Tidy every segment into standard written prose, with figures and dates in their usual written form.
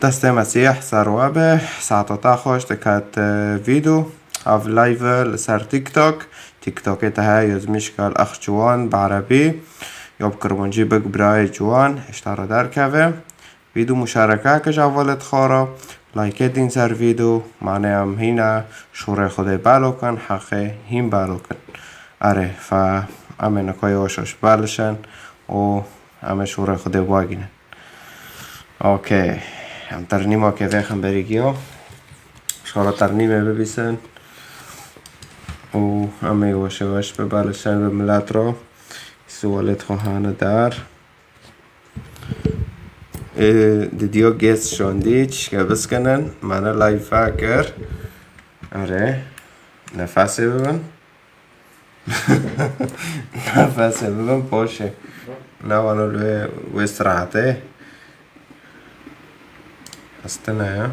دسته مسیح سروابه ساعتا خوش دکات ویدو اف لایف لسر تیک توک تها یزمیش کال اخ جوان بعربی یاب کرمانجی بگ برای جوان اشترا در کوه ویدو مشارکه کش اولت خارا لایک دین سر ویدو معنی هم هینا شوره خود بالو کن حقه هیم بالو کن اره فا امه نکای وشش بالشن و امه شوره خود واگینه اوکی هم ترنیما که ویخم بریگیو شارا ترنیمه ببیسن و امه وشش ببالشن به ملت را سوالت خواهانه در دیدیو گیست شوندیچ که بسکنن منه لایف فاکر اره نفسه ببن نفسه ببن باشه نوانو و استراحته استنى يا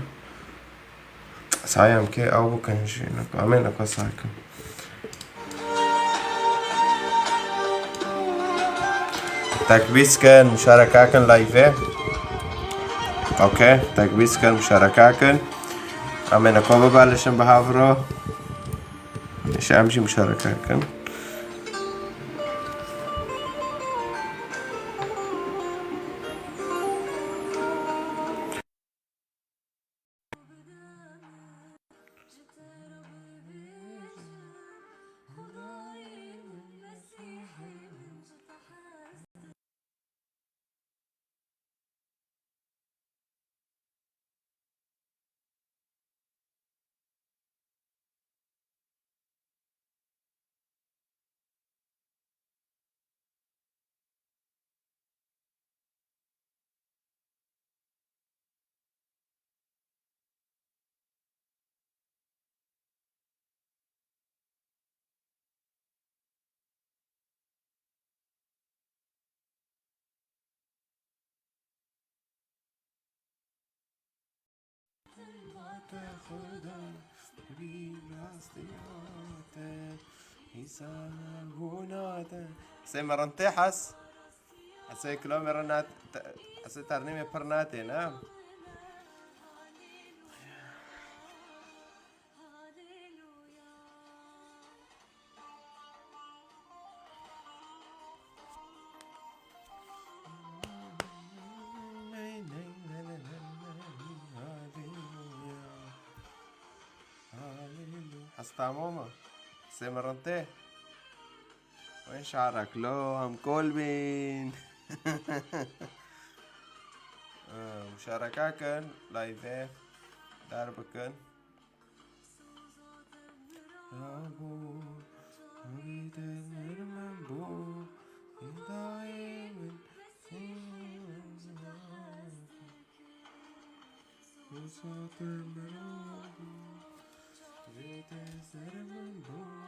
سايم كي او بكن شي نكو امين اكو سايكم تكبيس كان مشاركة كان لايفه اوكي تكبيس كان مشاركة كان امين اكو ببالشن بهافرو ايش امشي مشاركة كان حسين مرنتي حسين كلو مرنات حسين ترنيمي برناتي نعم حستا ماما حسين مرنتي وين شعرك لو هم كولبين مشاركة كان لايفه دربكن رابو أريد المنبو دائما وصوت المنبو أريد المنبو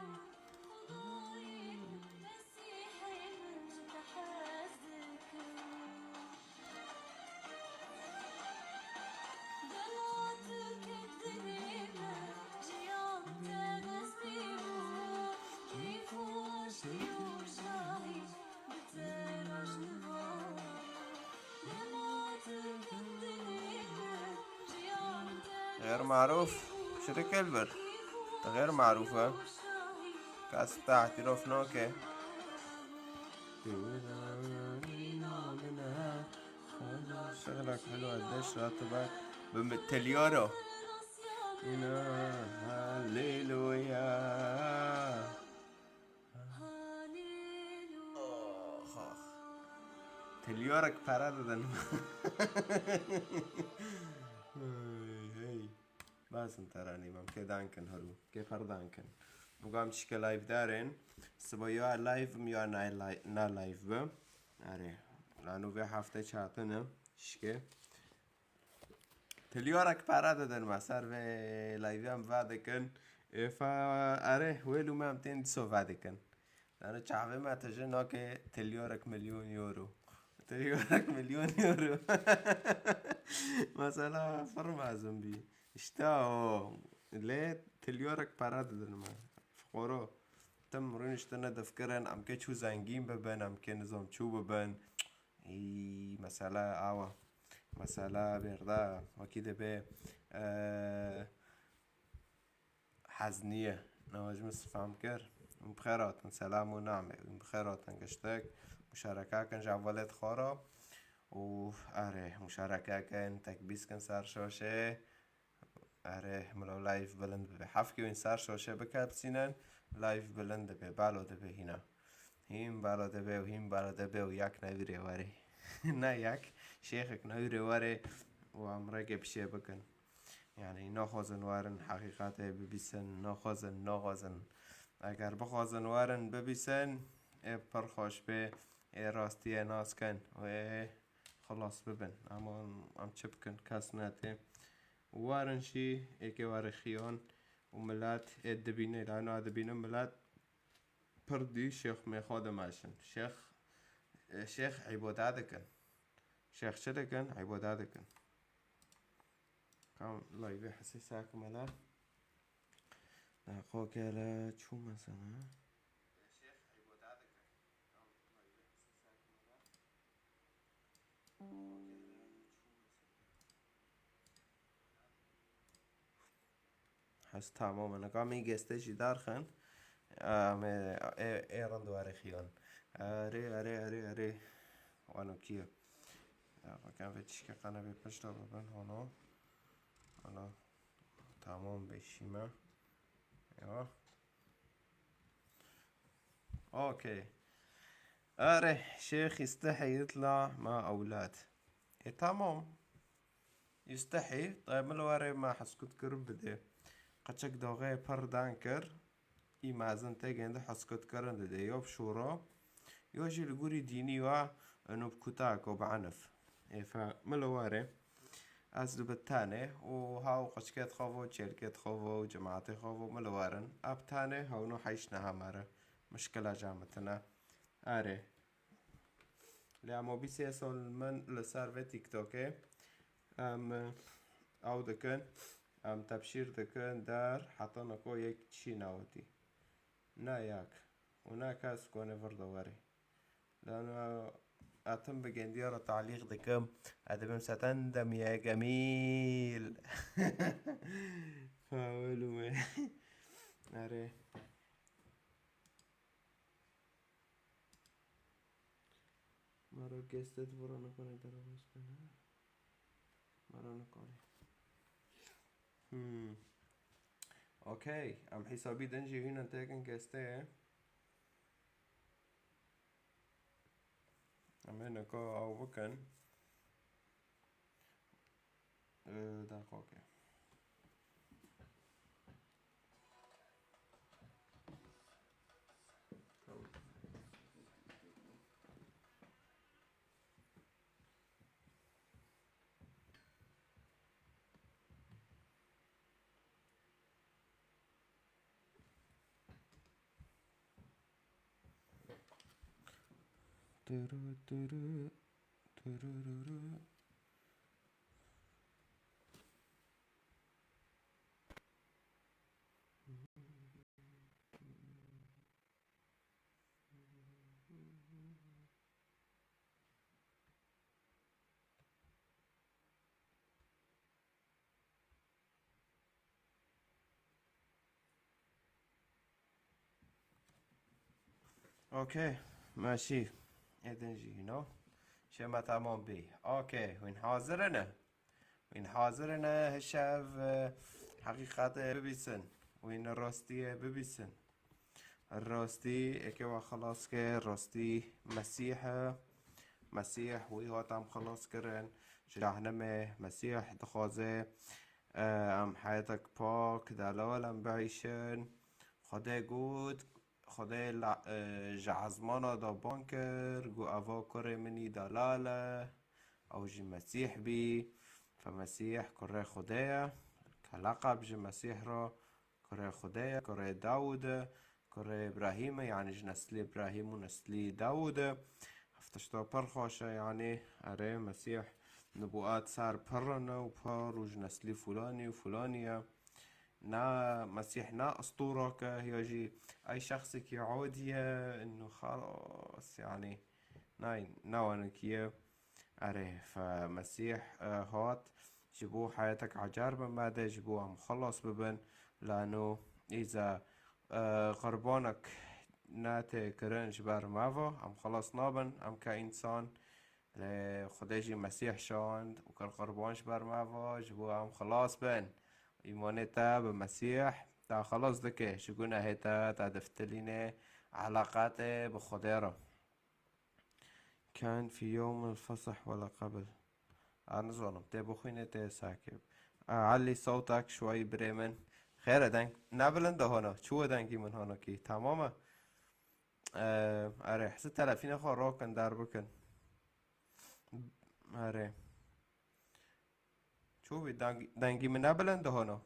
غير معروف شركة البر غير معروفة كاس تحت رفنوكي شغلك حلو قديش راتبك بمتليورو هاليلويا تليورك بارادن بس انت راني ممكن دانكن هرو كيف هردانكن مقام تشكي لايف دارين سبايا لايف ميا نا لايف با اره لانو في هفته چاتنه شكي تليورك بارادن مسار في لايف هم وادكن فا اره ويلو ما امتين سو وادكن لانو چاوه ما تجنو که تليورك مليون يورو تليورك مليون يورو مثلا فرما زنبي اشتاو ليه تليورك باراد دنما فقورو تم رونشتنا دفكرن ام که چو زنگین ببن ام که نظام چو ببن ای مثلا آوا مثلا برده وكده به حزنية نواج مصر فهم كر بخيرات سلام ونعمة بخيرات قشتك مشاركة كان جوالات خارا و اره مشاركة كان تكبيس كان سار شوشة اره ملو لايف بلند به حفكي وين سار شوشة بكاب سينان لايف بلند به بالو ده به هنا هیم بالا دبه و هیم بالا دبه و یک نویره واره نه یک شیخک نویره واره و امرک بشه بکن یعنی نخوازن وارن حقیقت ببیسن نخوازن اگر بخوازن وارن ببیسن پر خوش به راستی ناس کن و خلاص ببن اما ام چه بکن کس نته وارن شي ايكي وار خيون وملات ادبينه لانه ادبينه ملات پردی شیخ میخواد ماشن شیخ عبادت کن شیخ چه دکن عبادت کن کام لایوه حسیسا کمالا دقیقا کلا چو مثلا شیخ عبادت کن کام لایوه حسیسا کمالا حس تماما نقامی گستشی دارخن ایران دواره خیان اره وانو کیه كان في تشكي قناة بيبشتا ببن هنا تمام بشيمة ايوه اوكي اره شيخ يستحي يطلع مع اولاد إيه تمام يستحي طيب ملواري ما حسكت كرب بده قچك دوغي پر دانكر اي مازن تاگنده حسكت كرن ده يوب شورا يوجي لغوري ديني و انو بكتاك وبعنف إيه فملواري از بتانه و هاو قشكت خوفو شركت خوفو جماعتي خوفو ملوارن ابتانه هاو نو حيشنا هماره مشكلة جامتنا اره لامو بيسي سول من لسار في تيك توكي ام او دكن ام تبشير دكن دار حطنا كو يك تشي ناوتي نا ياك ونا كاس كونه فردواري لانه أتم بجنديرة تعليق دكم أدبم ستندم يا جميل فاولو أري مرة جستت ورانا كوني دربوس بنا مرة نقولي اوكي ام حسابي دنجي هنا تاكن جستة ام هنا كو او بكن دقوقي ترو ترو ترو اوكي ماشي ادنجي هنا شما تمام بي اوكي وين حاضرنا هشاف حقيقة ببسن وين الراستية ببسن الراستي اكوا خلاص كه راستي مسيح ويهو تام خلاص كرن جهنمه مسيح دخازه ام حياتك باك دلال ام بعيشن خدا گود خدا جعزمانا دا بانكر گو اوا كره مني دلاله او جي مسيح بي فمسيح كره خدايا كلقب جي مسيح را كره خدايا كره داود كره ابراهيم يعني جي نسل ابراهيم ونسل داود هفتشتا پرخوشه يعني اره مسيح نبوءات صار برنا وبار وج نسلي فلاني وفلانية نا مسيح نا أسطورة كهيجي أي شخص كي عودية إنه خلاص يعني ناين ناوانكية آره فمسيح هات جبو حياتك عجار بمادة جبوها مخلص ببن، لأنه إذا قربانك ناتي كرنج بار مافو أم خلص نابن أم كإنسان لخديجي مسيح شاند وكل قربانش بار مافو جبوها أم خلاص بن إيمانتا بمسيح تا خلاص دكي شكونا هيتا تا دفتليني علاقاتي بخديرة. كان في يوم الفصح ولا قبل. أنا ظلم تبخيني تساكب. علي صوتك شوي بريمن. خير دنك نابلنده هنا شو دنكي من هنا كي تماما. آره حسيت تلفين خو روكن دار بكن. آره شو بي دنكي من نابلنده هنا.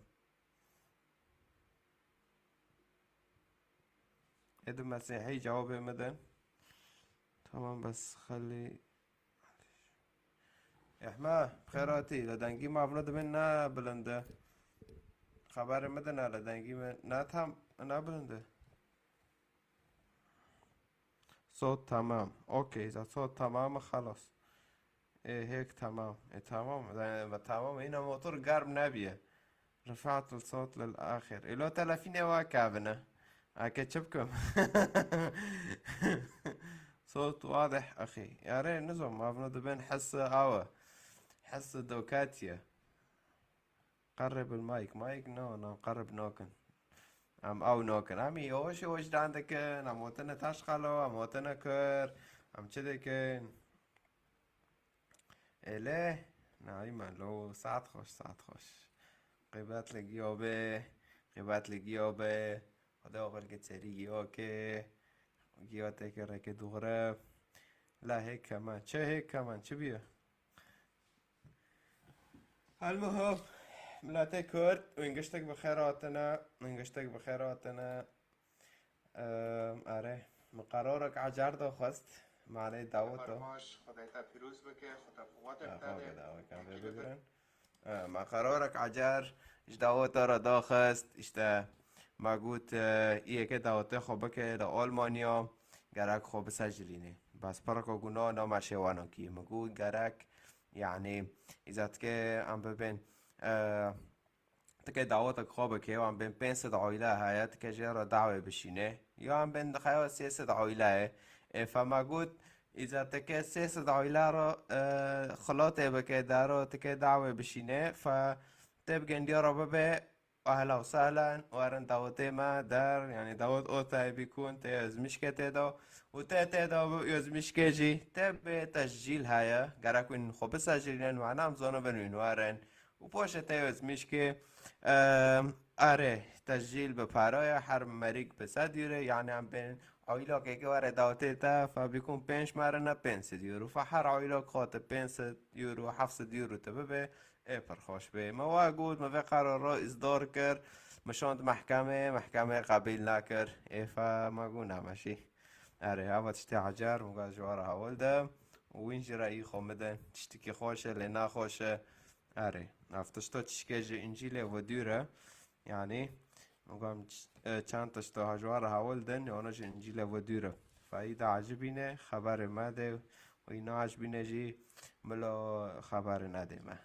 إذا مسيحي جوابي مدن. تمام بس خلي احما بخيراتي لدنجي ما بلد من نابلنده. خبر مدن لدنجي من ناتهم نابلنده. صوت تمام اوكي اذا صوت تمام خلاص. ايه هيك تمام ايه تمام تمام هنا موتور قارب نابية. رفعت الصوت للآخر إلو تلافين واكابنا أكتشبكم. صوت واضح أخي يا ريت نظم ما بنود بين حس آوة حس دوكاتيا. قرب المايك مايك نو قرب نوكن ام او نوكن امي اوش دا عندكن اموتنا تشخلو اموتنا كر ام چدكن اله نايما لو ساعت خوش ساعت خوش قيبات لقيوبه قيبات لقيوبه خدا قل سري جيوكي جيوتك رك دغرب لا هيك كمان چه هيك كمان چه بيه المهم ملاتي كرد وينقشتك بخيراتنا وينقشتك بخيراتنا آره مقرارك عجرده خست معنی دعوتو فرماش خدایتا پیروز بکه خدا قوت خواهد بده دعوه کم بگیرن ما قرارك عجر اش دعوتا را دا خست اشتا ما قوت ایه که دعوتا خوبه که دا آلمانیا گرک خوب سجلینه بس پرکو گناه نامشه وانا کی مگو گرک يعني اذا تكي عم ببين تكي دعوتك خوابك كي وعم بين بين صد عائلة هاي تكي جرى دعوة بشينه يو عم بين دخايا سياسة عائلة فما قلت إذا تكي سياسة عائلة رو خلاطة بكي دارو تكي دعوة بشينه فتبقى نديرو ببي أهلا وسهلا وارن دعوتي ما دار يعني دعوت أوتا بيكون تيز مشكة تيدو وتيدو يز مشكة جي تب تسجيل هاي قراكوين خب سجلين معنا مزونو بنوين وارن وباش تيز مشكة آره تسجيل بپرای هر مریک بصد یورو يعني عم بين عائلة که وارد دعوتي تا فبيكون بينش مارنا 500 يورو فهر عائلة خاطر 500 يورو 700 يورو تبه ايه پرخوش به ما واقود ما في قرار را اصدار کر مشاند محکمه قبیل نکر ای فما قونا ماشي اره هوا تشتي عجر مقا جوارها ولده وين جرائي خمدن تشتكي خوشه لنا خوشه اره افتشتا تشكيجي انجيلي وديرة يعني مقام چند تشتا هجوارها ولدن يونج انجيلي وديرة فايدا عجبينه خبر ماده و اینا عجبینه جی ملا خبر نده ما.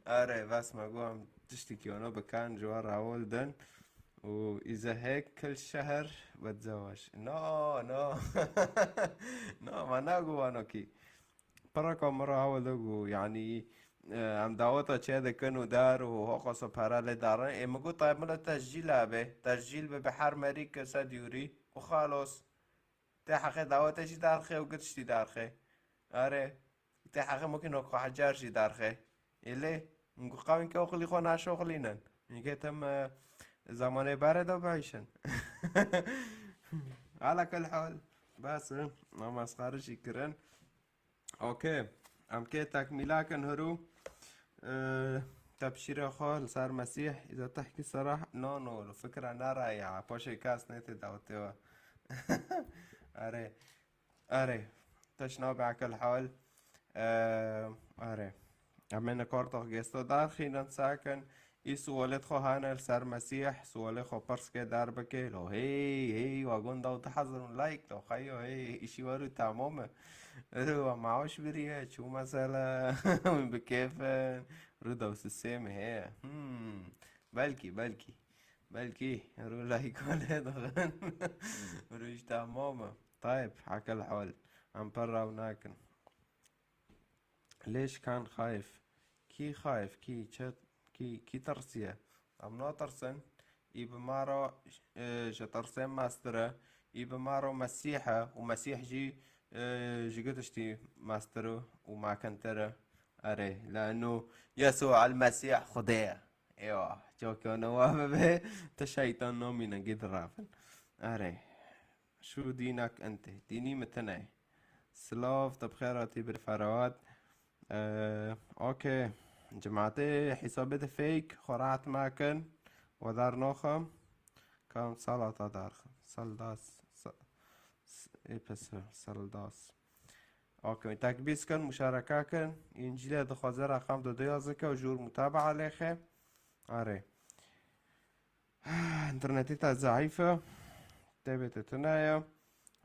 آره بس ما قوم تشتي كيونو بكان جوار ولدن وإذا هيك كل شهر بتزوج نو نو ما ناقو أنا كي بركة مرة هولدو يعني عم دعوتا چه كانوا دار وهوقا سبحانه لدارن ايه مقو طيب ملا تسجيل به تسجيل به بحر مريك سديوري وخلاص تحقق دعوتش درخه و گرشتی درخه آره تحقق ممكن اكو حجارشي درخه إلي نقول قاوين كوخلي خو شغلينن میگه تم زمانه بردا بعيشن. على كل حال بس ما مسخره شكرا اوكي ام كي تكميلا كن هرو تبشير خال صار مسيح اذا تحكي صراحة نو الفكرة نارا يا باشي كاس نيتي دعوتوا. آره آره تشناب على كل حال آره عملنا كارتاخ جستو دار خينا ساكن ای سوالت خو هانر سر مسیح سوال خو پرس که در بکه لو هی واگون داو تحضرون لایک لو خیو هی ایشی وارو تمامه رو معاش بریه چو مثلا بكيفن رو دوس السيم هي بلكي رو لايك ولا دغن روش تماما طيب حكى الحول عم برا وناكن ليش كان خايف كي خايف كي چت كي ترسيه ام نو ترسن بمارو ترسن ماستره بمارو مسيحة ومسيح جي جي قدشتي ماسترو وما كنتره اري لانه يسوع المسيح خديه ايوه جوكو نواب به تشيطان نومينا قد رافن اري شو دينك انت ديني متناي سلاف تبخيراتي بالفروات اوكي جماعتي حسابات فيك خرعت معكن ودار نوخم كم سلطة دارخم سلداس ايه بس سلداس اوكي تكبيس كن مشاركة كن انجيل دخوازه رقم دو يازكه و جور متابعة عليخه اري انترنتي تا ضعيفة تبت تنايا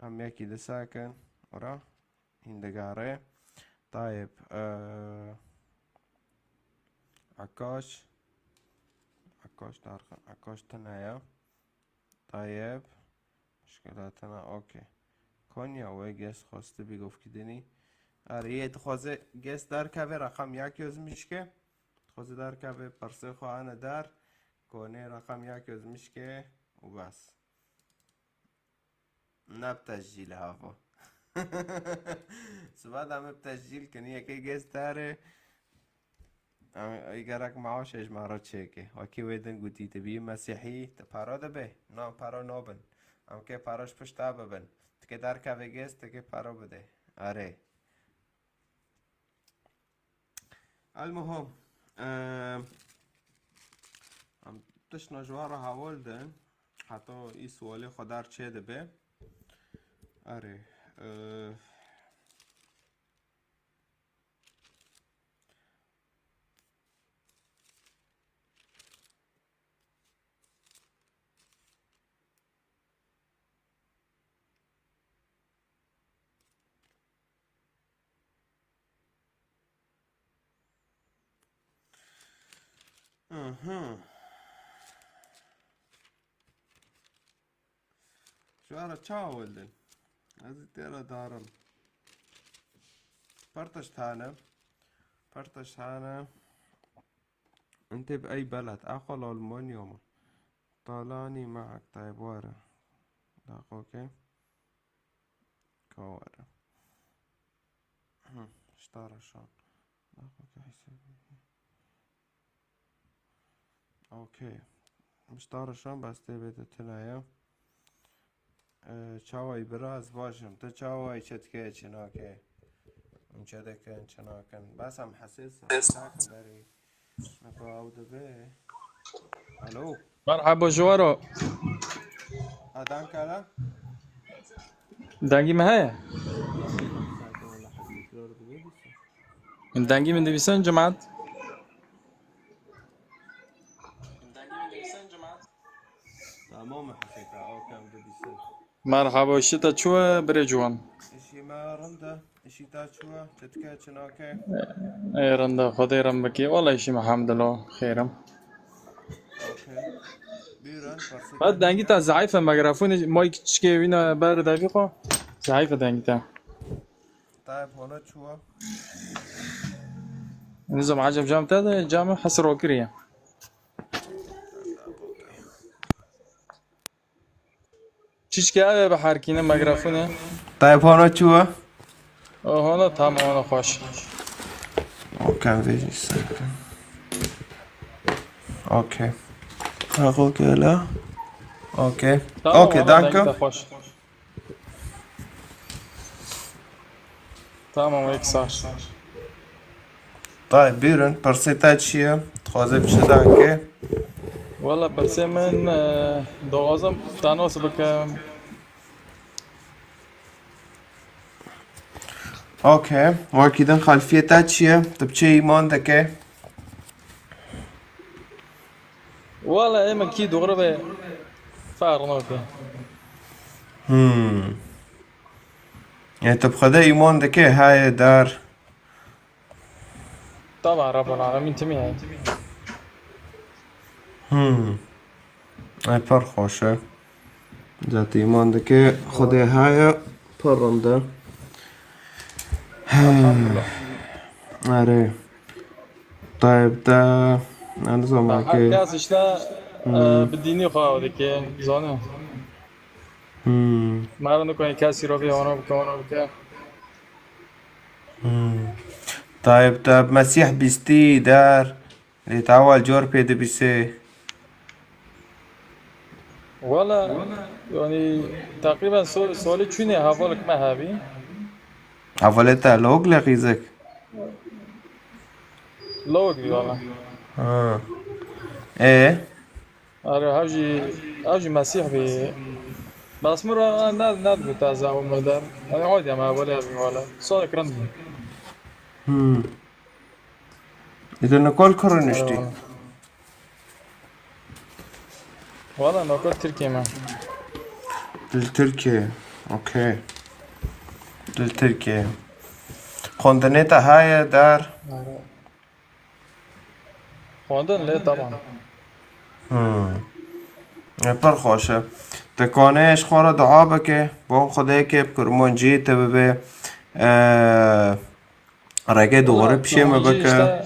هم يكي دساكن ورا هندقاري طيب عكاش دارخن عكاش تنايا طيب مشكلاتنا اوكي کنیا و گس خواسته بگفت که دنی آره خوازه گس در که رقم یک یوز میشه خوازه در که پرسه خواهانه در کنه رقم یک یوز میشه و بس نب تسجیل هافا سباد همه تسجیل کنی یکی گس داره اگرک معاش اجمارا چکه وکی ویدن گوتی تبی مسیحی تپارا ده نه پارا نابن هم که پاراش پشتا ببن که در که گست که پارا بده آره المهم هم تش نجوار حوال دن حتی ای سوالی خودار چه ده به آره شوارا چاول دن از تیرا دارم پرتش تانه انت بأي بلد اخو ألمانيا طالاني معك طيب وارا اوكي كوارا اشترى شان اوكي حسابي اوكي اشترى شان بس تبي تنايا چاوای براز باشم تو چاوای چتکه چناکه اون چدکن چناکن بس هم حساس تاکن داری نکو عوده به الو مرحبا جوارو ادان کلا دنگی مه ساعت ولا حسيت لور بيدي من دنگی من دویسن جماعت تمام حسيتها او كم بدي يصير مرحبا شتا چوه بره جوان اشي ما رنده اشي تاچوا چتکه چناکه ایرنده خدایرم بکی والله ایشی محمد الله خیرم اوكي بيرن بعد فرصتا دنگی تا چیه ضعیفه مگرفون مایک چکه وینا بر دوی خو ضعیفه دنگی تا طيب هنا چوا نظام عجب جام تا جام حس روکریه چیش که به حرکینه مگرفونه طيب هنا چوا هانا تمام هانا خوش اوكي فيجي اوكي اخو كلا اوكي تمام اوكي هانا دنگی تا دانكو خوش تمام یک ساعت طيب بيرن فرصتا چیه تخوازه بشه دانكه والله بس من دوازم تناسب بکم اوكي واكيدا خلفيتها چیه طب چه ایمان دکه والله اما كي دغري به فرق نکه. يعني طب خدا ايمان دكه هاي دار. طبعا رب العالمين تمي. هاي پر خوشه. ذات ايمان دكه خدا هاي پرنده. الحمد لله. آره. طيب ده انا زمان هر که کس اشتا بدینی خواهده که زانه مرا نکنه کسی رو به آنها بکن آنها بکن. طيب طب مسيح بيستي دار اللي تعوال جور بيد بيسي والا يعني تقريبا سوالی چونه حوالك ما هبي عفالتا لوگ لغيزك. لوگ بي والله. ايه آره هاوجي مسيح بي بس مرة ناد بتازع ومدار أنا عادي ما ولا بي ولا صار كرند بي. اذا نقول آره كورنشتي والله. والله نقول تركيا ما للتركيا. اوكي للتركيا خوندنيتا هاي دار. خواندن لا طبعا. پر خوشه تکانهش خورا دعا بکه با خدای که بکرمون جیت ببه رگه دوغره پیشه ما بکه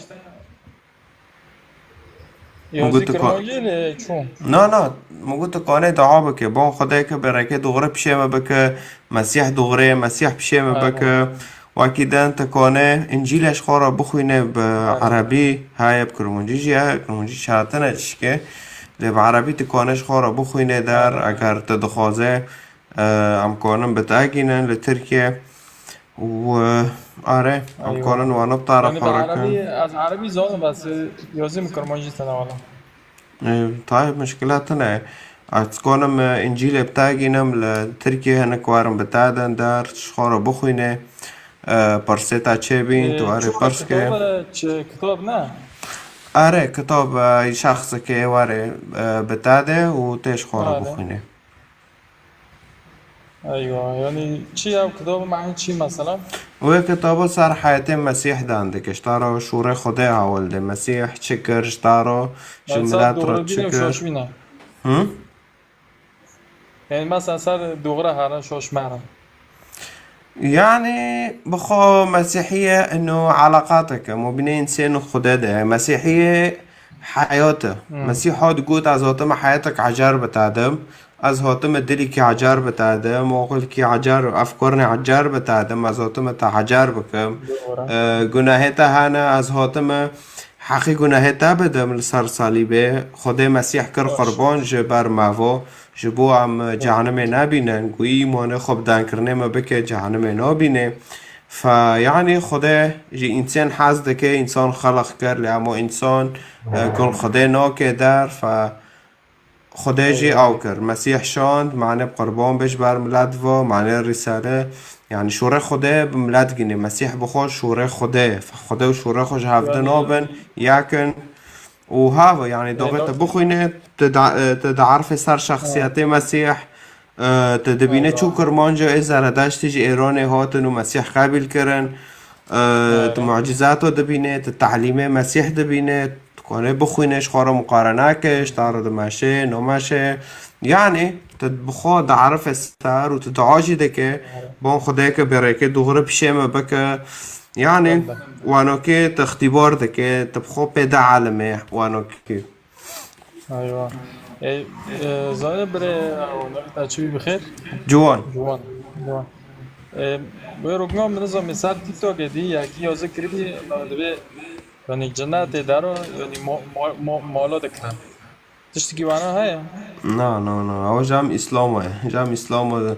يوزي مگو تکان كرمانجي ل شو نه مگو تکانه دعا بکه با خدای که به رگه دوغره پیشه ما بکه مسیح دوغره مسیح پیشه ما بکه و اکیدن تکانه انجیلش خورا بخوینه به عربی های بکرمونجی جیه کرمونجی شهاتنه چشکه لی بعربی تکانش خورا بخوینه در اگر تدخوازه امکانم بتاگینن لترکیه و آره امکانن وانو يعني بتعرف بالعربي حركة. از عربي زاد بس يوزي كرمانجي تناولا. طيب مشكلاتنا اتكونم انجيل بتاگینم لترکیه هنکوارم بتادن در خورا بخوینه پرسیتا چه بین تو آره پرس که كتاب نه آره کتاب شخص که واره بتاده و تیش خورا آره. بخوینه. ايوه يعني چی او كتاب معنی چی مثلا و کتاب سر حیات مسیح دانده که اشتارا شور خدا هاولده مسیح چکر اشتارا سر جملات دوغره را بینه و چکر شاش بینه. يعني مثلا سر دوغره هره شاش مره. يعني بخو مسيحية انه علاقاتك مو بين انسان وخدا ده مسيحية حياته مسيح هاد قوت از هاتم حياتك عجار بتادم از هاتم دلی که عجار بتادم و قل که عجار افکارن عجار بتادم از هاتم تا عجار بکم گناهتا هانا از هاتم حقی گناهتا بدم لسر صلیبه خدا مسیح کر قربان جبر ماوو جبو هم جهنم نبینن گویی ایمان خوب دان کرنه ما بکه جهنم نبینه فیعني خدا جی انسان حزده که انسان خلق کرد اما انسان کل خدا ناکه در ف خدا جي اوكر مسيح شاند معناه بقربان بيش بار ميلاد و معناه الرسالة يعني شوري خدا بميلاد جني مسيح بخوش شوري خدا فخدا وشوري خوش هفده نابن ياكن وهذا يعني دوغة بخوينة تدعرف سر شخصيات مسيح تدبينه چو کرمانجا از زردشت تيجي ايراني هاتن ومسيح قابل كرن معجزاته دبينه تعليمه مسيح دبينه تكونه بخوينش خارا مقارنة كش تعرض ماشي نو ماشي يعني تدبخو دعرف استار وتدعاجي دكه بون خداك بريكه دوغره بشيمه بك يعني وانوكي تختبار دكه تبخو بدا عالمه وانوكي ايوه زانه بره نقطه چی بخیر جوان جوان به رکنام منظم مثال تیک تاک دی یکی یازه کردی دبی يعني جنات دارو يعني مالا دكتور تشتكي وانا هاي لا هو جام اسلام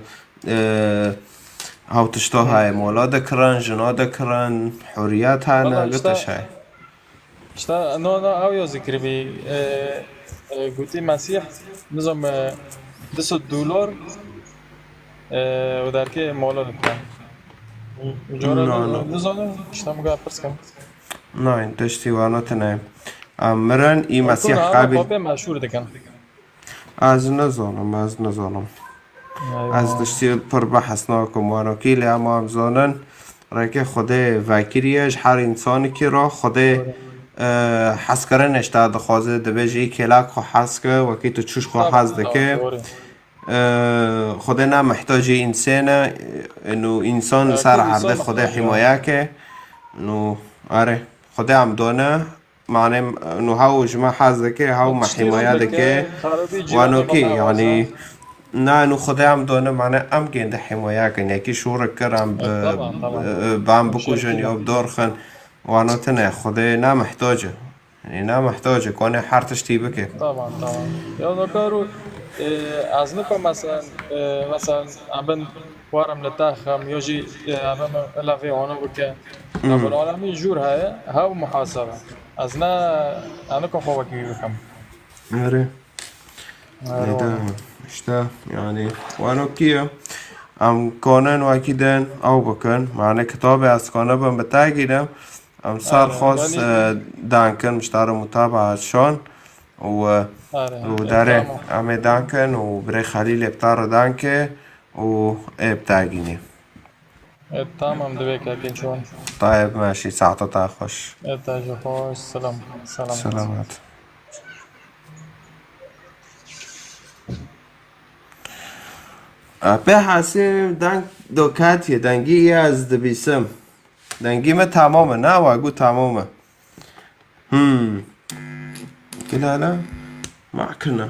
هاو تشتو هاي مولا دكران جنا دكران حريات هانا قلتش هاي اشتا نو او يا ذكر بي قلتي مسيح نظام $200 وداركي مالا دكتور جورا نظام اشتا مقا برس كم ناين تشتي وانا تنايم مرن ای مسیح كون هذا قابل بابي مشهور دكان. از نظالم از أيوة. دشتی پر بحث ناکم وانو کی لی اما هم زانن رکه خدا وکریش هر انسانی که را خدا حس کرنش تا دخوازه دبیج ای کلاک خو حس که وکی تو چوش خو حس دکه دوري. خدا نه محتاج انسانه انو انسان سر كل عرض إنسان خدا محتاج. حمایه که انو آره خدا هم دانه معنی انو هاو جمع حس دکه هاو ما حمایه دکه وانو کی یعنی نه انو خدا هم دانه معنی ام گنده حمایه کن یکی شور کرم بام بکوشن یا بدارخن وانو تنه خدا نه محتاجه یعنی نه محتاجه کنه هر تشتی بکه طبعا. يا ذكروا أزنكم مثلا عبن وارم لتاخم يجي عبن لا في هون بك عبن العالمي جور هاو محاسبة أزنا أنكم خوك بكم. آره ده işte yani وانو کیه ام کانن و اکیدن او بکن معنی کتاب از کانه بم بتاگیدم ام سال خاص دانکن مشتار متابعه شان و داره ام دانکن و برای خلیل ابتار دانکه و ابتاگینی تمام دبيك أكيد شون. طيب ماشي ساعتها خوش إتاج خوش سلام. سلامات به حسیم دنگ دوکاتیه دنگی از دبیسم دنگی ما تمامه نه واگو تمامه كده لا ما كنا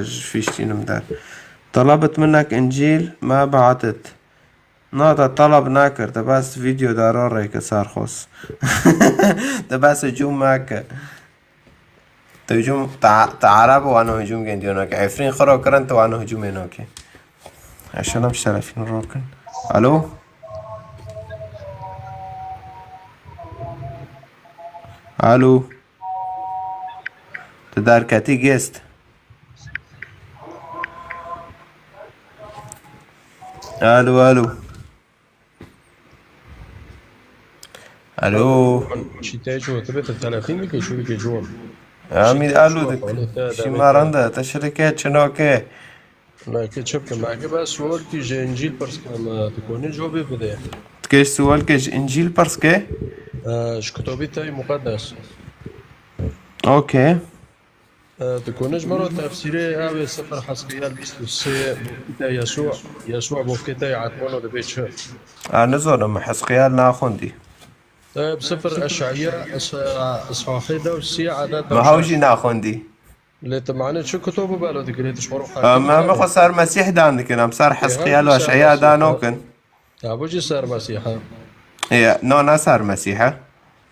فيشتين مدار طلبت منك انجيل ما بعتت نادا طلب ناكر ده بس فيديو دارار هيك صار خوص ده بس هجوم ماك هجوم تعرب وانا هجوم جندي هناك عفرين خرا كرنت وانا هجوم هناك عشان مش شرفين الروكن الو الو تدار كاتي جيست الو شيتاجو تبت 30 كي شو كي جون عمي الو دك شي ما رندا تشركات شنوكي لا كتشوف كما بس سؤال كي جنجيل بس كما تكون جوابي بده تكيش سؤال كيش انجيل برسكي اش كتابي تاعي مقدس اوكي تكونش مرة تفسيري هاوي سفر حسقيال 23 بوكيتا يسوع بوكيتا يعتمونه دبيتش نزولم حسقيال ناخوندي بسفر أشعياء إصحاحي ده والسي عدد ما هوجي ناخوندي اللي تمعنى شو كتبه بقى لو تقريت شمرو ما بخو صار مسيح دانك انا صار حسقيال واشعياء دانوكن أبوجي صار مسيحا ايه نو صار مسيحة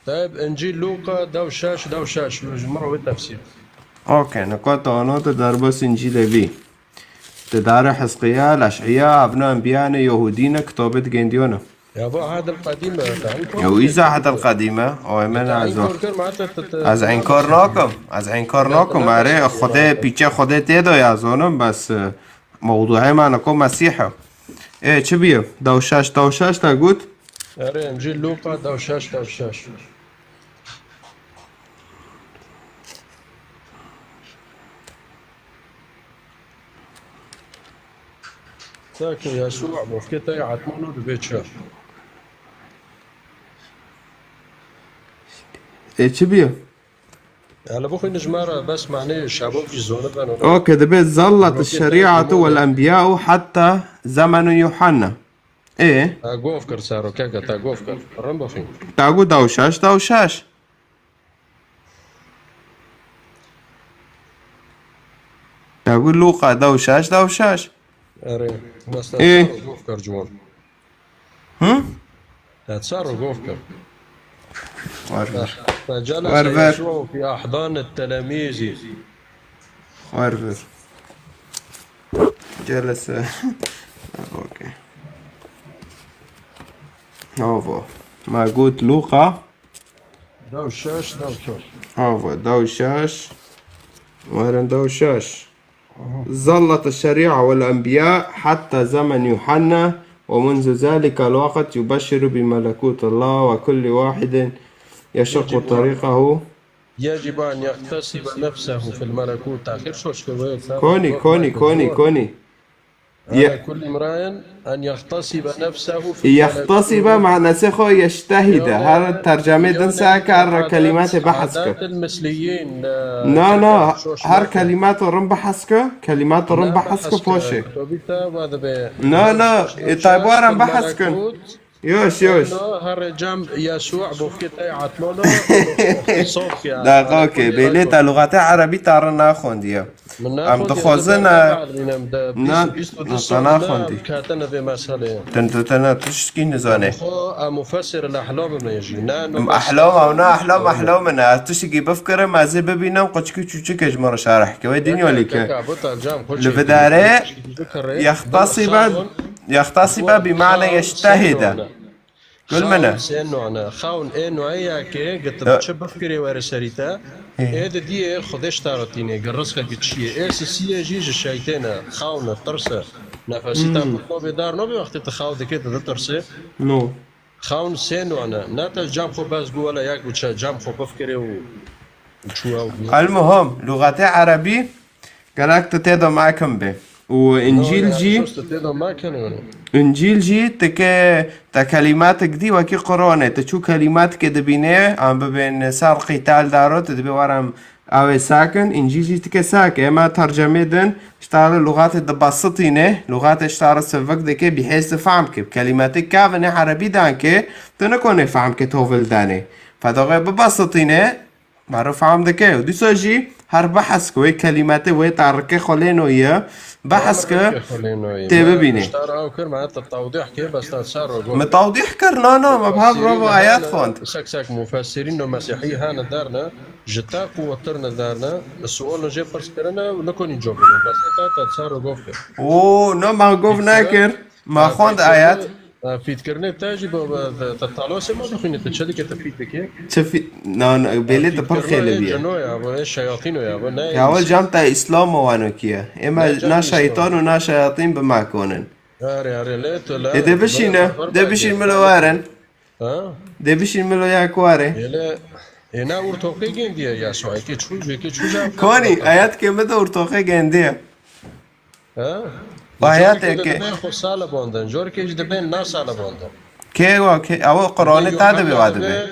طيب إنجيل لوقا ده وشاش مجمرة بالتفسير اوكي نكوت انوت دربس انجيل بي تدار حسقيال اشعياء ابناء انبياء يهودين كتابت جنديونه يا ابو هذا القديم يو إذا هذا القديمة أو من از این کار ناکم آره خدا پیچه خدا تیدا یازونم بس موضوعی من نکم مسیحه چه بیه دوشش تا گود آره انجیل لوقا دوشش ذاك يسوع مفكتا يعتمونه ببيت شهر چه بیه على بوخي نجمارة بس معناه شعبه في الزونة بانو اوكي ده بيت ظلت الشريعة والأنبياء حتى زمن يوحنا ايه تاقوفكر سارو كاكا تاقوفكر رمبو فين تاقو دوشاش تاقو لوقا دوشاش اري بس إيه؟ تاقو قوفكر جوان تاتصارو قوفكر فجلس يسوع في أحضان التلاميذ وارفر جلس اوكي هوفو ما قلت لوقا دوشاش هوفو دوشاش وين دوشاش ظلت الشريعة والأنبياء حتى زمن يوحنا ومنذ ذلك الوقت يبشر بملكوت الله وكل واحد يشق طريقه يجب أن يغتصب نفسه في الملكوت آخر شو شكوى كوني على كل امرأ أن يغتصب نفسه في يغتصب الملكوت. معنى سخو يجتهد هذا الترجمة دنسا كار كلمات بحسك عادات المثليين نا شوش هر ناكا. كلمات رم بحسك كلمات رم بحسك بوشي كتبتا وهذا نا طيب ورم بحسكن يوش إنه هر جنب يسوع بوفكتا عطلونا صوفيا دقاقة بليتا لغات عربي تارنا خونديا ام تخوزنا نتناخوندي كاتنا في مسألة تنتنا تشكي نزاني مفسر الأحلام ما يجي ام احلام او نا احلام انا تشكي بفكر ما زي ببينم قشكي تشكي كجمر شارح كوي دنيا لك لبداره يغتصب بمعنى يجتهد كل منا خاون خاون نوعية كي قلت بتشبه فكري ورسالتا هذا دي خدش تارتيني قرصك قتشيه سي جيج الشيطان خاون ترسه نفسيتا بطلب دار نوبي وقت تخاود كده ترسه نو خاون سينوعنا ناتا جام خو باز ولا ياك وتشا جام خو بفكري وشو المهم لغات عربي قالك تتدو معكم به وانجيل جي انجيل جي كلماتك دي وكي قرانه تشو كلمات كده بينه عم بين صار قتال دارو تدبي ورم او ساكن انجيل جي تك ساكن ما ترجمه دن اشتغل اللغات البسيطينه لغات اشتغل سفك دك بحيث تفهمك بكلماتك كافنه عربي دانك تنكون فهمك توفل داني فدغه ببسطينه معروف عم دكه ودي سوجي هر بحث كوي كلمات وي تعرك خلينو يا بحث ك تبيني اشترى وكر معناتها التوضيح كيف بس تتصرف متوضيح كرنا ما بحال برافو ايات خونت ساك مفسرين مسيحي هانا دارنا جتا قوترنا دارنا السؤال نجي برسكرنا ونكون يجوب بس انت تتصرف غوفك او نو ما غوف ناكر ما خوند ايات في تكرني تاجي تطالو سما دخلني تشدي كتفيتك شوفي نو بيلي تبر خيل بيه جنو يا ابو الشياطين يا ابو يا اول جامتا اسلام وانوكيا اما نا شيطان ونا شياطين بماكونن اري ليت لا ده بشين ملوارن ده بشين ملو ياكواري يلا هنا ورتوقي جنديه يا سوي كي تشوف كوني ايات كلمه ورتوقي جنديه وحياتك خصالة بوندن جور كيج دبين ناس على بوندن كي او قرآن تاده بوادبه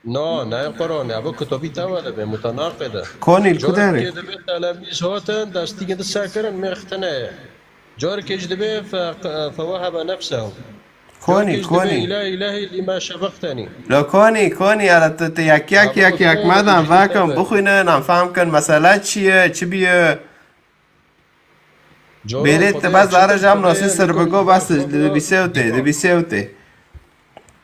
نا قرآن ابو كتبي تاده به متناقضة كوني الكداري جور كيج دبين تلاميذ هوتن داستيجن الساكرن مختنه جور كيج دبين فوهب نفسه كوني إلهي لما شبقتني لو كوني على ياك ماذا فاكم بخوينا نعم فاهمكن مسالات چه بيه بيريت بس ارجام نوسي سربگو بس دبي سيوتي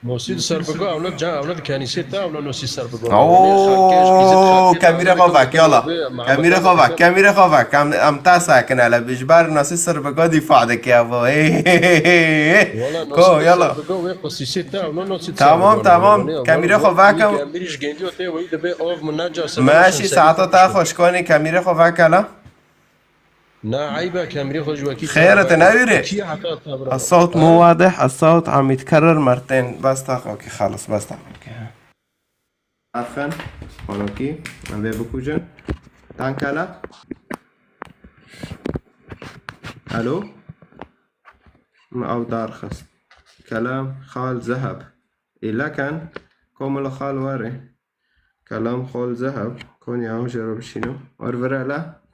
نوسي سربگو اولاد كنيسة اولاد نوسي سربگو اوه كاميرا خوفك يلا كاميرا خوفك ام تاساكن على بجبار نوسي سربگو دفاعك يا ابو كو يلا تمام كاميرا خوفك ماشي ساعته تاخوش كوني كاميرا خوفك لا نا عيبة كاميرا خجوكي خيرة تناوري الصوت مو واضح الصوت عم يتكرر مرتين بس اوكي خلص بس اوكي عفوا اوكي عم بكوجن تانكالا الو او دارخص كلام خال ذهب إلا كان كومل خال واري كلام خال ذهب كون ياو جرب شنو ورفر لا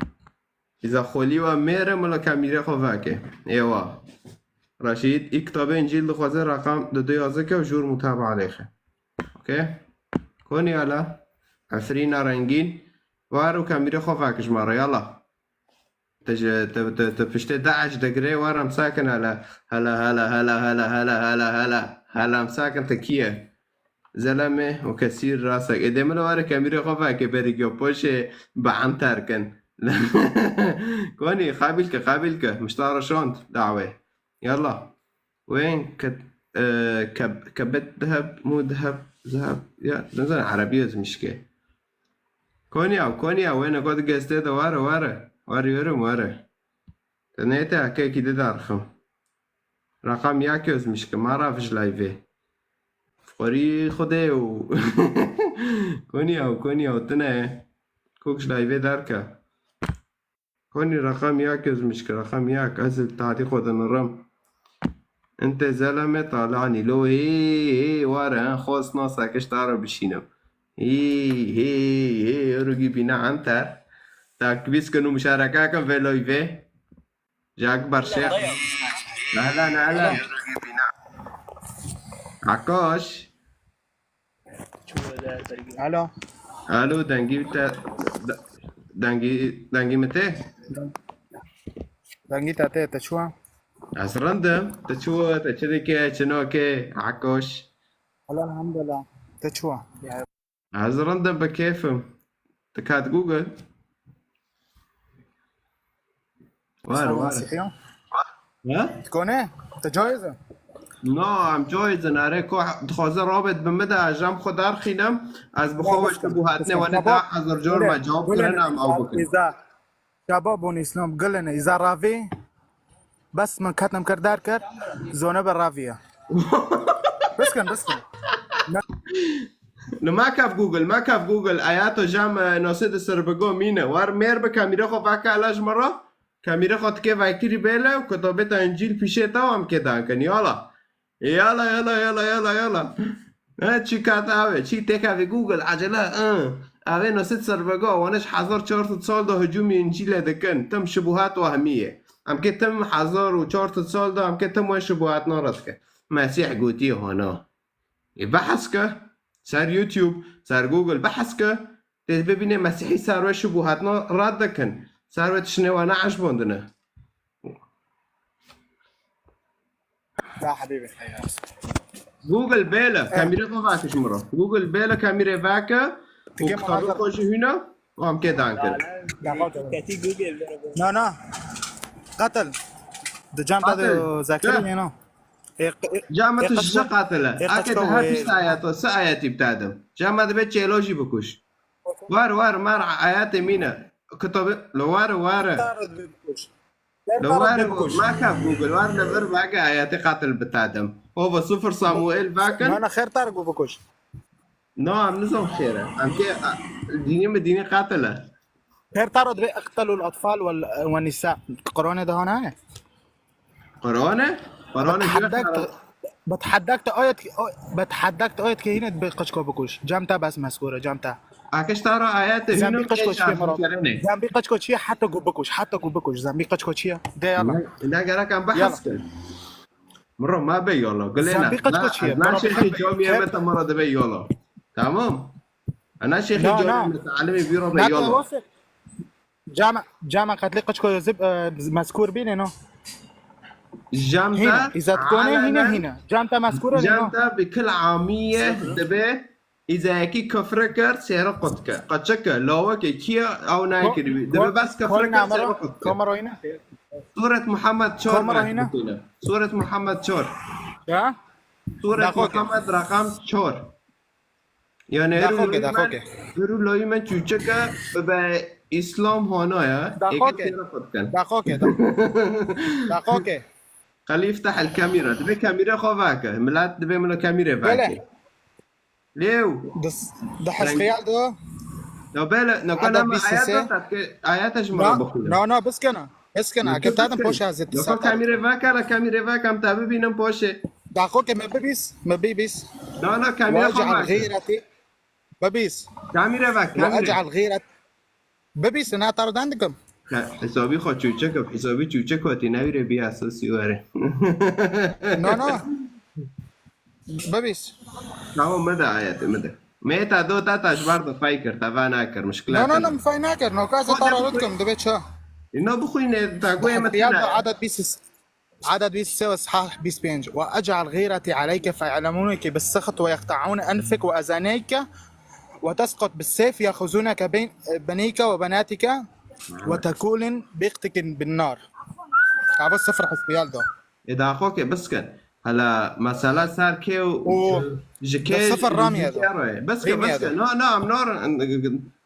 إذا خولي وميرا ملا كاميرا خوفاكي ايوا رشيد اكتب انجيل دخوازه رقم دو يازكه و جور متابعة عليخه اوكي كوني على عفرين رنگين وارو كاميرا خوفاكش مرة يلا تفشت 11 دقري وارا مساكن على هلا مساكن تكيه زلمه وكسير راسك ادم لو وارا كاميرا خوفاكي بريجو بوشي بعنتركن كوني قابلك مش طارة شونت دعوة يلا وين كبت ذهب مو ذهب يا نزل عربية مشكلة كوني وين قد قصدي ده ورا تنيته هكا كده دارخم رقم ياكيوز مشكلة ما رافش لايفي خوری خوده و کنیا تنه کوكش لايفي داركا كوني رقم ياك از مشكلة رقم ياك از التعليق ودن الرم انت زلمة طالعني لو هي واره خوص ناصك اشتارو بشينم هي روگي بينا عنتر تاك بيسكنو مشاركاكم في لايفي جاك برشيخ لا عكاش الو دنگي متى دنگی تاته تشوا از رندم تشو تشريكي شنوكي عكاش والله الحمد لله تشوا از رندم بكيفم تكاد جوجل وارو مسيحيون ها تكونه تجايزه نعم جایز نره که خوازه رابط بمده جام خودار خینم از بخواهش که بوهاتنه و نده حضر جور ما جواب کرنم او بکن اذا شباب الاسلام قلنا اذا رافي بس من كتم كردار كر زونه بالرافيه بس كان ما كاف جوجل آیاتو جام ناسد سربگو مینه وار میر به کامیره خو واقع علاج مرة کامیره خود که وایکری بیله و کتابت انجیل پیشه تا هم که دانکن يلا چی کات اوه چی تکا في جوجل عجله اوه ناسد سربگو وانش 1400 سال ده هجوم انجیل دکن تم شبهات وهمیه ام که تم 1400 سال ده ام که تم و شبهات نارد که مسیح گوتی هانا بحث که سر يوتيوب سر جوجل بحث که ببینه مسیحی سر و شبهاتنا رد دکن سر و تشنوانا عجباندنه لا حبيبي جوجل بيلا كاميرا فاكش مرة جوجل بيلا كاميرا فاكا وكتابة خوش هنا وهم كده عنكر لا قتل ده جامعة ذاكرين هنا جامعة الشجاع قاتلة أكيد هافي سآياتي بتاعدم جامعة بيت شيلوجي بكوش وار مار آياتي مينا كتابة لو وار ما كاف جوجل وار نبر باقي آياتي قاتل بتاعدم هو صفر صاموئيل فاكن انا خير طارق بكوش نعم نظام خيره أم كي ديني قاتلة خير طارق اقتلوا الأطفال والنساء قرآن ده هنا قرآن بتحداك آيات كهينة بقشكو بكوش جامتا بس مسكورة جامتا أكش ترى آيات زامبي قشكو شيء حتى جو بكوش زامبي قشكو شيء ده يلا لا جراك عم بحث مرة ما بي يلا قل لنا زامبي قشكو شيء أنا شيخي جومي متى مرة دبي يلا تمام أنا شيخي جومي متعلمي بيرو بي يلا جامع قتلي قشكو زب مذكور بينه نو جامتا هنا إذا تكوني هنا جامتا مذكورة جامتا بكل عامية دبي إذا كي كفركر سيرا قدك قد شكا لو كي أو نايكر دبي بس كفركر سيرا قدك كاميرا هنا سورة محمد شور كاميرا هنا سورة محمد شور يا سورة محمد رقم شور يعني رو لوی من چوچکا به اسلام هانایا دقیقه خليه يفتح الكاميرا تبي كاميرا خواكه ملات تبي منو كاميرا فاكه ليو ده حسخيال ده لو بلا لو كان ما آياتش مرة بقول لا بس كنا كنت هذا بوشة زت لو كاميرا فاكه لا كاميرا فاكه أم تابي بينام بوشة دقيقه ما بيبيس لا كاميرا واجعل غيرتي ببيس كاميرا فاكه واجعل غيرت ببيس أنا أعترض عندكم حسابي خود چوچک و حسابی چوچک و تیناوی بی اساسی واره نه ببیس تمام مدى آياتي مدى ميتا دو تاتاش برضه فايكر تبع ناكر مشكلات لا مفاي ناكر نو كاسة طردكم دبيت شو إنه بخوي تاقوي مثلا عدد بيس سوى صحاح بيس بينج وأجعل غيرتي عليك فيعلمونك بالسخط ويقطعون أنفك وأذانيك وتسقط بالسيف يأخذونك بين بنيك وبناتك وتكون بيقتك بالنار عبس صفر حسبيال ده إذا أخوك بس كان هلا مسألة صار كيو جكي صفر رامي هذا بس كان أم نور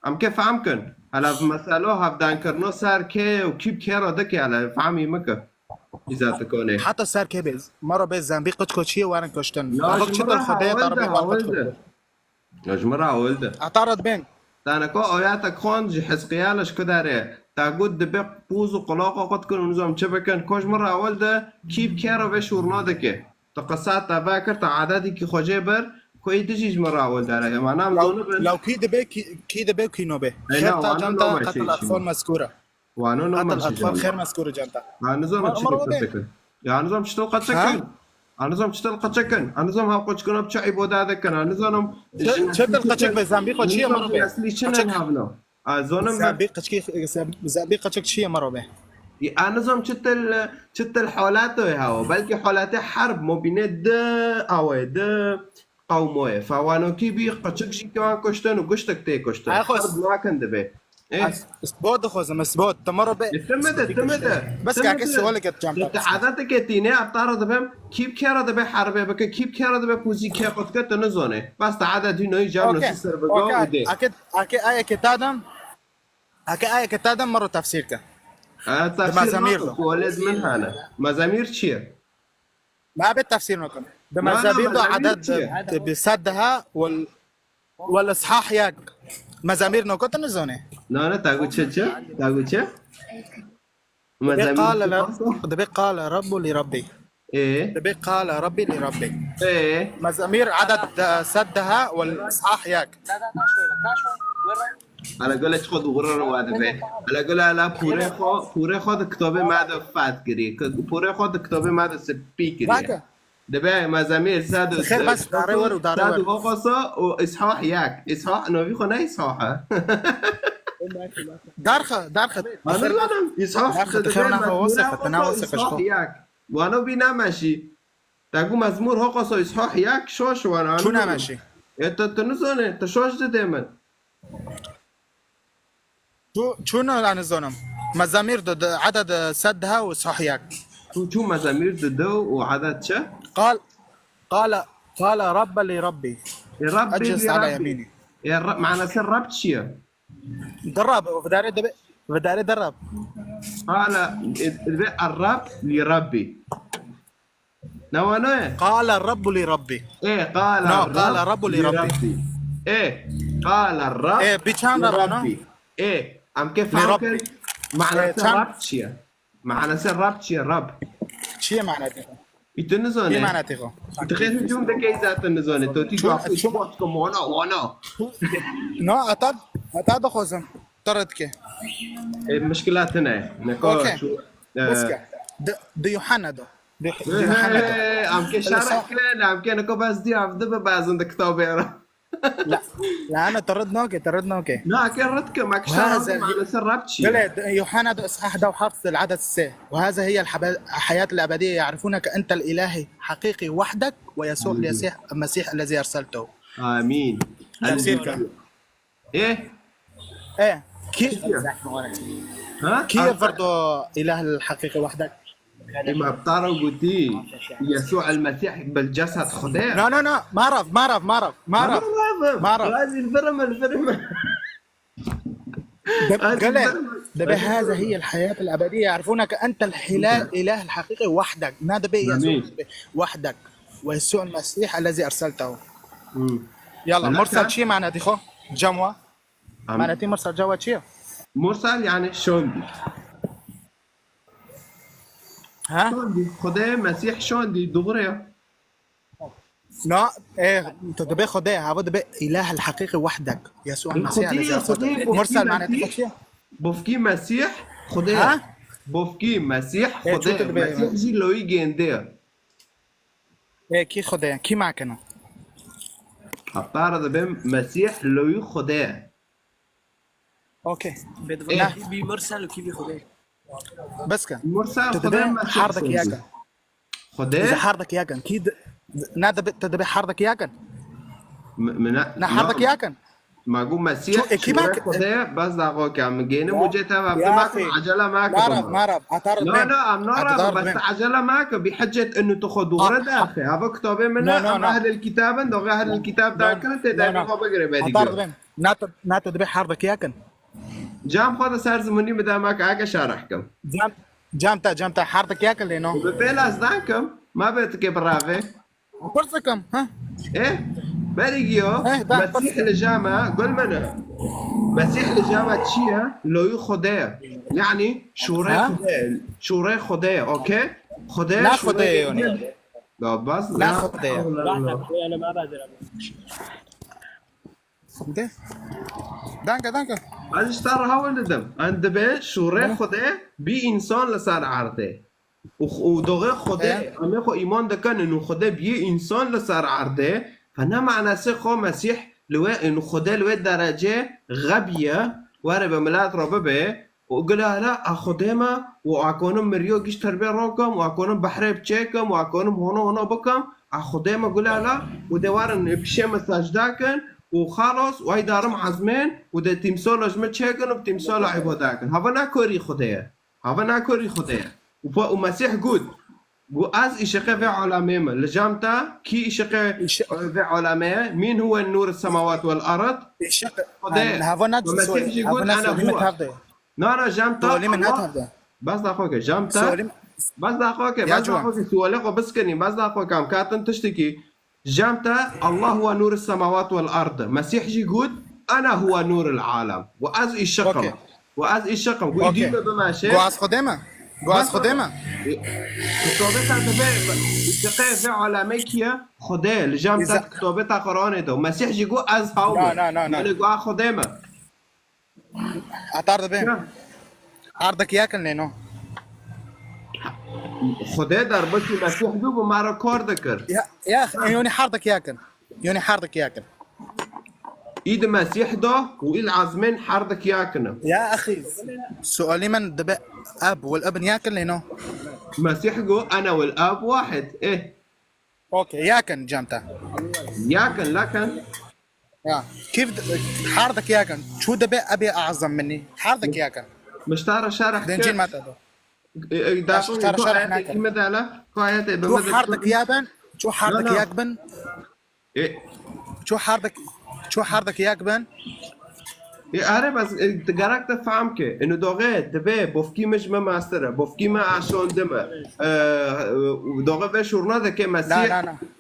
أم كيف عمكن هلا مسألة هفدان كرنو صار كيو كيب كيرو دكي على فهمي مكة إذا تكوني حتى صار كبز مرة بس زنبيق كوتشي وانا كشتن لا أخذ شتل خدية ضربي ولده جمرة ولده اعترض بين تانا كو آياتك خون جي حزقيالش كداره تاقود دبق بوز وقلاقه قد كن ونظام شبكن كوش مرة ولده كيف كيرو بشور نادكه تقصات تباكر تعاداتي كي خوجه بر كوي تجيج مرة ولده رأي معناه لو كي دبي كي نوبه خير تا جنتا قتل الأطفال مذكورة وانو قتل نوم الأطفال خير مذكورة جنتا نظام تشتغل قد يا نظام تشتغل قد سكن نظام تشتغل قد سكن نظام ها قد كنا بشعي بودادك كنا نظام شتل قتشك بزنبيق كوتشي مرة به اصلي شنو هابنا زونم زنبيق قتشك شيء مرة به نظام شتل حالاته هاو بلكي حالات حرب مو بين د قومه فوانو كي بي قتشك شي كمان كشتن وقشتك تي كشتن حرب ما كان دبي ايه سبوت خوزم سبوت تمر به تمت بس كاك سؤال كت جنتا عادتك تيني اعترض بهم كيف كيرا دبي حربه بك كيف كيرا دبي بوزي كي قد كت نزونه بس عادت هنا يجاو نص سربغو ودي اكيد آية كتادم آية كتادم مرة تفسيرك مزامير ولد من هنا مزامير شيء ما بالتفسير نكون بمزامير دو عدد بسدها والاصحاح ياك مزامير نكون تنزونه لا تاغو تشا دبي قال رب لربي ايه دبي قال ربي لربي ايه مزامير عدد سدها والاصحاح ياك على قولك خود غرر وادبه على قول لا پوره خود کتاب ماد فات گری پوره خود کتاب ماد سپی گری دبه مزامیر صد خير بس داري ور وداري ور وقصة وإصحاح ياك إصحاح نبي خنا إصحاح دارخة أنا إصحاح تخيرنا وصف تناوصف إصحاح ياك وأنا بينا ماشي تقول مزمور هو قصة إصحاح ياك شوش وأنا شو نماشي أنت تنزونه تشوش دائما شو أنا نزونم مزامير ضد عدد سدها وإصحاح ياك شو مزامير ضده وعدد شا قال رب لربي ربي أجلس على يميني معنى سر رب شيء درب وداري درب قال الرب لربي نوانا قال الرب لربي ايه قال الرب لربي ايه قال الرب ايه بيتشان لربي ايه ام كيف لربي معنى سر رب شيء معنى سر رب شيء رب شيء معناته يتنزونه شيء معناته تخيل اليوم ده كيف ذات النزونه توتي شو وانا نو أتاد خوزم طردك المشكلات هنا اوكي شو بس دو يوحنا دو ام كي شارك لنا ام كي نكو بس دي افضل بعض عندك كتاب لا انا طردنا اوكي لا كردك ما كشان على سربت شيء لا يوحنا دو اصحاح ده وحفظ العدد السه وهذا هي الحياة الأبدية يعرفونك أنت الإله حقيقي وحدك ويسوع المسيح الذي أرسلته آمين تفسيرك إيه كيف برضو إله الحقيقي وحدك ما بتعرف قلتي يسوع المسيح بالجسد خداه لا ما أعرف هذه الفرم دبي هذا هي الحياة الأبدية يعرفونك أنت الإله الحقيقي وحدك ما دبي يسوع وحدك ويسوع المسيح الذي أرسلته يلا مرسل شيء معناته خو جموع معناته مرسل جوا شيء مرسل يعني شوندي شوندي خداه مسيح شوندي دغري لا ايه تدبي خداه هذا دبي اله الحقيقي وحدك يسوع المسيح الذي ارسلته مرسل معناته شيء بوفكي مسيح خداه بوفكي مسيح خداه مسيح جي لوي جندير ايه كي خداه كي معك انا اعترض بهم مسيح لوي خداه اوكي بي مرسل وكيف خداه بس كان مرسل خداه حارتك ياكن خداه اذا حارتك ياكن كي نادى تدبي حارتك ياكن من حارتك ياكن ما اقول مسيح خداه بس دعوك عم جينا وجيتها معك عجله معك ما اعرف اعترض لا ام نعرف بس عجله معك بحجه انه تاخذ ورد اخي هذا كتابين منها ام اهل الكتاب ده اهل الكتاب ده كانت ده بقرا بدي اعترض ناتو تدبي حارتك ياكن جام خذ صار زمني بدامك عاك شارحكم جامتا حارتك ياكل لينو ببلا زدانكم ما بتك برافي برسكم ها ايه بريجيو إيه، ده مسيح الجامعة قول منه مسيح الجامعة تشيها لو خداه يعني ها؟ شوري خداه اوكي خداه لا شوري خداه يوني لا بس لا خداه انا ما بقدر ده دانكا از اشتار هاول دم عند به شوره خوده بی انسان لسر عرضه و دوغه خوده همه خو ایمان دکن انو خوده بی انسان لسر عرضه فنا معنی سه خو مسیح لو انو خوده لو درجه غبیه واره به ملت را ببه و قال لا خوده ما و اكونم مريو گیش تربیه راکم و اكونم بحره بچکم و اكونم هنا بکم خوده ما قال لا و دوارن بشه مساجده کن وخلاص وهي دارم عزمين وده تمثال اجمل تشيكن وبتمثال عباداكن هذا ناكوري خديه هذا ناكوري خديه ومسيح قد از إشقى في عالمه لجامتا كي إشقى في عالمه مين هو النور السماوات والأرض خديه ومسيح يقول أنا هو نانا جامتا بس داخوك جامتا بس داخوك سؤالك وبسكني بس داخوك عم كاتن تشتكي جامتا الله هو نور السماوات والأرض مسيح يقول أنا هو نور العالم وأز الشقم وأز الشقم ويديم بماشي جواز خدمة كتابتها تبع الشقاء في عالميكيا خداه لجامتا كتابتها قرآن ده مسيح يقول أز هاو لا يقول خدامة اعترض بهم عرضك ياكل لينو خداه در بچی مسیح دو با مرا کار دکر يا اخي يوني حارتك ياكل ايد مسیح دا و ایل عزمین حردك یاکنه يا اخي سؤالي من دبق اب والابن ياكل لينو مسيح جو انا والاب واحد ايه اوكي ياكن جامتا ياكن لكن كيف حارتك ياكن شو دبق ابي اعظم مني حارتك ياكن مش ترى شرح دنجين ما تدو داخل شرح ناكل مثلا قايته شو حارتك يابن شو حارتك ياكبن ايه شو حارتك ياكبن آره بس تقرأت تفهم که اینو داغه دبه بافکی مش ما ماستره بافکی ما عشان دمه داغه به شورنا ده که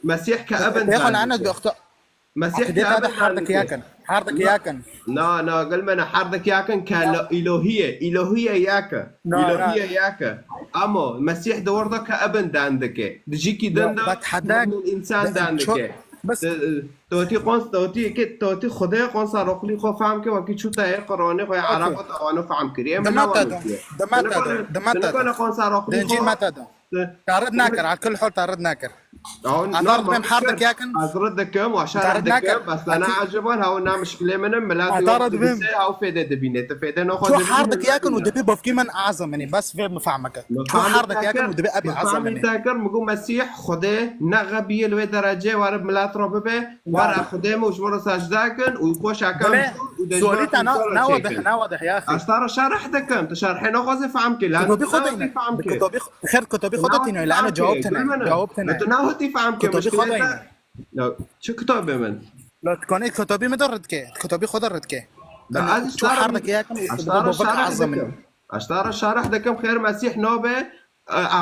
مسیح كأبن ياخذ عنك باخطاء مسيح كأبن حارتك ياكن لا قل من حارتك ياكن كإلهية ياكا إلهية ياكا اما مسيح دور ده كأبن داندك دجيكي دنده بتحداك الانسان داندك بس توتی خدا قنص رقلی خو فهم که وکی چوتا ای قرآنی خوی عرب و توانو فهم کریه دمت قنص رقلی دنجين ما تدا تعرض ناكر على كل حول تعرض ناكر اعترض بهم حارتك ياكن ازردكم وشارع دكم بس انا عجبان هاو نا مشكله منهم ملاتي اعترض بهم هاو فيده دبينه تفيده ناخذ شو حارتك ياكن ودبي بفكي من اعظم مني بس في مفهمك شو حارتك ياكن ودبي ابي اعظم مني تاكر مقول مسيح خده نغبي لو درجه وارب ملات ربه ورا خده مش مره سجداكن ويخش عكم سؤالي انا واضح يا اخي اشترى شرح دكم تشرحي ناخذ فهمك لا كتبي خدينا كتبي خدتني لانه جاوبتنا انت تفهم كتبي خدينا لا شو كتاب من لا تكوني كتبي مدردك كتبي خدردك لا شو حارتك ياكن ودبي اعظم مني اشترى شرح دكم خير مسيح نوبه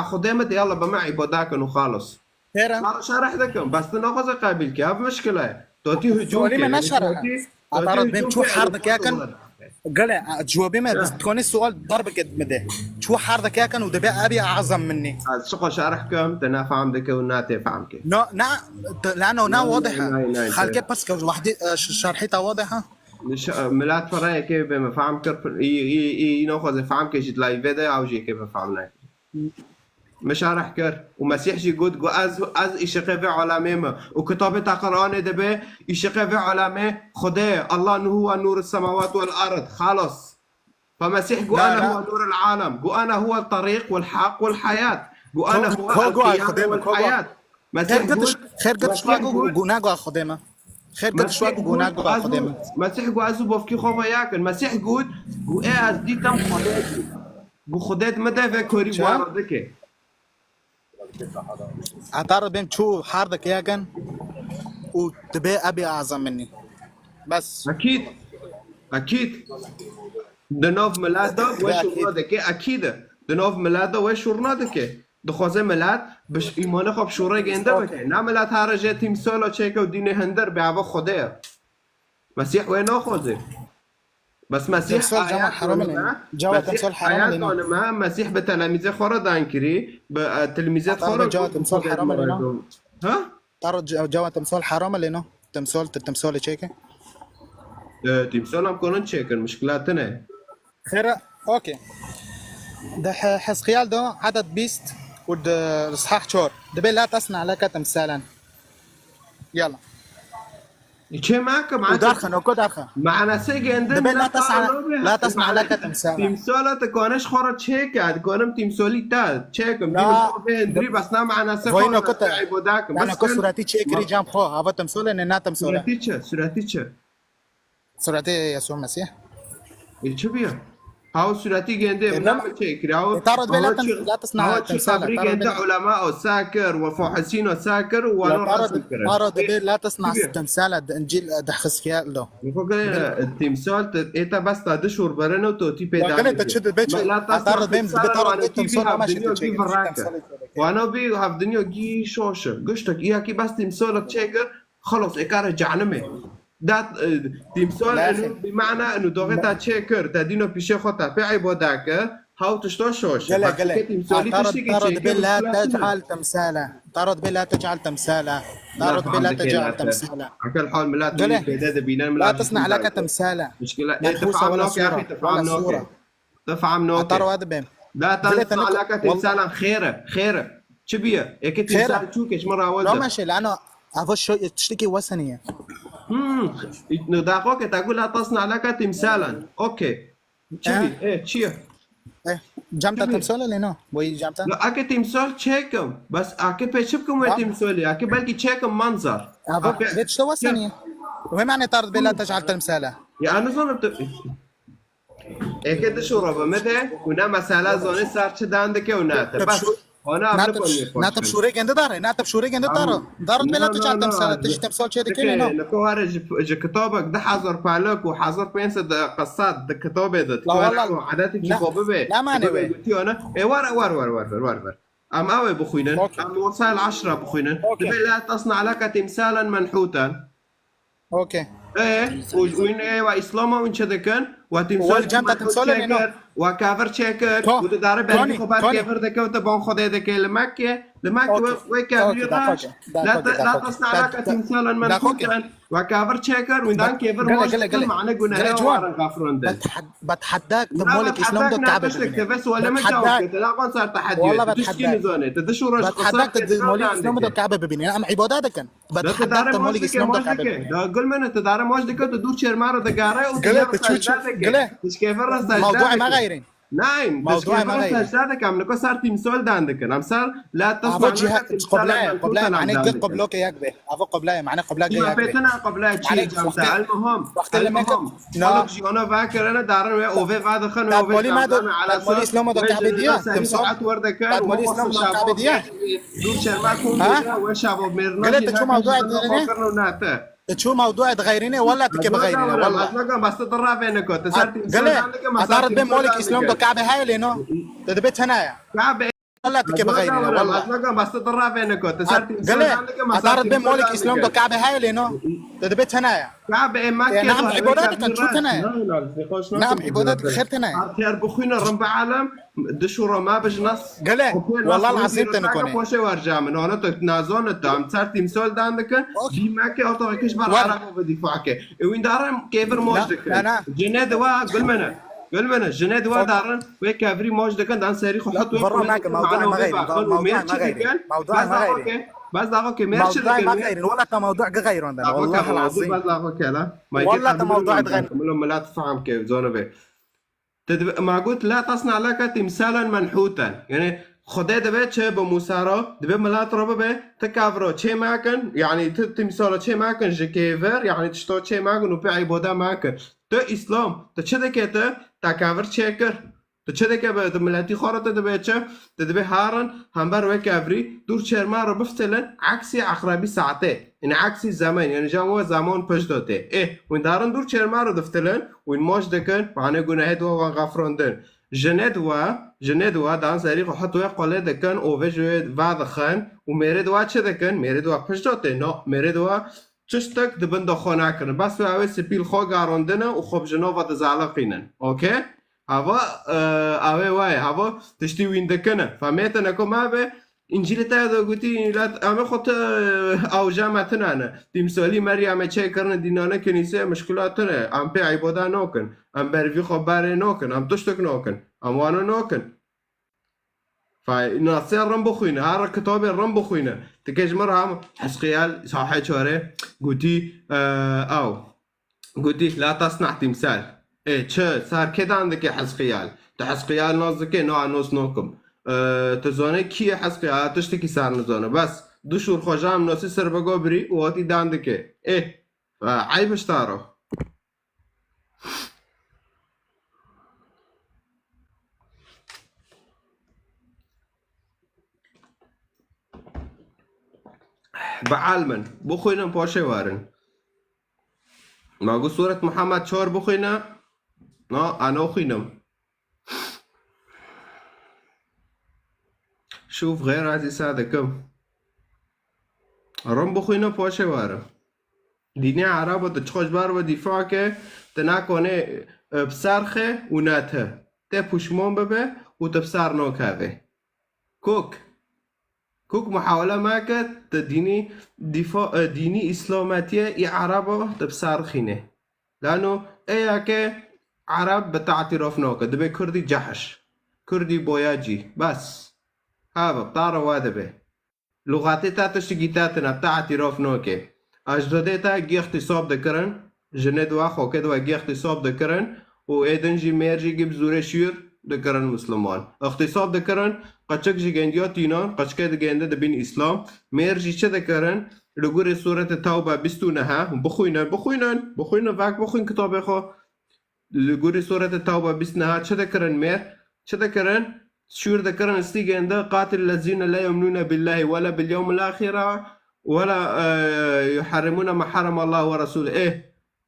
خدمت يلا بمعي بداكن وخالص خير شرح دكم بس ناخذ قابل كيف مشكله توتي هجوم سؤالي ما نشرح اعترض بهم شو حارتك ياكن قال جوابي ما بس تكوني السؤال ضربك قد مده شو حارتك ياكن ودبي ابي اعظم مني شو شرحكم تنا فهم دك وناتي فهمك لانه واضحه خالك بس وحدي شرحيتها واضحه ملات فراي كيف بما فهمك ناخذ فهمك جيت لايف ده او جي كيف فهمنا مش هرحكر ومسيح جي قد از إشقى في عالمه وكتابة قرآن دبه إشقى في عالمه خده الله هو نور السماوات والأرض خلاص فمسيح أنا هو نور العالم أنا هو الطريق والحق والحياة أنا هو القيامة والحياة مسيح خير قد شواقو قناقو خدمة خير قد شواقو قناقو خدمة مسيح أزو بفكي خوفا ياكل مسيح إيه از دي تم خدت مدى في كوري واردك اعترض بهم شو حارتك ياكن ودبي ابي اعظم مني بس اكيد دنوف ملادا وشو هذاك اكيد دنوف ملات و شورنا دکه دخوازه ملات بش ایمان خوب شوره گنده بکه نه ملات هرجه تیمسال چیک و دین هندر به عوا خوده مسیح وين ناخذه بس مسيح تمثال جمع حرام لنا جوا تمثال حرام لنا ما مسيح بتلاميذه خورا دانكري بتلميذات خورا جوا تمثال حرام لنا ها تعرض جوا تمثال حرام لنا تمثال تشيكه تمثال هم كونن تشيكن مشكلاتنا خير اوكي ده حسقيال ده عدد بيست ود اصحاح شور دبي لا تصنع لك تمثالا يلا چه معك مع ودارخن وكو دارخن معنا سيجندن دبي لا تصنع لك تمثالا تمثالات كونش خورا تشيك كونم تمثالي تا تشيكم لا. دري بس نا معنا وينو سخورا كنت عبوداك انا كو سوراتي تشيكري جام خو هذا تمثال ان تمثال سوراتيتش سوراتي يسوع المسيح چه بیا هاو سورتی گنده إنما- منام تشيكري هاو تعرض بلا لا تصنع تمثالا خبري جنده علماء وساكر وفحسين وساكر ونور سكر تعرض لا تصنع تمثالا انجيل ده حسقيال ده نفكر التمثال ايتا بس تدشور برنو توتي وقالت تشد البيت تعرض بين بتعرض التمثال ما ماشي وانا بي هاف دنيا جي شوشه قشتك اياها كي بس تمثالك تشيكر خلص اكاره جعنمه ده تمثال انه بمعنى انه دوغتا تشيكر تدينو بيشي خطا في عبوداك هاو تشتو شوش قال طرد بلا تجعل تمثالا طرد بلا تجعل تمثالا طرد بلا تجعل تمثالا عكل حال ملات لا تصنع لك تمثالا مشكلة منحوسة ولا تفهم يا اخي صورة تفهم ولا نوكي صورة تفهم طروا نوكي هذا بهم لا تصنع لك تمثالا خيره شبيه هيك تمثال تشوكش مرة لا وده ماشي لانه افو شو تشتكي وثنيه نداقوك تقول لا تصنع لك تمثالا اوكي شبي ايه تشيه ايه جامتا تمثال ولا نو وي جامتا لا اكي تمثال تشيكم بس اكي بيشبكم وين تمثالي اكي بلكي تشيكم منظر افو بيت شو وثنيه وهم يعني طرد بلا تجعل تمثالا يا انا ظن اكيد شو ربا متى ونا مسألة زوني صار شد عندك ونات بس هنا ناتب شوري جند دار ناتب شوري جند دار دارت بلا تجعل تمثال تجي تمثال شيء كده نو نكو هرج كتابك ده حضر بالك وحضر بينس قصات ده كتابه ده لا والله عاداتي كيبوبه لا ما نوي قلتي انا ايه ور ام اوي بخوينا ام وصل 10 بخوينا لا تصنع لك تمثالا منحوتا اوكي ايه وين ايه واسلام وين كان وتمثال جامتا تمثال انه وكافر تشيكر وتدار بني خبر كافر دك وتبون خدي دك لمكة وكافر لا تصنع لك تمثالا منحوتا وكافر تشيكر وين كافر موجود معنا قلنا غفرون ده بتحداك تمولك اسلام دو كعبه بس ولا ما جاوبت لا قن صار تحدي والله تشكي زونه تدشوا رش بتحداك تمولك اسلام دو كعبه ببني ام عبادتك كان بتحداك تمولك اسلام دو كعبه ده قول من تدار موج دك تدور شرمار دقاره مش كيف الرصاص موضوع ما غيرين نعم موضوع ما غير هذاك عم نكو صار تمثال ده عندك انا صار لا تصنع قبلاء معناه قبلوك ياك به افو قبلاء معناه قبلاء ما بيتنا قبلاء شيء جامعة المهم وقت لما لا انا فاكر انا دارن اوفي هذا خن اوفي على مولي اسلام دو كعبديه تمثال ورده كان مولي اسلام دو كعبديه دور شرماكم وشابو ميرنا قلت شو موضوع شو موضوع تغيريني ولا تكب غيريني والله بس تضرب بينك قال اتعرض بين مولك اسلام دو كعبه هاي لينو تدبت هنايا كعبه ولا تكب غيريني والله بس تضرب بينك قال اتعرض بين مولك اسلام دو كعبه هاي لينو تدبت هنايا كعبه ما نعم عباداتك شو هنايا نعم عباداتك خير هنايا خير بخوينا رب عالم دشورة ما بجنص قال والله العظيم تنكوني وش ورجع من هنا تنازون الدم صار تمثال ده عندك دي معك او طريقش بالعرب بدفاعك وين دارم كيفر موجدك جناد وا قل منا جناد وا دارن وكافري موجدك دان سريخ وحط برا معك موضوع ما غير موضوع ما غير بس داغوك ميرش موضوع ما غير ولا موضوع غير عندنا والله العظيم بس داغوك لا والله موضوع غير لما لا تفهم كيف زونه به ما قلت لا تصنع لك تمثالا منحوتا يعني خدا دبي چه بموسارا دبي ملات ربا به تكافرو چه ماكن يعني تمثال چه ماكن جكيفر يعني تشتو چه ماكن و بي عباده ماكن تو اسلام تو چه دكته تكافر چكر تو چه دکه به ملتی خورت دبی چه دبی هارن هم بر وکافری دور چرما رو بفتلن عکسی عقربی ساعته این عکسی زمان یعنی جامو زمان پشت داته وین دارن دور چرما رو دفتلن وین ماش دکن معنی گناهت و غفراندن جند و جنید و دان سری خود و قله دکن او و جوید وعد خان و میرد و چه دکن میرد و پشته نه میرد و چشتک دبند خانه کنه بس و اوی سپیل خو گاروندنه و خوب جنو و دزالقینن اوکی هوا اوی وای هوا تشتی ویندکنه فهمیتن اکو ما به انجیل تا دا گوتی لات اما خود او جامعتنا نه تمثالی مریم چه کرن دینانه کنیسه مشکلاتنه ام په عبادت نکن ام بروی خبر نکن ام تشتک نکن ام وانو نکن فناصر رم بخوينه هر كتاب رم بخوينه تكيج مرة هم حسقيال صحيح شوارع قوتي أو قوتي لا تصنع تمثال إيه شو صار كده عندك حسقيال تحسقيال نازك نوع نص نوكم تزانه كي حسقيال تشتكي صار نزانه بس دو شور خجام ناسي سر بقابري واتي ده عندك إيه فعيبش تعرف بعلمن بخوينا باشا وارن ما قو سورة محمد شور بخوينا أنا أخوينم شوف غير عزيز سادكم رم بخوينا باشا وارن ديني عربة تشخوش بار ودفاعك تناكونه بسرخه وناته تبوشمون ببه وتبسر نوكاوه كوك محاولة ماكت تديني دفاع ديني إسلاماتية إي عربة تبسار خينه لأنه إياك عرب بتعترف نوكا دبي كردي جحش كردي بوياجي بس هذا بطارة وادبه لغاتي تاتشتكي تاتنا بتعترف نوكا أجدادي تا جي اختصاب دكرن جند واخو كدوا جي اختصاب دكرن و إيدنجي ميرجي جيب زوري شير دكرن مسلمان اختصاب دكرن قچک جگندیا تینان قچکه دگنده دبین اسلام مرجی چه دکرن لگور سورة توبه 29 بخوینن وقت بخوین کتاب خو لگور سورة توبه 29 چه دکرن چه دکرن شور دکرن استیگنده قاتل الذين لا يؤمنون بالله ولا باليوم الآخرة ولا يحرمون ما حرم الله ورسوله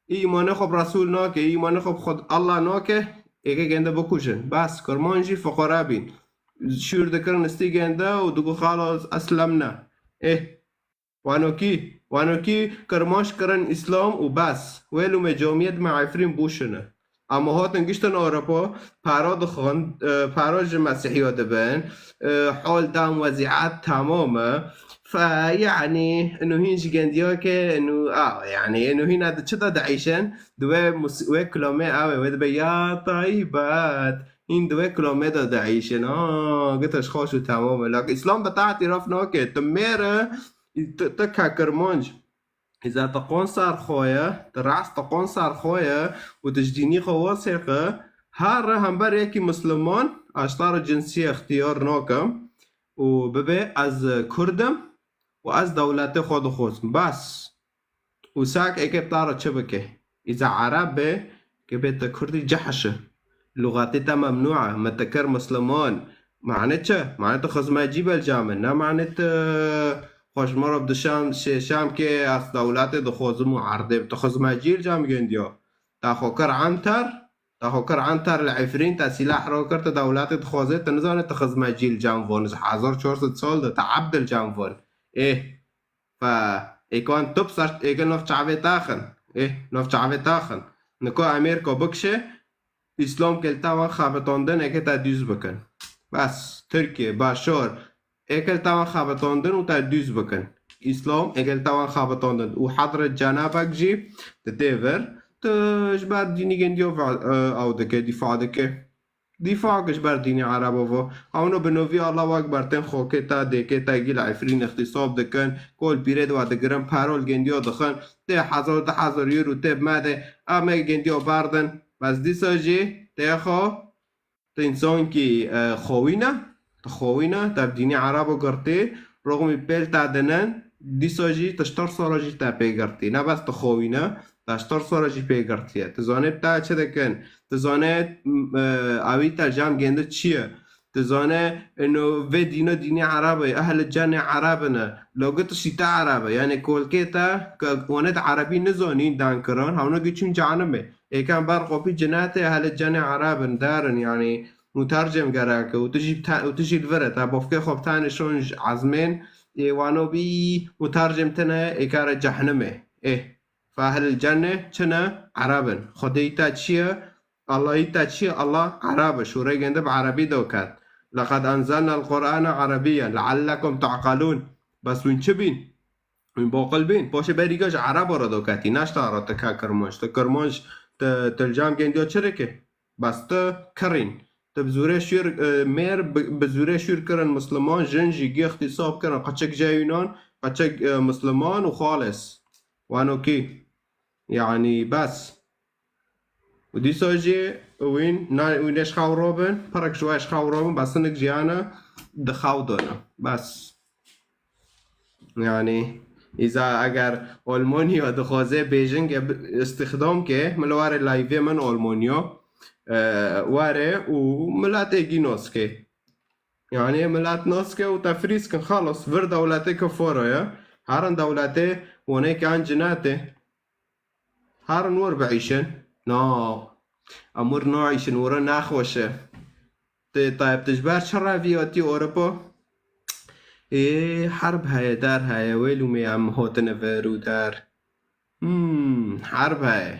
ایمان خوب رسول ناکه ایمان خوب خود الله ناکه ایگه گنده بکوشن بس کرمانجی فقرا بین شور دكرن استيجندا ودقو خلاص أسلمنا وانوكي كرماش كرن إسلام وبس ويلو مجاميد مع عفرين بوشنا اما هاتن گشتن أوروبا پراد خان پراج مسيحيات دبن حال دام وزيعات تماما فيعني انه هين جنديا كه انه يعني انه هنا چتا دعيشن دوه كلامه ودبه يا طيبات این 2 کیلومتر دعیشن قلتش خوش و تمامه لكن اسلام بتعترف ناكه تميره تكا كرمانج اذا تقون صار خويا ترعس تقون صار خويا وتجديني خواصقه هر هم بر يكي مسلمان اشتار جنسية اختيار ناكم وببي از كردم واز دولت خود خوصم بس وساك ايكي بطارة چبكه اذا عربه که بيت كردي جحشه لغاتها ممنوعة متكر مسلمان معناتها خزمة جيب الجامع نا معناتها خوش مرة بدشام شام كي أص دولات دخوزم وعرضه بتخزمة جيل جام جنديا تاخوكر عنتر العفرين تا سلاح روكر تا دولات دخوزه تنزانه تخزمة جيل جام فون 1400 سال ده تعبد الجام فون إيكوان تبصر إيكوان نف شعبه تاخن نكو أمريكا بكشه اسلام کل توان خابتاندن اگه تا دوز بکن بس ترکیه باشار اگه توان خابتاندن و تا دوز بکن اسلام اگه توان خابتاندن و حضرت جنابك جي تتيفر تجبر ديني جنديو او دكه دفاع كجبر ديني عربو هونو بنوفي الله اكبر تن خوكتا دكتا جيل عفرين اختصاب دكن كل بيرد و دگرم پارول جنديو دخن ده 1000 يورو تب ماده اما جنديو باردن بس دیسا جی تیخو تا انسان که خوینه تا دینی عربو کرده رغم پیل تا دنن دیسا جی تا 4 سالا جی تا پی کرده نه بس تا خوینه تا 4 سالا جی پی کرده تزانه تا چه دکن تزانه اوی ترجم گنده چیه تزانه انه في ديني عربي اهل الجنة عربنا لو قلت شيتا عربي يعني كولكيتا كونت عربي نزونين دانكران هاونا قيتشم جانمه كان برقو في جنات اهل الجنة عربا دارن يعني مترجم گراك وتجي الفرت بوفكي خب تاني شونج عزمين وانو بي مترجم تنا إكار جهنمه فأهل الجنة كنا عربا خديتا تشيا الله يتشيا الله عربا شو ريجند بعربي دوكات لقد أنزلنا القرآن عربيا لعلكم تعقلون بس وين شبين وين باقلبين باشه بريجاج عرب را دوكاتي ناشتا تكا كرمانش تكرمانش تلجام جنديو شركة بس تكرين تبزوره شير مير بزوره شير كرن مسلمان جنجي جي اختصاب كرن قچك جايونان قچك مسلمان وخالص وانو كي يعني بس ودي سوجي وينش خاو روبن برك شويش خاو روبن بس انك جيانا دخاو دونا بس يعني إذا أجر ألمانيا دخوازه بيجنج استخدام که ملوار لایوی من ألمانيا واره وملات اجي ناسكه يعني ملات ناسكه وتفريز كن خلص فر دولته كفاره يا هارن دولته ونيك عن جناته هارن ور بعيشن امور نعيشن ورا ناخوشه طيب تجبر شرع فياتي أوروبا حرب هاي دار هاي ويلو مي عم هوتنا فيرو دار حرب هاي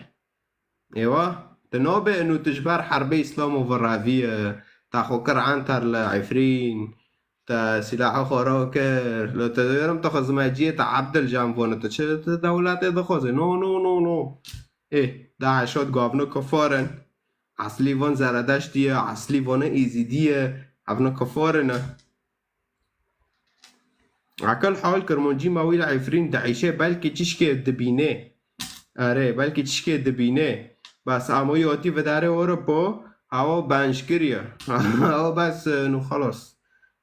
ايوه تنوبة انو تجبر حربي اسلام وفرافية تاخو كرعان لعفرين تا سلاح خوراكر لو تديرم تاخذ ماجية تا عبد الجامبون تشت دولات دخوزي نو داعشات قابنو كفارن اصلي وان زردش ديه اصلي وان ايزي ديه ابنو كفارن عكل حال كرمونجي ماويل عفرين دعيشه بلكي تشكي دبينه بلكي تشكي دبينه بس اما ياتي و داره اوروبا هوا بنشگیریه هوا بس نو خلاص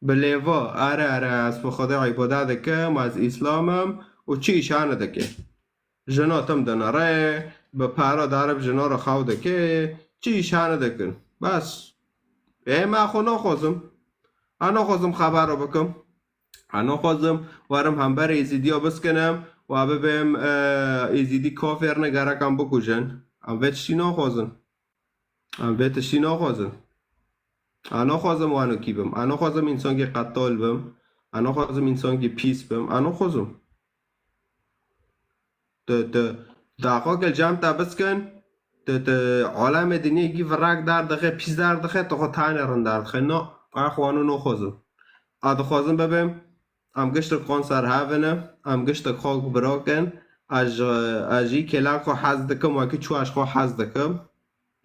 بلیوا از خدا عبادت کم از اسلامم و چی شانه دکه جناتم دناره به پارا داره جنا رو خود دکه چی شانه دکن بس ما خو نخوزم انا خوزم خبر رو بکم انا خوزم وارم هم بر ایزیدیا بسکنم و ببیم ایزیدی کافر نگرکم بکوشن ام ویتشی نخوزن انا خوزم وانو کی بم انا خوزم انسان که قتال بم انا خوزم انسان که پیس بم انا خوزم داقا که جمع تا بسکن عالم دنیا گی ورق در دخه پیس در دخه تو خود تانی رن در دخه نه اخوانو نخوزم آده خوزم ببیم ام گشت قان سر هاونه ام گشت خاک براکن اجی کلاک خو حز دکم و که چواش خو حز دکم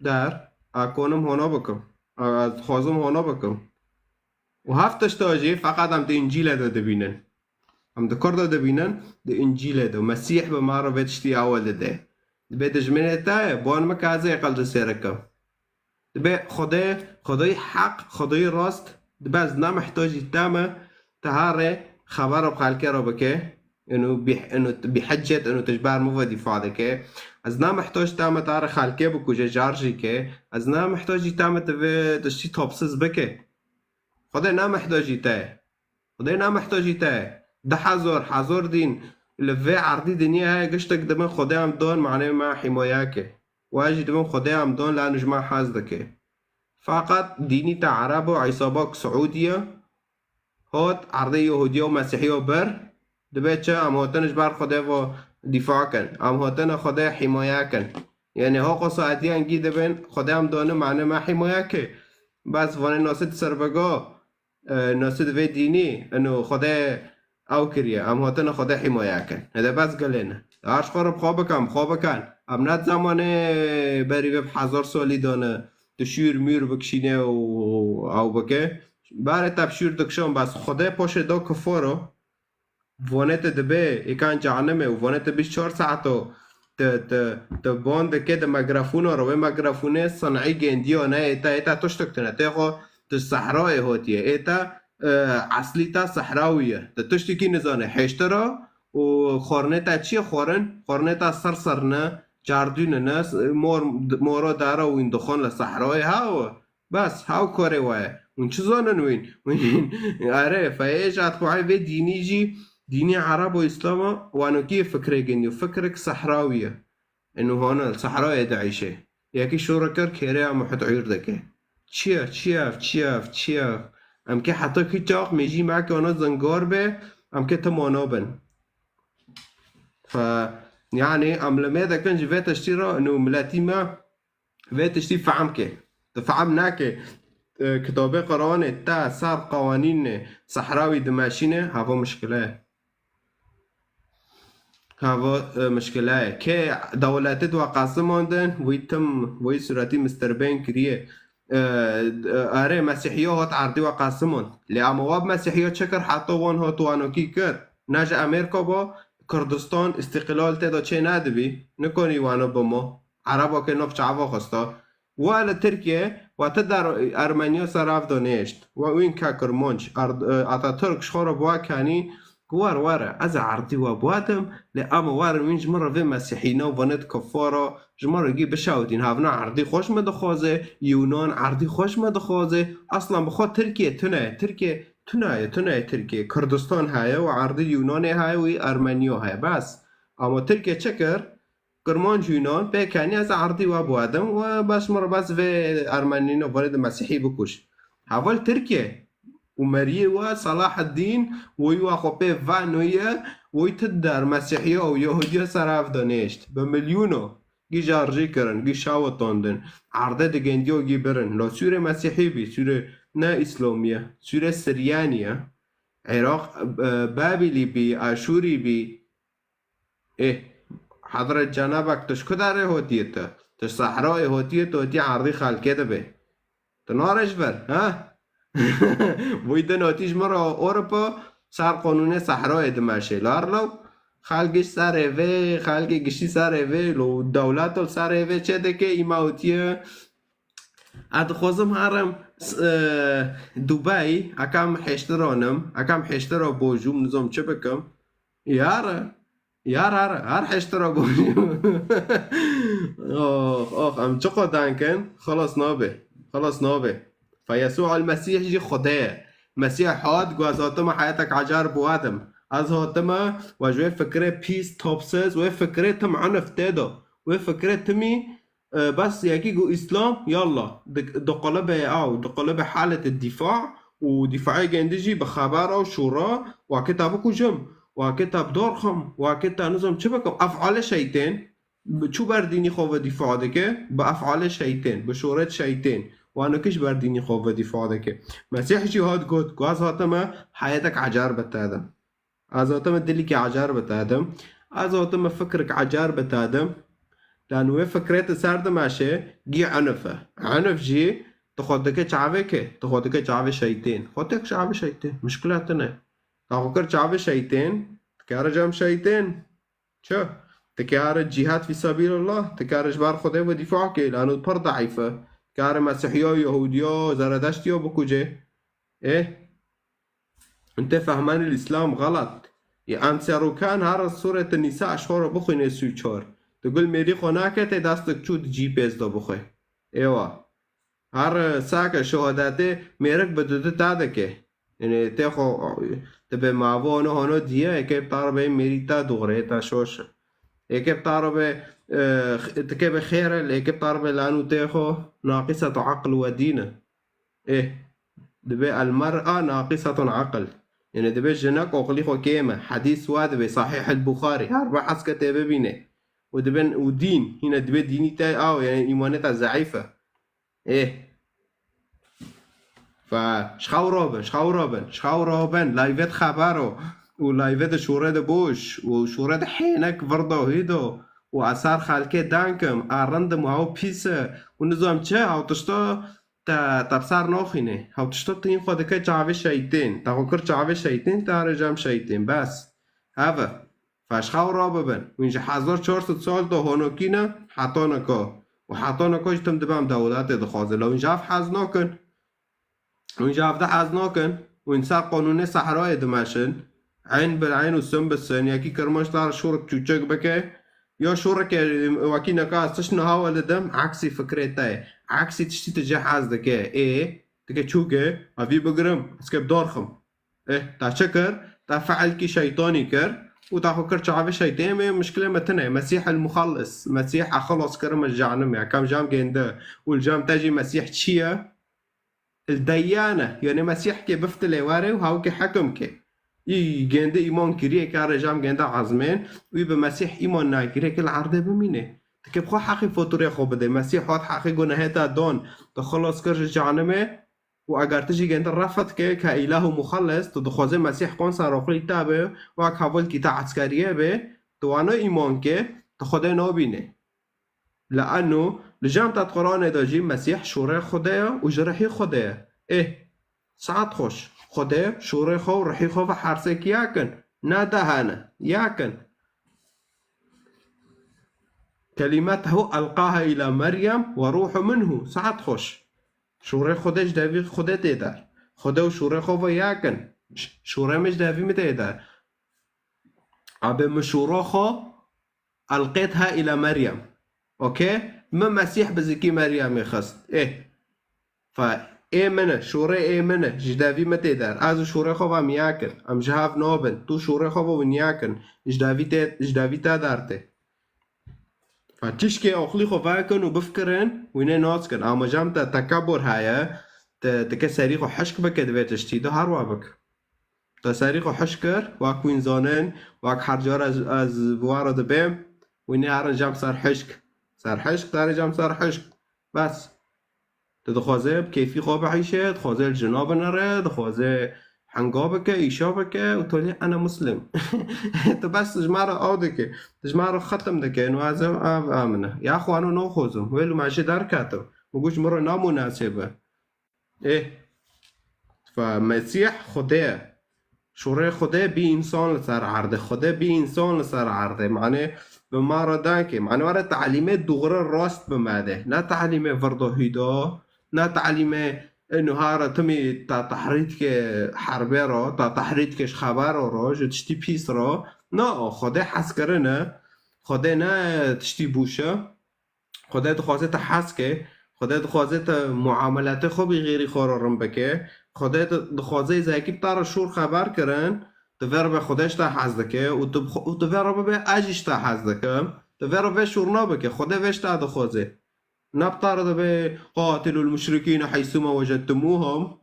در اکونم هونا بکم از خوازم هونا بکم و هفتش تاجی فقط هم ده انجیل ده بینن هم ده کرده بینن ده انجیل ده مسیح به ما رو بتشتی اول ده به دجمنه تا بان مکازه اقل ده سرکم ده به خدای حق خدای راست ده باز نمحتاجی تامه تهاره خبر رو خالکه رو بکه انه بحجت انه تجبر مو دفاع دكه از نه محتاج تام تار خالکه بکوجه جارجی که از نه محتاجی تام تشتی توبسز بکه خدای نه محتاجی تا ده حزار دین لفه عردی دنیا های گشتک دمن خدای هم دون معنی ما حمایه که واجی دمن خدای هم دون لانج ما حاز دکه فقط دینی تا عرب و عیصاباک سعودیه هات عرضی یهودیه و مسیحیه بر دبیت چه ام هاتنش بر خدا و دفاع کن ام هاتن خدا حمایه کن یعنی ها قصاعتی انگی دبن خدا هم دانه معنی ما حمایه که بس وانه ناسد سربگا ناسد وی دینی انو خدا او کریه ام هاتن خدا حمایه کن هده بس گلینه هرش خورب خواب کن ام ند زمانه بری ویب 1000 سالی دانه تشیر میر بکشینه و او بکه بره تبشیر دکشان بس خدا پاشه دا کفارو وانت دبه ایکان جهنمه و وانت 24 ساعتو باند که ده مگرافونه رو مگرافونه صنعی گندیو نه ایتا تشتکتنه تیخو تش صحرای هاتیه ایتا اصلی تا صحراویه تشتکی نزانه حشترا و خورنه تا چیه خورنه تا سر نه جاردونه نه مورا داره و این دخان لصحرای هاو بس هاو کاره وای اون چه زانن وین اره فایش اتخواه وی دینی جی ديني عرب وإسلام وأنا كيف فكرة جنيو فكرك صحراوية إنه هون الصحراء يدعيشه ياكي شو ركر كيريا محط عير دكه چیف ام که حتی که چاق میجی معك انا زنگار به ام که تمانا بن ف يعني ام لما دا كنج في تشتيرا انه ملاتي ما في تشتي فهم كي تفهمنا كي كتابه قرآن تا سر قوانين صحراوي دماشينه هوا مشكلة كي دولات دو قاسم عندن ويتم وي صورتي مستربين كريه اره مسيحيو هات عردي وقاسمون لأمواب مسيحيو چكر حتى وان هات وانوكي كر ناجا امريكا با كردستان استقلال تدا چه ندبي نكوني وانو بما عربا که نفچ عوا خستا وعلى تركيا وتدر ارمنيا سراف دانشت وين كاكرمونش اتاتورك شخورا بوا كاني واره از عردی و بوادم لأما واره من جمره في مسيحينا وانت كفارا جمره جي بشاودين هافنا عردي خوش مدخوازه يونان عردي خوش مدخوازه اصلا بخواد تركيا تنايا تركيا كردستان هاي وعردي يونان هاي وارمنيا هاي بس اما تركيا چكر كرمانج يونان بكاني از عردي و بوادم وبس مره بس في ارمنينا وانت مسيحي بكوش حوال تركيا وماريه وصلاح الدين ويوا خوبي فانوية ويتدار مسيحية أو يهودية سراف دانشت بمليونو جي جارجي كرن جي شاوطاندن عرضة دقنديو جي برن لا سورة مسيحي بي سورة نا إسلامية سورة سريانية عراق بابلي بي آشوري بي حضرة جنابك تشكدار هوتيتا تش صحراء هوتيتا هوتي عرضي خالكيتا بي تنارش بر ها ويدن آتیش مرا اروپا سر قانون صحرای دمشه لارلو خلقش سر اوه خلق گشتی سر اوه لو دولت سر اوه چه ده که ایما اوتیه ادخوزم هرم دوبای اکم حشترانم اکم حشترا بوجوم نظام چه بکم یار هر حشترا بوجوم آخ ام چه قدن کن خلاص نابه فيسوع المسيح جي خداه مسيح هاد جوازاتما حياتك عجار بوادم از هاتما وجوه فكرة بيس توبسز وه فكرة تم عنف تادا وه فكرة تمي بس يكي جو اسلام يلا دقلب حالة الدفاع ودفاعي جندجي بخبر او شورا وكتابكو جم وكتاب دارخم وكتاب نظام چبكم افعال شيطان چو برديني خواه دفاع دكه بافعال شيطان بشورت شيطان وانا كش برديني خوف دفاع دكه مسيح جي هاد قد قاز هاتما حياتك عجار بتادم از هاتما دلك عجار بتادم از هاتما فكرك عجار بتادم لانه فكرت سرد ماشي جي عنف جي تخودك شعبه شيطان خودك شعبه شيطان مشكلتنا تاخوكر شعبه شيطان تكار جام شيطان شو تكار الجهاد في سبيل الله تكار جبار خده ودفاعك لانه البر ضعيفه كار مسيحيو يهوديو زردشتيو بكوجه انت فهمان الاسلام غلط يا انصارو كان هر سورة النساء اشهر بخوين سوچار تقول ميري خوناكه ته دستك چود جي پیز دا بخوي ايوا هر ساك شهادته ميرك بدوده تادكه يعني تخو تبه معوانو هانو ديه اكي بطاربه ميري تا دوغره تا شوش اكي بطاربه تكب خير الإكب طارب لأنه تاخو ناقصة عقل ودين دبي المرأة ناقصة عقل يعني دبي جناك أقليخو كيمة حديث واد بصحيح البخاري 4 كتابة بينه ودبن ودين هنا دبي ديني تا يعني إيمانتها ضعيفة فشخاو رابن لايفات خبرو ولايفات شورد بوش وشورد حينك فرضو هيدو وأثار خالكي دانكم أرندم هاو بيسه ونظام چه هاو تشتا تبصر ناخینه هاو تشتا تین خودکه چاوه شیطان تاخوکر چاوه شیطان تارجام شیطان بس هوا فاشخاو را ببن و اینجا 1400 سال دا هانوکینه حتا نکا و حتا نکا جتم دبم دولت دخوازه لو اینجا حز ناکن و اینجا حز ناکن و این سر قانون صحرای دمشن عین بالعین و سن بالسن یکی کرماش دار شورت چوچک بکه يا شورك وكينا كاس تشنو هاو لدم عكسي فكرتاي عكسي تشتي تجهز دكه تكه تشوكه افي بقرم اسكب دارخم تا شكر تا فعل كي شيطاني كر وتا فكر شعب شيطان مشكله متنا مسيح المخلص مسيح خلص كرم الجهنم يعني كم جام جنده والجام تجي مسيح تشيا الديانة يعني مسيح كي بفتلي واري وهاو كي حكم كي جنده إيمان كريه كاره جام جنده عزمين ويبقى مسيح إيمان ناكريه كل عرضه بمينه تكيب خو حقي فوتوري خو بده مسيح وات حقي جناهتا دون تخلص كرج جهنمه واگر تجي جنده رفض كإله مخلص تدخوزه مسيح قون سراقلي تابه واك حول كتا عسكريه به توانا إيمان كي تخده نابينه لأنه لجامعة القرآن داجي مسيح شوري خدايا وجرحي خدايا إيه ساعت خوش خدايا شوري خو رحي خو وحرسك ياكن نادهانا ياكن كلمته ألقاها إلى مريم وروح منه ساعت خوش شوري خداش دافي خدا تيدار خدا وشوري خو ياكن شوري مش دافي متيدار أبي مشورو خو ألقيتها إلى مريم اوكي ما مسيح بزكي مريم يخص ايه ايه منه شوري ايه منه جدافي متى دار ازو شوري خوفا مياكن ام جهاف نوبن تو شوري خوفا ونياكن جدافي تا دارته فتشكي اخلي خوفاكن وبفكرن وين ناسكن اما جامتا تكبر هاي تكسريخو حشك بك دبيت اشتيده هروا بك تسريخو حشكر واك وين زانن واك حرجار از بوارا دبيم وين هارن جام صار حشك صار حشك تاري جام صار حشك بس تدخوازه بكيفي خواب عيشة تخوازه الجناب نره تخوازه حنقابك إيشابك وتقولي أنا مسلم بس تجمعه عودك تجمعه ختم دك إنه هذا آمنه يا أخوانو نأخذهم ويلو ماشي دار كاتو وقوش مرة نامناسبة إيه فمسيح خداه شوري خدا بي إنسان لسر عرضه خدا بي إنسان لسر عرضه معناه بمارا دانكي معناه ورا تعليمات دغري الراست بماده لا تعليمات فرضو هيدا لا تعليمات انه هارا تمي تا تحريتك حربه را تا تحريتك خبر را جو تشتي بيس را نا خدا حس کرنه خدا نه تشتي بوشه خدا دخوازه تا حس که خدا دخوازه تا معاملات خوبی غیری خورارم بکه خدا دخوازه زاکی بتارا شور خبر کرن تفر به خودش تا حزدکه و تفر به اجیش تا حزدکه تفر به شورنا بکه خدا وش تا دخوازه نبتار به قاتل المشرکین حیثما وجدتموهم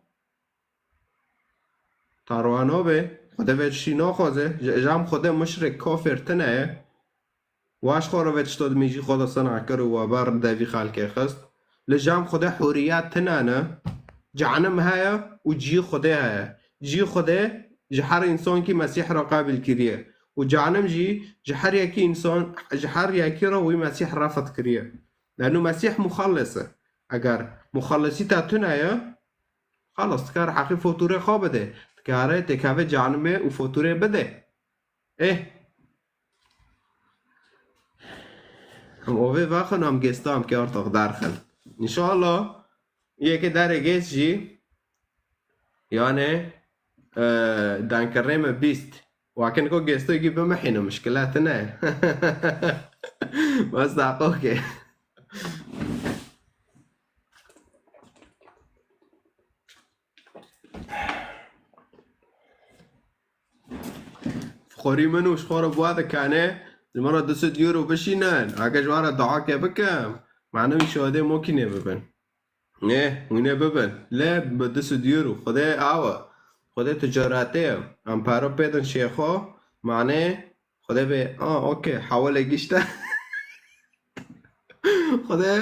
تاروانا به خدا وشی نخوازه جام خدا مشرک کافر تنه واش خورا وش داد میجی خدا صنع کرد و بر دوی خلق خست لجام خدا حریت تنانه جهنم هاي وجي خدا هاي جي خدا جحر انسان کی مسیح را قابل کریه و جهنم جی جحر یکی انسان جحر یکی را وی مسیح رفض کریه لانه مسیح مخلصه اگر مخلصی تاتونه خلاص کار حقی فوتوره خواب بده کاره تکاوه جهنمه و فوتوره بده اه هم اوه واخن هم گستا هم که ارتاق درخل انشاءالله یکی در گیس جی یعنی دانكريمة بيست وعكن كو جيستو يجيب بمحينه مشكلاتنا بس دعقوكي فخوري منو شخور بوادا كانه المرة 200 يورو بشينان عكاش وارا دعاكي بكام معنى مشاهده ممكن يببن ايه وينه ببن لا ب 200 يورو خدا عوا خدا تجاراته ام پارو پیدن شیخو معنی خدا به اوکی حواله گشته خدا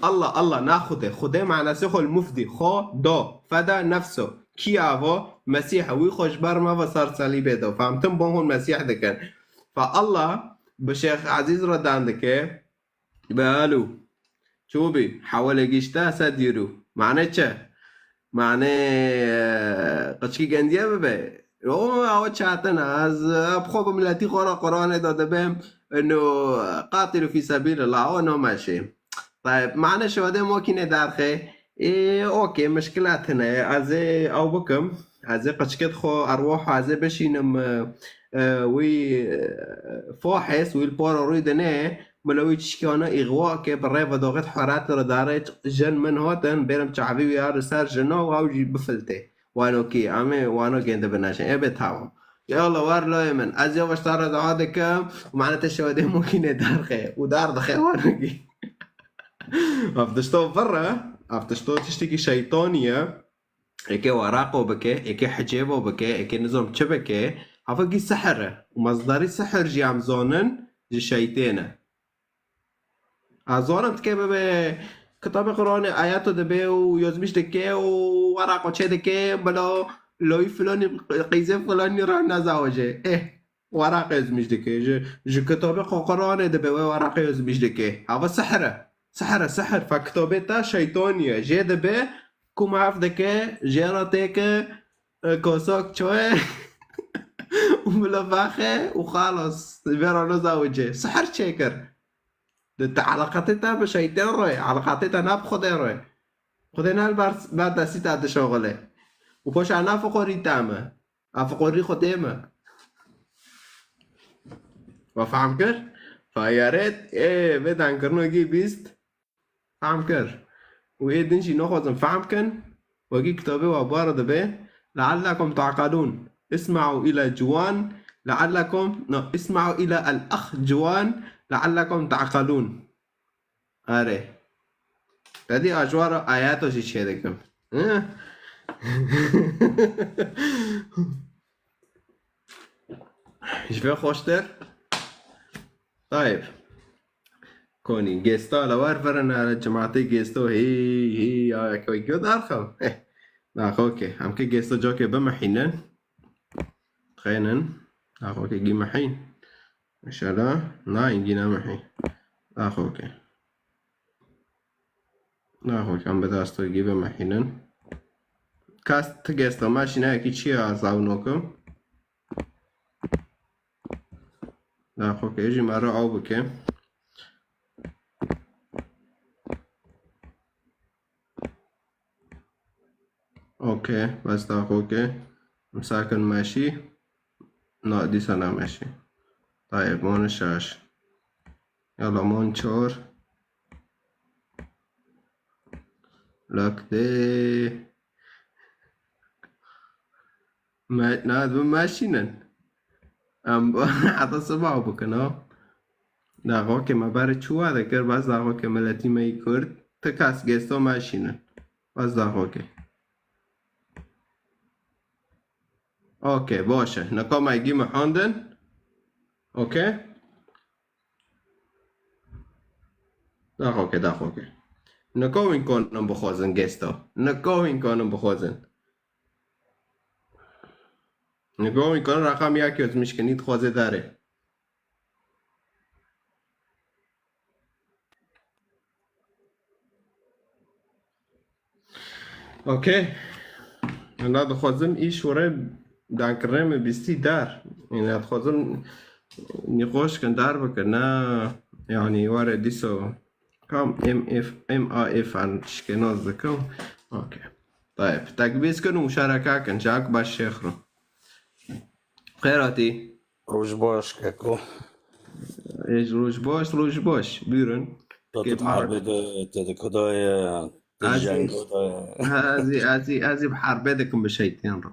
الله ناخده خدا معنی سخو المفدي خدا فدا نفسه کی آوا مسیح وی خوش برما و سر صلیبه دو فهمتم با هون مسیح دکن فالله به شیخ عزیز را دانده بهالو چوبی حواله گشته 100 یورو معنی چه؟ معنی قشکی گندیه ببه او چاتن از بخوب ملتی خورا قرآن داده بهم انه قاتلوا في سبيل الله وانه ماشي طيب معنى شهاده ممكن درخه اوكي مشكلات هنا از او بكم از قشكت خو ارواح از بشينم وي فاحص والبارا رويدنه ملوی تشکیانه اغوا که برای وداغت حرات را داره جن من هاتن برم چعبی بیار سر جنا و اوجی بفلته وانو کی امه وانو گنده بناشن ای بتاوم یالا ور لای من از یواش تر دعا دکم و معنی شواده ممکنه درخه و در دخه وانو کی افدشتو برا افتشتو تشتكي شيطانية اكي ورقه بكي اكي حجابه بكي اكي نظام تشبكي هفقي سحرة ومصدري سحر جي عم زونن جي شيطانة زونن تكي ببي كتاب قرآن آياته دبي ويزمش دكي وورقه چه دكي بلو لوي فلاني قيزة فلاني راه نزاوجه ورقه يزمش دكي جي كتاب قرآن دبي ورقه يزمش دكي هذا سحر فكتابتا شيطانية جي دبي كوم عارف دكي جيراتيك كوساك شوي وملفاخه وخلاص بيرا نزاوجه سحر شيكر انت علاقتها بشيطان روي علاقتها انا بخدي روي خدينا بعد دستي عند شغله وباش انا فقوري تامه افقوري خديمه وفهم كر فيا ريت بدنا نكرنو جي بيست فهم كر وايه دنشي ناخذ فهم كن وجي كتابي وابوار دبي لعلكم تعقلون اسمعوا الى جوان لعلكم اسمعوا الى الاخ جوان لعلكم تعقلون اره هذه اجوار ايات وشي شيء ايش في خوشتر طيب كوني جيستو لوار فرنا على جماعتي جيستو هي كوي جود ارخم لا اوكي هم كي جيستو جوكي بمحينن خينن اوكي جي محين ان شاء الله لا يجينا محين اوكي اوكي عم بداستو يجيب محينن كاست جيستو ماشي ناكي تشي ازاونوكم اوكي يجي مرة او بكي اوكي بس اوكي مساكن ماشي دي سنة ماشي طيب مون الشاش يلا مونشور لك دي ما ناد ماشينن حتى صباح بكنا داغو که ما برای چوه دکر باز داغو که ملتی می کرد تکاس گستو ماشینن باز داغو که اوکی باشه نکام ایگی محاندن اوکی داغو که نکام این کنم بخوازن گستو نکام این کنم بخوازن نگاه میکنه رقم یکی از میشکنید خوازه داره اوکی انا دخوازم ایش وره دانکرم بیستی در این دخوازم نقاش کن در بکن نه يعني وره دیسو كم ام اف عن شكناز ذكو اوكي طيب تكبيس كن ومشاركة كن شاك باش شيخرو خيراتي روج باش كاكو ايش روج باش بيرن كيف حرب تدكوداي هذه بحربتكم بشيتين رو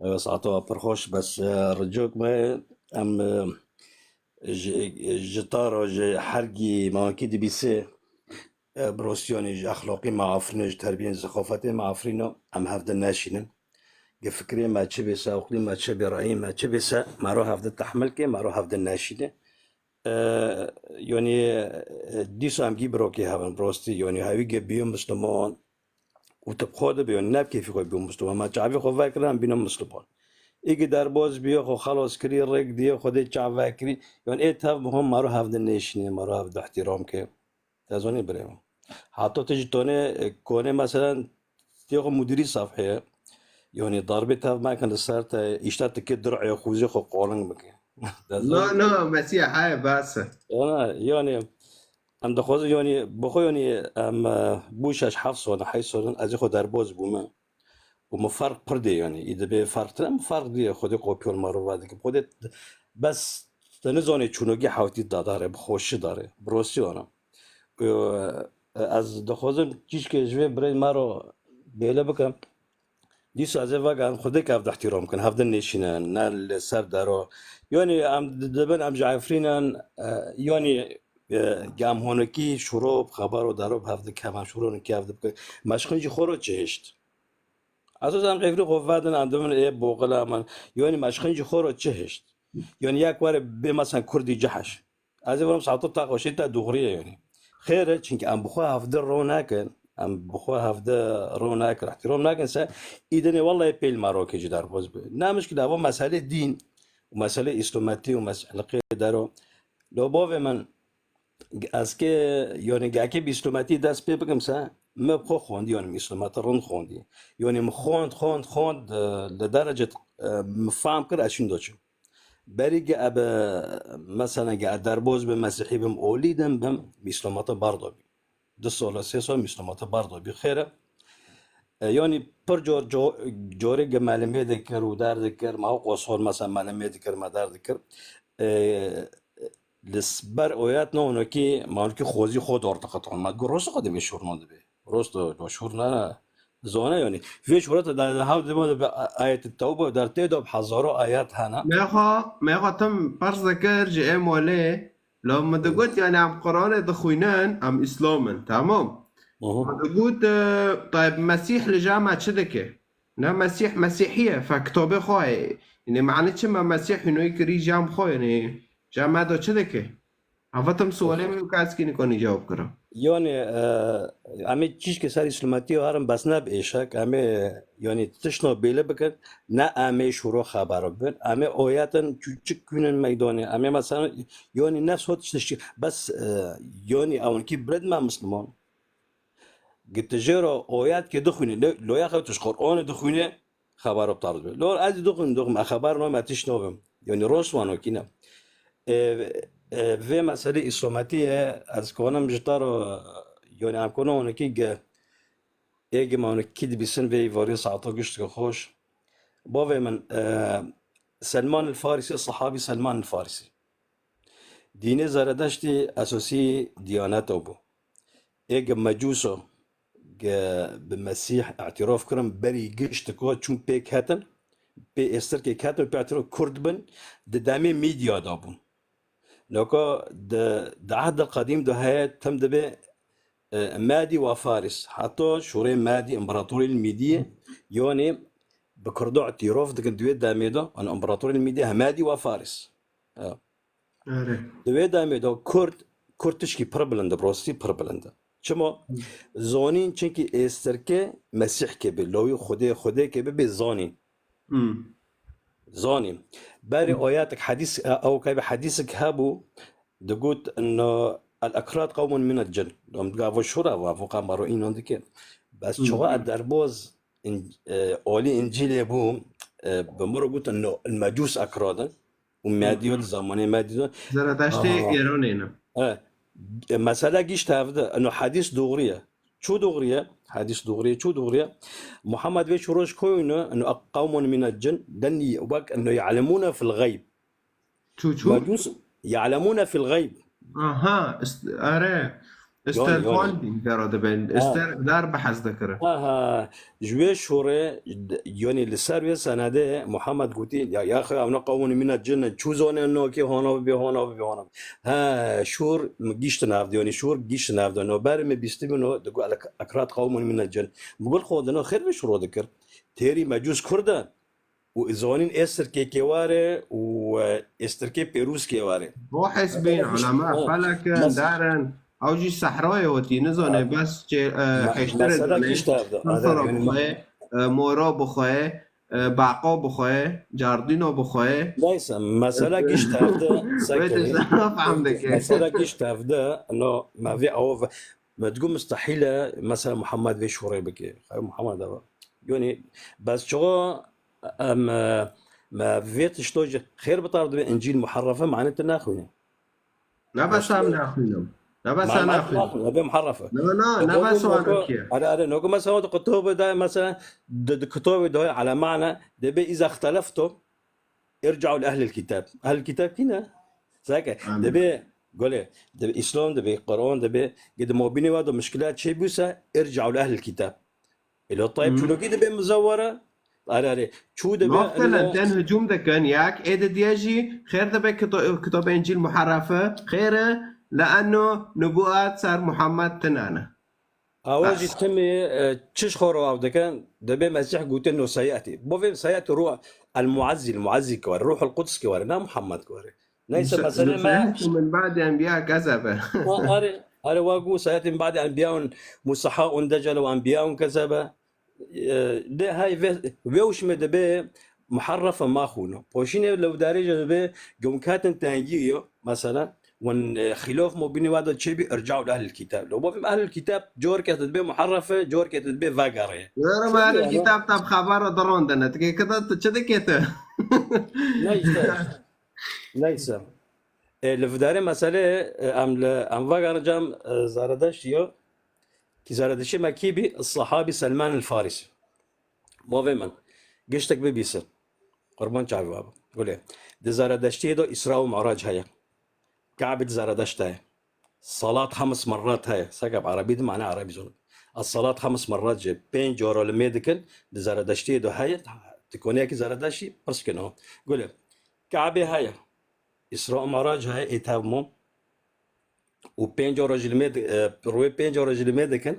بس عطوها برخوش بس رجوك ما ام جتارو حرقي مواكيد بيسي بروسيوني اخلاقي معافرينج تربية ثقافتي معافرينو ام هفدا ناشينن فكري ما تشبيسا وقلي ما تشبي رأيي ما تشبيسا ما روح هفدا تحمل كي ما روح هفدا ناشينه يعني ديسو ام جيب روكي هافن بروستي يعني هاوي جيب بيوم مسلمان وتبخوده بيون ناب كيف يقول بيوم مسلمان ما تعرفي خو فاكران بينهم مسلمان يجي درباز بيو خو خلاص كري ريك ديو خدي تعرف فاكري يعني ايه تاف مهم ما روح هفدا ناشينه ما روح هفدا احترام كي تازوني بريمو حتى تجي توني كوني مثلا تيجي مديري صفحه يعني ضربتها ما كان صارت اشتات كدرع يا خوزي خو قولن بك لا مسيح هاي بس انا يعني ام دخوز يعني بخو يعني ام بوشش حفص وانا حيصون از خو درباز بوما ومفرق بردي يعني اذا بفرق تم فرق دي خودي قوبيول مارو بعد خودت بس تنزوني چونوگی حوتی داره بخوش داره بروسیونا از دخوزم چیش که جوی برای مارو بیله بکم دیسو از واقعا خودی که افت احترام کن هفته نشینن نه سر دارو یعنی ام دبن ام جعفرینن یعنی گام هونکی شروع خبر و دارو هفته کم شروع نکی هفته بکن مشخنجی خورو چهشت اساسا قفل قوادن عندهم ايه بوغلا من يعني مشخنجي خورو چهشت يعني یک وار به مثلا کردی جهش از اونم ساعت تا قوشی تا دغریه يعني خیره چونکه ام بخوا هفته رو نکن ام بخوا هفته رو نکن احترام نکن سه ایدنی والله پیل مراکه جدار باز به نه مشکل اما مسئله دین و مسئله اسلامتی و مسئله دارو لو باو من از که یعنی گاکی بیستومتی دست پی بگم سه مبخو خوندی یعنی اسلامت رون خوندی یعنی مخوند لدرجه مفهم کرد اشین دوچم بریگ اب مثلا گه درباز به مسیحی بم اولیدم بم اسلامت باردو بی 2 سال 3 سال اسلامت باردو بی خیره yani پر جوری که معلومه دکر و در دکر ما قصور مثلا معلومه دکر ما در دکر لسبر اویات نه که ما که خوزی خود ارتقاطون ما گروس خود میشور نده به روست مشهور نه زونه يعني في شروط در هاو ده آية التوبة در تيدو بحزارو آيات هنا ما يخو تم برز ذكر جي ام ولي لما دقوت يعني عم قرآن دخوينان عم إسلاما تمام دقوت طيب مسيح لجامعة شدكه نا مسيح مسيحية فكتابه خواهي يعني معنى ما مسيح انو يكري جام خواه يعني جامعة دو شدكه هفتم سواله میکرد که نکنی جواب کرد. يعني عمي تشيش كسر إسلامتي وهرم بس نب إيشك عمي يعني تشنو بيله بكر نا عمي شروع خبر بن عمي أوياتن تشكونن ميداني عمي مثلا يعني نفس هو تشتشي بس يعني أون كي برد ما مسلمان قلت جرا أويات كدخوني لو يا أخي تشقرآن دخوني خبر بتعرض بن لو عادي دخن خبر ما تشنو بن يعني روس وانو كينا في مسألة إسلامتية از کنم جتارو يعني عم کنم اون کی اگه ما اون کی بیسن وی واری ساعتا گشت خوش باوی من سلمان الفارسي الصحابي سلمان الفارسي دين زردشتي اساسي ديانته بو اگه مجوسو بالمسيح اعتراف كرم بري گشت کو چون پیک هاتن بي استر کی هاتن بي اعتراف كرد بن دامي ميديا دابون لوكو ده عهد القديم ده هي تم ده مادي وفارس حتى شوري مادي امبراطوري الميدية يعني بكردو اعتراف ده كان دويت داميدو ان امبراطوري الميديا مادي وفارس دويت داميدو كرد تشكي بربلند بروستي بربلند چما زانين چنكي استركه مسيح كبه لوي خده كبه بزانين زاني باري آياتك حديث أو كيف حديثك هابو دقوت إنه الأكراد قوم من الجن لهم تقابوا شورا وافقا مروئين عندك بس شواء الدربوز أولي إنجيل يبوهم بمرة قلت إنه المجوس أكرادا وماديون زماني ماديون زردشتي إيرانينا مسألة جيش تافده إنه حديث دغرية شو دغرية حديث دغرية شو دغرية محمد ويش روش كوينه انه قوم من الجن دني وبك انه يعلمون في الغيب شو مجوس يعلمون في الغيب اها استر فاندين كارو بين استر دار بحث ذكره جوي شوري يعني لسر سنده محمد قوتي يا اخي انا قوم من الجن شو زون انه كي هون شور مجيش نافد يعني شور جيش نافد انه برم بيستبنو دقوا على اكراد قوم من الجن بقول خود انه خير بشرو ذكر تيري مجوس كرده وزونين استر كيواري واستر كي بيروس كيواري هو حسبين علماء فلك دارن او جي صحراوي وتي نزونه بس خيشتر مورا بخواه بعقا بخواه جاردينو بخواه ليس مسألة كيش تفده مسألة كيش تفده انه ما في او ما تقول مستحيلة مثلا محمد في شوري بكي محمد ده يعني بس شو ما فيت شتوج خير بطارد انجيل محرفة معناته ناخذه لا بس هم ناخذهم لا بس انا اخذ نبي محرفه لا بس انا نقول مثلا الكتب ده مثلا الكتب ده على معنى ده اذا اختلفتوا ارجعوا لاهل الكتاب اهل الكتاب كنا ساكه ده قولي ده الاسلام ده القران ده قد ما بيني وده مشكلات شيء بوسه ارجعوا لاهل الكتاب اللي طيب شو كده مزوره على شو ده مثلا كان هجوم ده كان ياك ايه ده ديجي خير ده كتاب انجيل محرفه خيره لأنه نبوءات صار محمد تنانا اواجي بس تمي تشش خورو او دكان دبي مسيح قلت انه سياتي بوفي سياتي روح المعزي كوار روح القدس كوار نا محمد كوار ليس مثلا ما سيأتي من بعد أنبياء كذبة اري واقو سياتي من بعد انبياء مسحاء دجل وانبياء كذبه ده هاي فيوش مدبي محرفه ما خونه بوشيني لو دارجه دبي قوم كاتن تهجيو مثلا وان خلاف مو بيني وهذا الشيء ارجعوا لاهل الكتاب لو ما في اهل الكتاب جور كاتب به محرفه جور كاتب به فاقريه غير ما أهل الكتاب طب خبر ضرون دنا تكي كذا تشدي كيته ليس لفداري مسألة ام فاقر جام زاردشتيو كي زاردشتي مكيبي الصحابي سلمان الفارسي مو من قشتك ببيسر قربان شعبي بابا قول ايه دي زاردشتي دو اسراء ومعراج هيا كعبة زاردشت هيا الصلاة 5 مرات هيا ساقب عربي دي معناه عربي زون الصلاة 5 مرات جي بين جورو الميديكال دي زاردشتي دو هيا تكون هيك زاردشتي بس كنو قول ايه كعبة هيا اسراء ومعراج هيا ايتابمو وبينجو رجل ميد روي بينجو رجل ميديكال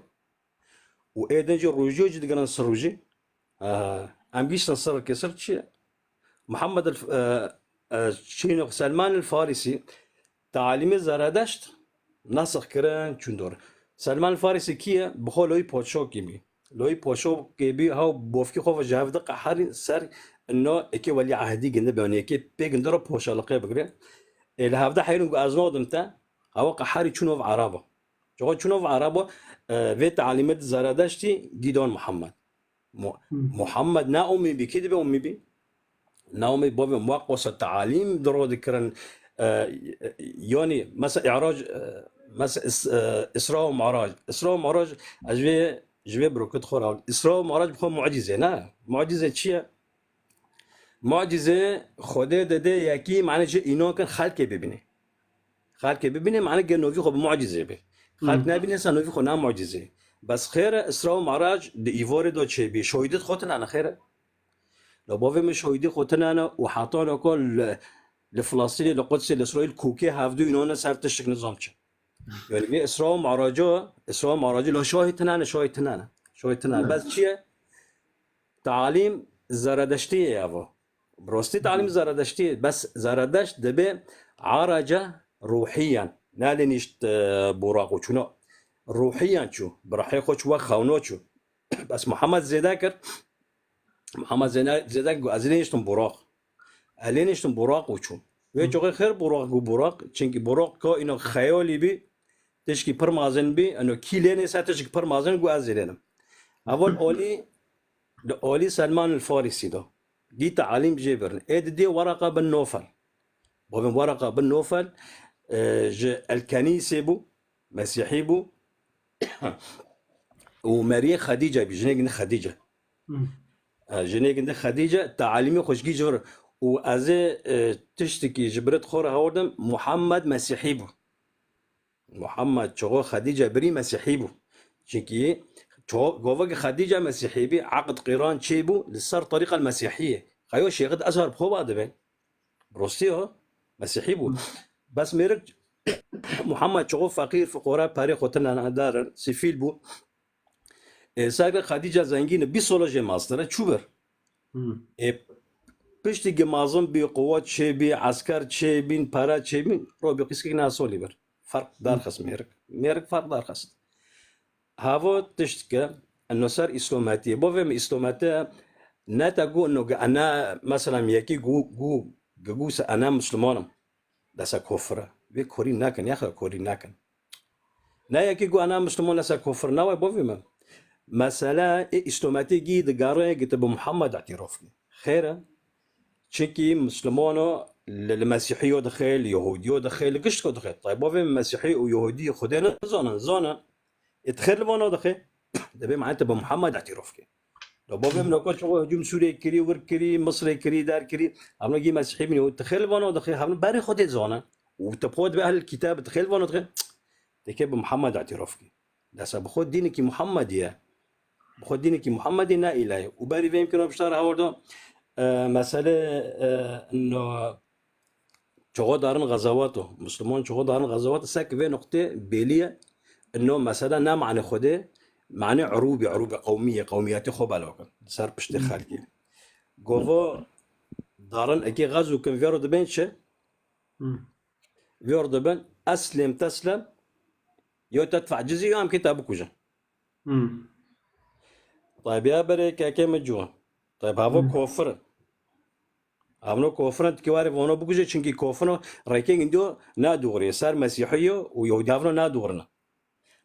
وايدنجو روجوج دي جران سروجي ام بيش نصر كسر شيء محمد شينو سلمان الفارسي تعاليم زرادشت نسخ كران چوندور سلمان الفارسي كيه بخو لوي پوچو كيمي لوي پوچو كيبي هاو بوفكي خو جاف دق حر سر انه اكي ولي عهدي جند بيوني اكي بيغندرو پوشالقه بغري الهافدا حيرو ازنو دمتا هاو قحاري چونو عربه جو چونو عربه في تعليمات زرادشتي ديدون محمد محمد نا امي بكذب امي بي ناومي بوبي موقوس التعاليم درو ذكرن يوني مثلا اعراج مثلا اسراء ومعراج اجوي بروكت خورا اسراء ومعراج بخو معجزه نا معجزه چيه معجزه خدا دده یکی معنی چه اینا کن خلق ببینه معنی گنوفی خو معجزه به خلق نبینه سنوفی خو نه معجزه بس خیر اسراء ومعراج د ایوار دو چه بی شهیدت خودن انا خیره لو بوفي مش شهيدي خوتنا وحاطانا كل لفلسطين لقدس لاسرائيل كوكي هافدو ينونا سرت الشك نظامش يعني في اسراء ومعراج لو شاهدتنا بس چیه تعاليم زرادشتي يابا بروستي تعليم زرادشتي بس زرادشت دبي عرجة روحيا نالنيشت براقو چونو روحيا شو برحي خوش وخونو شو بس محمد زيداكر محمد زيداك ازلينشتم براق وچون و چوغه خیر براق چونکی براق کا اینا خیالی بی تشکی پر مازن بی انو کیلینه ساتش پر مازن گو ازلینم اول اولی سلمان الفارسي ده دي تعاليم جبرن دي ورقه بن نوفل الكنيسه بو مسيحي بو وماريا خديجه بجنيك خديجه جنيك خديجه تعاليمي خوشگي جور و از تشتكي جبرت خور هوردم محمد مسيحي بو محمد چوغو خديجه بري مسيحي بو چونكي قوفق خديجه مسيحي بي عقد قيران تشيبو للصار طريقه المسيحيه خيو شيخد ازهر بخو بعد بين بروستيو مسيحي بو بس ميرك محمد چوغو فقير فقراء باري خوتنا دار سفيل بو ساگر خدیجه زنگین 20 سال جه ماستره چوبر پشتی گمازم بی قوت چه بی عسکر چه بین پارا چه بین رو بی قسکی ناسولی بر فرق دار خست میرک فرق دار خست هاو تشت که انو سر اسلاماتیه بوفم اسلاماتیه نتاگو انو انا مثلا یکی گو انا مسلمانم دسا کفره وی کوری نکن یا کوری نکن نه یکی گو انا مسلمان دسا کفر نه بوفم مثلا استوماتي جي دقارة كتب محمد اعترافني خيره تشكي مسلمانو المسيحية دخل يهودية دخل قشتكو دخل طيب وفي مسيحي ويهودي خدنا زانا ادخل وانا دخل دبي معناته بمحمد اعترافك لو بوفي من كل شغل هجوم سوري كري وركري مصري كري دار كري عملوا جي مسيحي من دخل وانا دخل هم باري خدت زانا وتبخد باهل الكتاب دخل وانا دخل تكي بمحمد اعترافك ده بخد دينك محمديه بخود دينك محمدي نا إلهي وباري فيهم كانوا بشتار هاوردو مسألة إنه شغل دارن غزواته مسلمون شغل دارن غزوات ساك في نقطة بيلية إنه مثلا نام عن خده معنى عروبي قومياتي خو بالوكن صار بشتي خالكي قوفو دارن أكي غزو كان فيرو دبن شه فيرو دبن أسلم تسلم يو تدفع جزية يوم كتابك وجه طيب يا بريك كم جوا طيب هذا كفر هذا كفر كواري وانا بقولي شنكي كفر رايكين عنده نادوري صار مسيحية ويهودافنا نادورنا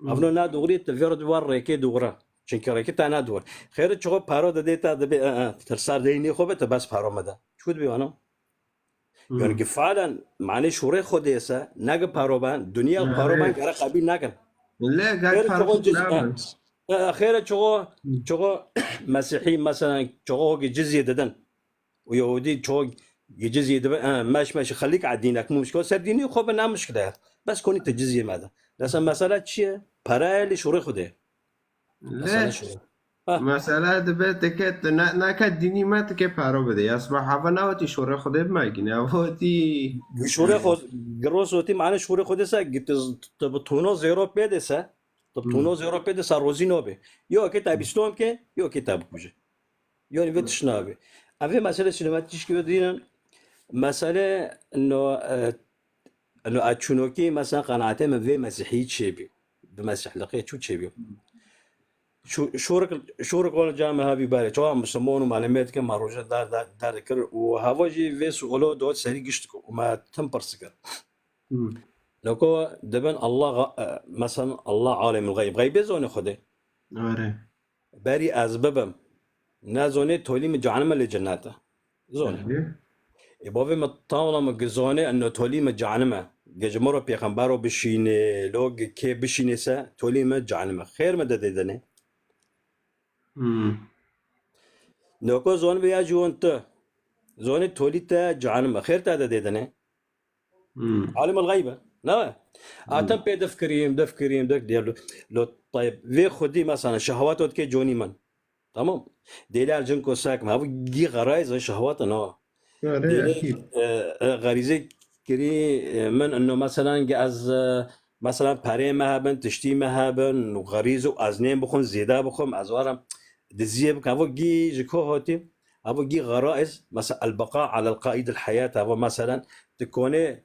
هذا نادوري تفير دوار رايكي دورا شنكي رايكي تانا دور خير تشوف بارو ديتا دبي ترسال ديني خوبة بس بارو مدا شو تبي وانا يعني فعلا معني شوري خديسة ناقة بارو بان دنيا بارو بان كرا قبيل ناقن لا قاعد فارق نابلس أخيرا شغو مسيحي مثلا شغو جزية ددن ويهودي شغو جزية ددن ماشي خليك على دينك مو مشكلة سر ديني خوب نام مشكلة بس كوني تجزية ماذا لسه مسألة شيء براي شوري خده لا مسألة دبت كت ناكد ديني ما تكي بارو بدي أصبح هذا وتي شوري خده ما يجينا وتي شوري خد جروس وتي معنا شوري خده سا تبتونو زيرو بيدسا تبتونو زيرو بيدسا روزينو به يو كتاب إسلام كه يو كتاب كوجه يعني فيتش نابه أفهم مسألة سينماتيش كده دينا مسألة إنه أتشونوكي مثلا قناعته من في مسيحي شيبي بمسيح لقيت شو شيبي شورك ولا جامعة هذه بارة شو عم يسمونه معلومات كم مروجة دار ذكر وهذا جي في سؤاله دوت سريع قشتكو وما تم برسكر لكو دبن الله مثلا الله عالم الغيب غيب زونه خده باري أسبابم نازونه تولي من جهنم لجنته زونه يبغى متطاولة مجزونه إنه تولي من جهنم جمرة بيخبروا بشينه لوج كي بشينه سا تولي من جهنم خير ما دديدنه نوكو زون بيا جوانته زون تولي تا جهنم خير تا دديدنه عالم الغيبة لا أتم بدف كريم دك ديالو لو طيب في خدي مثلا شهواته كي جوني من تمام ديلي على جنكو ساك ما هو جي غرايز شهوات أنا غريزة كري من إنه مثلا جاز مثلا بري مهبن تشتي مهبن وغريزة أزنين بخون زيادة بخون أزوارم دزيه بك هو جي جكو هاتي هو جي غرائز مثلا البقاء على القائد الحياة هو مثلا تكوني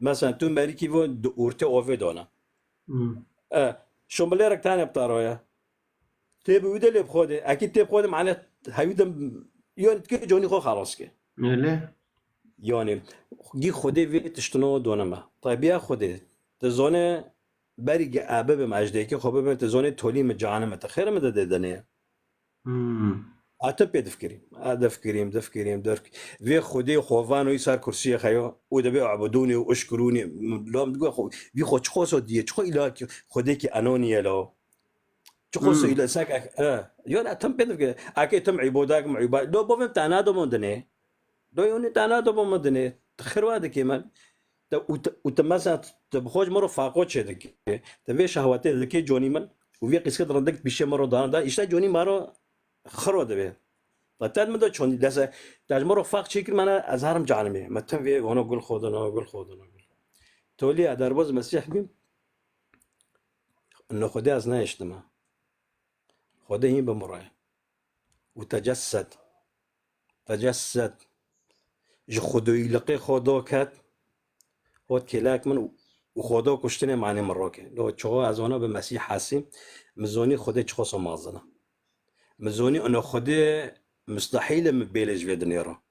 مثلا تو مالكي فو دورته اوفي دونا شومبليرك تاني بطارويا تيب ويدل بخوده اكيد تيب خوده معناه هيدم يعني تكي جوني خو خلاص كي يعني جي خوده في تشتنو دونا ما طيب يا خوده تزونه بري ابه بمجديكي خو ببن تزونه تولي مجانه متخير مدد دنيا أتبي دفكريم في خدي خوفان ويصير كرسي خيو ودبي عبدوني واشكروني لام تقول خو في خو تخوصو دي تخو إلى خديك أنونيا لو تخوصو إلى ساك يون أتبي دفكر أكيد تم عبودك معباد لو بفهم تنادو مدني لو يوني تنادو مدني تخروا هذا كمان وتمسا تبخوج مرة فاقوت شدك تبي شهواتي ذكي جوني من وفي قصة ردك بشيء مرة دا إيش جوني مرة خرود به فتاد مدة چون دست تجمع فاق شکل من از هرم جانمه متن وی اونو گل خودنا تولی ادرباز مسیح بیم انه خدا از نهشتما خدا هی بمرای وتجسد جو خدوی لقی خدا کد خود کلاک من وخدا کشتنه معنی مراکه لو چقدر از آنها به مسیح حسیم مزونی خدا چقدر سمازنه مزوني أنه خده مستحيل مبالج في دنيرة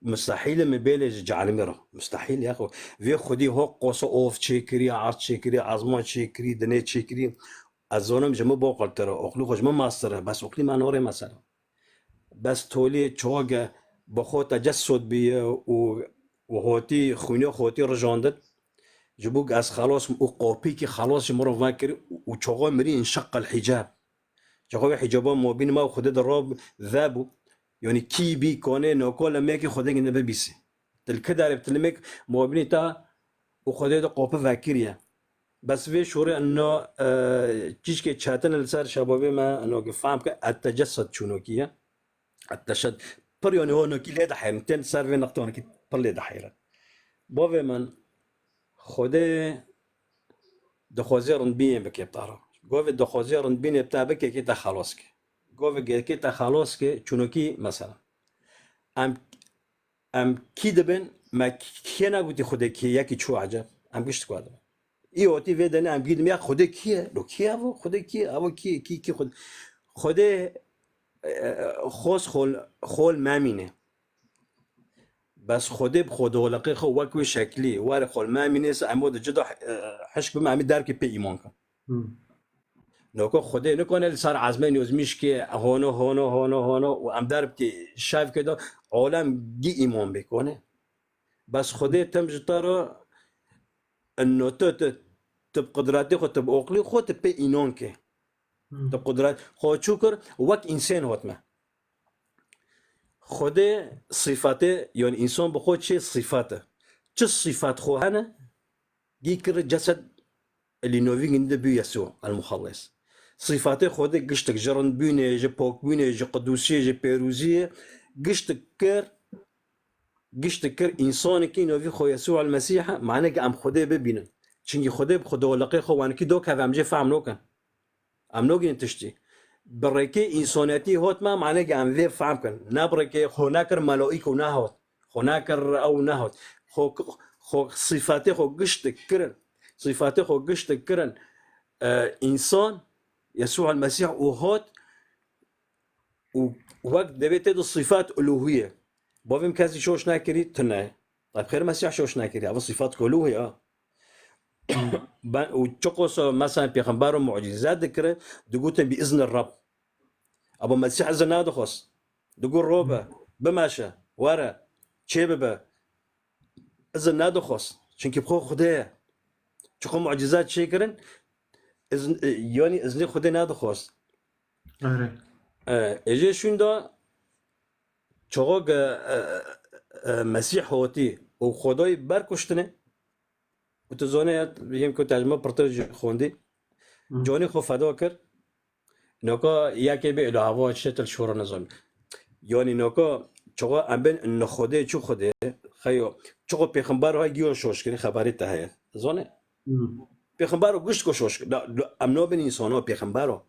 مستحيل مبالج جعل ميرة مستحيل يا أخو في خدي هو قصة أوف تشيكري عرض تشيكري عظمة تشيكري دنيا تشيكري الزونم جمع بوقل ترى أخلو خش ما ماستره بس أخلي ما نوري مثلا بس تولي تشوجة بخو تجسد بيه وهوتي خوني خوتي رجاندت جبوك أس خلاص وقوبيكي خلاص مرة فاكر وتشوجة مري انشق الحجاب جاكوا حجابا ما بين ما وخده الرب ذابو يعني كي بي كونه نقول ماكي خده جنب بيسي تلكدار بتلمك ما بين تا وخده قوبة فاكرية بس في شوري انه تيجي كشاتن السر شبابي ما انه فاهم التجسد شنو كيه التشد بريوني هو نكيل ده حيل تن سر في نقطة نكيل برلي ده حيل باوی من خدا دخوازی رندبین بکی بتارا گوه دخوازی رندبین بتا بکی که تا خلاص که گوه که تا خلاص که چونکی مثلا ام کی دبن ما کی نگوتی خدا کی یکی چو عجب ام گشت کردم ای اوتی ویدن ام گیدم یا خدا کیه لو کیه او خدا کیه او کی خدا خوش خول مامینه بس خدا بخدا ولقي خو وكوي شكلي وار خول مامینه س امود جدا حشك بما عمي دار كي بي ايمان كان نوكو خدا نكون صار عزمين يوزميش كي هونو وام دار كي شايف كده عالم دي ايمان بيكونه بس خدا تمجتارو انه تبقدراتي خو تبقلي خو تبي اينون كي تبقدرات خو شكر وقت انسان هوتما خدا صفاته يعني انسان بخود چه صفاته چه صفات خو هنا يكر جسد اللي نوفين عند بي يسوع المخلص صفاته خدا قشتك جرن بينه جي بوك بينه جي قدوسيه جي بيروزيه قشتك كر انسان كي نوفي خو يسوع المسيح معناه ام خدا ببينن چنگي خدا بخدا ولقي خو وان كي دوك هم جي فهم نوكن ام نوگين تشتي بركي انسانيتي هوت ما معناه ام ذي فهم كن نبركي هناكر ملائكه ونهوت هناكر او نهوت خو صفاته خو قشتك كرن صفاته خو قشتك كرن انسان يسوع المسيح وهوت ووقت دبيت الصفات الوهيه بافم كازي شوش ناكري تناي طيب خير مسيح شوش ناكري هذا صفات الوهيه وتشقص مثلا بيغمبر معجزات ذكر دقوتن باذن الرب ابو مسيح زناد خص دقول روبه بماشى ورا شببه اذن ناد خص چونكي بخو خداه تشقو معجزات شيكرن اذن يعني اذن خداه ناد خص اجي شوندا چوغ مسيح هوتي و خدای برکشتنه و تو زونه يمكن ترجمه برتج خوندي جوني خو فدا كر نوكا ياكي بي له هوا شتل شورا نظام يعني نوكا چوغا امبن ان خدای چو خدای خيو چوغ پیغمبر ها گيو شوش كري خبري ته زونه پیغمبر گشت کو شوش امنو بن انسانو پیغمبر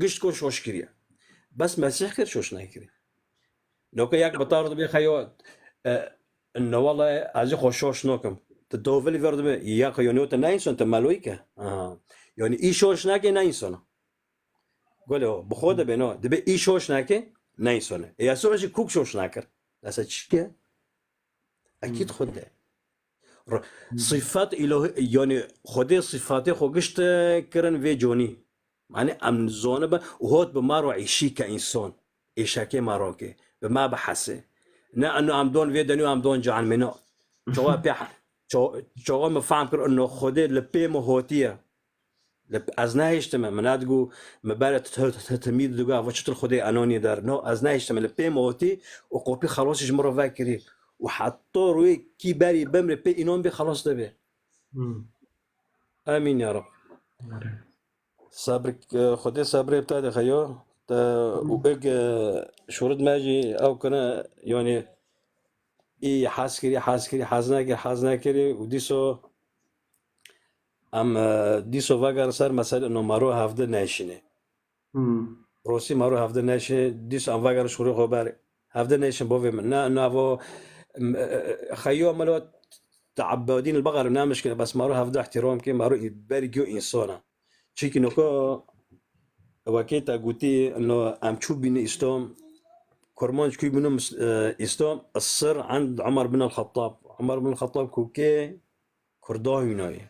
گشت کو شوش كري بس مسيح كر شوش ناكري نوكا ياك بطارد بي خيو انه والله ازي خوشوش نوكم تدوفلي فرد بي ياك يونيوت ناينسون تمالويكا يعني اي شوش ناكي ناينسون قولوا بخوده بينو دبي اي شوش ناكي ناينسون يا سوشي كوك شوش ناكر لاسا تشكي اكيد خده صفات الهي يعني خده صفاتي خو قشت كرن في جوني معني امن زونه با وهوت بمارو عيشي كانسان ايشاكي ماروكي بما بحسه نا انه ام دون فيديو ام دون جعل منو جوا بيح جوا ما فهم كر انه خده لبي مهوتيه از نهشتم منادگو مبارت تمید دوگا و چطور خدای انانی در نو از نهشتم لبي مهوتي و قوبي خلاصش مره فاكري وحتى روي كي باري بمر بي انون بي خلاص دبي امين يا رب صبرك خدای صبر ابتدى خيو وبق شورد ماجي او كنا يعني اي حاز كري وديسو ام ديسو واگر سر مثلا انه مارو هفده نشینه روسی مارو هفده نشینه ديسو ام واگر شروع خبر هفده نشین بوفي نه نافو خيو ملو تعبدين البقر ما مشكله بس مارو هفده احترام كي مارو بريجو انسانه چيكي نوكو وكيتا قوتي انه ام تشوف بين استوم كرمانج كي بنم استوم السر عند عمر بن الخطاب كوكي كرداه هناي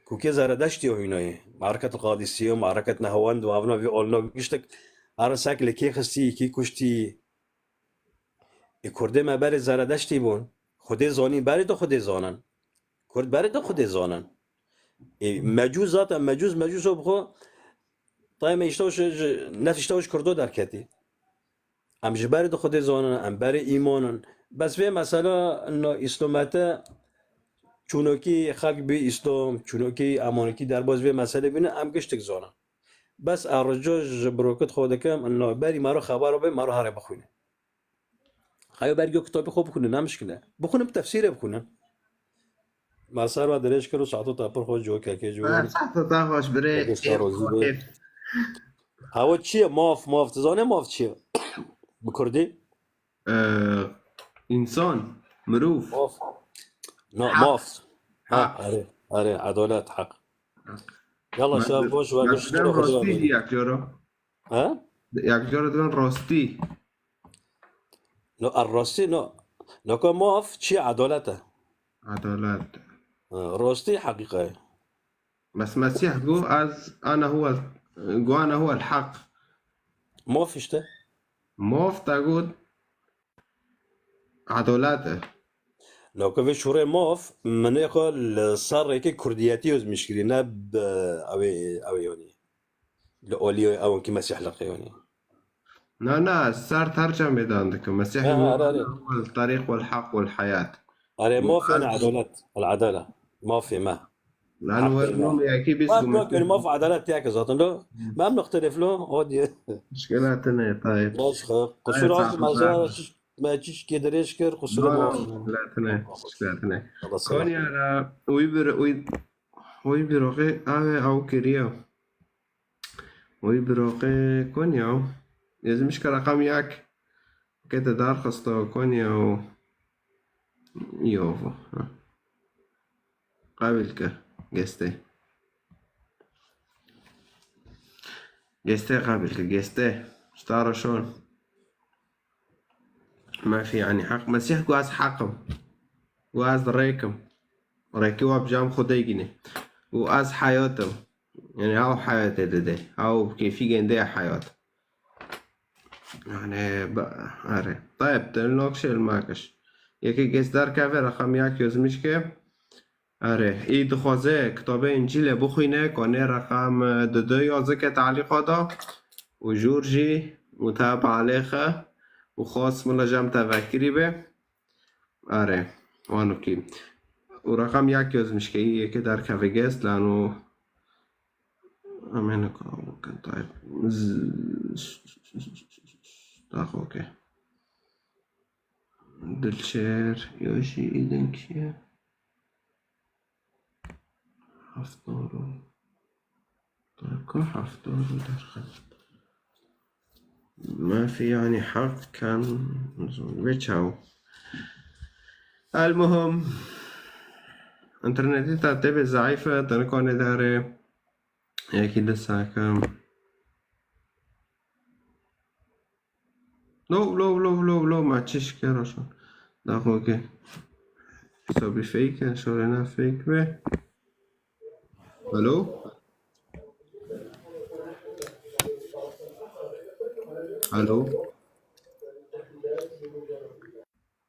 كوكي زردشتي هناي معركة القادسية ومعركة نهاوند وافنا في اولنا قشتك عرساك لكي خستي كي كشتي كرده ما بر زردشتي بون خودي زاني بري تو خودي زانن كرد بري تو خودي زانن مجوز ذات مجوز بخو طيب ما يشتوش نفس يشتوش كردو در كتي ام جبر دو خود زانن ام بر ایمانن بس في مساله انه اسلامته چونوکی خلق به اسلام چونوکی امانکی در باز به مسئله بینه ام گشتک زانن بس ارجو جبروکت خودکم انه بری مرا خبر به مرا هر بخونه خايو برگو کتابی خوب بخونه نمشکله بخونم تفسیر بخونم ما سر و درش کرد و ساعتو تا پر خود جو که جوان ساعت تاخش بره خودش راضی به هوا چیه ماف تزانه ماف چیه بکردی انسان مروف ماف نه حق. ماف حق. آره عدالت حق يلا شباب باش مثلا اشتروا راستی خذوا یک جارا ها یک جارا دون راستی نو الراستی نو كان ماف چی عدالته عدالت راستی حقيقة بس مسيح جو از انا هو الحق ماف اشته موف تقول عدالته لو كان في شوري ماف من يقول صار هيك كردياتي وز مشكلة ناب أوي يعني لأولي أو كي مسيح لقي يعني لا صار ترجمة عندك مسيح يقول أنا أنا هو الطريق والحق والحياة أنا ماف يعني العدالة ماف ما لأنه ورنوم يحكي ما بيسكو بلوك يعني ماف عدالة تاعك ذات له ما بنختلف له هودي مشكلتنا طيب ماش قصور عاصم ما تجيش كده ريشكر قصور ماف لا تنا مشكلتنا خلاص كوني أنا ويبروقي أو كريو ويبروقي كونيو لازم مش رقم ياك كده دار خسطو كونيو يوفو قابلك جستي قابلك جستي اشتارى شلون ما في يعني حق مسيح قواز حقم قواز ريكوا بجام خديجني وقاز حياتهم يعني هاو حياتي دي هاو كيفي جندي حياة يعني أري طيب تلنوكش الماكش يكي جسدار كافي رقم ياك يزمش كيف أري إيد خوازه كتاب إنجيل بخوينه كونه رقم دو يازه كتعليق دا وجورجي متابع عليها وخاص ملا جام تفكري به أري وانو كي ورقم ياك يزمش كي يكي دار كافي جست لأنه أمينك ممكن طيب داخل اوكي دلشير يوشي إيدن كيه حفتارو طيب كل حفتارو درخل ما في يعني حق كان بيتشاو المهم انترنتي تعتبر ضعيفة تنكوني داري أكيد الساعة لو ما تشيش كراشون داخل اوكي حسابي فيك شغلنا فيك به الو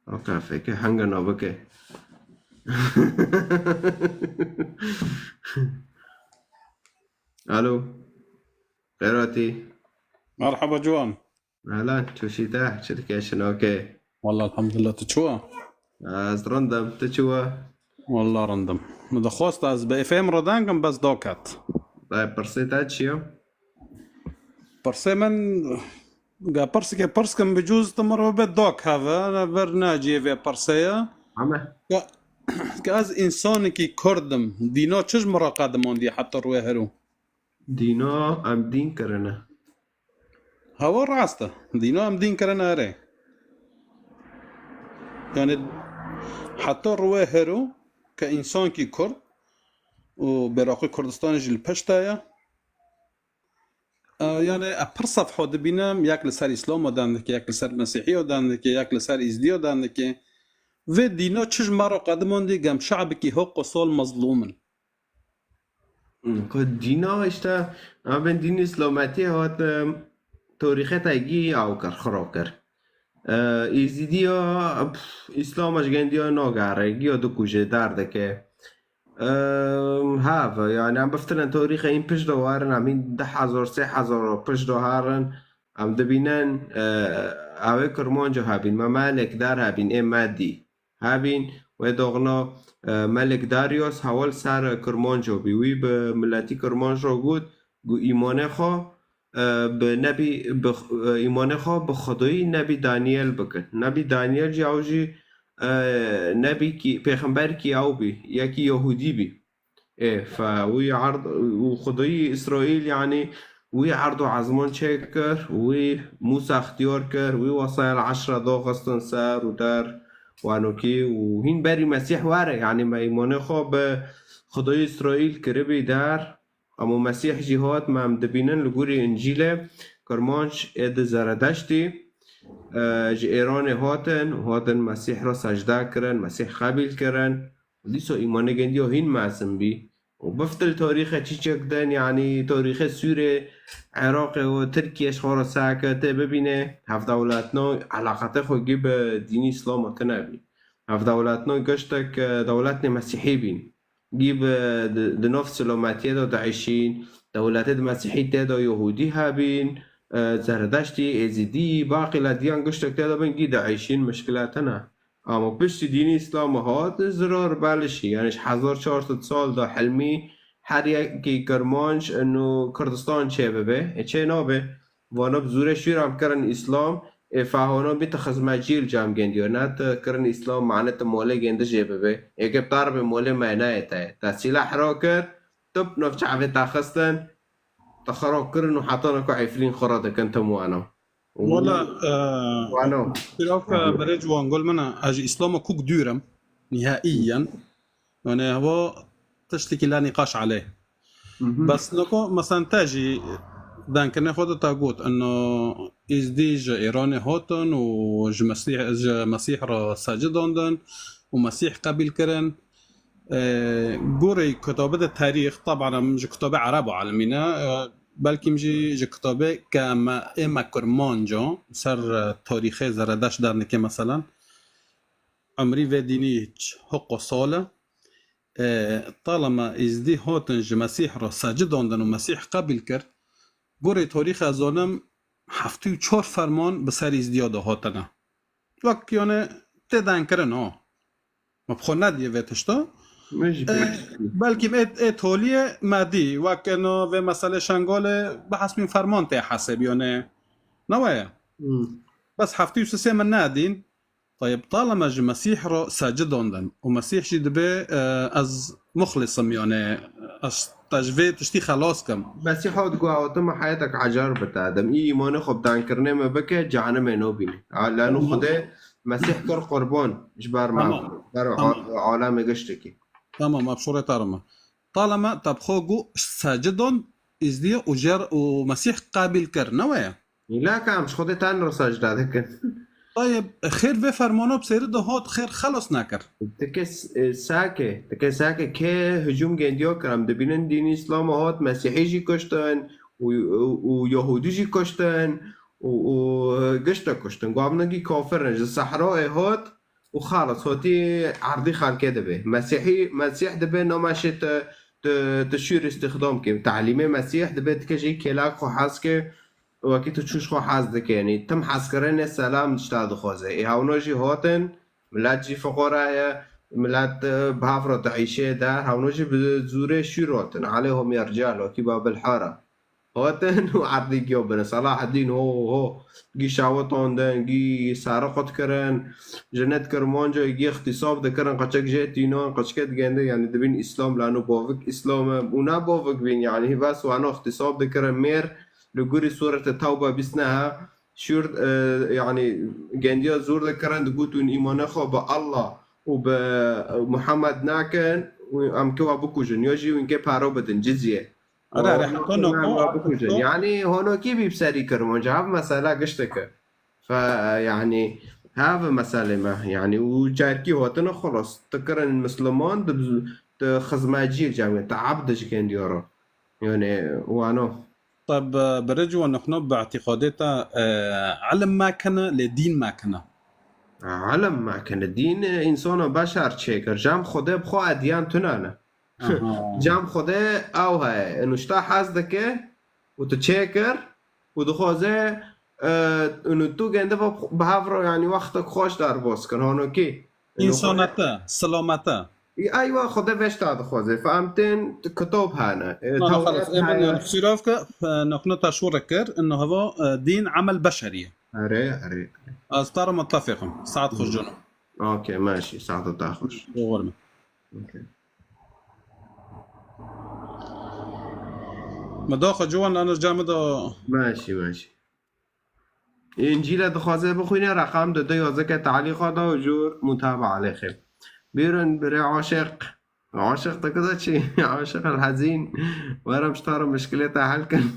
اوكي فيك هنگنا بكي الو قيراتي مرحبا جوان. اهلا شو شيتا شركة اوكي والله الحمد لله تشوا. از رندم تشوا والله رندم مده خواست از به افهم ردانگم بس دوکت طيب برسيتات شيو برسي من برسكم بجوز تمر بيت دوك هذا برناجي في برسيا عمه كاز انسان كي كردم دينو چش مرا قدمون دي حتى روي هرو دينو ام دين كرنا هوا راسته دينو ام دين كرنا هري يعني حتى روي هرو كإنسان كي كرد وبراقي كردستان جل پشتايا يعني أبرصف حود بينام ياك لسر إسلام وداندك ياك لسر مسيحي وداندك ياك لسر إزدي وداندك في دينو چش مرا قدمون دي قام شعبكي هو قصول مظلومن قد دينا اشتا ابن دين اسلامتي هات تاریخ تاگی او کر خراکر ایزیدیا اسلامش گندیا ناگره گیا دو کوچه درده که هاو يعني عم بفترن تاريخ این پشت دوارن همین 10,000 3,000 پشت دوارن عم دبینن اوه کرمانجا هبین مملک در هبین این مدی هبین و داغنا ملک داریوس حوال سر کرمانجا بیوی به ملتی کرمانجا گود گو ایمانه خواه به نبی ایمان خواه به خدای نبی دانیل بکن. نبی دانیل جاوجی نبی کی پیغمبر کی او بی یکی یهودی بی فوی عرض و خدای اسرائیل یعنی وی عرض و عزمان چک کر وی موسی اختیار کر وی وصایل 10 داغستن سر و در وانوکی و هین بری مسیح واره یعنی ما ایمان خواه به خدای اسرائیل کربی در اما مسیح جهات ما هم دبینن لگوری انجیل کرمانش اد زردشتی جه ایران هاتن مسیح را سجده کرن مسیح قبیل کرن دیسو ایمان گندی و هین معصم بی و بفتل تاریخ چی چکدن یعنی تاریخ سوریه عراق و ترکیش خورا ساکته ببینه هفت دولتنا علاقته خوگی به دین اسلام تنبی هفت دولتنا گشتک دولت مسیحی بین جيب دنوف سلامتية دا داعشين دولات مسيحية دا يهودي هابين زردشتي ازيدي باقي الاديان قشتك دا بين جي داعشين مشكلاتنا اما بشت دين اسلام هات زرار بالشي يعني 1400 سال دا حلمي هر يكي كرمانش انه كردستان چه ببه چه نابه وانا بزوره شوير هم کرن اسلام فهونا بيت خزمجيل جام گنديو نات کرن اسلام معنات موله گنده جيبه به اگه بطار به موله معناه تا سلاح راكر تب نفش عفه تاخستن تخرا کرن وحطانا كو عفلين خراده كنت موانا ولا وانا اعتراف برج وانقول منا اجي اسلام كوك دورم نهائيا يعني هو تشتكي لا نقاش عليه بس نكو مثلا تاجي دان كنا خود تاغوت انه ازديج ايراني هوتن مسيح را ساجدوندن ومسيح قبل كرن قوري كتابة التاريخ طبعا مش كتابة عرب وعالمينا بلكي مجي كتابة كما اما كرمانجو سر تاريخي زردش دارنكي مثلا عمري في ديني حق صالة طالما ازدي هوتن مسيح را ساجدوندن ومسيح قبل كر گوره تاریخ از ظالم 74 فرمان به سر ازدیاد هاتنه وقت یعنی تدن کرن ها ما بخور ندیه ویتشتا بلکه ات تولیه مدی وقت انو و مسئله شنگال به حسب فرمان ته حسب یعنی نوایه بس 73 من ندین طيب طالما مسيح را ساجدوندن ومسيح جي دبي از مخلصم يعني از تجوید تشتی خلاص کم مسیح ها دگو آتم حیاتک عجار بتادم ای ایمان خوب دان کرنه ما بکه جهنم نو بینی لانو خوده مسیح کر قربان جبار ما در عالم گشتکی تمام ابشوره ترمه طالما تبخو گو ساجدون ازدی اجر و مسیح قابل کر نوه لا کامش خوده تن رو سجده دکن طيب خير في فرمانه بسير ده هات خير خلص نكر تكس ساكه که هجوم گندیا کرم دبینن دین اسلام هات مسیحی جی کشتن و یهودی جی کشتن و گشتا کشتن گوامنگی کافر نجد صحراء هات و خالص هاتی عرضی خالکه دبه مسیح دبه نامشه تشير استخدام كيم تعليمي مسيح دبه تكجي كلاك خو حاس که وقتی تو چوش خو حاز دکنی تم حاز کردن سلام دشتاد خوازه ای هاونوجی هاتن ملت جی فقرای ملت بافرا تعيشه در هاونوجي بزوره شيروتن عليهم يرجع له كي باب الحاره هاتن وعرضي جوبن صلاح الدين هو جي شاوتوندن جي سارقت کرن جنت کرمانجا جي اغتصاب دکرن قچک جت اینا قچکت گنده يعني دبین اسلام لانو باوک اسلام اونا باوک بین يعني بس وانا اغتصاب دکرن مير لقوري سورة التوبة بسنها شورد يعني جنديا زور ذكرن دقوتون إيمان خو بالله وبمحمد ناكن وأم كوا بكوجن يجي وينكي بارو بدن جزية يعني هونو كي بيبساري كرمون جاب مسألة قشتك فيعني هذا مسألة ما يعني وجاركي هوتنا خلاص تكرن المسلمان تخزماجير جامعة تعبدش جنديا يعني وانو طيب برجو نحن باعتقاداتنا علم ما كان لدين ما كان علم ما كان دين انسان بشر چیکر جام خوده بخو ادیان تنانه جام خوده او های انوشتا حز دکه و تو چیکر و دخوازه انو تو گنده به هفرو یعنی وقت خوش در باز کن هانو کی انسانتا سلامتا ايوه خذ فيش تاع خوزه فامتين كتب هانا أنا خلص إبن بصيرافك نقنطة شو ركر إنه هذا دين عمل بشري اري أستار متفقهم ساعات خجونه اوكي ماشي ساعة تاخش وغرمة اوكي مداخل جوان أنا جامد ماشي انجیل دخوازه بخوینه رقم داده 11 که تعلیقات و جور متابعه علیکم بیرون بره عاشق تكذا شي عاشق الحزين وانا مش طارم مشكلتها حل كان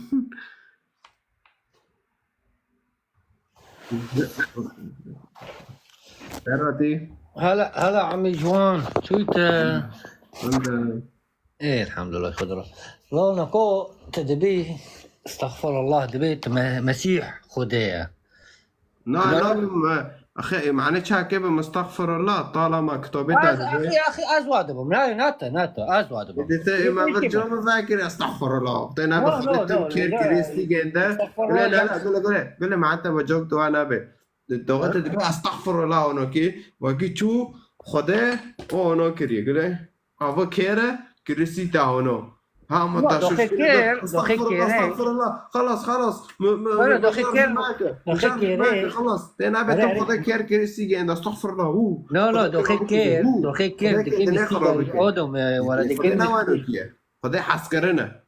تراتي هلا عمي جوان شو انت؟ عند ايه الحمد لله خضرة لو نكو تدبي استغفر الله دبيت مسيح خدية نعم اخي معناتش هكذا مستغفر الله طالما كتبتها اخي ازواد بهم لا ناتا ازواد بهم ما برجع فاكر استغفر الله انا بخبط كريستي جندا لا قول ما انت وجبت وانا به الدوغات تبقى استغفر الله ونوكي وكي شو خده او كري قول ابا كيره كريستي تاونو ها ما تشوف استغفر الله خلاص خلاص انا بتم خده كير كريستي جندا استغفر الله هو لا دوخي كير اودم ولد كلمه خده حسكرنا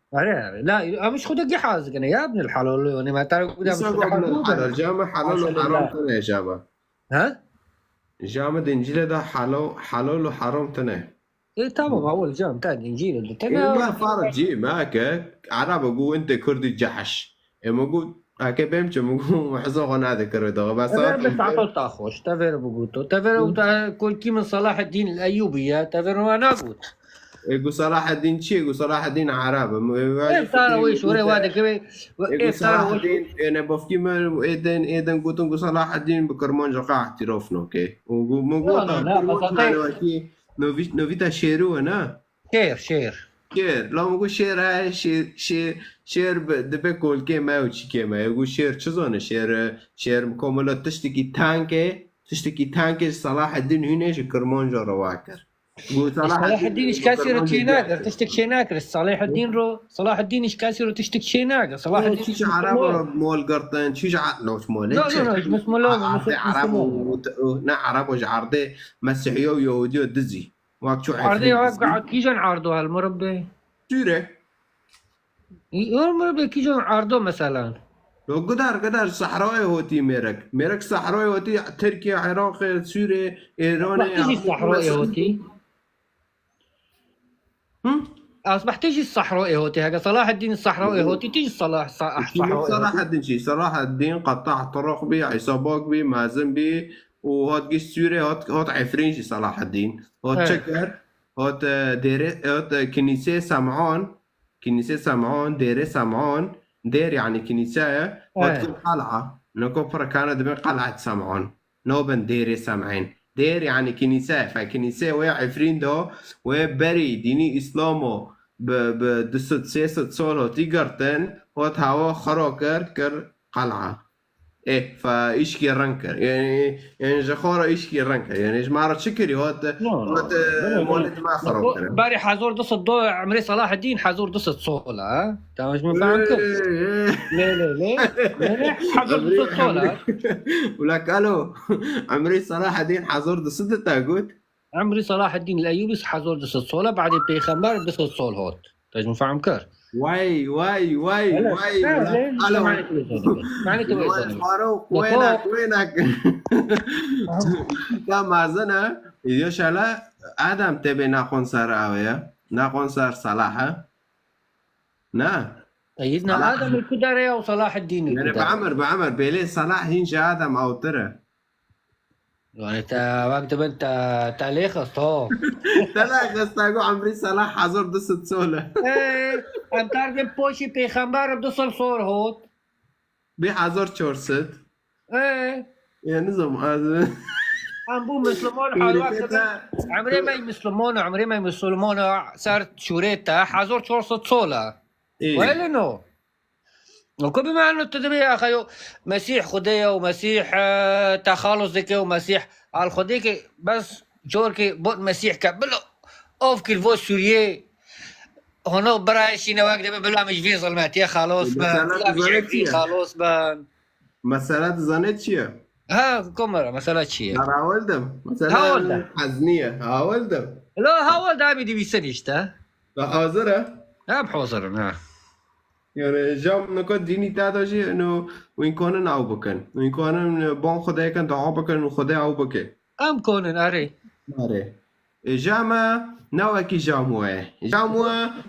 لا مش خدك حازق انا يا ابن الحلال يعني ما تعرف الحلال جامع حلال وحرام تنه جابا ها جامع انجيل ده حلال وحرام تنه ايه تمام اول جام تاني انجيل ما فارق جي معك عرب اقول انت كردي جحش اما اقول هكا بيمشي مقول محزوغ انا ذكر ده بس عطول تاخوش تفر بقولتو تفر كل كي من صلاح الدين الايوبي تفر انا قلت يقول صلاح الدين شي يقول صلاح الدين عرب ايه ترى ويش وري واحد كبي ايه صلاح الدين انا بفكي ما ايدن قلت صلاح الدين بكرمان جقا اعترافنا اوكي وقول نوفيتا شيرو انا شير لو مقول شير هاي شير دبي كل كيما وشي كيما يقول شير شزونه شير مكملات تشتكي تانكي صلاح الدين هنا كرمان جو رواكر صلاح الدين ايش كاسر تشيناقر تشتك شيناقر صلاح الدين ايش كاسر تشتك شيناقر صلاح الدين شي عرب مول قرطن شي لو مول لا مش مولون عرب وجعرده مسيحيه ويهودي ودزي واكشو عرضي قاعد كيجن عرضو هالمربي سيره المربي كيجن عرضو مثلا لو قدر صحراوي هوتي ميرك صحراوي هوتي تركيا عراق سوريا ايران تيجي الصحراوي هوتي اصبح تيجي الصحراوي هوتي هذا صلاح الدين الصحراوي هوتي تيجي صلاح الدين قطع طرق بي عصابات بي مازن بي وهات جيش سوريا هات عفرين شي صلاح الدين هات شكر هات هات كنيسة سمعان دير سمعان دير يعني كنيسة هات قلعة نكبر كانت بين قلعة سمعان نوبن دير سمعين دير يعني كنيسة فكنيسة ويا عفرين ده ويا بري ديني إسلامه بدست سياسة صولو تيجرتن هات هوا خراكر كر قلعة ايه فايشكي رنكر يعني جخورة ايشكي رنكر يعني جماعة شكري هات مولد ما خرب باري حازور دست ضوء عمري صلاح الدين حازور دست صولة ها تمام مش مفهمك ليه حازور دست صولة ولك الو عمري صلاح الدين حازور دست تاقوت عمري صلاح الدين الايوبي حازور دست صولة بعد البيخمبر دست صول هوت تمام مفهمك واي الو معناته وينك كما زنا يشالا ادم تبي ناقون سر اويا ناقون سر صلاحه نا سيدنا ادم الكدري او صلاح الدين يعني بعمر بيلي صلاح هينش ادم او ترى يعني انت وقت انت تاريخ اسطو تلاقي عمري صلاح حضور دست سوله ايه انت عارف بوشي بيخمبر بدوسل صور هوت بحضور چورست ايه يعني زمان بو مسلمان حالوقت عمري ما مسلمان صار شوريتا حضور چورست صوله ولا نو وكل بما انه تدري يا اخي مسيح خديه ومسيح تخلص ذكي ومسيح الخديك بس جوركي بوت مسيح كبلو اوف كل فو سوريي هنا برا شينا واقدة بلا مش في ظلماتية خلاص بان لا مش عارفين خلاص بان مسألة زانت چیه؟ ها كمرة مسألة شيء هاولدم هاولدم. مسألة حزنية هاولدم لا هاول دابي دي بيسنشتا حاضرة ها بحوزر ها يعني جام نکات دینی داداشی انو وین کنن او بکن وین کنن بان خدای کن دعا بکن و خدای او بکن ام كونن اري آره جامع نوکی جاموه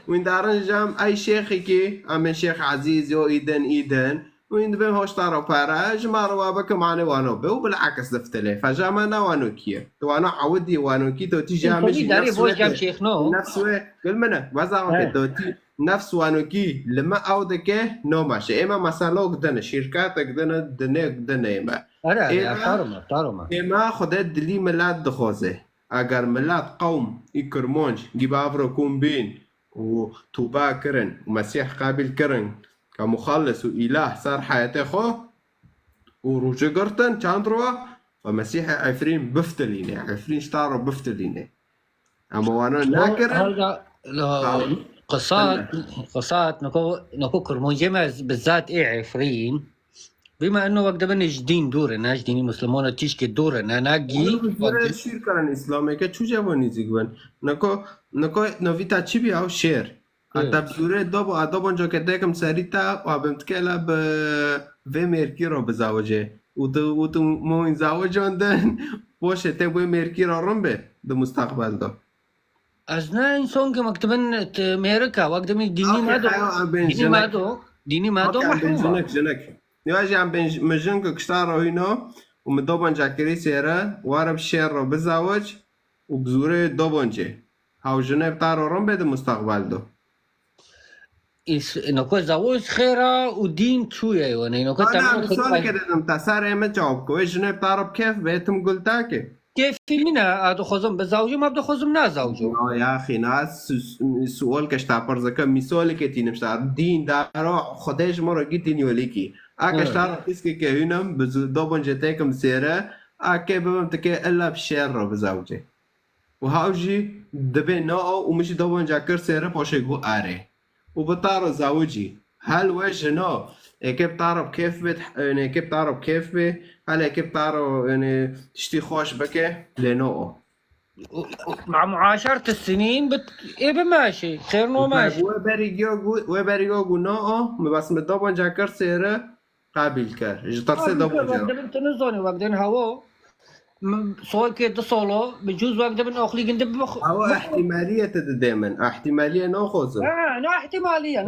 وین دارن جام ای شیخی که امن شیخ عزیز یا ایدن وين بهم هوش طاروا بارا جمار وابك معني وانو به وبالعكس دفتله فجامع وانو كيه وانا عودي وانو كي تو تيجي مش داري فوش جام شيخ نو نفس قل منه بزعم كدوتي نفس وانو كي لما اودك نو ماشي اما مثلا قدنا شركات قدنا قدنا اما انا طارما اما خدت دلي ملات دخوزه اگر ملات قوم يكرمونج جيبافرو كومبين وتوبا كرن ومسيح قابل كرن كمخلص وإله صار حياته خو وروجه قرتن چاندروا ومسيح عفرين بفتلينه عفرين اشتاروا بفتلينه اما وانا ناكر هذا قصات نكو كرمون جمع بالذات عفرين بما انه وقت بنج دين دورنا ديني مسلمون تشكي دورنا ناجي شير كرن اسلامي که چو جوانی زیگون نکو نویتا چی بیاو شیر التبزوره دابو اداب اونجا که دکم سریتا و بمتکلا ب و مرکی رو بزاوجه و تو مو این زاوجاندن باشه ته و مرکی رو رنبه ده مستقبل دو ازنا انسان که مكتبن امريكا وقت من ديني ما دو جنك نواجه عم بين مجنك كشتارو هنا ومدوبن جاكري سيرا وارب شير رو بزاوج وبزوره دوبنجه هاو جنب تارو رنبه ده مستقبل دو نكو زوج خيرا ودين شوية يعني نكو أنا سؤال كده متسارع ما جاوب كويس جنب تعرف كيف بيتم قلتاك كيف في منا هذا خزم بزوجه ما بده خزم نازوجه يا أخي ناس سؤال كشتا برزكا مثال كتير مشتا دين دارو خداش مرة جيتني وليكي أكشتا رئيسك كهينم بزودوبن جتاكم سيرة أكي بمتكي إلا بشير بزوجه وهاوجي دبي ناو ومشي دوبن جاكر سيرة باشي قو آره وبتعرف زوجي هل وجهنا كيف تعرف كيف يعني كيف تعرف كيف هل كيف تعرف يعني تشتي خوش بك لنوع مع معاشرة السنين إيه ماشي خير نو ماشي وبريجو نوع بس مدوبن جاكر سيرة قابل كار جترسي دوبن جاكر وقت بنتنزوني وقت هوا صور كده صولو بجوز وقت بن أخلي جند هو احتمالية دائما احتمالية نأخذ نو احتمالية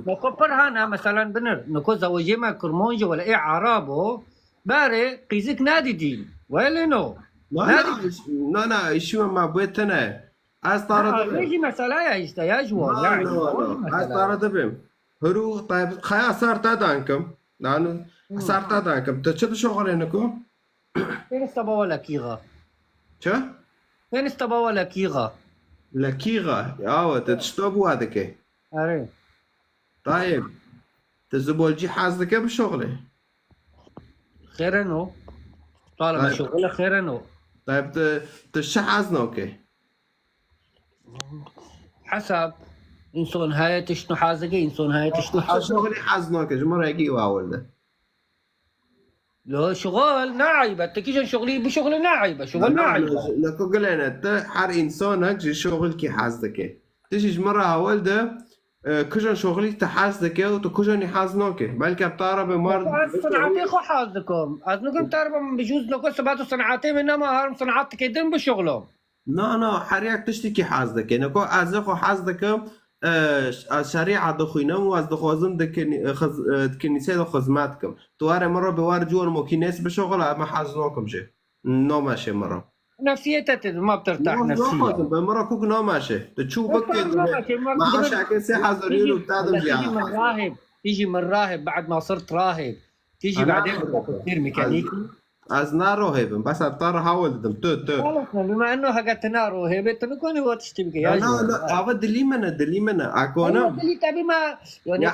نكبر هنا مثلا بنر نكو زوجي ما كرمونج ولا إيه عرابو باري قيزك نادي دين ولا نو لا شو ما بيتنا أستعرض يجي مسألة يا جوال يعني أستعرض بهم هرو طيب خيا صار تادانكم لأنه صار تادانكم تشد شغل إنكم فين استبوا لكيغا؟ شو؟ فين استبوا لكيغا؟ لكيغا ياو تشتبوا هذاك أري طيب تزبولجي حازك بشغله خير انه طالما شغله خير انه طيب تشحزنا اوكي حسب انسان هاي تشنو حازقي انسان هاي تشنو حازقي شغلي حزنوك جمرة يجي واول ده لو شغل ناعيبة تكيجن شغلي بشغل ناعيبة شغل ناعيبة لكو قلنا انت حر انسانك جي شغل كي حازدك تيجي جمرة اول ده كجن شغلي تحازدك وتكجن يحازنوك بلكي بتعرف بمرض صنعتي خو حازدكم أذنكم تعرف بجوز لكو سباتو صنعتي منما هارم صنعتك يدن بشغلهم نا حريك تشتكي حازدك نكو ازخو حازدك شريعة دخوينم واز دخوازم دكنيسة دخوزماتكم تواري مرة بوار جوان موكينيس بشغل ما حازنوكم جي نو ماشي مرة نفسيتك ما بترتاح نفسيا مرة كوك نو ماشي تشوف بك ما عرفش عكين سي حازرين وبتادم جي تيجي من راهب بعد ما صرت راهب تيجي بعدين تصير ميكانيكي أزنا راهب بس أبطار حاول دم خلاص بما إنه هقتنا راهب تنكوني وتشتبك يا لا أبد دلي منا أكونا دليتا بما يعني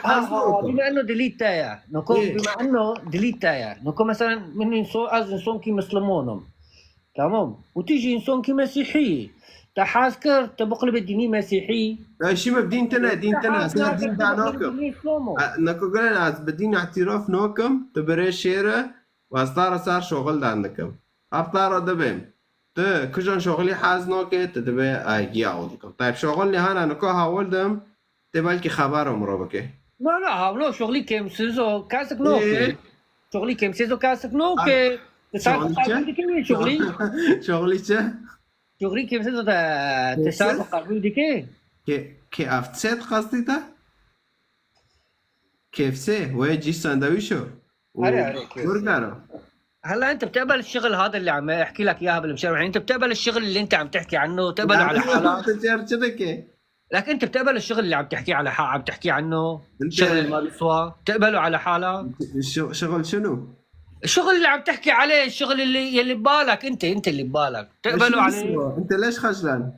بما إنه دليتا نكون بما إنه دليتا نكون مثلا من إنسان كي مسلمونهم تمام وتيجي إنسان كي مسيحي تحاسكر تبقلب الديني مسيحي شي ما بدين تنا دين تنا سر دين دا نوكم شلومو نكو قلنا از بدين اعتراف نوكم تبري شيره واستار صار شغل دانكم ابطار دبم ت كجان شغلي حاز نوكي تدبي ايجي اودكم طيب شغلني هانا نكو هاولدم تبالكي خبر مربكه لا هاولو شغلي كيم سيزو كاسك نوكي إيه؟ شغلي كيم سيزو كاسك نوكي شغلي شغلي چه شغلي كيم سيزو تساعد قبول ديكي كي افتسيت قصدي تا كيف سي ويجي ساندويشو أري. برجرو هلا انت بتقبل الشغل هذا اللي عم احكي لك اياه بالمشاريع، يعني انت بتقبل الشغل اللي انت عم تحكي عنه تقبله على حالك، لكن انت بتقبل الشغل اللي عم تحكي عم تحكي عنه الشغل اللي ما بيسوى تقبله على حالك. شغل شنو؟ الشغل اللي عم تحكي عليه، الشغل اللي ببالك انت اللي ببالك تقبله عليه. انت ليش خجلان؟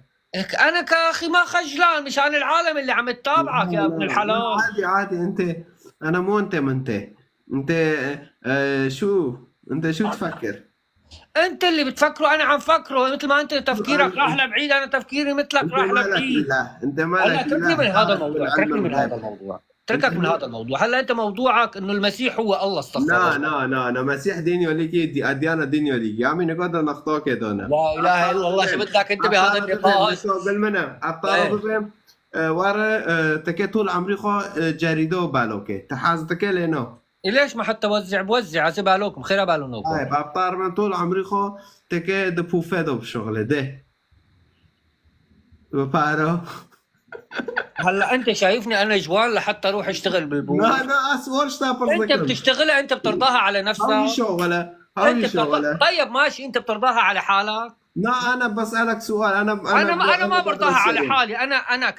انا كاخي ما خجلان مشان العالم اللي عم تتابعك يا ابن الحلال. عادي انت انا مو انت شو انت شو تفكر؟ انت اللي بتفكره انا عم فكره، مثل ما انت تفكيرك راح لبعيد انا تفكيري مثلك راح لبعيد. لا انت مالك. هلا تركني من هذا الموضوع، تركك من هذا الموضوع. هلا انت موضوعك انه المسيح هو الله. استغفر الله. لا مسيح ديني وليكي اديانا ديني وليكي يا عمي نقدر نخطوك دونا. لا اله الا الله. شو بدك انت بهذا النقاش؟ بالمنى ابطال ورا تكي طول عمري خو جريدو بالوكي تحازتك لينو. ليش ما حتى بوزع عسى بالوكم خير بالو نوكم. طيب ابطال من طول عمري خو تكي دبوفيدو بشغله ده ببارو. هلا انت شايفني انا جوان لحتى اروح اشتغل بالبوم؟ لا اسور انت بتشتغلها، انت بترضاها على نفسك. هاي شغله طيب ماشي، انت بترضاها على حالك. لا انا بسالك سؤال. انا ما برضاها على حالي. انا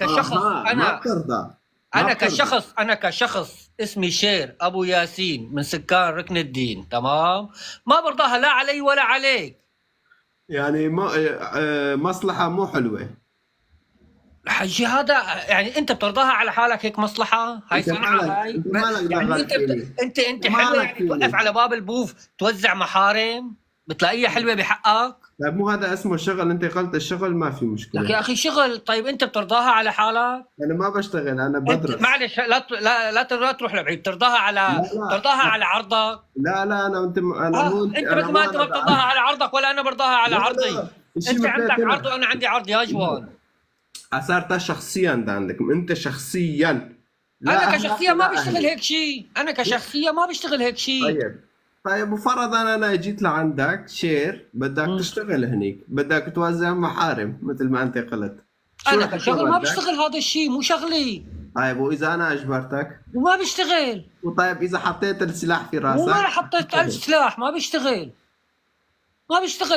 كشخص انا كشخص اسمي شير ابو ياسين من سكان ركن الدين، تمام؟ ما برضاها لا علي ولا عليك. يعني مصلحه مو حلوه حجي هذا. يعني انت بترضاها على حالك هيك مصلحه؟ هاي صنعه هاي. يعني انت حلوه يعني توقف على باب البوف توزع محارم بتلاقيها حلوه بحقك؟ لا مو هذا اسمه شغل. انت قلت الشغل ما في مشكله. لك يا اخي شغل. طيب انت بترضاها على حالك؟ انا ما بشتغل، انا بدرس. معلش لا تروح لبعيد. ترضاها على عرضك؟ لا انا انت مثل ما انت ما بترضاها على عرضك ولا انا برضاها على عرضي. انت عندك عرض وانا عندي عرض يا جوان. صارت شخصيا عندك انت شخصيا. انا كشخصيه ما بشتغل هيك شيء. انا كشخصيه ما بشتغل هيك شيء. طيب وفرضا انا جيت لعندك شير بدك تشتغل هنيك، بدك توزع محارم مثل ما انت قلت. انا كشغل ما بشتغل هذا الشيء، مو شغلي. طيب واذا انا اجبرتك؟ وما بشتغل. وطيب اذا حطيت السلاح في راسك؟ وما حطيت السلاح ما بشتغل.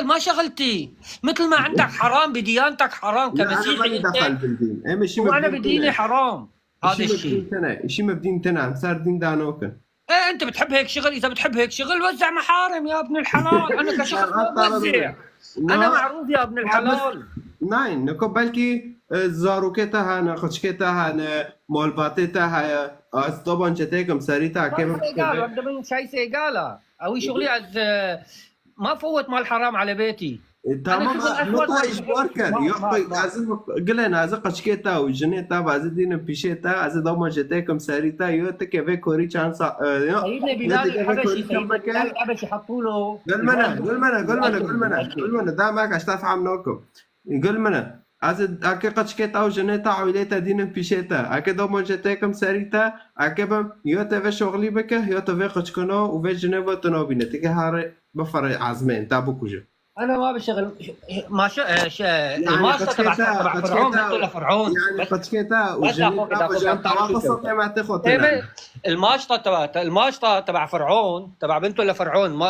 ما شغلتي. مثل ما عندك حرام بديانتك حرام كمسيحي انت. دخل بالدين. وانا بديني حرام. هذا الشيء شيء ما بدين تنام صار دين دانوكن. ايه انت بتحب هيك شغل. اذا بتحب هيك شغل وزع محارم يا ابن الحلال. انا كشخص بوزع. انا معروف يا ابن الحلال. ناين نكو بالكي زاروكتا هانا خشكتا هانا مولباتتا هاي طبعا جتكم ساريتا كيف قال عبد من شايسه قالها او شغلي از ما فوت مال حرام على بيتي. تمام نطايش بوركر يقطي عزم قلنا عزق قشكتا وجنيتا بعزدين بيشيتا عزد دوما جتكم ساريتا يوتك في كوري شانس سيدنا بلال الحبشي حطوا له قل منا دا معك اشتاف عمنوكم قل منا عزد اكي قشكتا وجنيتا عويلتا دين بيشيتا اكي دوما جتكم ساريتا اكي يوتا في شغلي بك يوتا في قشكنو وفي جنيفو تنوبينه تيجي هاري بفر عزمين تابو كوجو. انا ما بشتغل ما الماسطه تبع فرعون بنته لفرعون يعني قشكتا الماشطه تبع فرعون تبع بنته لفرعون.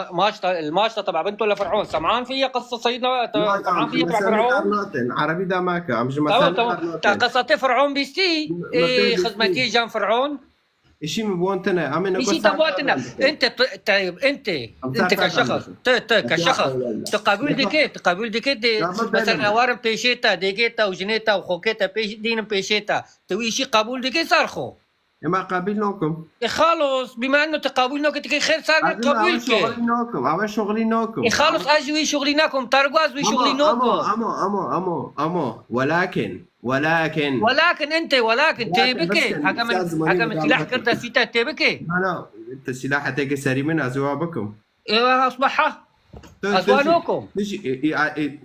الماشطه تبع بنته لفرعون. سمعان فيها قصه سيدنا سمعان فيها تبع فرعون عربي دا ماكا مش مثلا قصه فرعون بيستي خدمتي جان فرعون شيء مبوانتنا عم شيء تبوانتنا. انت كشخص تقابل ديكيت مثلا اوارم بيشيتا ديكيتا وجنيتا وخوكيتا دين بيشيتا توي شيء قبول ديكيت صارخو ما قابلناكم خالص بما انه تقابلنا كنت خير صار من قبلك شغليناكم أول شغليناكم خالص اجوي شغليناكم ترقوا اجوي شغليناكم ولكن انت تبكي حكم سلاح كرت فيتا تبكي لا انت السلاح تيجي سري من أزوابكم ايوه اصبح أزوانوكم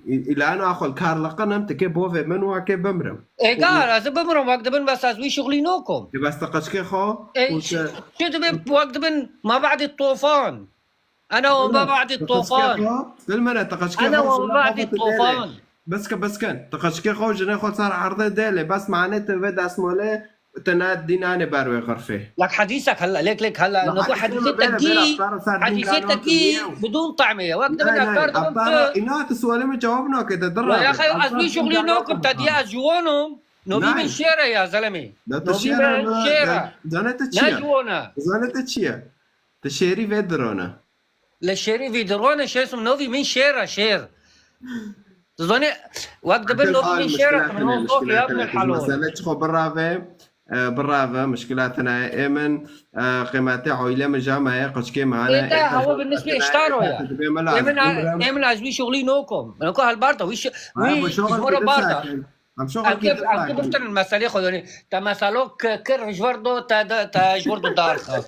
إلى أنا أخذ كارلا قنم تكي بوفي من وكي بمرم إيه قال أز بمرم وقت بن بس أزوي شغلينوكم بس تقشكي خو شو تبي وقت بن ما بعد الطوفان أنا وما بعد الطوفان بالمرة تقشكي أنا وما بعد الطوفان بس كان تقشكي خو جني خو صار عرض ديلي بس معناته بدا اسمه ليه تناد ديناني باروي غرفه لك حديثك هلا ليك هلا نقول حديثتك بدون طعميه وقت بدك افكار انات السؤال جاوبنا كده درا يا اخي ازمي شغلينكم تديا جوانهم نوبي من شيرة يا زلمه نوبي من شيرة زانت تشيا تشيري فيدرونا للشيري فيدرونا شو اسمه نوبي من شير تظني وقت نوبي من شيرة من موضوع يا ابن الحلول مسألة خو برافة مشكلاتنا ايمن قيمتي عويلة من جامعة قشكي معنا ايه هو بالنسبة اشتاروا يا ايمن عزوي شغلينوكم نقول هالبارتا ويش جمهور بارتا كيف بفتن المسألة خذوني تمثلوك كر جوردو تا جوردو دارخة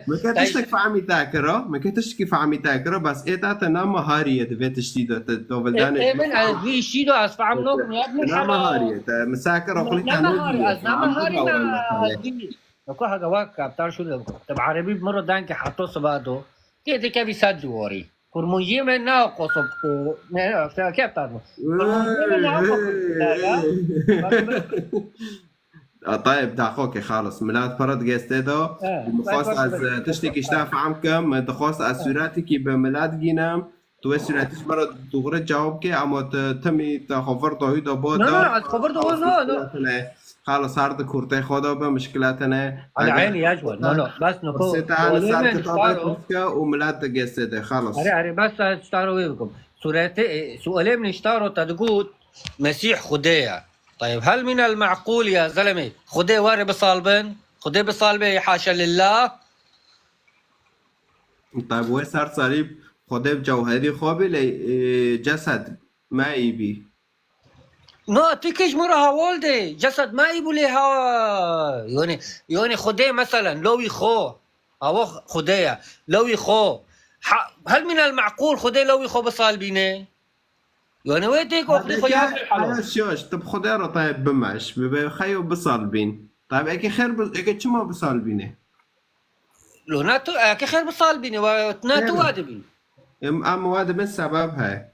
ما كنتش تكفى عمي تاكرة ما كنتش كيف عمي تاكرة بس ايه تنا مهارية تبي تشتيدو تدوبل ايمن عزوي شيدو اسفع عملوكم يا ابن الحلال مهارية مساكرة وقلت مهارية نقول هذا واقع بتعرف شو تبع عربي مرة دانك حطوا صبادو كيف كيف يسجوري كرمونجي من ناقص كيف تعرفوا؟ طيب داخوك خالص ملات فرد جستدو مخصص از تشتكي شتاف عمكم دخوص از سوراتي بملات جينام تو سوراتي مرة دغري جاوبك اما تمي تخبر توي دو بود لا خبر دو لا خالص هارد كورتي خدا بمشكلاتنا على عيني يا جوال لا بس نقول وملات جستد خالص أري بس اشتاروا وياكم سؤالين من اشتاروا تقول مسيح خديع طيب هل من المعقول يا زلمه خديع واري بصالبن خديع بصالبه حاشا لله طيب وين صار صليب خديع بجوهري خوبي جسد ما يبي لا تكيش مرها والدي جسد ما يبو لها يعني خديع مثلا لو يخو او خديع لو يخو هل من المعقول خديع لو يخو بصالبينه يعني ويتك وقت خيام الحلال شوش طب خديع طيب بمعش بخيو بصالبين طيب اكي خير اكي شو ما بصالبينه لو ناتو اكي خير بصالبينه وناتو وادبين ام وادب السبب هاي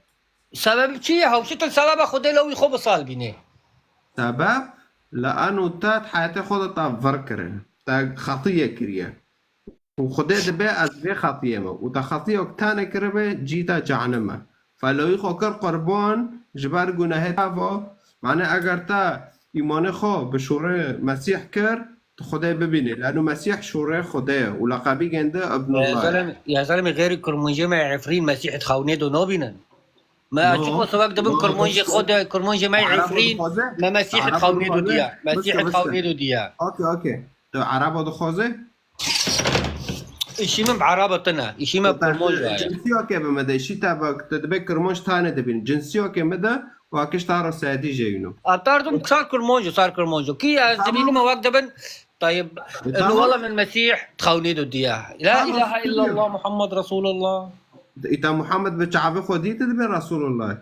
سبب شيء هو شتل سبب خديع لو يخو بصالبينه سبب لانه تات حياتي خود تا فركرن تا خطيه كريا وخديع دبي از بي خطيه ما وتا خطيه وقتانه كربه جيتا جهنم فلو يخو كر قربان جبر گناه هوا معنی اگر تا ایمان خو به شوره مسیح کر تو خدای ببینه لانه مسیح شوره خدای ولقبی گنده ابن الله يا زلمه غير كرمونجي ما عفرين مسيح تخاونيدو نوبينا ما اشوفه سواق دبن كرمونجي خد كرمونجي ما عفرين ما مسيح تخاونيدو ديا مسيح تخاونيدو ديا اوكي تو عربو دو خوزه إشي من بعرابتنا إشي ما كرمونج جنسيو كي بمدى إشي تابك تدبي كرمونج تاني دبين جنسيو كي مدى واكش تارو سادي جاينو أبتاردم صار كرمونج كي زميلي ما واقع دبن طيب إنه والله من مسيح تخونيدو دياه لا إله إلا الله محمد رسول الله إذا محمد بشعبي خودي تدبي رسول الله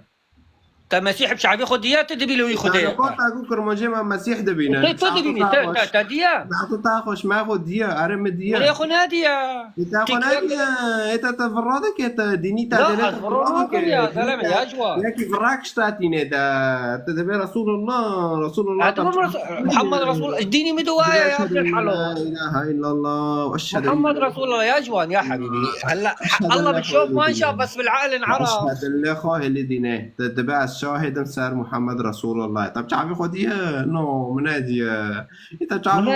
مسيح بشعبي خديات تدبي له يخديا انا كنت اقول كرمجي ما مسيح دبينا تدبيني تديا بعطو تاخش ما خديا ارم ديا يا اخو ناديا انت اخو ناديا انت تفرضك انت ديني لا تفرضك يا زلمه يا جوا لكن فراك شتاتيني ده تدبي رسول الله محمد رسول الديني مدوايا يا ابن الحلال لا اله الا الله واشهد محمد رسول الله يا جوان يا حبيبي هلا الله بتشوف ما شاف بس بالعقل انعرف اشهد الاخوه اللي دينه تدبي شاهد سار محمد رسول الله طب تعرفي خديها نو منادي انت تعرف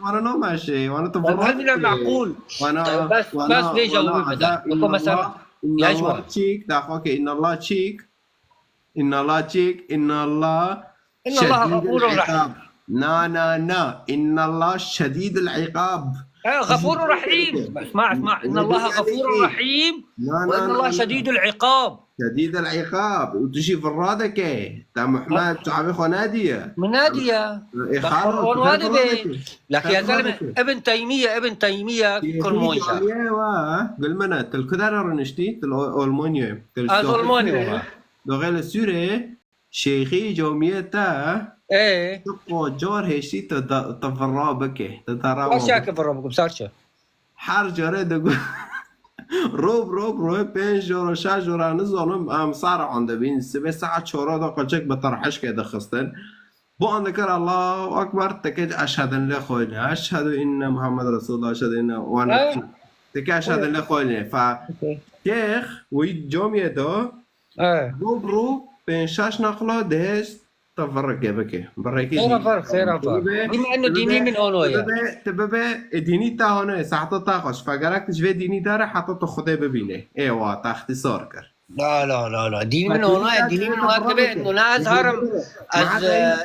وانا نو ماشي وانا تفرج هل من المعقول وانا بس ليش جاوبني لكم مثلا يا جماعه تشيك داخوك ان الله تشيك ان الله تشيك ان الله غفور رحيم نا إن الله شديد العقاب. غفور رحيم. اسمع ان الله غفور رحيم وان الله شديد العقاب. شديد العقاب. وتجي في الرادك تا محمد تعرفه ناديه من ناديه لك يا زلمه ابن تيميه كرمونجا قل منا تلكدر نشتي المونيوم المونيوم دوغل سوره شيخي جوميتا ايه تقو جور هشي تفرابك تتراو شاك فرابكم صارشه حار جرد روب پنج جور شش جور نزانم ام صار عنده بین 3 ساعت چورا دا قلچک بطرحش که دخستن بو اندکر الله اکبر تکج اشهد ان لا اله الا الله اشهد ان محمد رسول الله اشهد ان وانا تک اشهد ان لا اله الا الله ف شيخ وي جوميه دا رو بين شش نقله دهش تفرق بك بريكي خير بما انه ديني من اولويا تبقى ديني تا هنا ساعته تاخش فقرك تشوي ديني داره حتى خدا ببينه ايوه اختصار كر لا ديني من اولويا ديني من واجبه انه لا ازهرم از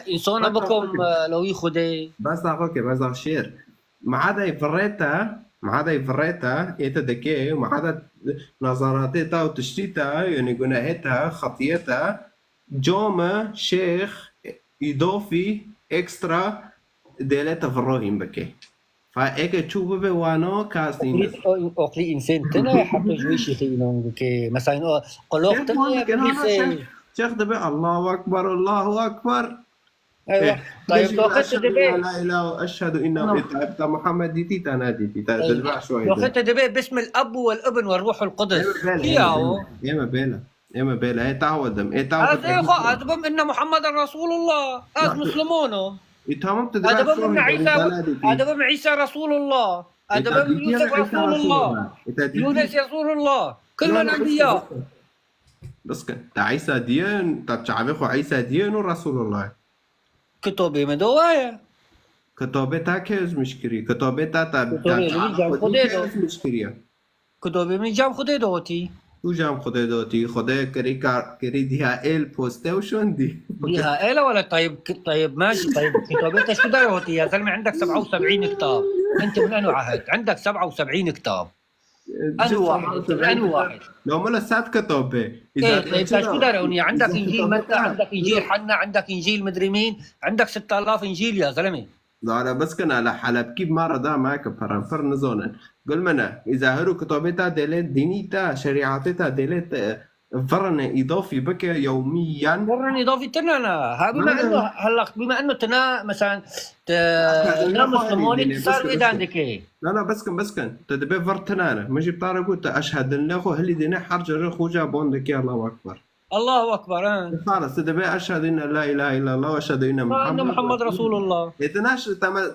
انسان بكم لو يخدي بس اخوك بس شير ما عدا يفريتا يتدكي وما عدا نظراتها وتشتيتها يعني جناهتها خطيتها جوما شيخ إضافي إكسترا دلت فروهم بكي فايك تشوفه بوانو كاستين أوكي إنسان تنا حتى جوي شيخينهم بكي مثلا قلوق تنا شيخ دبي الله أكبر أيوة طيب لوقت دبي لا إله أشهد إنه محمد ديتي تنادي تتبع شوي لوقت دبي باسم الأب والابن والروح القدس يا بيلا هي تعودم هذا اخو ادبم ان محمد رسول الله از مسلمونه ادبم عيسى رسول الله ادبم يوسف رسول الله يونس رسول الله كلنا الانبياء بس كان عيسى دين تعرفوا عيسى دين ورسول الله كتبه مدوايا كتبه تاكز مشكري كتبه تا مشكري كتبه من جام خده دوتي تو جام خدا داتی خدا کری DHL پوسته وشون دي DHL ولا طيب ماشي طيب كتابتها شو داروتي يا زلمه عندك 77 كتاب انت من انو عهد عندك 77 كتاب انو واحد لو ما لسات كتابه ايه طيب شو داروني عندك انجيل متى عندك انجيل حنا عندك انجيل مدري مين عندك 6000 انجيل يا زلمه لا بس كان على حلب كيف مرة دا معك فرنفر نزونا قل منا إذا هرو كتابتها دلت دينيتا شريعتها دلت فرن إضافي بك يوميا فرن إضافي تنا بما إنه تنا مثلا تنا مسلموني صار إيه عندك إيه لا بس كان تدبي فرتنا ماشي بطارة قلت أشهد أن لا خو هلي دينا حرج رخوجا بوندك يا الله أكبر الله اكبر خلاص تدبي اشهد ان لا اله الا الله واشهد ان محمد رسول الله اتناش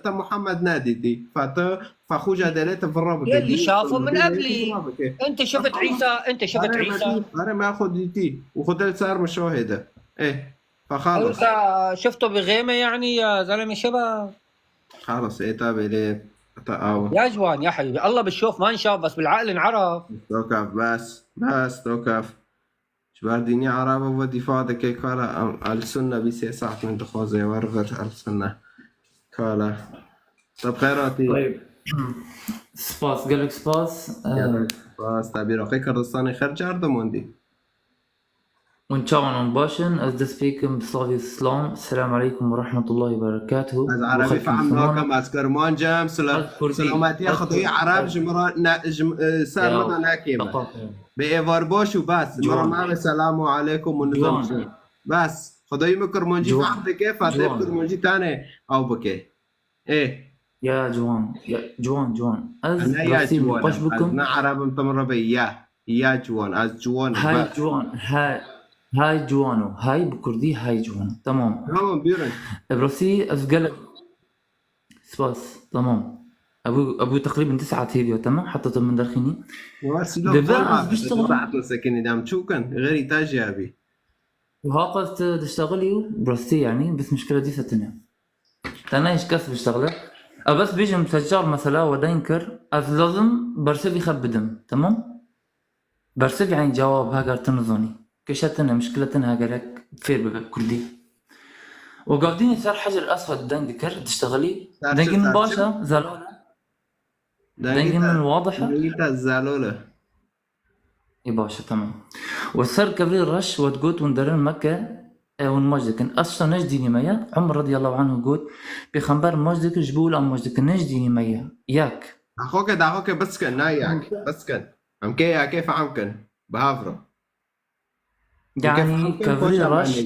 تا محمد نادي فخوجا دلت في الرابط اللي شافه من قبلي انت شفت عيسى انا ما اخذ ديتي وخذ صار مشاهده ايه فخلص شفته بغيمه يعني يا زلمه شباب خلص ايه تابع ليه يا جوان يا حبيبي الله بالشوف ما نشاف بس بالعقل انعرف توقف بس توقف شبار ديني عربة ودفاع دكي كالا السنة بيسي ساعت من دخوزي ورغر السنة كالا طب خيراتي طيب سباس قالك سباس تابي رقي كردستاني خير جاردة موندي ونشاون باشن از دسبيكم بصلافي السلام السلام عليكم ورحمة الله وبركاته از عربي فهم راكم از كرمان جام سلاماتي خطوية عرب سار مدى ناكيمة بإيفار بوش وبس مرة معنا السلام عليكم ونظام بس خدوي مكرمونجي فهمت كيف هتلاقي كرمونجي تاني أو بكي إيه يا جوان أنا يا جوان أنا عرب متمر بي يا جوان از جوان هاي جوان هاي جوانو هاي بكردي هاي جوانو تمام بيرن براسي أسجل سباس تمام ابو تقريبا 9 فيديو تمام حطيته من داخلي دابا بشتغل ساكن دام شو كان غير تاجي ابي وهاقص تشتغلي براسي يعني بس مشكله دي ستنا انا ايش كسب بشتغله بس بيجي مسجل مثلا ودينكر از لازم برسل يخبدم تمام برسل يعني جواب هاجر تنظني كشتنا مشكلتنا هاجرك فير بكردي وقاعدين صار حجر اسود دنجكر تشتغلي صار دنجي شو من صار باشا زلولة دنجي من واضحة دنجيتا الزالولة اي باشا تمام وصار كبري الرش وتقول وندرن مكة ونمجدكن اصلا نجديني ميا عمر رضي الله عنه قول بخنبر مجدك جبول ام مجدك نجديني ميا ياك أخوك بس كان ناياك بس كان عم كي كيف عمكن بهافرو يعني كبري رش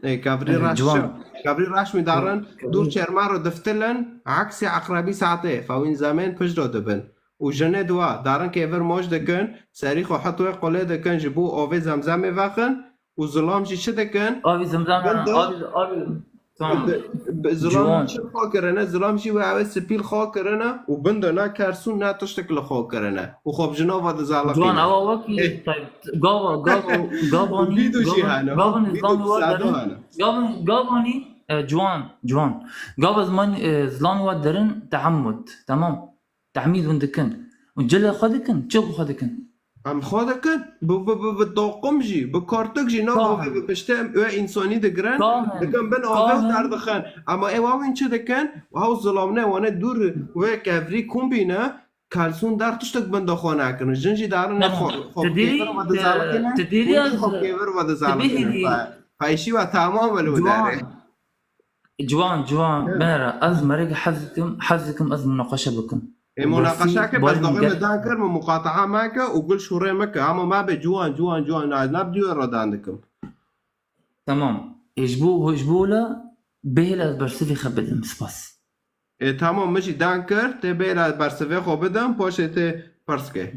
ايه كافري راش جوان كافري راش مدارن دور شرمارو دفتلن عكسي عقربي ساعتين فوين زمان بجرو دبن وجنة دوا دارن كيفر موج دكن ساريخ وحطوه قولي دكن جبو اوفي زمزمي واخن وظلام جي شدكن ابي زمزم ابي تمام ظلام شي خاكرنا ظلام شي وعوي سبيل خاكرنا وبندنا كارسون نا تشتك لخاكرنا وخوب جنوب هذا زعلقين جوان اول وقت طيب قابوني فيديو شي هانا قابوني فيديو زلام قابوني جوان قابل زلام ودرن تعمد تمام تعميد وندكن وجل خدكن تشوف خدكن ام خودكن بالطاقمجي بكارتكجي نو بشتم او انساني دگرن دكن بن اوه دردخن اما ايواوين چه دكن وهاو ظلامنه وانه دور و كافري كومبينه كالسون در تشتك بند خانه کنه جنجي دارن تديري فايشي و تمام الوداره جوان بنرى از مريق حزكم از مناقشه بكم مناقشة بس دقيقة ذاكر من مقاطعة معك وقول شوري مكة اما ما بجوان نبدو الرد عندكم تمام يجبو له بهلا برسفي خبدم سباس تمام ماشي دانكر تبيلا برسفي خبدم باشه تي برسكي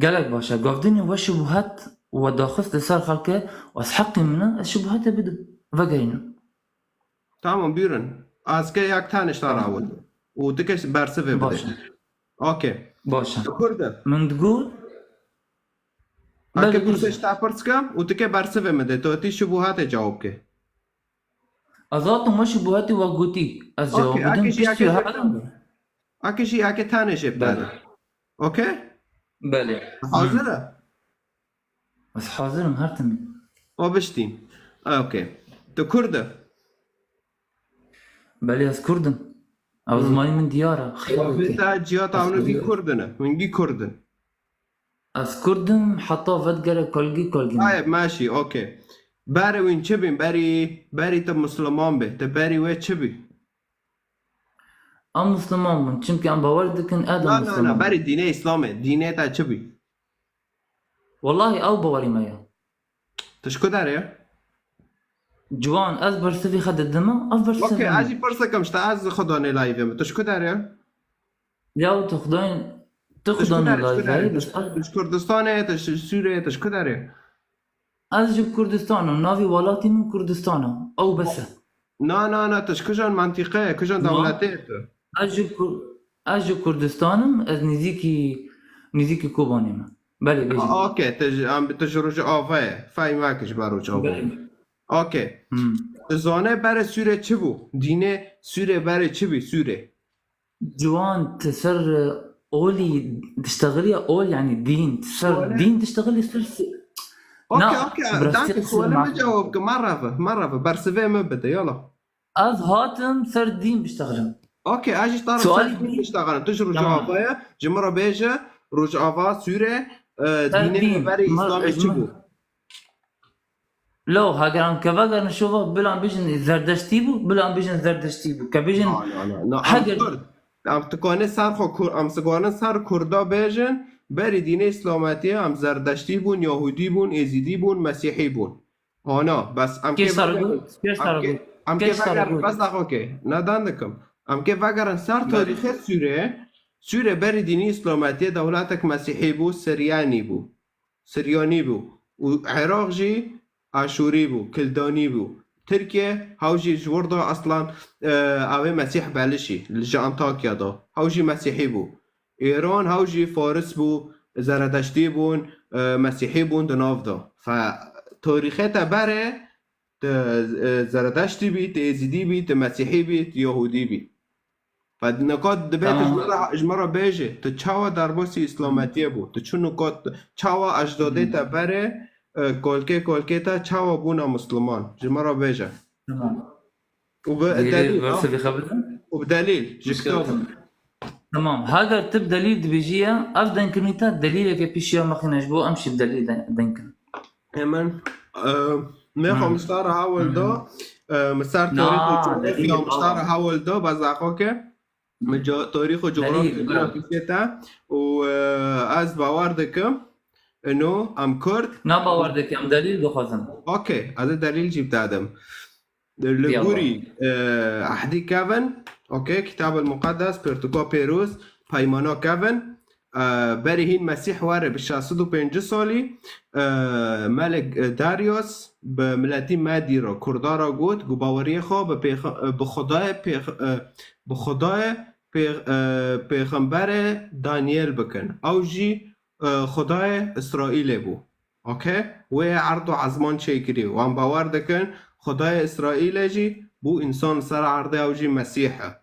قالك باشا قافديني وشبهات وداخست صار خلقه واسحقي منه الشبهات بدو فقينا تمام بيرن اسكي ياك تانش تراود ودكش برسفي باشا اوكي باشا كرده من تقول اكي برسش تابرسكا ودكي برسفي مده توتي شبهات جاوبك ازاتو ما شبهاتي وقوتي از جواب بدون اكي تانش بتاعنا اوكي بله حاضره بس حاضر مهرتمي وبشتين اوكي كرده بله از كردن او زماني من ديارة انت جيات عملوا في كردنا من جي كردن از كردن حطوا فدقر كلجي طيب ماشي اوكي باري وين تشبين باري تب مسلمان به تباري وين تشبي ام مسلمان من چمكي ام باوردكن ادم مسلمان لا باري ديني اسلامي ديني تا تشبي والله او باوري مايا تشكو داري جوان از برسفي خد الدماء از برسفي اوكي اجي فرصة مش تعز خدوني لايف تشكو داري ياو تخدوني لايف بس تش كردستان تش سوريا تشكو داري از جو كردستان ونافي ولاتي من كردستان او بس نا تش كجان منطقة كجان دولتين اجو كردستانم از نزيكي كوبانيم بله بيجي اوكي تجرج فاي ماكش باروج اوكي زانه برای سوره چه بو؟ دینه سوره برای چه بی سوره؟ جوان تسر اولي تشتغلي اول يعني دين تسر دين تشتغلي سر اوكي دانك سؤال ما جاوبك مرة برسفي ما بده يلا از هاتم سر دين بيشتغلن اوكي اجي طارق سؤال بيشتغلن تجرب جوابايا جمرة بيجا رجعوا سوره دينه برای اسلام چه بو؟ لو هاجران كفاجر نشوفه بلان بيجن زردشتيبو بلان بيجن زردشتيبو كبيجن لا حاجر ام تكونه سر خو ام سگانه سر کردا بيجن بری دین اسلامتی هم زردشتی بون یهودی بون ازیدی بون مسیحی بون هانا بس ام که بس اوکی نداندکم ام که وگرن سر تاریخ سوره بری دینی اسلامتی دولتک مسیحی بو سریانی بو و عراق جی آشوری بو کلدانی بو ترکیه هاوجی جوردا اصلا اوه مسیح بلشی لجا انتاکیا دا هاوجی مسیحی بو ایران هاوجی فارس بو زردشتی بون مسیحی بون دناف دا فتاریخه تا بره زردشتی بی ازیدی بی مسیحی بی یهودی بی فنکات دبیت اجمرا بیجه تا چاوا درباسی اسلامتیه بود تا چون نکات چاوا اجداده تا بره کلکه تا چاوا بونا مسلمان جمرا بیجه تمام وبدليل برسه بخبرنا وبدليل جكتوب تمام هاجر تب دليل دبيجية أفضل كنيتا دليل كبيشيا ما خناش بو أمشي بدليل دينكن همان ميخو مشتار هاول دو مسار تاريخ وجغرافيا مشتار هاول دو بزاقوكي تاريخ وجغرافيا كيتا وأز باوردكم إنه أم كرد نا باوردك أم دليل بخزن أوكي هذا دليل جبت آدم لغوري أحدي كافن أوكي كتاب المقدس بيرتوكو بيروس بايمانو كافن بريهين مسيح واره بالشاسدو بينج سالي ملك داريوس بملتي ماديرو كردارا قوت قباوري خو بخدای پیغمبر دانیل بکن او جی خدای اسرائیل بو اوکی و عرض و عزمان چه کری و هم باور دکن خدای اسرائیل جی بو انسان سر عرضه او جی مسیحه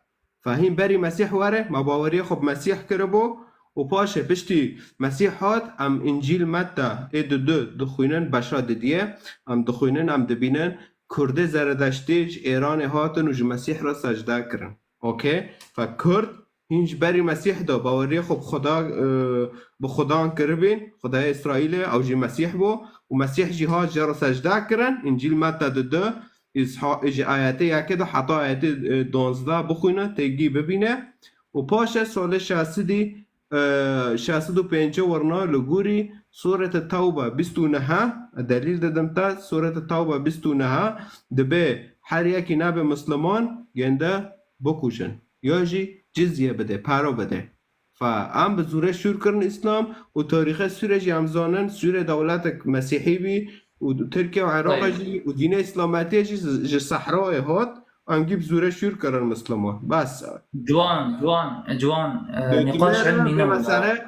فهیم بری مسیح واره ما باوری خب مسیح کربو و پاشه پشتی مسیح هات ام انجیل متا دو دخوینن بشا دیه ام دخوینن ام دبینن کرده زردشتیج ایران هاتن و جی مسیح را سجده کرن اوکی فکرد هینج بری مسیح دا باوری خب خدا به خدا کربین خدای اسرائیل او جی مسیح بو و مسیح جی ها جرا سجده کرن انجیل متا دو اجی آیاته یکی دا حتی آیاته 12 بخونه تیگی ببینه و پاشه سال 65 ورنا لگوری سورة التوبة 29 دلیل دادم تا سورة التوبة 29 دبه هر یکی نبه مسلمان گنده بکوشن یا جی جزیه بده پارو بده فام به زوره شور کرن اسلام و تاریخ سوره جی همزانن سوره دولت مسیحی بی و ترکیه و عراق جی و دین اسلاماتی جی صحرای هات انگی بزوره شور کرن مسلمان بس جوان نقاش علمی مسئله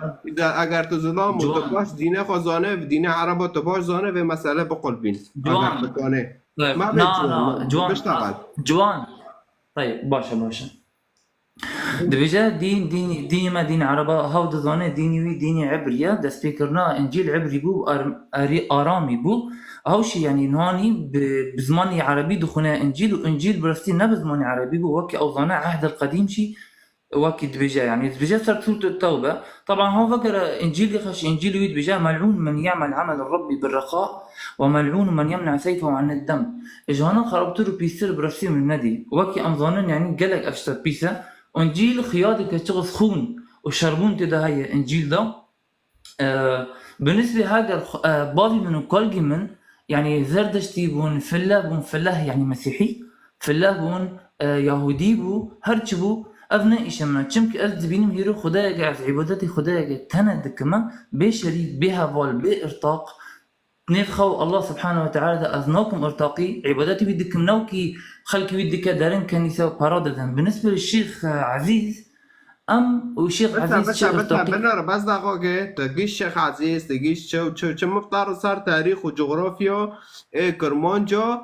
اگر تو ظلام و تو باش دین خزانه و دین عربا تو باش زانه و مسئله بقل بین اگر بکنه جوان طيب باشا دبجا دين ما دين عربة هاو دزانه ديني عبرية دست فكرنا انجيل عبري بو آرامي بو هاوشي يعني نهاني بزماني عربي دخونا انجيل وانجيل برستي نبزماني عربي بو وكي اوضانا عهد القديم شي وكي دبجا يعني دبجا صارت سورة التوبة طبعا هو فكر انجيل يخش انجيل يد بجا ملعون من يعمل عمل الرب بالرخاء وملعون من يمنع سيفه عن الدم اجانا خربترو بيسر برستي من النادي وكي امظانن يعني قالك اشتر بيسا انجيل خيادك شغف خون وشربون تدا هي انجيل ده بالنسبه هذا بابي من كل من يعني زردشتي بون فله يعني مسيحي فله بون يهودي بو هرچبو ابنا ايشمنا چمك از بينم هيرو خدايا قاعد عبادتي خدايا تند كما بشريك بها وال بارتاق نفخو الله سبحانه وتعالى أذناكم ارتاقي عباداتي بدكم نوكي خلك بدك دارين كنيسة وبارادة بالنسبة للشيخ عزيز والشيخ عزيز شيخ ارتاقي بس دقيقة تقيش شيخ عزيز تقيش شو مفترض صار تاريخ وجغرافيا كرمانجا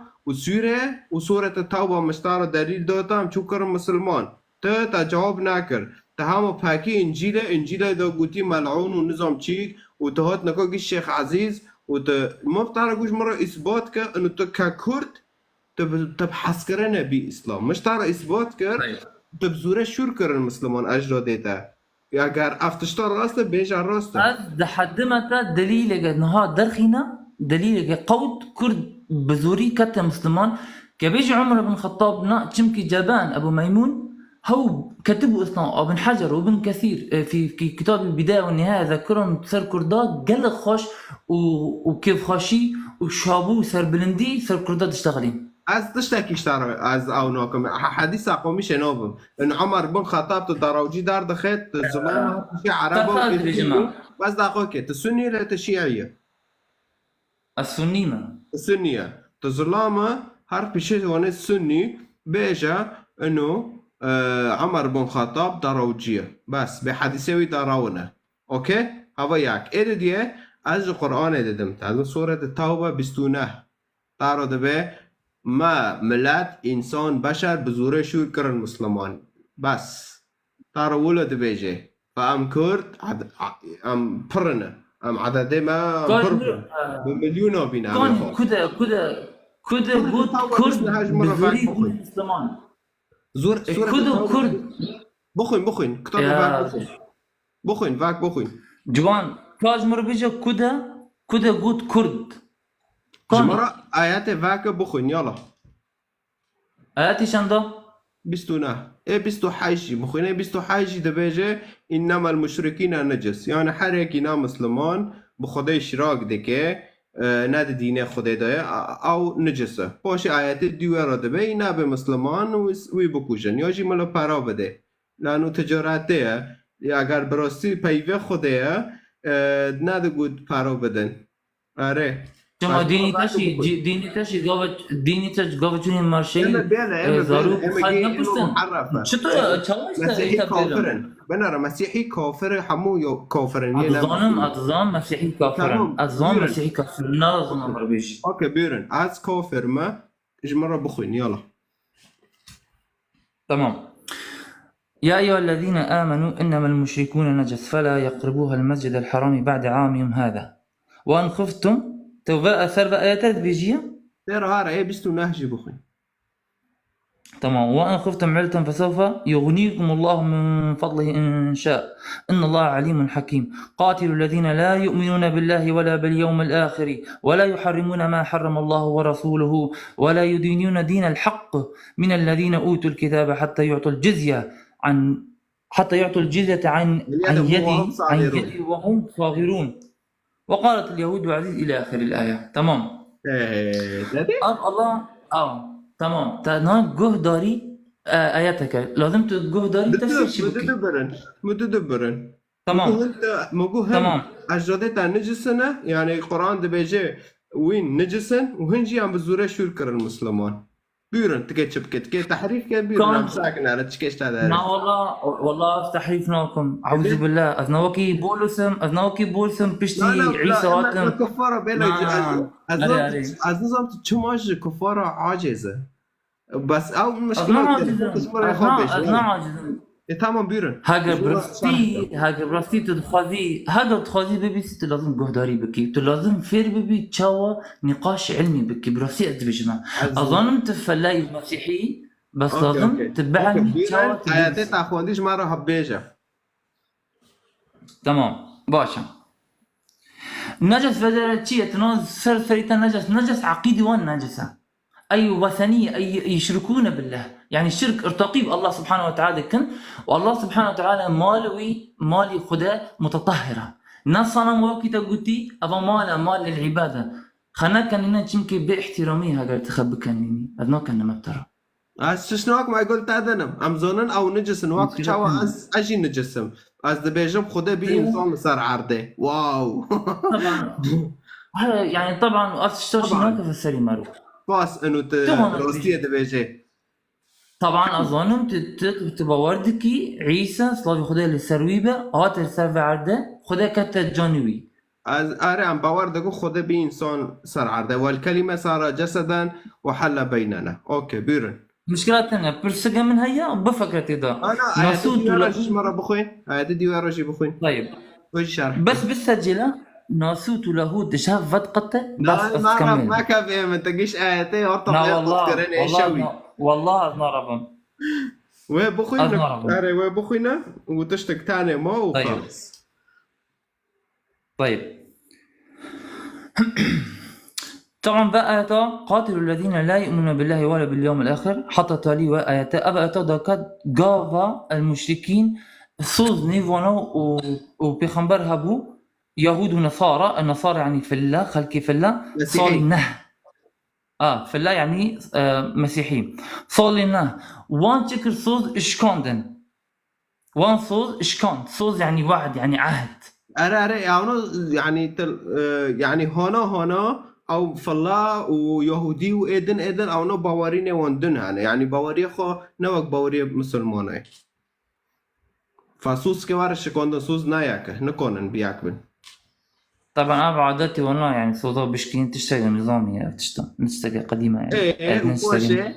وسورة التوبة مشتار دليل دوتا شو كرم مسلمان تجاوب ناكر تهامو باكي انجيل دا قوتي ملعون ونظام چيك وتهات نكو قيش شيخ عزيز ما بتعرف مرة إثبات كا إنه ككرد تبحث كرنا بإسلام مش تعرف إثبات كر تبزوره شور كرن مسلمان أجدادته يا جار أفتشتار راسته بيجا راسته هذا حد ما دليل نها درخينا دليل قود كرد بزوري كت مسلمان كبيجي عمر بن الخطاب نا چمكي جبان أبو ميمون هو كتبوا إسلام ابن حجر وابن كثير في كتاب البداية والنهاية ذكرهم سر كرداد قلق خوش وكيف خاشي وشابو سر بلندي سر كرداد اشتغلين از تشتكي اشتغل از اوناكم حديث اقومي شنوبم ان عمر بن خطاب تدراوجي دار دخيت زمان في عربه بس دقيقه السنيه لا الشيعيه السنيه تظلامه هر بشي وان السني بيجا انه عمر بن خطاب دراوجيه بس بحديثه دراونه اوكي هوا ياك ايه ديه از قرآن دادم از سورة التوبة 29 تارو دبه ما ملت انسان بشر بزوره شور کرن مسلمان بس تارو ولد بيجي فام كرد ام پرنه ام عدد ما كاش بربن بمليون بين كان كده جود كرد بفريق مسلمان زور كده كرد بخوين كتاب يا فاك بخوين فاك بخوين جوان كاش مر بيجا كده جود كرد كان جمرة آيات فاك بخوين يلا آياتي شندا بستونا ايه بستو حاجي بخوين ايه بستو حاجي دبيجة انما المشركين نجس يعني حركي نا مسلمان بخدای شراک دکه نه دینه خدای دایه او نجسه باشه آیت دیوه را دبه اینا به مسلمان وی بکوشن یا جی ملا پرا بده لانو تجارته اگر براستی پیوه خدایه نه ده گود پرا بدن آره شما دینی تاشی گاوه چونی مارشی زارو خواهد نپستن چطور چاوشت مسیحی کافرن بناره مسیحی کافر همو یا کافرن اتظام مسیحی کافرن اتظام مسیحی کافرن نازم امر بیش اوکی بیرن از کافر ما اجمرا بخوین یالا تمام يا أيها الذين آمنوا إنما المشركون نجس فلا يقربوها المسجد الحرام بعد عامهم هذا وأن خفتم توباء سرب آياتات بيجية ترى هارا ايه بستو نهجي بخوين تمام وأن خفتم علة فسوف يغنيكم الله من فضله إن شاء إن الله عليم حكيم قاتلوا الذين لا يؤمنون بالله ولا باليوم الآخر ولا يحرمون ما حرم الله ورسوله ولا يدينون دين الحق من الذين أوتوا الكتاب حتى يعطوا الجزية عن يد وهم صاغرون وقالت اليهود عزيز إلى آخر الآية تمام الله تمام تنام جهداري آياتك لازم تجهداري تفسير شبكي متدبرن تمام تمام أجدادة نجسنا يعني القرآن ده بيجي وين نجسن وهنجي عم بزوره شركر المسلمان بيرن تكيت شبكت كي تحريف كبير نعم ساكن على تشكيش هذا لا والله تحريفناكم أعوذ بالله أذنوكي بولسم بشتي عيسى واتم كفارة بينا أزنظام تشماج كفارة عاجزة بس أو مشكلة أذنا عاجزة تمام بيرن هاجر براستي تخوازي ببي ست لازم جهداري بكي لازم فير ببي تشاوى نقاش علمي بكي براستي أدبجنا أظن تفلاي المسيحي بس لازم تبعني تشاوى آياتي تاخوانديش مرة هبيجة تمام باشا نجس فدرتشية تنوز سريتا نجس عقيدي والنجسة أي وثنية أي يشركون بالله يعني الشرك ارتقي بالله سبحانه وتعالى كن والله سبحانه وتعالى مالي خدا متطهرة نصنا موكي تقولتي أبا مال للعبادة خنا كان هنا تشمكي باحترامي هاجر تخبك كنيني أذنا كان ما بترى شنوك ما قلت هذا أم زونن أو نجس نواك شوا أجي نجسم دبيجم خدا بإنسان صار عرضه واو طبعا يعني طبعا أشتغل هناك في السري معروف باس انه روسيا دبيجي طبعا اظن تبقى وردكي عيسى صلاه خدها للسرويبه هات السرفه عرده خدها كانت جانوي از اري ام باوردكو خدها بانسان صار عرده والكلمه صار جسدا وحل بيننا اوكي بيرن مشكلتنا برسقه من هيا بفكرتي ده انا ناسوت ولا مره بخوين هذه دي ورجي بخوين طيب وش شرح بس بالسجله ناسوت له شاف فتقته بس ما كافي ما تجيش آياتي ورطة تذكرين ايش شوي والله أذنربهم وبخوينا وتشتك تاني ما وخلص طيب طبعا بقى قاتلوا الذين لا يؤمنون بالله ولا باليوم الآخر حتى تالي وآيات أبقى دكات جافا المشركين صوز نيفونا وبيخنبر هبو يهود ونصارى النصارى يعني في الله خلقي في الله صالنه في الله يعني مسيحي صالنه وان تشكر صوز اشكاندن وان صوز اشكاند صوز يعني وعد يعني عهد أرى يعني هنا او فلا ويهودي وإذن او نو باورين وندن يعني باوري خو نوك باوري مسلمانه فسوس كوار شكاندن صوز ناياك نكونن بياكبن طبعا أنا بعاداتي والله يعني صودا بشكين تشتغل نظامية تشتغل قديمة يعني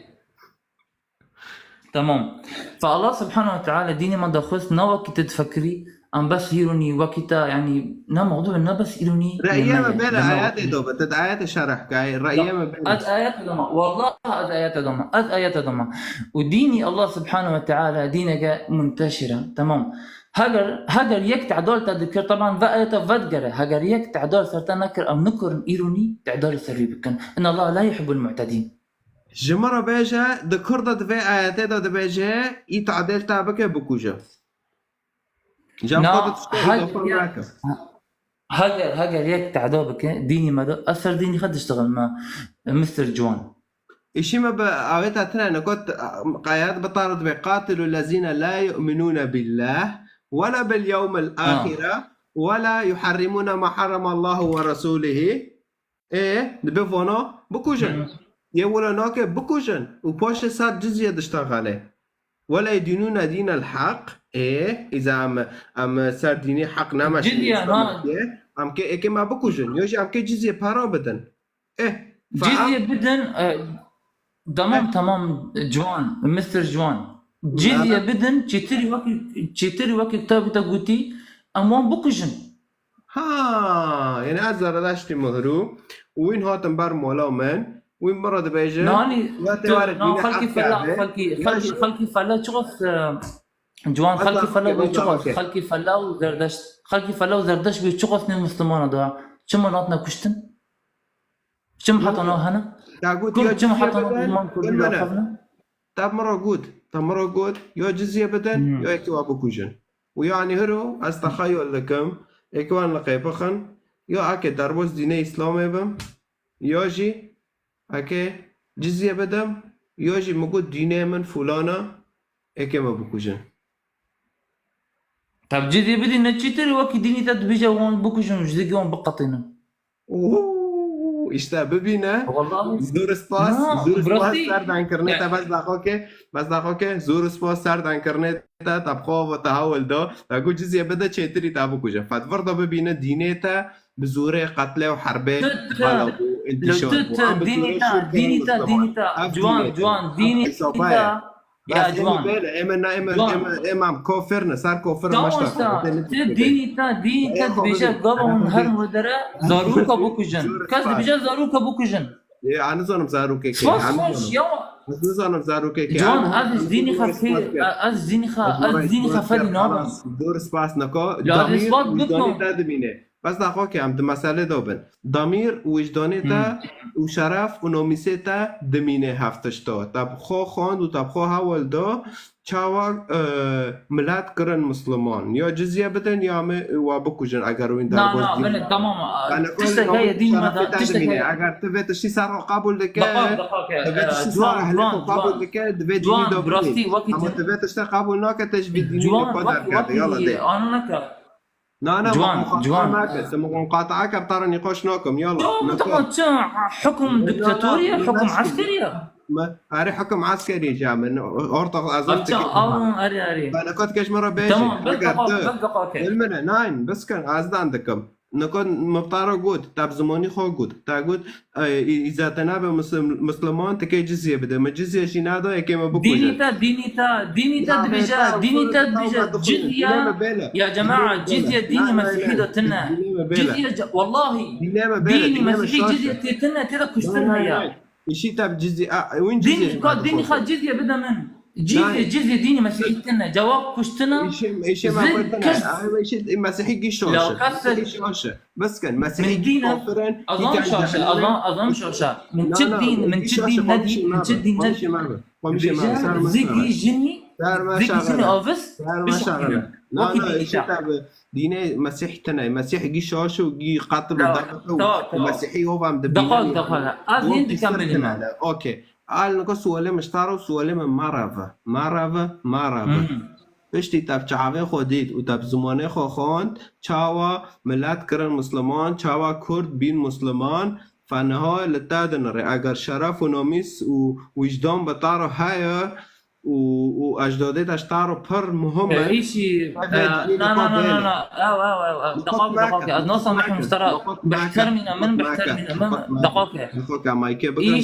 تمام فالله سبحانه وتعالى ديني ما دخلت نوك تتفكري ام بس هيروني وقتا يعني نا موضوع نا بس هيروني رأيه ما بين آيات دوبة تد آيات شرح كاي رأيه ما بين أد آيات دوما والله أد آيات دوما أد آيات دوما وديني الله سبحانه وتعالى دينك منتشرة تمام هاجر يك تعدول تذكر طبعا فآيات فدجرة هاجر يك تعدول صرت نكر أم نكر إيروني تعدول سري بكن إن الله لا يحب المعتدين جمرة بيجا ذكر ده في آيات ده بيجا يتعدل تابك بكوجا جام قدت هاجر يك تعدول بك ديني ما أثر ديني خد اشتغل مع مستر جوان إشي ما بآياتها تنا أنا كنت آيات بطارد بقاتلوا الذين لا يؤمنون بالله ولا باليوم الآخرة ولا يحرمون ما حرم الله ورسوله إيه بفونا بكوجن يولا ناكي بكوجن وباش صار جزية دشتغله ولا يدينون دين الحق إيه إذا أم صار ديني حق نمش جزية أم كي ما بكوجن يوجي أم كي جزية بارا بدن إيه جزية بدن تمام جوان مستر جوان جزية بدن تشتري وقت كتاب تقولي أموان بكوجن يعني أزر داشتي مهرو وين هاتم بار مولا من وين مرة بيجي ناني خلقي فلا شغف جوان خلقي فلا بيشغف خلقي فلا وزردش بيشغف من مسلمان ضاع شو ناتنا كشتن شو حطنا هنا كل شو حطنا كل تاب مرة جود يو جزية بدن يو اكتوا بكوجن ويعني هرو استخيل لكم اكوان لقيبخن يو اكي دربوز ديني اسلامي بم يوجي اكي جزية بدم يوجي موجود ديني من فلانا اكي ما بكوجن طب جزية بدي نتشتري وكي ديني تدبيجا وان بكوجن جزية وان بقطينا اشتا ببينا زور سپاس سرد انکرنیتا بس داخوکه زور سپاس سرد انکرنیتا تبخوا و تحول دا اگو جزیه بده چیتری تابو کجا فتور دا ببینه دینیتا بزور قتل و حربه انتشار دينيتا جوان دينيتا يا جوان امام كوفرنا صار كوفر مشتا دينيتا بيجا قبل هر مدرة زاروكا بوكجن كاز بيجا زاروكا بوكجن انا زانم زاروكا كي زانم زاروكا كي جوان از ديني خفالي نابا دور سپاس نکو دامیر وجدانی تا دمینه بس داخل که هم مسئله دوبن دامیر وجدانی تا و شرف و نومیسه تا دمینه هفتش تا تب خو خواند و تب خو حول دا چاوا ملت کرن مسلمان یا جزیه بدن یا و بکوجن اگر وین در باز دین نه تمام تشتكي دين ماذا تشتكي اگر تبيت شي صار قبول لك تبيت شي صار اهلك قبول لك تبيت دين دو براستي وقت اما تبيت اشتا قبول ناك تجبيد دين قدر يلا دي انا نك لا جوان معك مقاطعك بطار نقاش ناكم يلا حكم دكتاتورية حكم عسكرية ما أري حكم عسكري جامن أرتق أظنتك أري أنا كنت كاش مرة بيجي تمام بالدقائق المنع ناين بس كان عزد عندكم نكون مبطارة جود تاب زماني خو جود تاجود إذا تنابه مسلمان تكي جزية بده ما جزية شي نادا يكي ما بكو دينيتا دبيجا جزية يا جماعة جزية ديني مسيحية تنا جزية والله ديني مسيحية جزية تنا ترى كشترها يا إشي تاب جزية وين جزية ديني خا جزية بده من جزية ديني مسيحي تنا جواب كشتنا إيش ما قلتنا إيش مسيحي جيشوش بس كان مسيحي دينا أظن شوشة من تشد دين ندي زيكي جني أوفس لا إيش تاب ديني مسيحي تنا مسيحي جيشوش وجي قاتل ومسيحي هو عم دقائق أظن تكمل أوكي قال نكو سوالي مشتارو وسوالي من مرافة بشتی تاب چاوه خودید و تاب زمانه خو خواند چاوا ملت کرن مسلمان چاوا کرد بین مسلمان فنهای لتادن ره اگر شرف و نامیس و وجدان بطارو هایا و اجدادت اشتارو پر مهمه ايشي لا دقائق انا سامح مشترى بحترمنا من دقائق مايكي بقى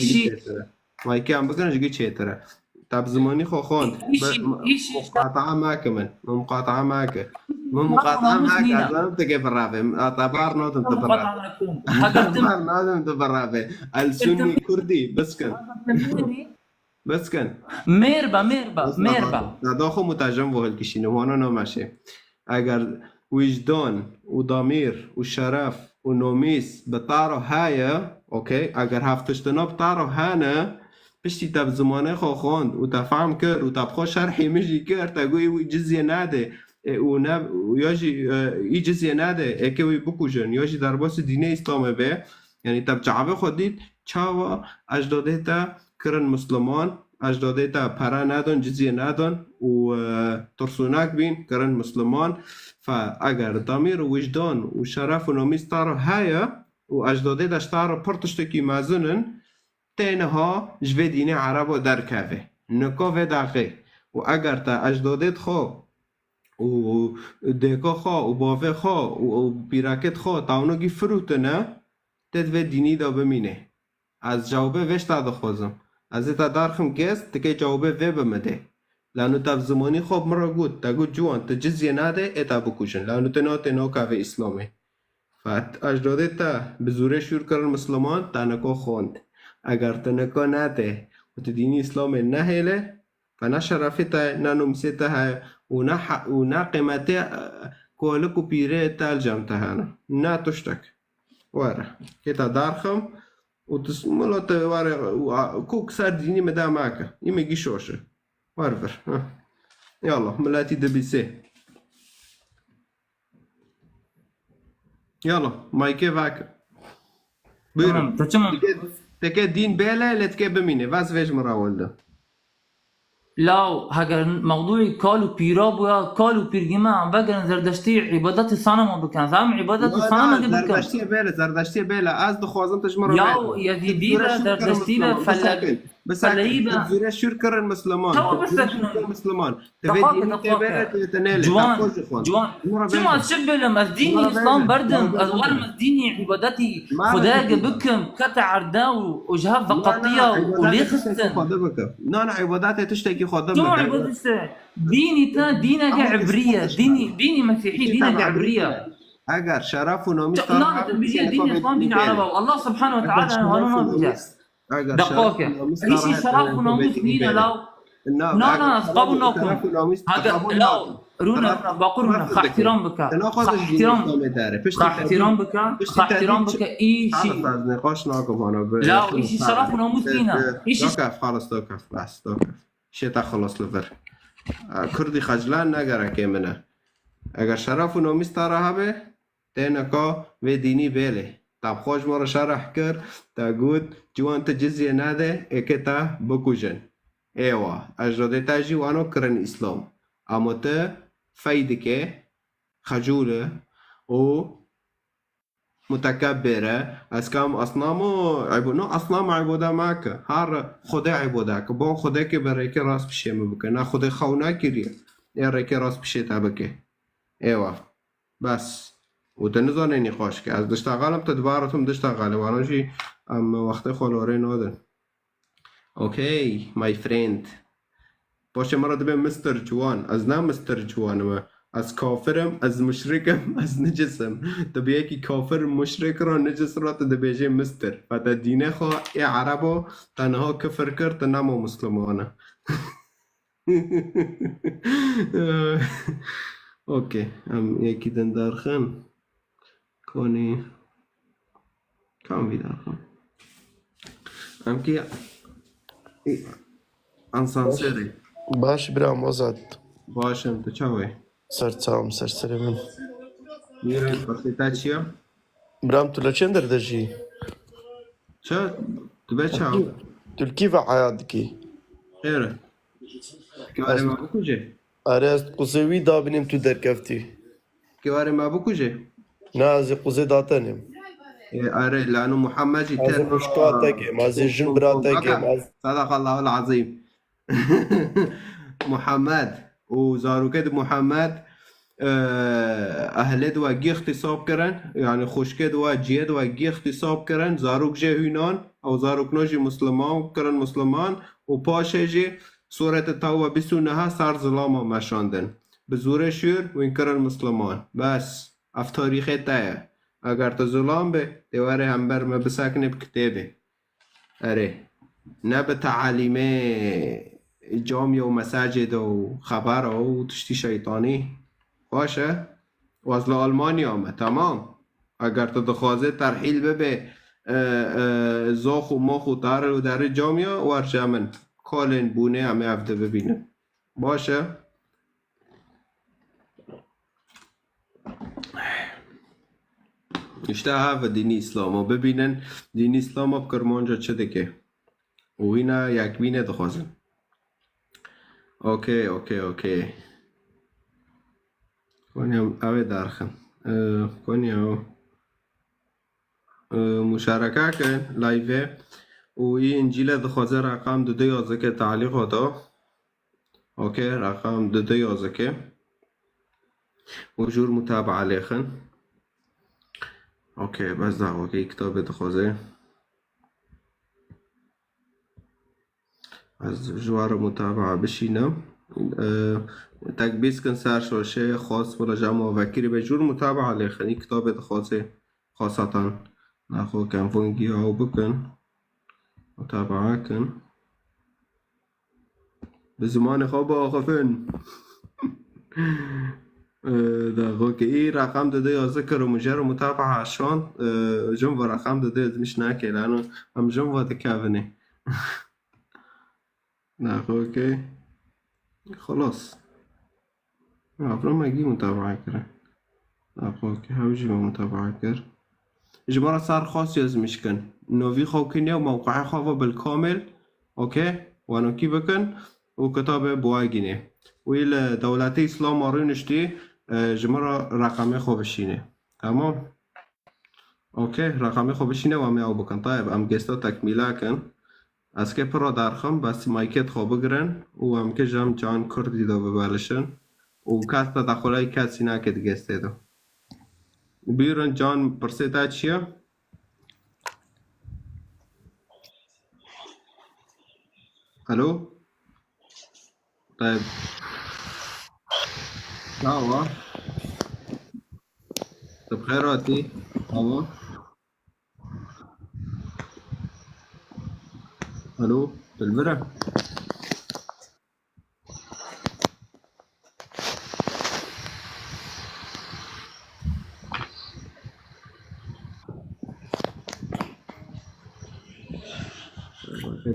مايكي عم بكنش قلت شيء ترى تاب زماني خو خواند مقاطعة معك من مقاطعة معك مو مقاطعة معك أظن تجيب الرابع اعتبار نودم تبرابع اعتبار نودم تبرابع السني كردي بس كان ميربا داخل مترجم به الكشين وانا نماشي اگر وجدان وضمير وشرف ونوميس بطارو هايا اوكي اگر هفتشتنا بطارو هانا بشتي تاب زمانه خو خوند و تفهم كر و تبخو شرحي مجي كر تقوي جزية ناده ويجي جزية ناده اكوي بكوجن يجي در باس دين اسلام به يعني تب جعبه خودید چاوا اجداده تا کرن مسلمان اجداده تا پرا ندن جزیه ندن و ترسونک بین کرن مسلمان فاگر ضمیر و وجدان و شرف و نامیز تارو هایا و اجداده داشت تارو پرتشتکی مازنن تینها جوه دین عرب و درکوه نکاوه دقیق و اگر تا اجداده خو و دیکا خو و باوه خو و بیراکت خو تاونو گی فروتنه تدوه دینی دا بمینه از جوابه وش تا دخوزم از تا دارخم گست تکه جوابه وی بمده لانو تب زمانی خوب مرا گود تا گود جوان تا جزیه نده اتا بکوشن لانو تنو کافه اسلامه فات اجداده تا بزوره شور کرن مسلمان تا نکو خوند اگر تا نکو نده و تا دینی اسلام نهیله فنا شرفه تا ننومسه تا و نا قیمته کولکو پیره تا الجم تا هانا نا تشتک واره که تا دارخم وتسملت واره كوك صار ديني مدا معك يمجي شوشة وارفر يلا ملاتي دبيسي يلا مايكي فاك بيرم تكاد دين بيلا لا تكاد بمينه واس فيش مراول ده لاو هاگر موضوعی کالو پیراب و کالو پیرگیمه عم بگن زردشتی عبادت صنم بکن زم عبادت صنم بکن زردشتی بیله از دخوازم تجمره یاو یزیدی به زردشتی به فلایی به زوره شور کرن مسلمان مسلمان جوان شما از شب بلم از دینی اسلام بردم از ورم از دینی عبادتی خداگ بکم کت عرده و جهاز فقطیه و لیخستن نه عبادت تشتكي خدام شو عبادته ديني تا دينك عبريه ديني مسيحي دينك عبريه اگر شرف و نامی لا بيجي دين اسلام دين عربي والله سبحانه وتعالى قانون بيجي دقوقه ايش شرف وناموس دينا لو لا قبولناكم هذا لا رونا بقولنا احترام بك احترام بك اي شيء نقاش ناكم انا لا ايش شرف وناموس دينا ايش توقف خلاص توقف بس توقف شيء خلاص لفر كردي خجلان نگره که منه اگر شرف و نامیز تاره به تینکا و دینی بیله تاب خوش مرا شرح کر تا گود جوان تا جزیه نده اکه تا بکوشن ایوه اجراده تا جوانو کرن اسلام اما تا فایده که خجوله و متكبرة اسكام اصنام عبوده معك هار خدا عبودك بون خدا که برای که راست بشه مبکه نه خدا خونه کریه برای که راست بشه تبکه ایوه بس و تنظانه نقاش که از دشتغالم تدبارتم دشتغاله وانوشی ام وقت خلوره نادن اوکی مای فريند باشه مرا دبه مستر جوان از نه مستر جوانم از کافرم از مشرکم از نجسم دبی یکی کافر مشرک را نجس را تدبیجه مستر و تا دینه خواه ای عربو تنها کفر کرد تنمو مسلمانه اوکی هم یکی دندار خن کنی کام بیدار خن هم که انسانسری باش برام وزد باشم تو چاوی سرچام سرسره من میرن پرسیتا چیا؟ برام تو لچن دردجی چه؟ تو به چاو؟ تو الكيف حياتك؟ خيره كواري ما بكوجه ارست قصوي دابنم تو دركفتي كواري ما بكوجه نازي قصي داتنم اري لانه محمد مازي مشكاتك مازي جنبراتك صدق الله العظيم محمد وزاروكد محمد اهلد و گی اختصاب کرن یعنی خوشکد و جید و گی اختصاب کرن زاروک جه هینان او زاروک نوجی مسلمان کرن مسلمان و پاشه جه صورت توبه 29 سر ظلام مشاندن بزور شور وینکر المسلمان بس اف تاریخ تایه اگر تو ظلام به دیواره همبر ما بسکنه بکتابه اره نه به تعالیم جامعه و مساجد و خبر و تشتی شیطانی باشه و از آلمانی آمد تمام اگر تو دخوازه ترحیل به زاخ و ماخ و تاره و در جامعه ورشه من کالن بونه همه هفته ببینم باشه اشته هفته دینی اسلام ها ببینن دینی اسلام ها بکرمانجا چه دکه و اینا یک بینه دخوازن اوکی کنیم اوه درخم کنیم مشارکه کن لایوه و این انجیل دخوازه رقم 211 که تعلیق هاتا اوکی رقم 211 که و جور متابعه لیخن اوکی بس دعوه که کتاب دخوازه از جوار متابعه بشینم تک بیس کن سر شوشه خاص ولا جمع وکیری به جور متابعه لیخن این کتاب دخوازه خاصتا نخو کن فونگی او بکن متابعه کن به زمان خواب آخفن داخل که این رقم داده یا ذکر و مجر و متابعه عشان جم و رقم داده از مش نکه لانو هم جم و دکاونه داخل که خلاص افرام مگی متابعه کرد داخل که هاوجی ما متابعه کرد جمارة صار خاص يزمش كن نوفي خوكنيا وموقع خافة بالكامل اوكي وانو كي بكن وكتابة بواجيني ويل دولتي اسلام ارينشتي جمارة رقمي خوبشينه تمام اوكي رقمي خوبشينه وامي او بكن طيب ام جستا تكميلا كن از که پرا درخم بس مایکت خواب بگرن و هم که جام جان کردی دو ببالشن و کس تدخلای کسی نکد گسته دو بیرون جان پرسیده چیه؟ الو؟ طيب هوا طب خيراتي هوا الو بالمرة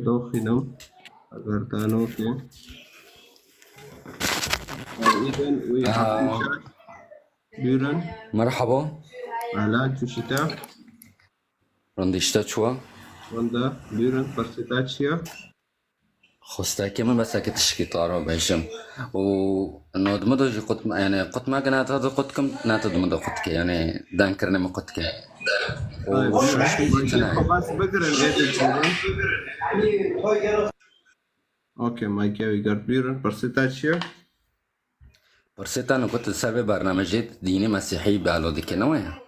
دوخي نم اگر تانو که بیرون مرحبا اهلا شو شتا رندشتا شو وندا بیرون پرسیده چیه؟ خوستا که من بس اكيد تشكي طارو بهشم و انه دمدو جي قط يعني قط ما كنا هذا قط كم ناتو دمدو قط كي يعني دان كرنا ما قط كي خلاص بقرا اوكي مايكي ويقر بيرون پرسیده چیه؟ برسيت انا كنت سبب برنامجات ديني مسيحي بعلودي كنوع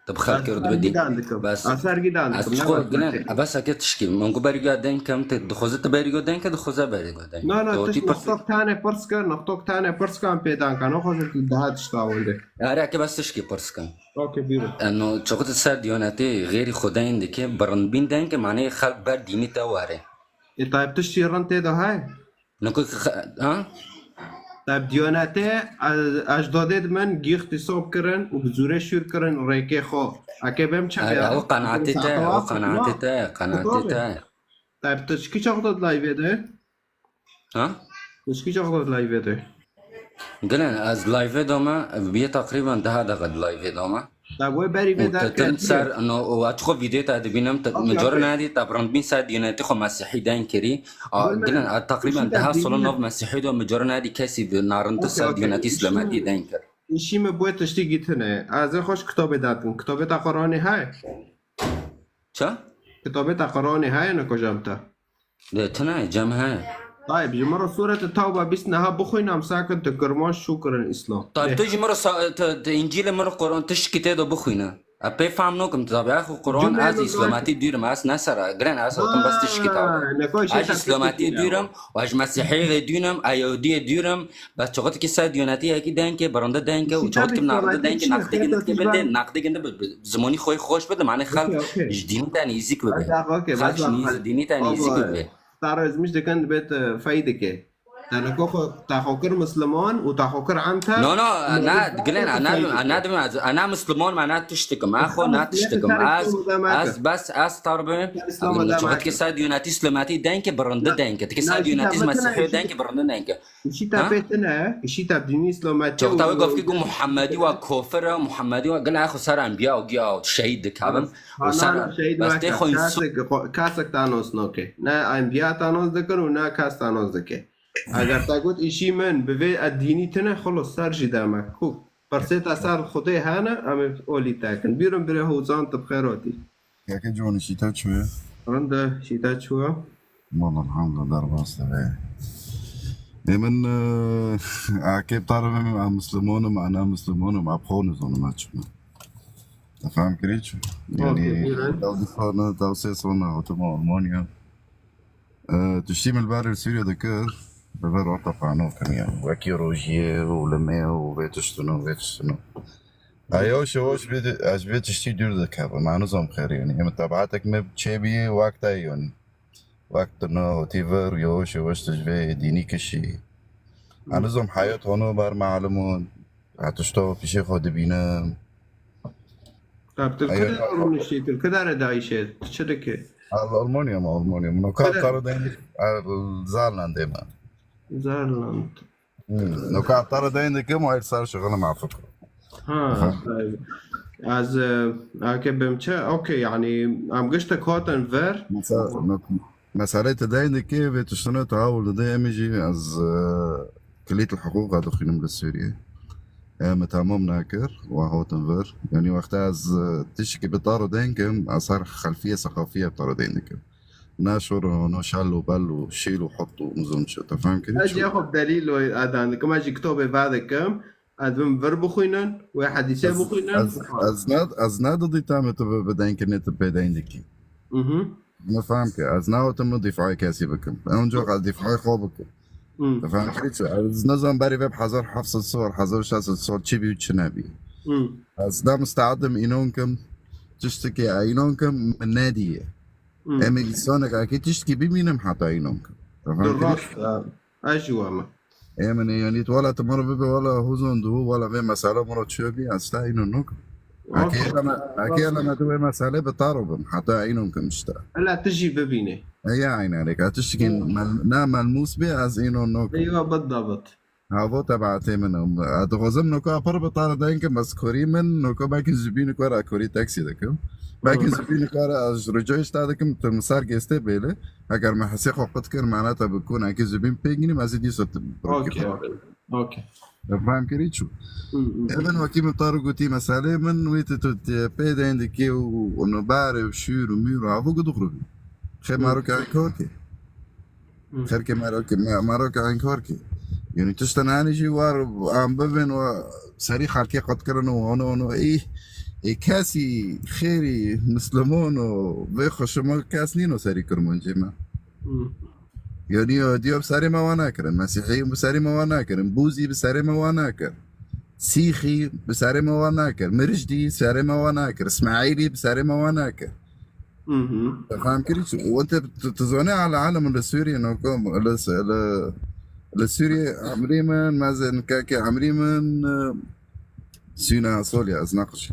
طب خال كرد بدي بس اثر جدا اشكو قلنا بس اكيد تشكي من قبل قاعدين كم تدخوزت بريغو دين كدخوزا بريغو دين لا تش نقطة ثانية برسكا نقطة ثانية برسكا بيدان كانوا خذت الدهات اشتاولده اريك بس تشكي برسكا اوكي بيرو انه شغلت السر ديوناتي غير خدين ديك برنبين دين معناه خلق بر ديني تواري طيب تشتي رنتي ده هاي نقول ها طيب ديوناته اجدادت من گیخت حساب کردن و بزوره شور کردن ریکه خو اگه بهم چه او قناعتي تا طيب تشكي شغلت لايف ده ها تشكي شغلت لايف ده قلنا از لايف دوما بيه تقريبا ده قد لايف دوما طيب وين بري بدا تنسر انه واتخو فيديو تاع بينام مجور نادي تبرند بين ساد يونايتي خو مسيحي داين كري قلنا تقريبا ده صلو نوف مسيحي دو مجور نادي كاسي بنارنت ساد يونايتي اسلاماتي داين كر ایشی مبوی تشتی گیتنه از خوش کتاب دادن کتاب تا قرآنی های چه؟ کتاب تا قرآنی های نه کجامتا ده تنای جمع های طيب جمرة سورة التوبة بس نها بخوينا مساكن تكرماش شكرا الإسلام طيب تجي مرة إنجيل مرة قرآن تشكي تيدو بخوينا ابي فهم نوكم طبعا اخو قرآن از اسلاماتي ديرم از نصر جرين از وطن بس تشكي طبعا اج اسلاماتي ديرم واج مسيحي ديرم ايودي ديرم بس شغلت كي سا ديوناتي اكيد دانك برنده دانك وشغلت كي نارده دانك نقدي كنت كبده نقدي كنت زماني خوي خوش بده معنى خلق ديني تاني يزيك بده خلق شنيز ديني تاني يزيك بده تعرف مش ده كان بيت فايدك أنا كوكو تحوكر مسلمان وتحوكر عنتها نو انا قلنا انا مسلمون معناته تشتكم اخو نا تشتكم از بس از طربه شغلت كسا ديوناتي اسلاماتي دانك برنده دانك تكسا ديوناتي مسيحي دانك برنده دانك شي تابتنا شي تاب ديني اسلاماتي شغلت وقف كيقول محمدي وكفر محمدي وقال اخو صار انبياء وقيا شهيد كابن وصار بس تخو كاسك تانوس نوكي نا انبياء تانوس ذكر ونا كاس تانوس ذكر اگر تا گفت ایشی من به الدینی تنه خلاص سر جدامك خوب برسيت اثار خدي هانا ام اولي تاكن بيرم بره هوزان بخيراتي يا جون شيتات شوية رنده شيتات شوية والله الحمد لله رب العالمين من عكيب طارم مع مسلمون معنا مسلمون مع بخون زون ما تشوفنا تفهم كريتش يعني لو دفعنا توسيسونا وتمام المانيا تشتيم الباري سوريا ذكر ببر وقف عنو كميان وكيروجيه ولميه وبيتشتنو ايوش وش بيت تشتي دور ذكر مع نظام خير يعني متابعتك مب تشيبي وقت يعني وقت انه تيفر يوش وش تجبي ديني كشي نظام حياة هونو بار معلمون هتشتو في شيء خود بينا طب تلكدا أرون الشيء تلكدا ردايشة تشركه ألمانيا نكات ترى دايما زارلاند دايما زارلاند نكات ترى دايما كم واحد صار شغله مع فكرة طيب از بمشى اوكي يعني عم قشتك كوتن فير مسألة دايما كيف تشتغل تعاول ده يجي از كلية الحقوق هذا خينم للسورية متامم ناكر وهو تنفر يعني وقتها از تشكي بطارو دينكم أصار خلفية ثقافية بطارو دينكم ناشر ونشال وبل وشيل وحط ونظن شو تفهم كده أجي أخذ دليل هذا عندكم أجي كتب بعد كم أدم فرب خوينن واحد يسيب خوينن از ناد ضي تامت بدين كنت بدين دكي ما فهمك از ناد تم دفاعي كاسبكم أنا جو على دفاعي خوبكم فاهم كيف از نظام بري ويب حذر حفظ الصور حذر شاس الصور تشبي وتشنابي از دا مستعدم إنونكم تشتكي عينونكم من نادية اما يسونك اكيد تشتكي بمينم حتى عينونكم فاهم كيف اجوا يعني ولا تمر ببي ولا هوزون دو ولا في مسألة مرات شوبي استا عينونكم اكيد لما تبي مسألة بتعرفهم حتى عينونكم اشتا لا تجي ببينه يا عين عليك هتشتكي نا ملموس بي از عينونكم ايوه بالضبط هاو تبعتي منهم اتغزم نكو ابر بطار داينكم بس كوري من نكو باكن زبين كورا كوري تاكسي دكم باكن زبين كورا از رجوش تادكم تمسار جيستي بيله اگر ما حسيق وقت كر معناتها بكون اكيد زبين بيجني ما زيدي صوت اوكي فاهم كريتشو ابن وكيم طارق قوتي مسالة من ويت بيد عندك ونباري وشير ومير وعفو قد اخرج خير ماروك عن كوركي خير كي ماروك عن كوركي يعني تشتناني جوار عم ببن وسري خالكي قد كرنو وهونو ايه كاسي خيري مسلمون وبيخش ما كاس نينو سري كرمون جيما يعني ديو بساري ما واناكرن مسيحي بساري ما واناكرن بوزي بساري ما واناكر سيخي بساري ما واناكر مرجدي بساري ما واناكر اسماعيلي بساري ما واناكر فاهم كيف وانت تزوني على العالم السوري انه لسوريا عمري من مازن كاكي عمري من سينا صوليا ازناقش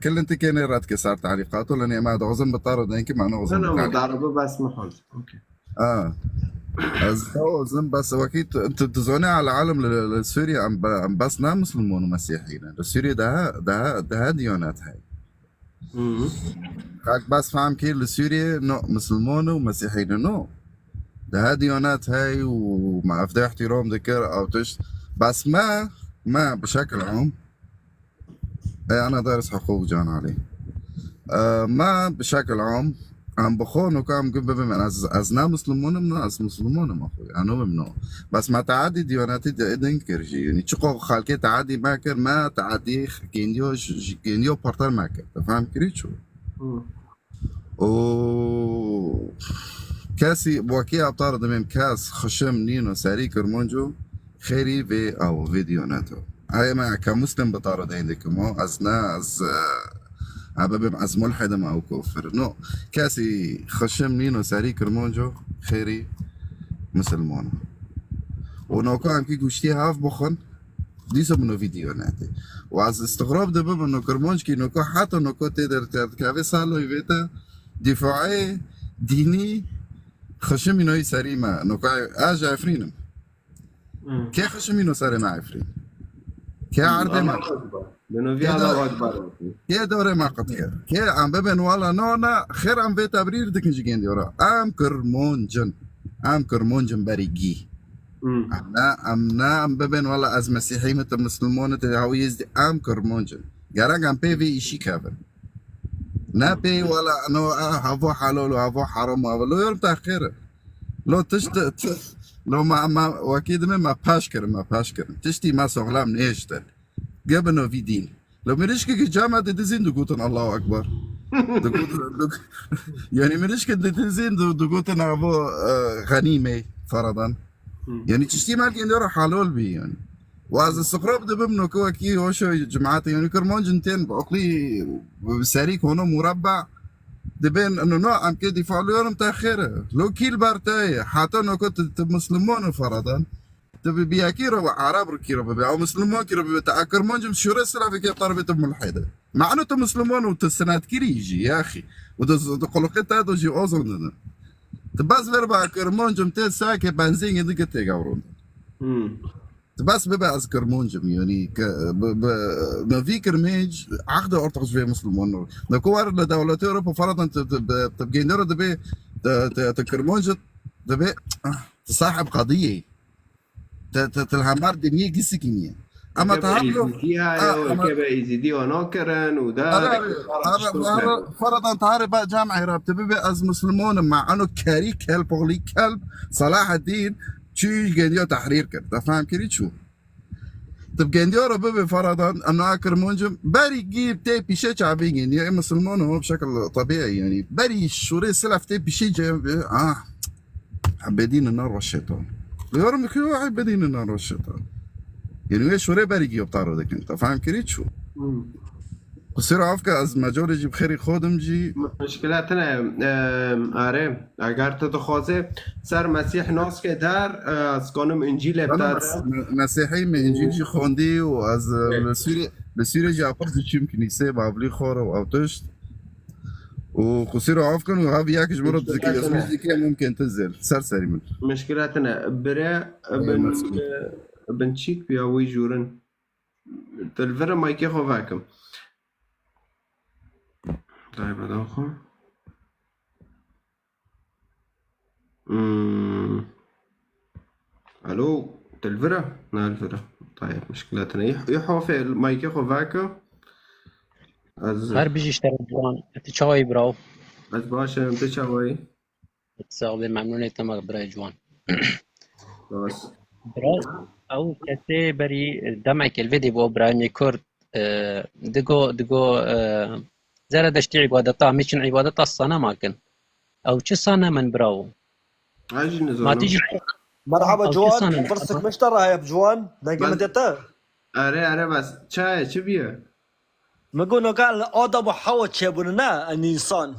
كل انت كان راتك صار تعليقاته لاني ما غزن بطارد يمكن معنا غزن انا ضاربه بس محل اوكي غزن بس وكيت انت تزوني على العالم لسوريا عم بس نام مسلمون ومسيحيين لسوريا ده ديانات هاي خاك بس فهم كيف لسوريا نو مسلمون ومسيحيين نو ده ديانات هاي ومع افداء احترام ذكر او تشت بس ما بشكل عام انا دارس حقوق جان علي ما بشكل عام عم بخون وكام قبل من از نه مسلمانم نه از مسلمانم اخوي انا ممنوع بس ما تعدي دياناتي دنكر جي يعني تشقو خالكي تعدي ماكر ما تعدي جينيو بارتر ماكر تفهم كريتشو و كاسي بوكي ابطار دمم كاس خشم نينو ساري كرمونجو خيري في او فيديوناتو هاي ما كمسلم بطارد عندك مو ازنا از عبابم از ملحدم او كفر نو كاسي خشم نينو ساري كرمونجو خيري مسلمون ونو كان كي گوشتي هاف بخون ديسو منو فيديوناتي وعز استغراب دبم انه كرمونج كي نوكو حتى نوكو تقدر تركابي صالو يبيتا دفاعي ديني خشم نوي ساري ما نوكو اجا عفرينم كي خشم نو ساري ما عفرين كي عرضي ما لانه في الله اكبر كي دوري ما قد كي عم ببن والله نونا خير عم بي تبرير دك نجي دورا ام كرمونجن بريجي ام ببن والله از مسيحي مت مسلمون تهاوي يزدي ام كرمونجن جاران عم بي في شي كافر نابي ولا انه هافو حلال وهافو حرام لو يوم تاخير لو لو ما واكيد ما باشكر تشتي ما سغلام نيشتل قبل في دين لو مريش كي جامعة تدزين دقوتن الله أكبر يعني مريش كي تدزين دقوتن أبو غنيمة فرضا يعني تشتي مالك إن يروح حلول بي يعني وإذا السقراب ده بمنو كوا كي وشو جماعتي يعني كرمان جنتين بعقلي بساريك هنا مربع دبين انه نوع ام كده يفعلوا يوم تاخيره لو كيل بارتاي حتى انه كنت مسلمون فرضا تبي بياكيرو عرب ركيرو بي او مسلمون كيرو بتاكر منجم شوري سلا في كي طربت ملحده مع انه مسلمون وتسنات كريجي يا اخي وتقولقت هذا جي اوزن تباس بربع كرمونجم تي ساكي بنزين يدك تيغورون بس ببقى اذكر منجم يعني ما في كرميج عقد ارتقص في مسلمون نكوار لدولة اوروبا فرضا تبقى ندير دبي تكرمونج دبي تصاحب قضيه تلهمار دنيا قسكينيه اما تعرفوا فيها كيف يزيدي ونوكرن ودا فرضا تعرف بقى جامعه راب تبي از مسلمون مع انه كاري كلب بولي كلب صلاح الدين شي جنديو تحرير كده فاهم كريت شو طب جنديو ربي فرضا انه اكر منجم بري جيب تي بيشي شعبي يعني مسلمون هو بشكل طبيعي يعني بري شوري سلف تي بيشي عبادين النار والشيطان يورم كيو عبادين النار والشيطان يعني ايش شوري بري جيب طارو دك انت فاهم كريت شو قصير عفك از مجال جيب خيري خودم جي مشكلاتنا آره اگر تو تخوازه سر مسیح ناس که در از قانون انجیل ابتدار مسیحی من انجیل جي خوندي و از لسيري جي عبرت جيم كنيسة بابلي خورة و اوتشت و قصير عفكن و هاف ياكش مرض ذكية ممكن تنزل سرسري من مشكلاتنا برا بنشيك بيا ويجورن تلفرا مايكي خوفاكم طيب هذا اخو الو تلفرا لا الفرا طيب مشكلتنا يحوفي المايك ياخو فاكا هر بيجي يشتغل جوان تشاوي براو از باشا انت تشاوي تساوي ممنونة تمام براي جوان بس برا او كتي بري دمعك الفيديو بو براني كورد دقو زرا دشتي عبادتا ميشن عبادتا الصنم ماكن او چه صنم براو ما تيجي مرحبا جوان فرصك مش ترى هاي بجوان دقيقة متى اره بس چای چه بیه مگو قال آدم و حوا چبوننا الانسان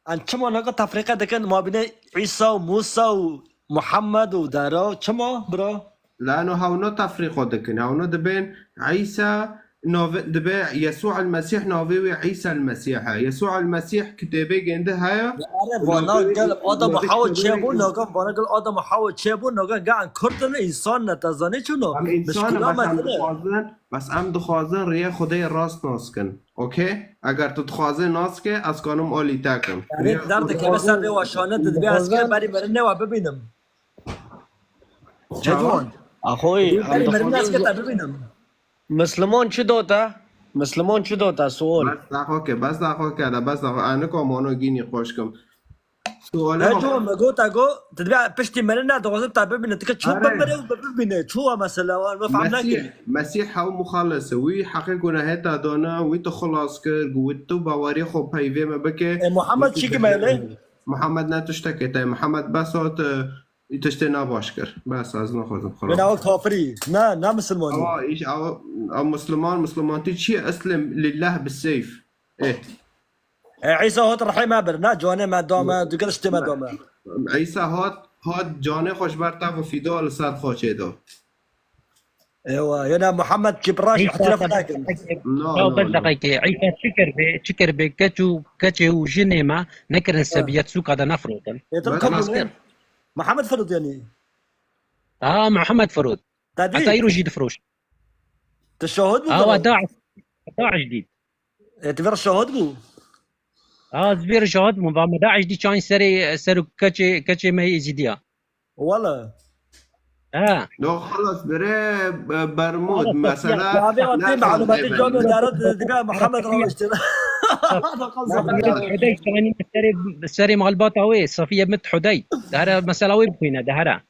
ان چما نگا تفریقه دکن ما بین عیسی و موسی و محمد و دارا چما برا لانه هاونو تفريق دكن هاونو دبين عيسى دبي يسوع المسيح نوفي عيسى المسيح يسوع المسيح كتابي عنده هيا وانا قال آدم وحوا چبون نگا وانا قال آدم وحوا چبون نگا قاعد كردن انسان نتزاني چونو بس ام دخوازن ریا خدای راست ناس کن اوکی اگر تو دخوازه ناس که از کانم آلی تکم یعنی درد که مثلا به واشانه تدبی از که بری مرنه و ببینم جوان اخوي مرنه از که تا ببینم مسلمان چه داده؟ مسلمان شو دوتا سؤال بس داخوكي بس داخوكي هذا بس داخو أنا كمان جيني خوشكم سؤال هجو ما قلت أقول تتبع بشتي مرنا دوغزب تابع من تك شو بمرة وبمرة شو مثلا ما فهمنا مسيح هو مخلص وي حقيقة هتا دونا وي تخلص كر ويتو بواريخو بايفي ما بكي محمد شيكي مالي محمد لا تشتكي تاي محمد بس هات تشتي نباشكر بس از نخوض خلاص من أول كافري نا مسلمان إيش أو مسلمان تشي أسلم لله بالسيف إيه عيسى هات رحيم عبر نا جوانا ما دوما دوغل شتي ما دوما عيسى هات جانه خوش برتا و فيدو لسر خوشه دو ايوه يانا محمد كبراش احتراف لكن بس دقيقة عيسى شكر كاتشو جنيما نكر السبيات سوق هذا نفروضا محمد فرود يعني محمد فرود حتى يروجي دفروش تشهد داعش جديد تفر الشهد بو زبير شهد مو داعش دي كان سرو كاتشي ما يزيديا والله لو خلص بري برمود مثلا هذه وقت معلومات الجون دارت دبا محمد روشت حدي كمان سري مغلباطه وي صفيه بنت حدي دهرا مساله وي بخينا دهرا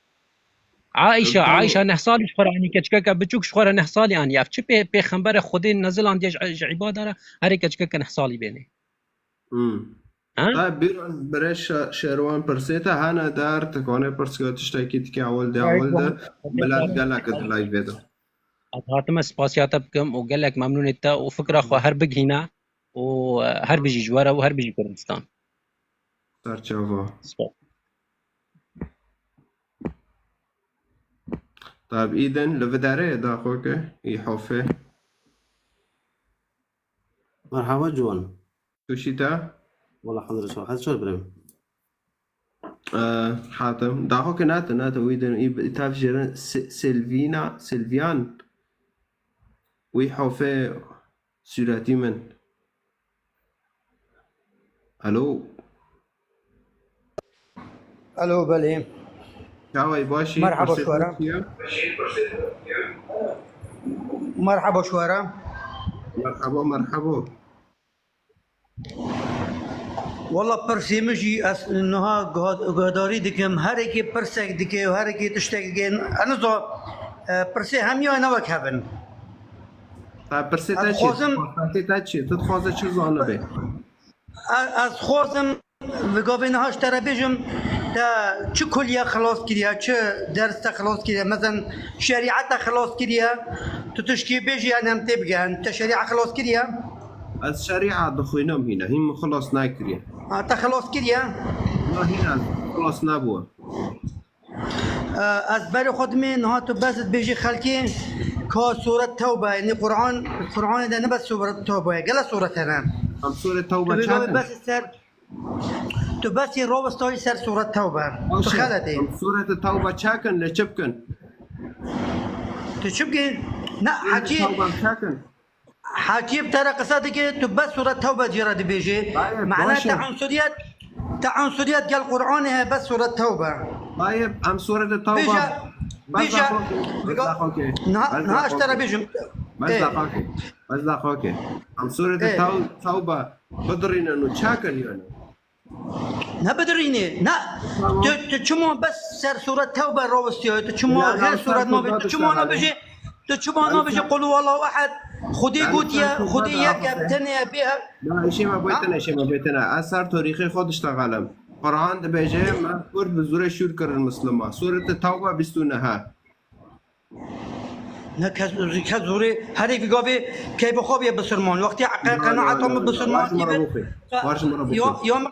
عائشه نحصالي شخراني كچكا بچوك شخرا نحصالي ان ياف چي پیغمبر خودي نزل ان دي عباده هر كچكا نحصالي بيني طيب بيرون بريش شيروان برسيتا هانا دار تكوني برسيتا تشتاكي تكي عول ده بلاد قالك اللايف فيديو هاتم سباسياتا بكم وقال لك ممنون انت وفكره اخو هربج هنا وهربجي جوارا وهربجي كردستان صار تشوفه طيب ايدن لفداري دا اخوك يحوفي مرحبا جوان شو شيتا؟ والله الحمد لله حد شو ابراهيم حاتم داخو كنات ويدن تعرف جيران سيلفيان ويحوفي سوراتي من الو بلي شاوي باشي مرحبا شوارا مرحبا والله برسي مجي انها قاداري دكم هركي برسك دكي وهركي تشتاقين انا زو برسي هم يا نوك هبن طيب برسي تاتشي تتخوزه چه زانه بي از خوزم وقابين هاش ترى بيجم تا چه كلية خلاص كريا چه درس خلاص كريا مثلا شريعة خلاص كريا تتشكي بيجي انا متبقى انت شريعة خلاص كريا از شريعة دخوينهم هنا هم خلاص ناكريا انت خلاص كريا لا هنا خلاص نابوه از برای خود من هاتو بس بيجي خلقي كا سورة توبة يعني القرآن ده نبت سورة توبة قال سورة أنا ام سورة توبة بس سر تو بس رو بستوي سر سورة توبة تخيلتي سورة التوبة شاكن لشبكن تشبكن لا حكي بترى قصتك تو بس سورة توبة جرى بيجي معناتها تعنصريات قال القرآن هي بس سورة توبة طيب ام سورة التوبة بيجا نهاش ترى بيجم بس دقاقي ام سورة التوبة بدرين انه شاكن يعني نبدريني نا تشمو بس سر سورة توبة روستيو تشمو غير سورة نوبي تشمو نبيجي تشمو نبيجي قولوا والله واحد خدي قوتيا خدي ياك ابتني بها لا شيء ما بيتنا اثر تاريخي خود اشتغلم قرآن دبيجي مذكور بزورة شركة المسلمة سورة التوبة بستونها كزوري هري قابي كيف خوبي بسرمان وقتي قناعتهم بسرمان يوم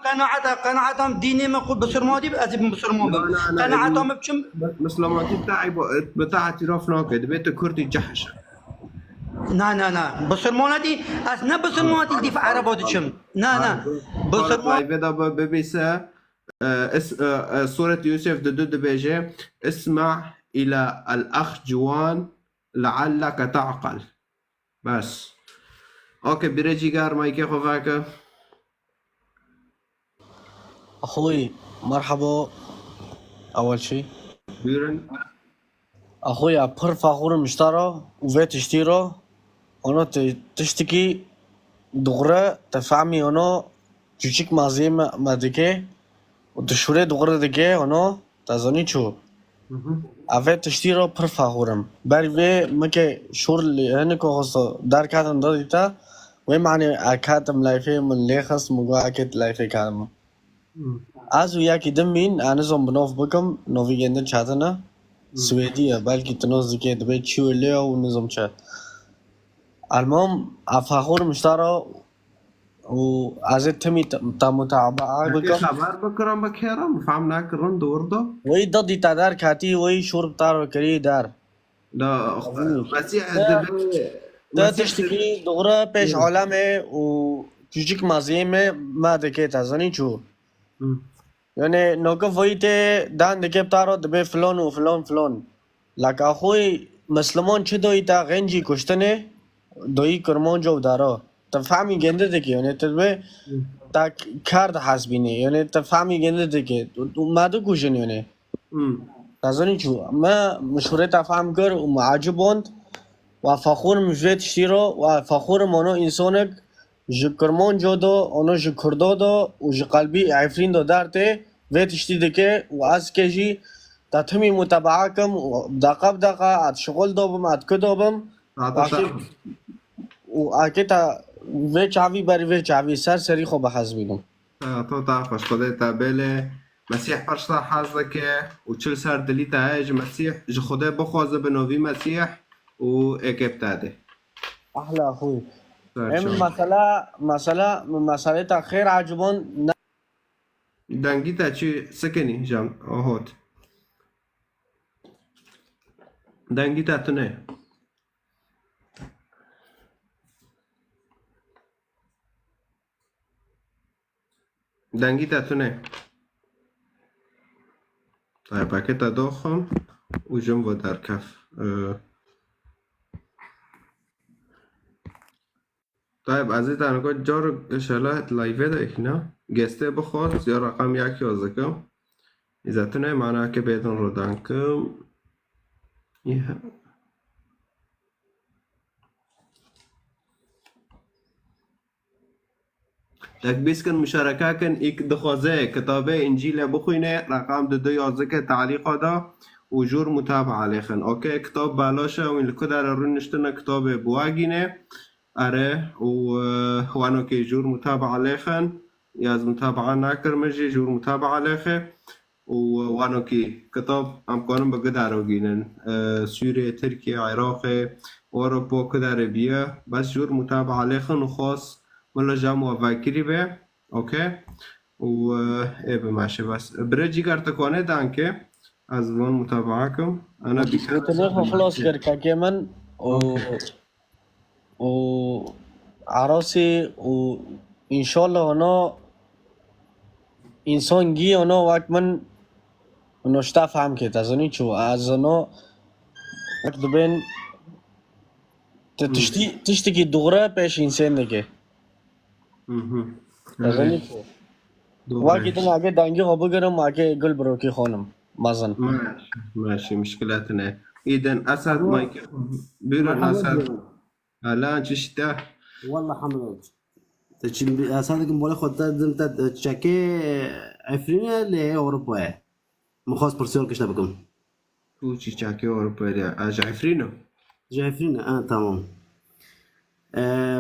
قناعتهم ديني ما قول بسرمان دي ازيب بسرمان قناعتهم بشم مسلماتي بتاع اعتراف ناقد بيت كردي جحش نا بسرمان دي اسنا بسرمان دي في عربات شم نا بسرمان بدا ببيسا سورة يوسف دود بيجي اسمع إلى الأخ جوان لعلك تعقل بس اوكي بريجي قار مايكي خوفاك اخوي مرحبا اول شي بيرن اخوي ابر فخور مشترى وفيت اشتيرا اونو تشتكي دغرة تفهمي اونو küçük malzeme dike و تشوره دغرة دike اونو تازوني شو افه تشتيرو پر فاخورم بر و مکه شور لانه کوسو در کاتم دادیتا و معنی اکاتم لایفه من لخص مگو اکت لایفه کارم از ویا کی دمین انا زوم بنوف بکم نویگنده چاتنا سويدية بلكي تنوز دكي دبي تشو ليو ونظام شات المهم افاخور مشترى وعزت تمي متابعة لكن خبر بكرم بكيرم فهمنا كرن دورده وي ضدي تدار كاتي وي شرب تار كري دار لا مسيح ده تشتكي دغرة بيش عالمه و küçük malzeme ما دكي تازني شو يعني نوقف ويته دان دكي بتارو دبي فلون وفلون فلون لك اخوي مسلمون چه دوی تا غنجي كشتنه دوی کرمون جو دارو تفهمي گنده دكي يعني تبي تا كارد حسبيني يعني تفهمي گنده دكي ما دو كوشن يعني تازني شو ما مشهوره تفهم كر ومعجبوند وفخور مجرد شيرو وفخور منو انسانك جكرمون جودو اونو جكردو دو وجقلبي عفرين دو دارته ويتشتي دكي واز كيجي تاتمي متابعاكم دقه بدقه شغل دوبم اتكدوبم واكيتا ويتش عافي بر ويتش عافي سري خو بحسبينم تو تعرفش خدای بله مسیح پرشتا حزده که و چل سر دلیتا هاج مسیح جو خدای بخوازه به نوی مسیح و اکیب تاده احلى اخوي مسألة تا خير عجبون دنگی تا چی سکنی جام آهات دنگی تا تو نه دنگی تا تو نه طيب باكيت ضخم وجنبه دار كف طيب عزيزي انا قلت جار شلات لايفه ده هنا جسته بخواد یا رقم یکی آزکم اذا تنه معناه که بهتون رو دانکم لك بيسكن مشاركة كان إيك دخوزة كتابة إنجيل بخوينة رقم دو يازكة تعليق هذا وجور متابعة عليخن أوكي كتاب بلاشة وين الكدر رنشتنا كتاب بواجينة أره وانو كي جور متابعة عليخن ياز متابعة ناكر مجي جور متابعة عليخن وانو كي كتاب أم كانوا بقدر وجينن سوريا تركيا عراق أوروبا كدر بيا بس جور متابعة عليخن وخاص ولا جامو فاكري به اوكي و ايه ماشي بس برجي كارتكونه دانكي از وان متابعاكم انا بيكون خلاص غير كمان و عروسي وان شاء الله انا انسان جي انا وقت من نشتا فهم که تازنی چو از انا وقت بین تشتكي دغره پیش انسان نکه تازنی چو واقعی تن آگه دانگی خواب بگرم آگه گل بروکی خانم مازن ماشي مشكلاتنا اذا اسد مايك بيرن اسد الان تشتا والله حمد تشم اسد بقول خد انت تشكي عفرينا لاوروبا مخاص برسيول كش نبكم تو تشكي اوروبا اج عفرينا جعفرينا تمام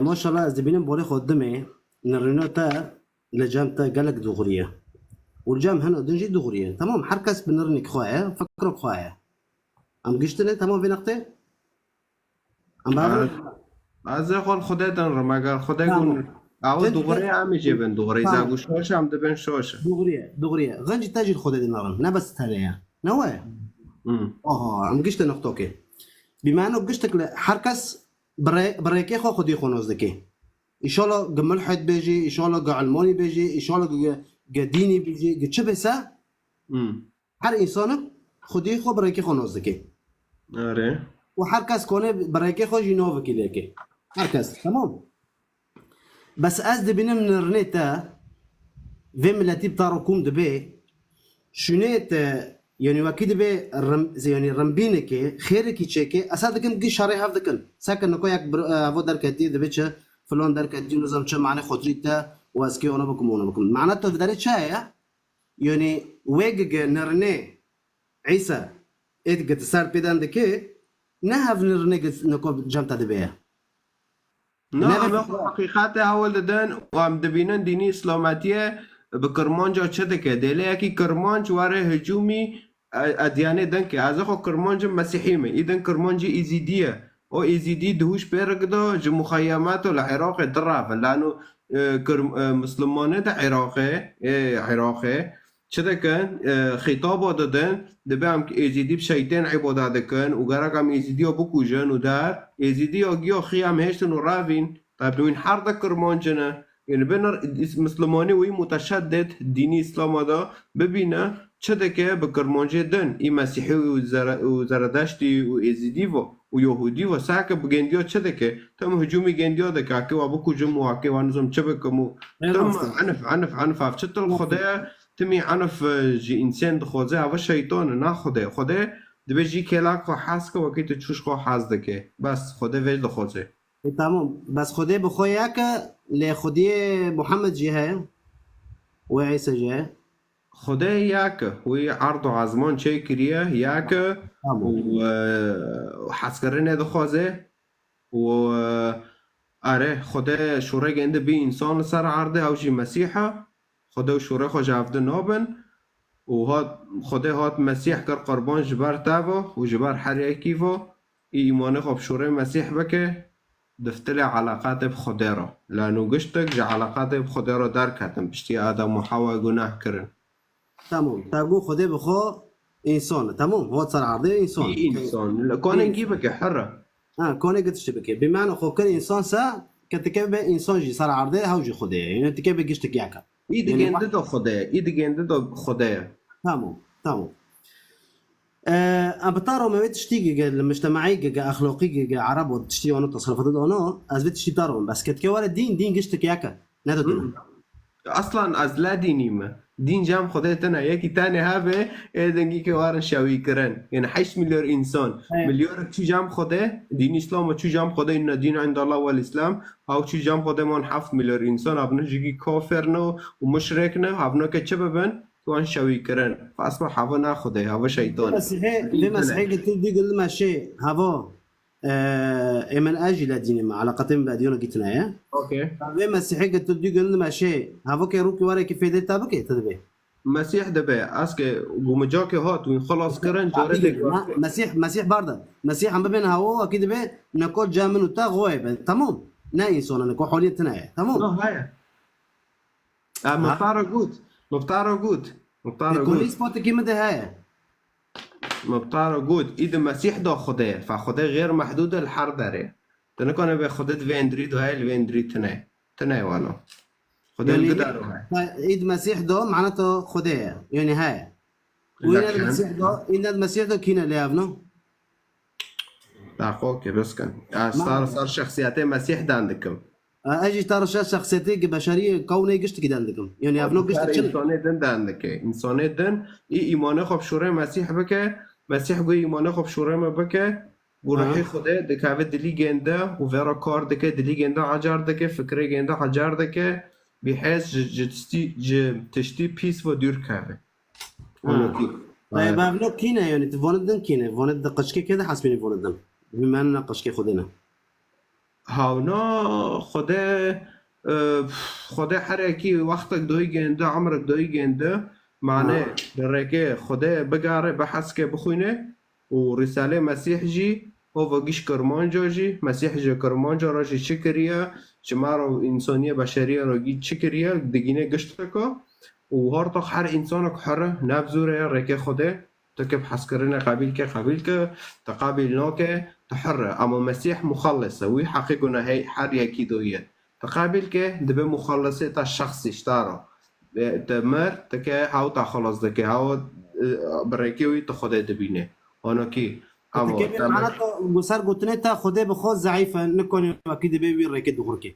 ما شاء الله زبينين بقول خدمه نرنوتا لجامتا قالك دغريه والجام هنا دنجي دغريه تمام حركس بنرنك خويا فكروا خويا ام قشتني تمام في نقطه ام بعرف از خود خودت رمگر خدا گون او دغريه عم جبن دغريه زاغو شوش عم دبن شوش دغريه غنجي تاجي خودت نرن نبس تريا نوى ام قشت نقطوكي بما انه قشتك حركس بريكي خو خدي خونوزدكي ان شاء الله قمل حد بيجي ان شاء الله قعلموني بيجي ان شاء الله قديني بيجي قد شبسه هر انسان خدي خو بريكي خونوزدكي اره وحركس كونه بريكي خو جينوفكي ليكي حركس تمام بس از دبينا من رنيتا في ملاتي بتاعكم دبي شنيت يعني واكيد به يعني رمبينك خيرك يشيكي اسادكن قي شاري هافدكن ساكن نكو ياك افو دركتي دبيتش فلون دركتي نظام چه معنی خودريتا واسكي انا بكم معناته بدري شايا يعني ويج نرني عيسى ادقت صار بيدان دكي نهف نرني نكو جمتا دبيا نعم حقيقته هول ددن وام دبينن ديني اسلاماتيه بكرمانجا چدكه دلي اكي كرمانج واره هجومي اديانه دنكه از خو كرمانج مسيحي مي اذن كرمانج ايزيديه او ايزيدي دهوش بيرقدو جو مخيمات العراق درافن لانه مسلمانه عراقي چدكن خطاب دادن دبام ايزيدي بشيطان عبادت دكن وغرقم ايزيدي بكوجن ودار ايزيدي اگيو خيام هشتن ورافين طيب وين حرد كرمانجنا يعني بنر مسلماني وي متشدد ديني اسلام دا ببينه چدكه بكرمانجه دن اي مسيحي وزردشتي وايزيدي و يهودي و ساكه بگنديو چدكه تم هجومي گنديو دكه كي وابكو جمو واكي وانزم چبكمو تم عنف چتل خدايا تمي عنف جي انسان دخوزه هوا شيطان نه خدا دبي جي كلاك خو حاسكه وكي تشوش خو حاس دكه بس خدا وجه دخوزه تمام بس خدي بخوياك لخدي محمد جهه وعيسى جهه خدا ياك هو عرض عزمان چه كريه ياك و حسكرنه دخوزه و اره خدا شوره گنده بي انسان سر عرضه او جي مسيحه خدا و شوره خو جافده نابن و هات خدا هات مسيح کر قربان جبر تاوه و جبر حريكي و ايمانه خو بشوره مسيح بكه دفتر علاقات بخدا را لانه گشتك جا علاقات بخدا را در کتن بشتی آدم و حوا گناه کرن تمام تاقو خدا بخو انسان تمام هو صار عرضه انسان كون نجيبك حرة كون تشتبك بمعنى خو كان انسان سا كتكب انسان جي صار عرضه هوجي خدا يعني تكب گشتك ياك ايد گنده دو خدا تمام أبطارو ما بتشتيجي المجتمعي جا أخلاقي جا عرب وتشتي وأنا تصرفات أنا از بتشتي طارهم بس كتكوار الدين قشتك ياك نادو دين أصلاً از لا ديني ما دين جام خدای تنها یکی تاني هابه دنگی که وارن شوی کرن يعني 8 مليار إنسان مليار چو جام خدای دين إسلام و چو جام خدای إن دين عند الله والإسلام هاو چو جام خدای من 7 مليار إنسان ابنا جيكي كافر نو و مشرك نو ابنا که چه ببن وان شوي كرن فاصبح هوا ناخده هوا شيطان مسيحي قلت دي قل ما شيء هوا من اجل دين ما علاقتين باديون قلتنا يا اوكي مسيحي قلت دي قل ما شيء هوا كيروكي ورا كيف يدي تابك تدبي مسيح دبي اسكي ومجاكي هات وين خلاص كرن مسيح برضه مسيح عم بين هوا اكيد به نقول جامن وتا غويب تمام نا انسان نكو حوليتنا تمام هاي مبتارو جود كل سبوت كيما ده هاي مبتارو جود إذا مسيح دا خداه فخداه غير محدود الحر داره تنكونه به خداه ويندريد وهاي الويندريد تناي وانا خداه يعني القدر وهاي إذا مسيح دا معناته خداه يعني هاي وين المسيح دا كينا اللي ابنه لا خوكي بس كان صار شخصياتين مسيح دا عندكم اجي ترى شخصيتي بشريه كوني قشت كده عندكم يعني ابنو قشت انساني دن ده عندك انساني دن اي ايمانه خب شوره مسيح بك مسيح گوی ایمانه خب شوره ما بك بروحي خدا دكاوه دلي گنده و ورا کار دکه دلي گنده عجار دکه فکره گنده عجار دکه بحيث تشتي بيس و دور كاوه طيب ابنو كينا يعني تفوندن كينا فوند قشكي كده حسبيني فوندن بما اننا قشكي خدنا هاونا خدا حركي وقتك دوي گنده عمرك دوي گنده معناه دركه خدا بقاره بحث که بخونه و رساله مسيح جي هو وگيش کرمانجا جي مسيح جي کرمانجا را جي چه کریه شما رو انسانیه بشریه را گی چه کریه دگینه گشت که و هر تا هر انسان که حره نبزوره رکه خدا تو که بحث کرنه قبیل که تقابل ناکه تحرر اما مسيح مخلصه وي حقيقنا هي حر يكي دويه تقابل كه دبه مخلصه تا شخص اشتارا تمر تكه هاو تا خلاص دكه هاو بريكي تخده دبينه انا كي اما معناته مسار قلتني تا خده بخو ضعيفه نكون اكيد بيبي ركد دغركي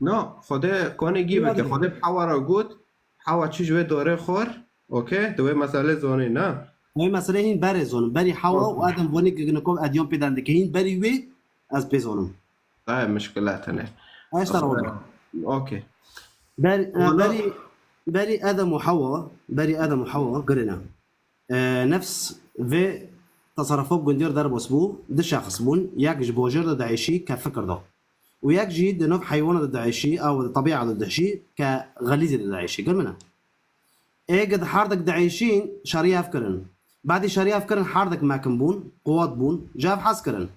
نو خده كون يجيبك خده بحوار قوت حوا تشجوه دوره خور اوكي دوه مساله زوني نا هاي مثلا هين باري زونم باري حوا وادم بونيك نكوب اديون بيدان دك هين باري وي از بيزونم مشكلات هنا ايش ترى وضع اوكي باري ادم وحواء قلنا نفس في تصرفات جندير ضرب اسبوع ده شخص بون ياك جبوجر ضد عيشي كفكر ده وياك جيد نوع حيوان ضد عيشي او طبيعه ضد عيشي كغليزه ضد عيشي قلنا ايه قد حاردك دعيشين شاريها فكرن بعد شاريها فكرن حاردك ما كنبون قوات بون جاب حسكرن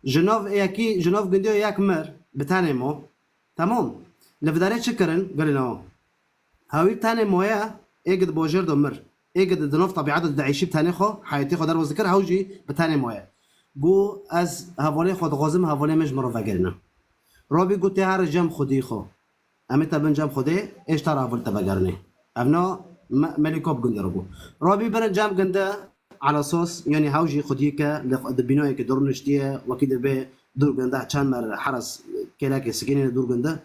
جنوب اياكي جنوب جندير ياك مر بتاني مو تمام لفداري شكرن قلنا هاوي بتاني مويا ايه قد بوجر دمر ايه قد دنوف طبيعات الدعيشي بتاني خو حياتي خو درو ذكر هاوجي بتاني مويا بو از هافولي خود غازم هافولي مجمرو فاقرنا روبي قلت هار جام خودي خو امتا بن جام خودي ايش ترى هافول تبقرني ابنا ملكوب قندربو روبي بن جام قندا على صوص يعني هاوجي خوديكا لبنوي كدور نشتيه وكده به دور قندا كان مر حرس كلاكي سكينه دور قندا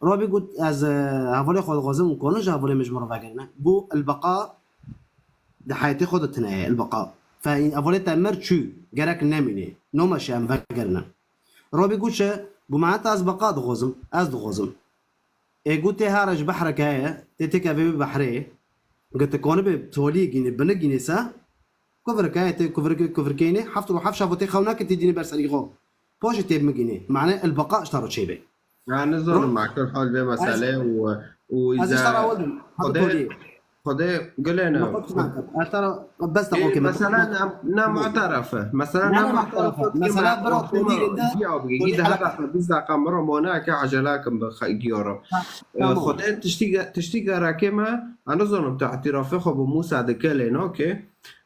روبي قلت از هافولي خود غازم كونج هافولي مجمرو فاقرنا بو البقاء ده حياتي خود التناية البقاء فإن هافولي تمر شو جرك ناميني نو ماشي ام فاقرنا روبي قلت بمعنات از بقاء دغوزم از دغوزم ايه قلت هارج بحرك هاي تتكا في بحري قلت كون بتولي جيني بنجيني سا كفر كاي كفر كيني حفت وحف شافوتي خوناك تديني برسالي غو بوش تيب مجيني معناه البقاء اشتروا شيء بي يعني نظر مع كل حال بي مسألة وإذا خدي قلنا ترى بس تقول مثلا نعم معترفة مثلا نعم معترفة مثلا بروح جيد هذا بيزا قمر موناك عجلاكم بخيورو خدي تشتي راكمة أنا ظن بتاع اعترافه خو بموسى دكالين أوكي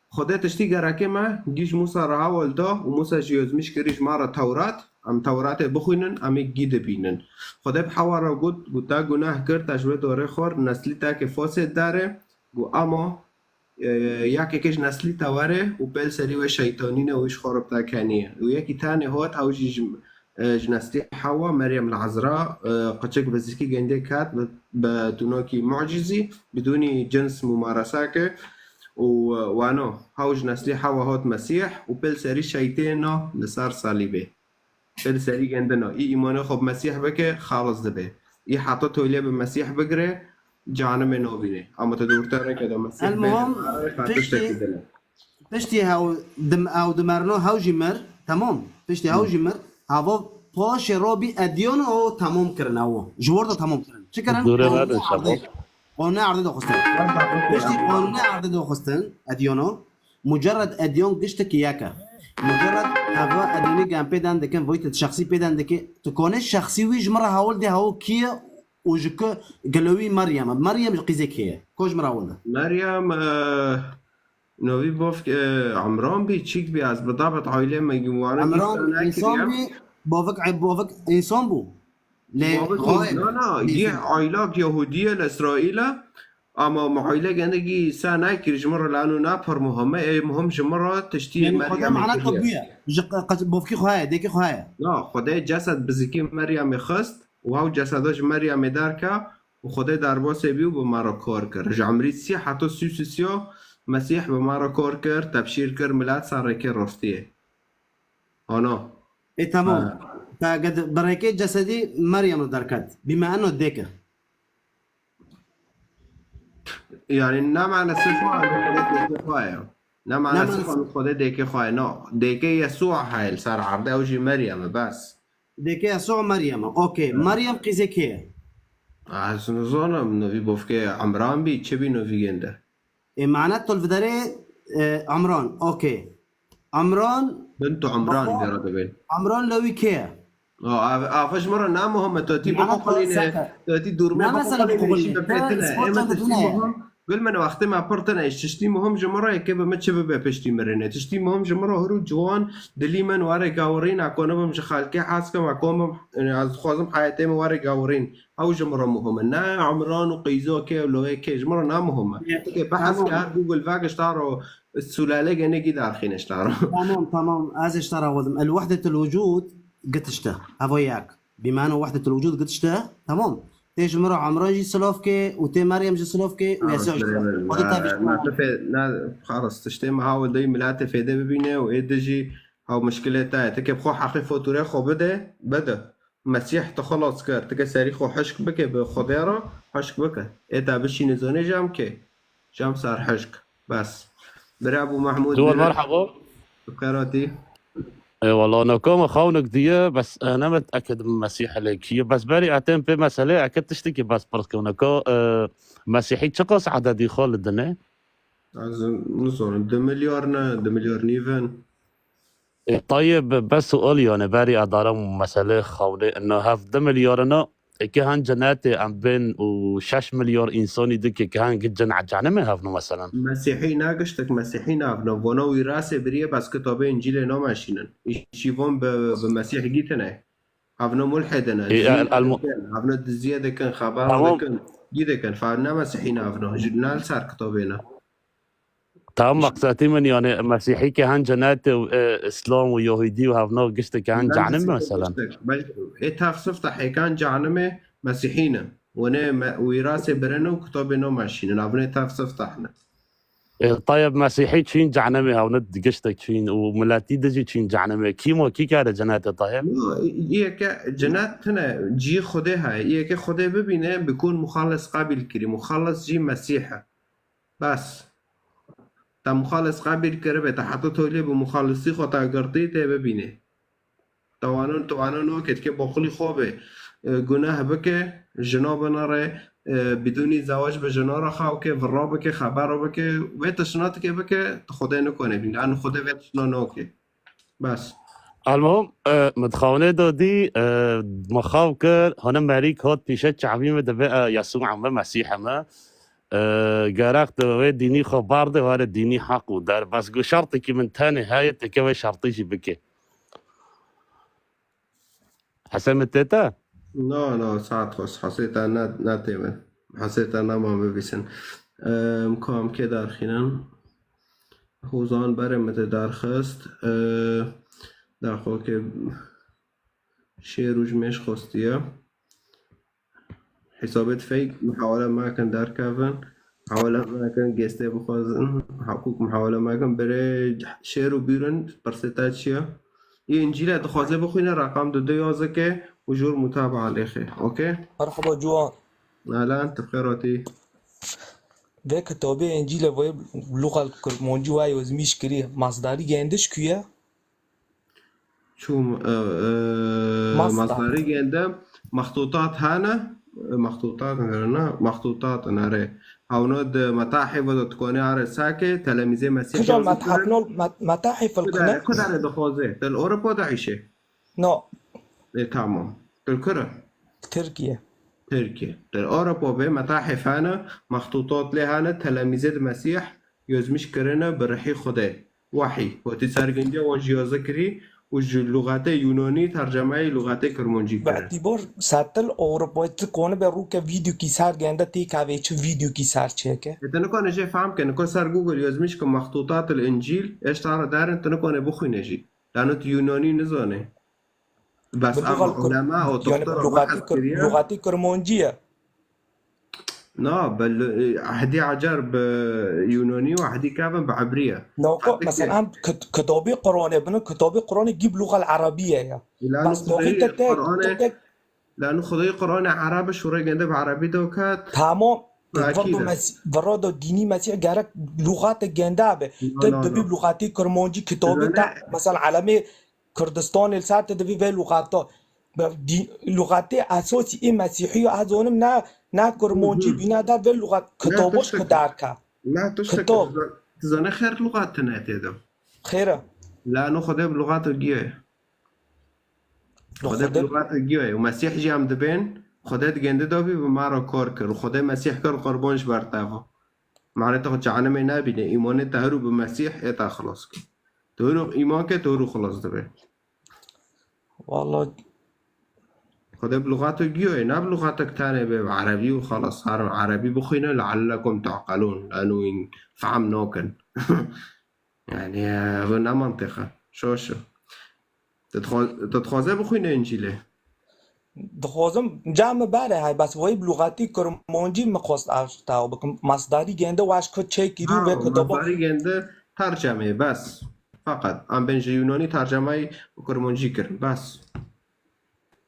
خدي تشتي راكمة جيش موسى راول ده وموسى جيوز مش كريش مرة توراة ام تورات بخوینن ام گید بینن خدا بحوار رو گفت تا گناه کرد تجربه دوره خور نسلی تا که فاسد داره گو اما یکی کش نسلی تواره و بل سری و شیطانی نه ویش خراب تا کنیه و یکی تانه هات اوجی جنستی حوا مریم العذراء قچک بزیکی گنده کات بدوناکی معجزی بدونی جنس ممارسه وانو هاوج نسلی حوا هات مسیح و بل سری شیطان لسر صلیبه بل سری عندنا ایمان خب مسیح بکه خالص دبه ای حتی تولیه به مسیح بگره جهنم نوبینه اما تدورتره که دا مسیح المهم پشتی هاو دم او دمرنو هاو جمر تمام پشتی هاو جمر هاو پاش رابی ادیان او تمام کرن او جورد تمام کرن چه کرن دوره بعد شما قانون عرض خستن پشتی قانون عرض خستن ادیانو مجرد ادیان گشت کیاکا مجرد هوا ادینی گام پیدان دکن ویت شخصی پیدان دکی تکونه شخصی ویج مره هاول ده هاو کیه وجك قالوا مريم قيزكيه كوج مراولنا مريم نوي بوف عمران بي تشيك بي از بضابط عائله مجموعه عمران انسان بي بوفك انسان بو لا دي عائله يهوديه لاسرائيل اما عائله عندي سنه كرج مره لانه نابر مهم جمره تشتي مريم معناتها طبيعي بوفكي خويا ديكي خويا لا خدای جسد بزکی مریم خست و او جسداش مریم درکه و خدای درباس بیو به مرا کار کرد جمری سی حتی سیو مسیح به مرا کار کرد تبشیر کرد ملت سر که رفتیه آنا ای تمام فقد بركة جسدي مريم دركت بما انه ديكه يعني نعم على الصفة نعم على الصفة خدای ديكه خواهي نه ديكه يسوع هاي سر عرضه اوجي مريم بس ديكه يسوع مريم اوكي مريم قيزكيه از نظرم نوی بوف که عمران بی چه بی نوی گنده معناته الفداري عمران اوكي عمران بنتو عمران بيراده بين عمران لوي كيه افش مره نام هم تاتي بقولين تاتي دور ما بقولين قل من وقت ما برتنا تشتي مهم جمره كيف ما تشبه بپشتي مرنه تشتي مهم جمره هرو جوان دلي من واره گاورين اكونم مش خالكي حاسكم اكونم از خوازم حياتي واره گاورين او جمره مهم نه عمران وقيزو كي ولو كي جمره نام مهمه كي بحث كار جوجل فاك اشتاروا السلاله جنجي دارخين اشتاروا تمام از اشترى الوحده الوجود قد اشتى ابوياك بما انه وحده الوجود قد اشتى تمام تيج مرة عمران جي سلوفكي وتي مريم جي سلوفكي ويسوع جي سلوفكي خدي تافيش ما تفيد خلاص تشتم هاو داي ملاته فيده ببينه وإدجي هاو مشكلة تاعي تكيب خو حقي فوتوري خو بدا مسيح تخلص كر تكي ساري خو حشك بكي بخضيرة حشك بكي إتا بشي نزوني جام كي جام صار حشك بس بري أبو محمود دول مرحبا بخيراتي اي والله انا كوم خونك دي بس انا متاكد من المسيح عليك بس بالي اتم في مساله اكيد تشتكي بس بركو نكو مسيحي تشقص عددي خال الدنيا از نزون 2 مليار 2 مليار نيفن طيب بس سؤالي يعني بالي ادارم مساله خولي انه هاف 2 مليار كهان جناتي ام بين و6 مليار انساني دك كهان جن عجانه هافنو مثلا مسيحي ناقشتك مسيحي نافنو ونوي راسي بريه بس كتابه انجيل نو ماشينن يشيفون بمسيح جيتنا هافنو ملحدنا هافنو زياده كان خبر كان جيده كان فانا مسيحي نافنو جبنا لسار كتابنا تمام مقصاتي من يعني مسيحي كهان جناتي اسلام ويهودي وهافنو قشت كهان جعنمه مثلا اتاف صفتح كان جعنمه مسيحينا وانا ويراسي برنو كتابنا ماشيين نافنو اتاف صفتحنا طيب مسيحي تشين جعنمه او ند قشتك تشين وملاتي دجي تشين جعنمه كيمو كي كان جنات طيب يك جنات هنا جي خدها يك خده ببينه بيكون مخلص قابل كريم مخلص جي مسيحه بس تا مخلص قابل کرده تا حتی تولی به مخلصی خود اگرتی تا ببینه توانون وقت که باقلی خوبه گناه بکه جناب نره بدونی زواج به جنار خواهو که ورا بکه خبر رو بکه و تشنات که بکه خدا نکنه بین لانو خدا و تشنا نوکه بس المهم متخونه دادی مخاو که هنم مریک هات پیشه شعبی مدبه یسوع عمه مسیح ما قرقت ديني خبارده وهذا ديني حق ودار بس قو شرطي كي من تاني هاي تكوي شرطيشي بكي حسن التيتا؟ لا ساعت خص حسيت انا ناتيمن حسيت انا ما ببيسن مكام كي دار خينان خوزان برم متدار خست داخل كي شيروج مش خستيه حسابات فيك محاولة ما كان دار كافن محاولة ما كان جستي بخوازن حقوق محاولة ما كان بري شيرو بيرن برسيتاتشيا إنجيل دخوازه بخوينه رقم 2 که وجور متابعة الأخي أوكي مرحبا جوان أهلا أنت بخيراتي ده كتابه انجيل وای باللغة الكرمانجي وای وزميش كريه مصدري جندش كيه شو مصدري جنده مخطوطات هانا مخطوطات ناره هاونود متاحف تكوني على ساكي تلاميذ مسيح كجا متاحف القناة كده دخوزه تل أوروبا دعيشه نو تمام تل تركيا تل أوروبا به متاحف هانا مخطوطات لهانا تلاميذ المسيح يزمش كرنا برحي خده وحي وتسرقنجا وجيازة كري واللغات يوناني ترجمه لغات کرمانجی کرد. باعتبار ساتل أوروبا تكون بروك فيديو کی سر گنده تيك اويش فيديو کی سر چه تنكون جي فهم كن كو سر جوجل يزمش كم مخطوطات الانجيل ايش تعرف دارن تنكون بخوي نجي لانه يوناني نزانه بس علماء او لغات کرمانجیه لا بل احدي عجر بيوناني واحدي كافن بعبريه نوكو مثلا هم كتابي قرآن ابن كتابي قرآن يجيب لغة العربية يا بس نوكي لانه خدای قرآن عرب شورای گنده بعربی دوکات تمام برادو دینی مسیح گرک لغات گنده به تدبی لغاتی کرمانجی کتابی تا مثلا علمه کردستان الساعت تدبی به لغاتا لغات اساسی این مسیحی از اونم نه کرمانجی بینا در به لغات کتابش کدارکا لا تشتكي تزانه خير لغات تناتي دو خيره لانه خدای بلغات الجيه خدای بلغات الجيه ومسيح جي عم دبين خدای گنده دابي بمارا کار کرد و خدای مسیح کار قربانش برتافا معناته خود جهنم نبینه ایمان تهرو به مسیح اتا خلاص کن تهرو ایمان که تهرو خلاص دبه والله خدای بلغات الجيه نه بلغاتك تاني بعربي وخلاص عربي بخينا لعلكم تعقلون لانه فهم نوكن يعني غنى منطقة شو تتخوزه بخوينا انجيله دخوازم جمع بره های بس وای بلغاتی کرمانجی مخواست اشتاو بکم مصداری گنده واش که چه کیرو و کتابا مصدری گنده ترجمه بس فقط ام بنج یونانی ترجمه کرمانجی کرد بس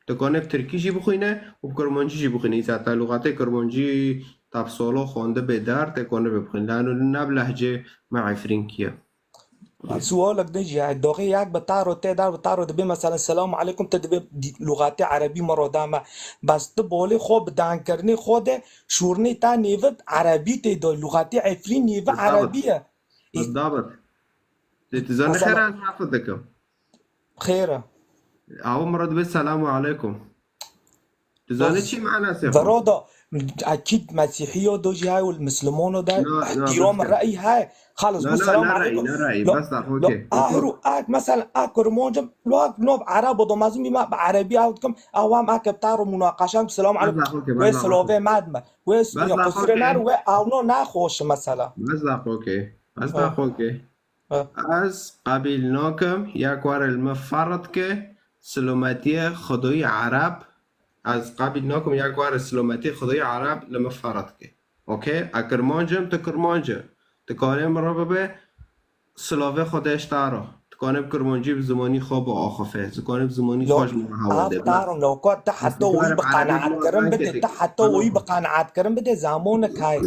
دکانه ترکی جی بخوینه و کرمانجی جی بخوینه ایزا لغات کرمانجی تاب سالو خونده به در دکانه بخوینه لانه نب لهجه مع فرنکیه سؤالك نجي هاي دقيقة ياك بتعرض تقدر بتعرض دبي مثلا السلام عليكم تدبي لغات عربي مرة داما بس تبولي خو بدان كرني خود شورني تا نيفت عربي تدو لغات عفرين نيفت عربية بالضبط تزن خير عن حافظكم خيرة أول مرة دبي السلام عليكم تزن شي معنا سيخو برادة أكيد مسيحية دوجي هاي والمسلمون ده احترام الرأي هاي خلص السلام عليكم لا رأي بس اوكي اهرو مثلا اكر موجب لو نوب عرب ودو مازم بما بعربي اوتكم اوام اكبتارو مناقشه السلام عليكم وسلوفي مادما وس يقصرنا و او ناخوش مثلا مزاق اوكي از قبیلناکم یک وار المفرد که سلامتی خدای عرب از قبیلناکم یک وار سلامتی خدای عرب لمفرد که اوکی اکرمانجم تکرمانجه تکانم را به سلاوه خودش تارو تکانم کرمانجی به زمانی خواب و آخفه تکانم زمانی خوش محاوله تارو لو كنت حتى وي بقناعات كرم بده حتى وي بقناعات كرم بده زمانك هاي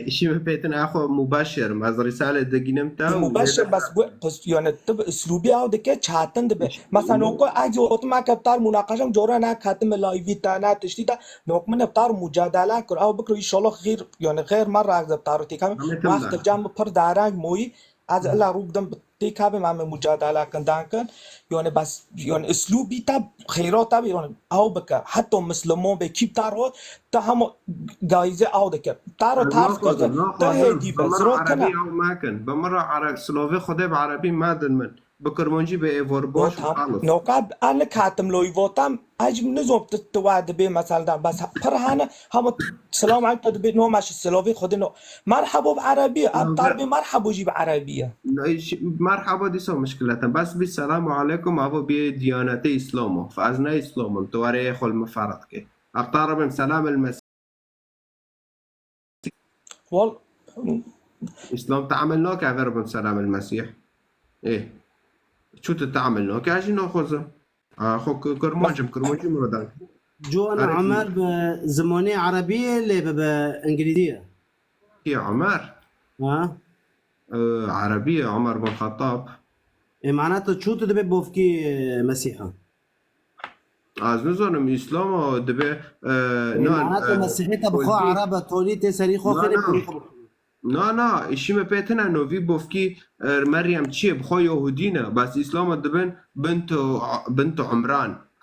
إشي ما بيتنا أخو مباشر مع رسالة دقينم تا مباشر بس يعني تب اسلوبي او دكه چاتن دبه مثلا نوكو اجي اوتما كبتار مناقشه جورا نا خاتم لايفي تانا تشتيدا نوك من ابتار مجادله كر او بكره ان شاء الله غير يعني غير مره از ابتار تيكام وقت جام پر دارنگ موي از الله روب دم تيكاب ما مجادله كندانكن يعني بس يعني اسلوبي تاب خيرات تاب يعني او بك حتى مسلمون بكيب تارو تهم جايزه او دك تارو تعرف كذا تهدي بزرو كنا عربي او ما كان بمره عربي سلوفي خدي بعربي ما دن بكرمانجي بايفور بوش خالص نوكاب انا كاتم لو يفوتام اجم نزوم تتواد بي مثلا بس فرهانه هم السلام عليكم تدبي نو ماشي سلوفي خدنا مرحبا بعربي الطربي مرحبا جيب عربيه مرحبا دي سو مشكله بس بالسلام عليكم ابو بي ديانتي اسلامو فازنا اسلام تواري خل مفرد كي اقترب سلام المسيح وال اسلام تعاملنا كعبر سلام المسيح ايه شو تتعاملنا كاجي ناخذ اخو كرمانجم مرادان جو انا عمر بزمانية عربية اللي بانجليزية هي عمر عربية عمر بن الخطاب إيه معناته شو تدبي بوفكي مسيحا از نظرم اسلام دبي معناته مسيحيته بخو عربة توليتي سريخو خير نه اشی ما پیتنا نوی بوفکی مریم چیه بخوا یهودینه بس اسلام دبن بنت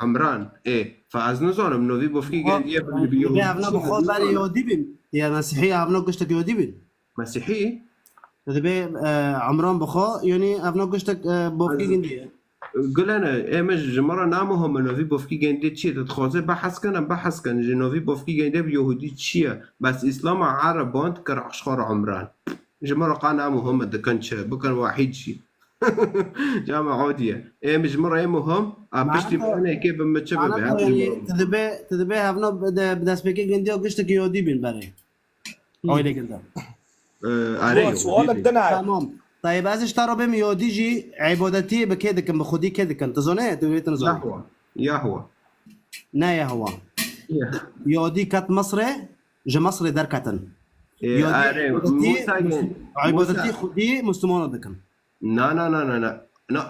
عمران ايه فاز نظرم نوی بوفکی گندیه بيهودي ابنا بخوا بري يهودي بين يا مسيحي ابنا قشتك يهودي بين مسيحي دبي عمران بخوا يعني ابنا قشتك بوفكي گندیه قل انا ايمج مرة نامهم نوفي بوفكي جندي تشيه تتخوزي بحث كن جنوفي بوفكي جندي بيهودي تشيه بس اسلام عرب بانت كر اشخار عمران جمرة قا نامهم دكنش بكن واحد شي جامعة عودية ايمج مرة ايمهم بشتي بنا كيف بمتشبه تدبي هفنا بداس بكي جندي وقشتك يهودي بين بري او يلي قلت سؤالك دنا تمام طيب از اشترى بهم يوديجي عبادتي بكيدكم بخودي كيدكم تزونه دولت نزول يهوى نا يهوى يودي كات مصري جا مصري دركتن عبادتي خودي مسلمون دكم نا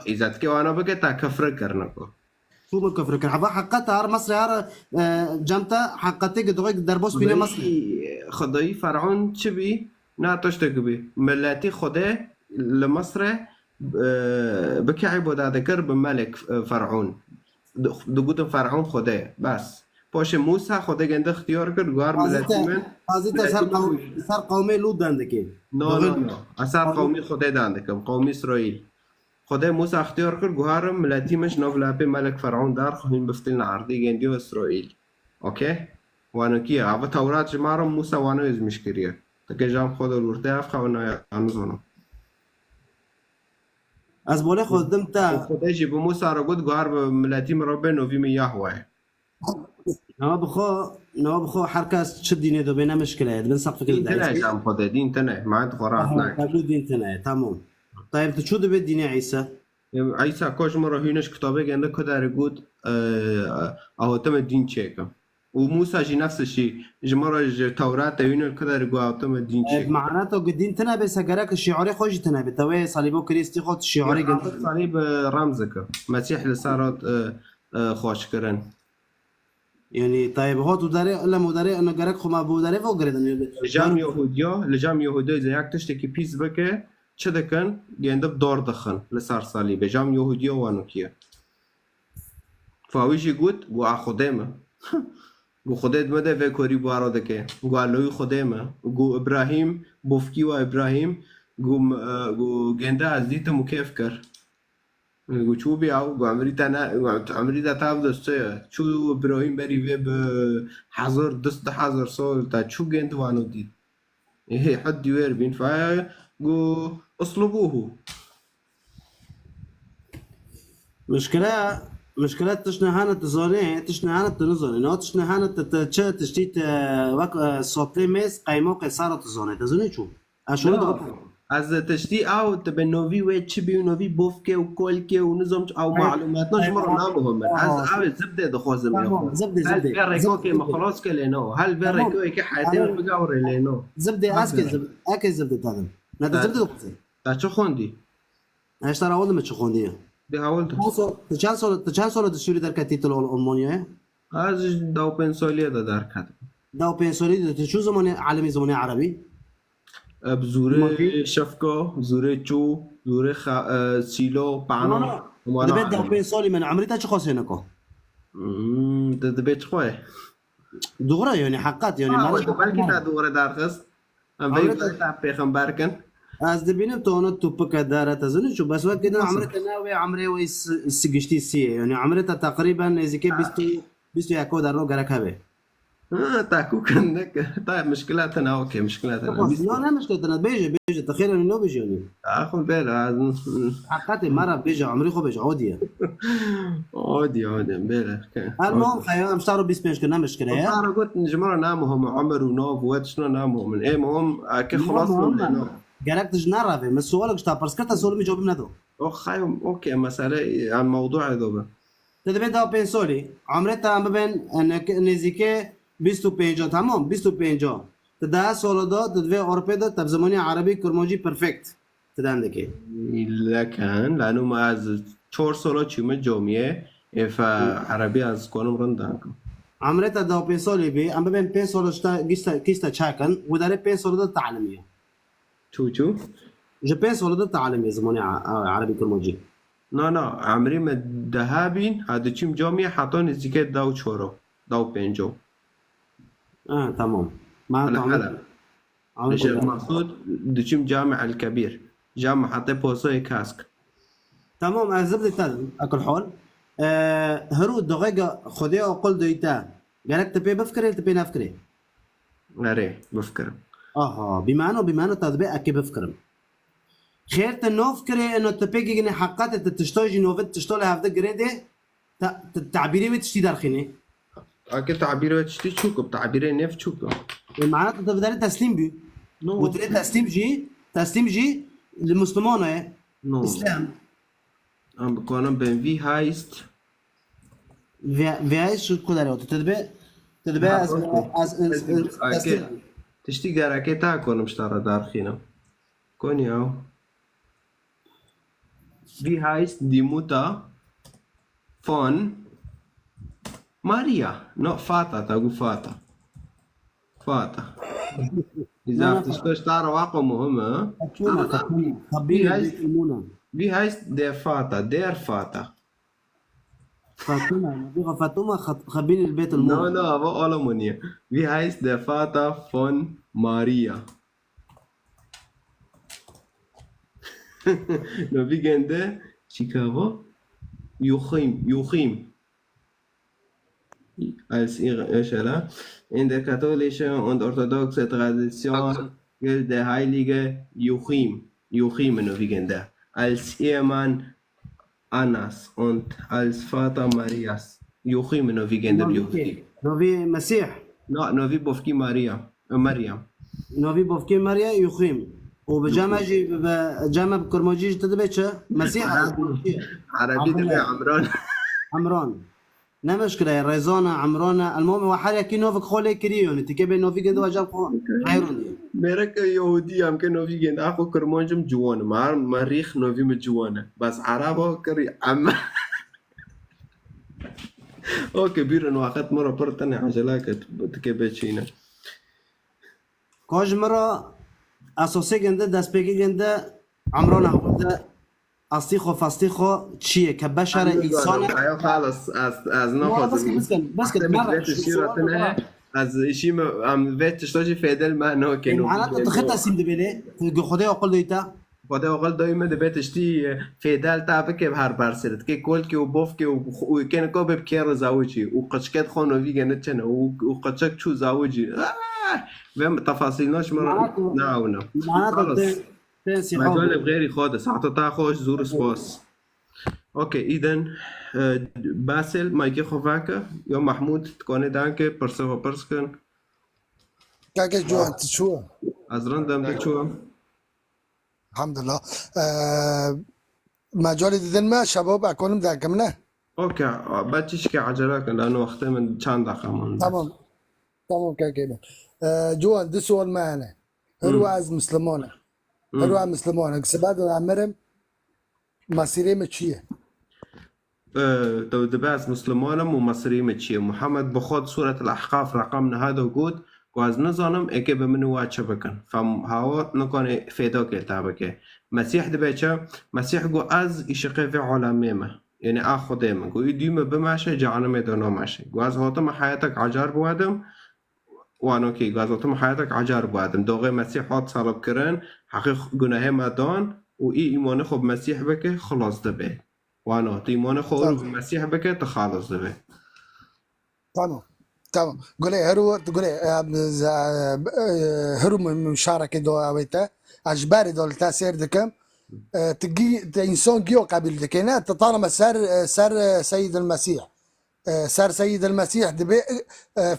اذا تكي وانا بقيت كفر كرنكو شو بكفر كر حبا حقتها هر مصري هر جمتا حقتي قدوي دربوس بين مصري خداي فرعون تشبي نا تشتكبي ملاتي خدای لمصر بكي عبادة ذكر بملك فرعون دقوت فرعون خدای بس باشه موسى خدای گنده اختیار کرد گوهر ملتی من حضرت سر قومي لود دندكي نه اثر قومي خدای دندکم قومي اسرائیل خدای موسى اختیار کرد گوهر ملتی مش نو لابي ملك فرعون دار خهين بفتلن عرضي گندي اسرائيل اوكي وانا كي ابو تورات جمارم موسى وانا يزمش كريه تكي جام خود الورته افخا وانا انزونو از بوله خودم تا خدای جی به موسی را گفت گوهر به ملتی مرا به نوی می یهوه نواب خو حركات شد ديني دو بينا مشكلة بنسق في كل دين تناي عم خذ دين تناي ما عند خرافات ناك قالوا دين تناي تمام طيب تشو دو ديني عيسى عيسى كوش مرة هينش كتابه عندك كده رجود أهو تم الدين تشيكا وموسى جي نفس الشيء جمرة توراة هينش كده رجوا أهو تم الدين تشيكا معناته قدين تنا بس هجرك الشعوري خوش تنا بتوي صليبو كريستي خد الشعوري قد صليب رمزك مسيح اللي صارت خوش كرن يعني طيب هو تداري ولا مداري انه جرك خو ما بوداري فوق قريدن لجام يهوديا زي هيك تشتكي بيس بكه چدكن گندب دور دخن لسار صليب جام يهوديا وانوكيا فاويش يقول گو خدمه گو خدت مده و کوری بارو دکه گو الوی خدمه گو ابراهیم بوفکی و ابراهیم گو گنده از دیت مکیف کر گو چو بیاو گو عمریتا تاب دسته چو ابراهیم بری و به حضر دست حضر سال تا چو گند وانو دید هي حد يوير بين فا قو اصلبوه مشكلة تشنهانة تزوني تشنهانة تنزوني نو تشنهانة تشتيت وك صوتي ميس قيموق صارت تزوني تزوني شو اشو از تشتي او تبي نوفي ويتشبي ونوفي بوفكي وكولكي ونظام او معلومات نجمر نامهم از او زبده دخوزم زبده هل بيريكوكي ما خلاص كلينو هل بيريكوكي حياتين بقاور لينو زبده اسكي زبده تاعنا نادا زبده دخوزي تا شو خوندي ايش ترى اول ما تشخوندي بحاولت تشان صورة السوري در كتيتل الألمانيا از داو بنسولية دار كات داو بنسولية شو زماني عالمي زماني عربي بزوره شفكو زوره چو زوره سيلو بانو دبيت داو بنسولي من عمريتا چه خاص هناكو دبيت خواه دغرة يعني حقات يعني بلكي تا دغرة دارخص ام بيت تا پیغمبر کن از دبینم تو اون توپک داره تزنی شو بس وقت کدن عمرت ناوی عمره و سجشتی سیه يعني عمرت تقريبا نزدیک 21 در رو گرکه تاكو كنك طيب مشكلاتنا اوكي مشكلاتنا لا مشكلتنا بيجي تخيل انه بيجي يعني اخو بيلا حقاتي مره بيجي عمري خو بيجي عودي بيلا المهم خيام اشتروا بيسبيش كنا مشكله صار قلت نجمر نامهم عمر ونوف واتشنا نامهم من ايه مهم كي خلاص قالك نعرف من سؤالك شتا برسكتا سؤال مجاوب منادو خايم اوكي مساله عن موضوع هذا تدبي دا بنسولي عمرتها ما بين انك نزيكي 25 تمام 25 تدا سولدا تدوي اوربيدا تب زماني عربي كرموجي بيرفكت تدا عندك لكن لانه ما از 4 سولا چيمه جامعه فعربي از كونم رندانكم عمرتها دا بنسولي بي ام بين بنسولو شتا كيستا تشاكن ودار بنسولو تعلميه شو جو بنسولو تعلميه زماني عربي كرموجي نا عمري ما دهابين هذا چيم جامعه حتى نزيكه داو چورو داو پنجو تمام هلا الشيخ مقصود دشيم جامع الكبير جامع حتى بوصي كاسك تمام الزبده تاع اكل حول هرود دقيقه خدي اقول دويتا قالك تبي بفكر تبي نفكري اري بفكر بما انه تطبيق اكي بفكر خير تنوفكري انه تبيجي جني حقات تشتوجي نوفت تشتولي هافده جريدي تعبيري وتشتي دارخيني اكيد تعبيره تشتي تشوكو بتعبيره نف تشوكو معناته تبدأ تسليم بي وتريد تسليم جي للمسلمون اسلام ام بكونم بين في هايست شو كدارو تدبي از تشتي غراكي تاكون مشترى دارخينا كونياو في هايست دي موتا فون ماريا نو فاتا تقول فاتا إذا تشتوش تعرف واقع مهمة في هايست دير فاتا فاطمة خبيني البيت المون لا هو ألمانيا في هايست دير فاتا فون ماريا نو في جنده شيكاغو يوخيم als ihre in der katholischen und orthodoxen Tradition gilt der heilige Joachim als Ehemann Annas und als Vater Marias. يوخيم نوفي جندا بيوخي نوفي مسيح لا نوفي بوفكي مريم نوفي بوفكي ماريا يخيم وبجامع جي بجامع بكرموجي تدبيتش مسيح عربي دبي عمران نه مشكلة ريزونا عمرونا المهم هو حاليا كي نوفك خولي كريون تكبي نوفي جندو جاب خيرون ميرك يهودي يمكن نوفي جند اخو كرمونجم جوان مريخ نوفي مجوانا بس عربه كري عم اوكي بيرن واخد مرة برتني عجلاك تكبي تشينا كوج مرة اسوسي جنده دسبيكي جنده عمرونا هو أصيخو فاستيخو تشيه كبشر إنسان أيوة خلاص از ناخذ بس كده مرة از شيء عم فيت تشتغل في هذا المعنى كانوا معناته تخطى سيم دبلي خدي أقول دويتا خدي أقول دويما دبيت تشتي في دال تابك بهار بارسلت كي كولكي وبوفكي وكان كوب بكير زاوجي وقشكت خونو في جنتنا وقشك شو زاوجي فهم تفاصيلناش مرة نعونا معناته مجال بغيري خاطر ساعته تاخوش زور سباس اوكي اذن باسل مايكي خوفاكا يا محمود تكوني دانكي برسو برسكن كاكا جو انت شو ازران دمك شو الحمد لله مجال دیدن ما شباب اکنم در کمنه اوكي باتش كي عجلك لانه وقت من چند دقيقه من تمام كاكا جوان دي سؤال معنا هو از مسلمانه هروع مسلمان اكسباد عمرم مصيري چیه؟ تو دباس مسلمانم ومصري چیه محمد بخود سورة الأحقاف رقم هذا وجود وعز نظامم اكي بمنو واتش بكن فم هاو نكون فيدو كتابك مسيح دبيتشا مسيح جو از يشقي في عالمه يعني اخو دائما جو يديم بماشي جعنا ميدانو ماشي جو از هاتم حياتك عجار بوادم وانا كي غازوتم حياتك عجار بوادم دوغي مسيح هات صلب كرن حقيق گناه مدان و اي ايمان خوب مسيح بك خلاص دبي وانا تي ايمان خوب مسيح بك تخلص دبي تمام قولي هرو مشاركة دو اويتا اجباري دول تاثير دكم تجي انسان جيو قبل دكينا طالما سر سيد المسيح صار سيد المسيح دبي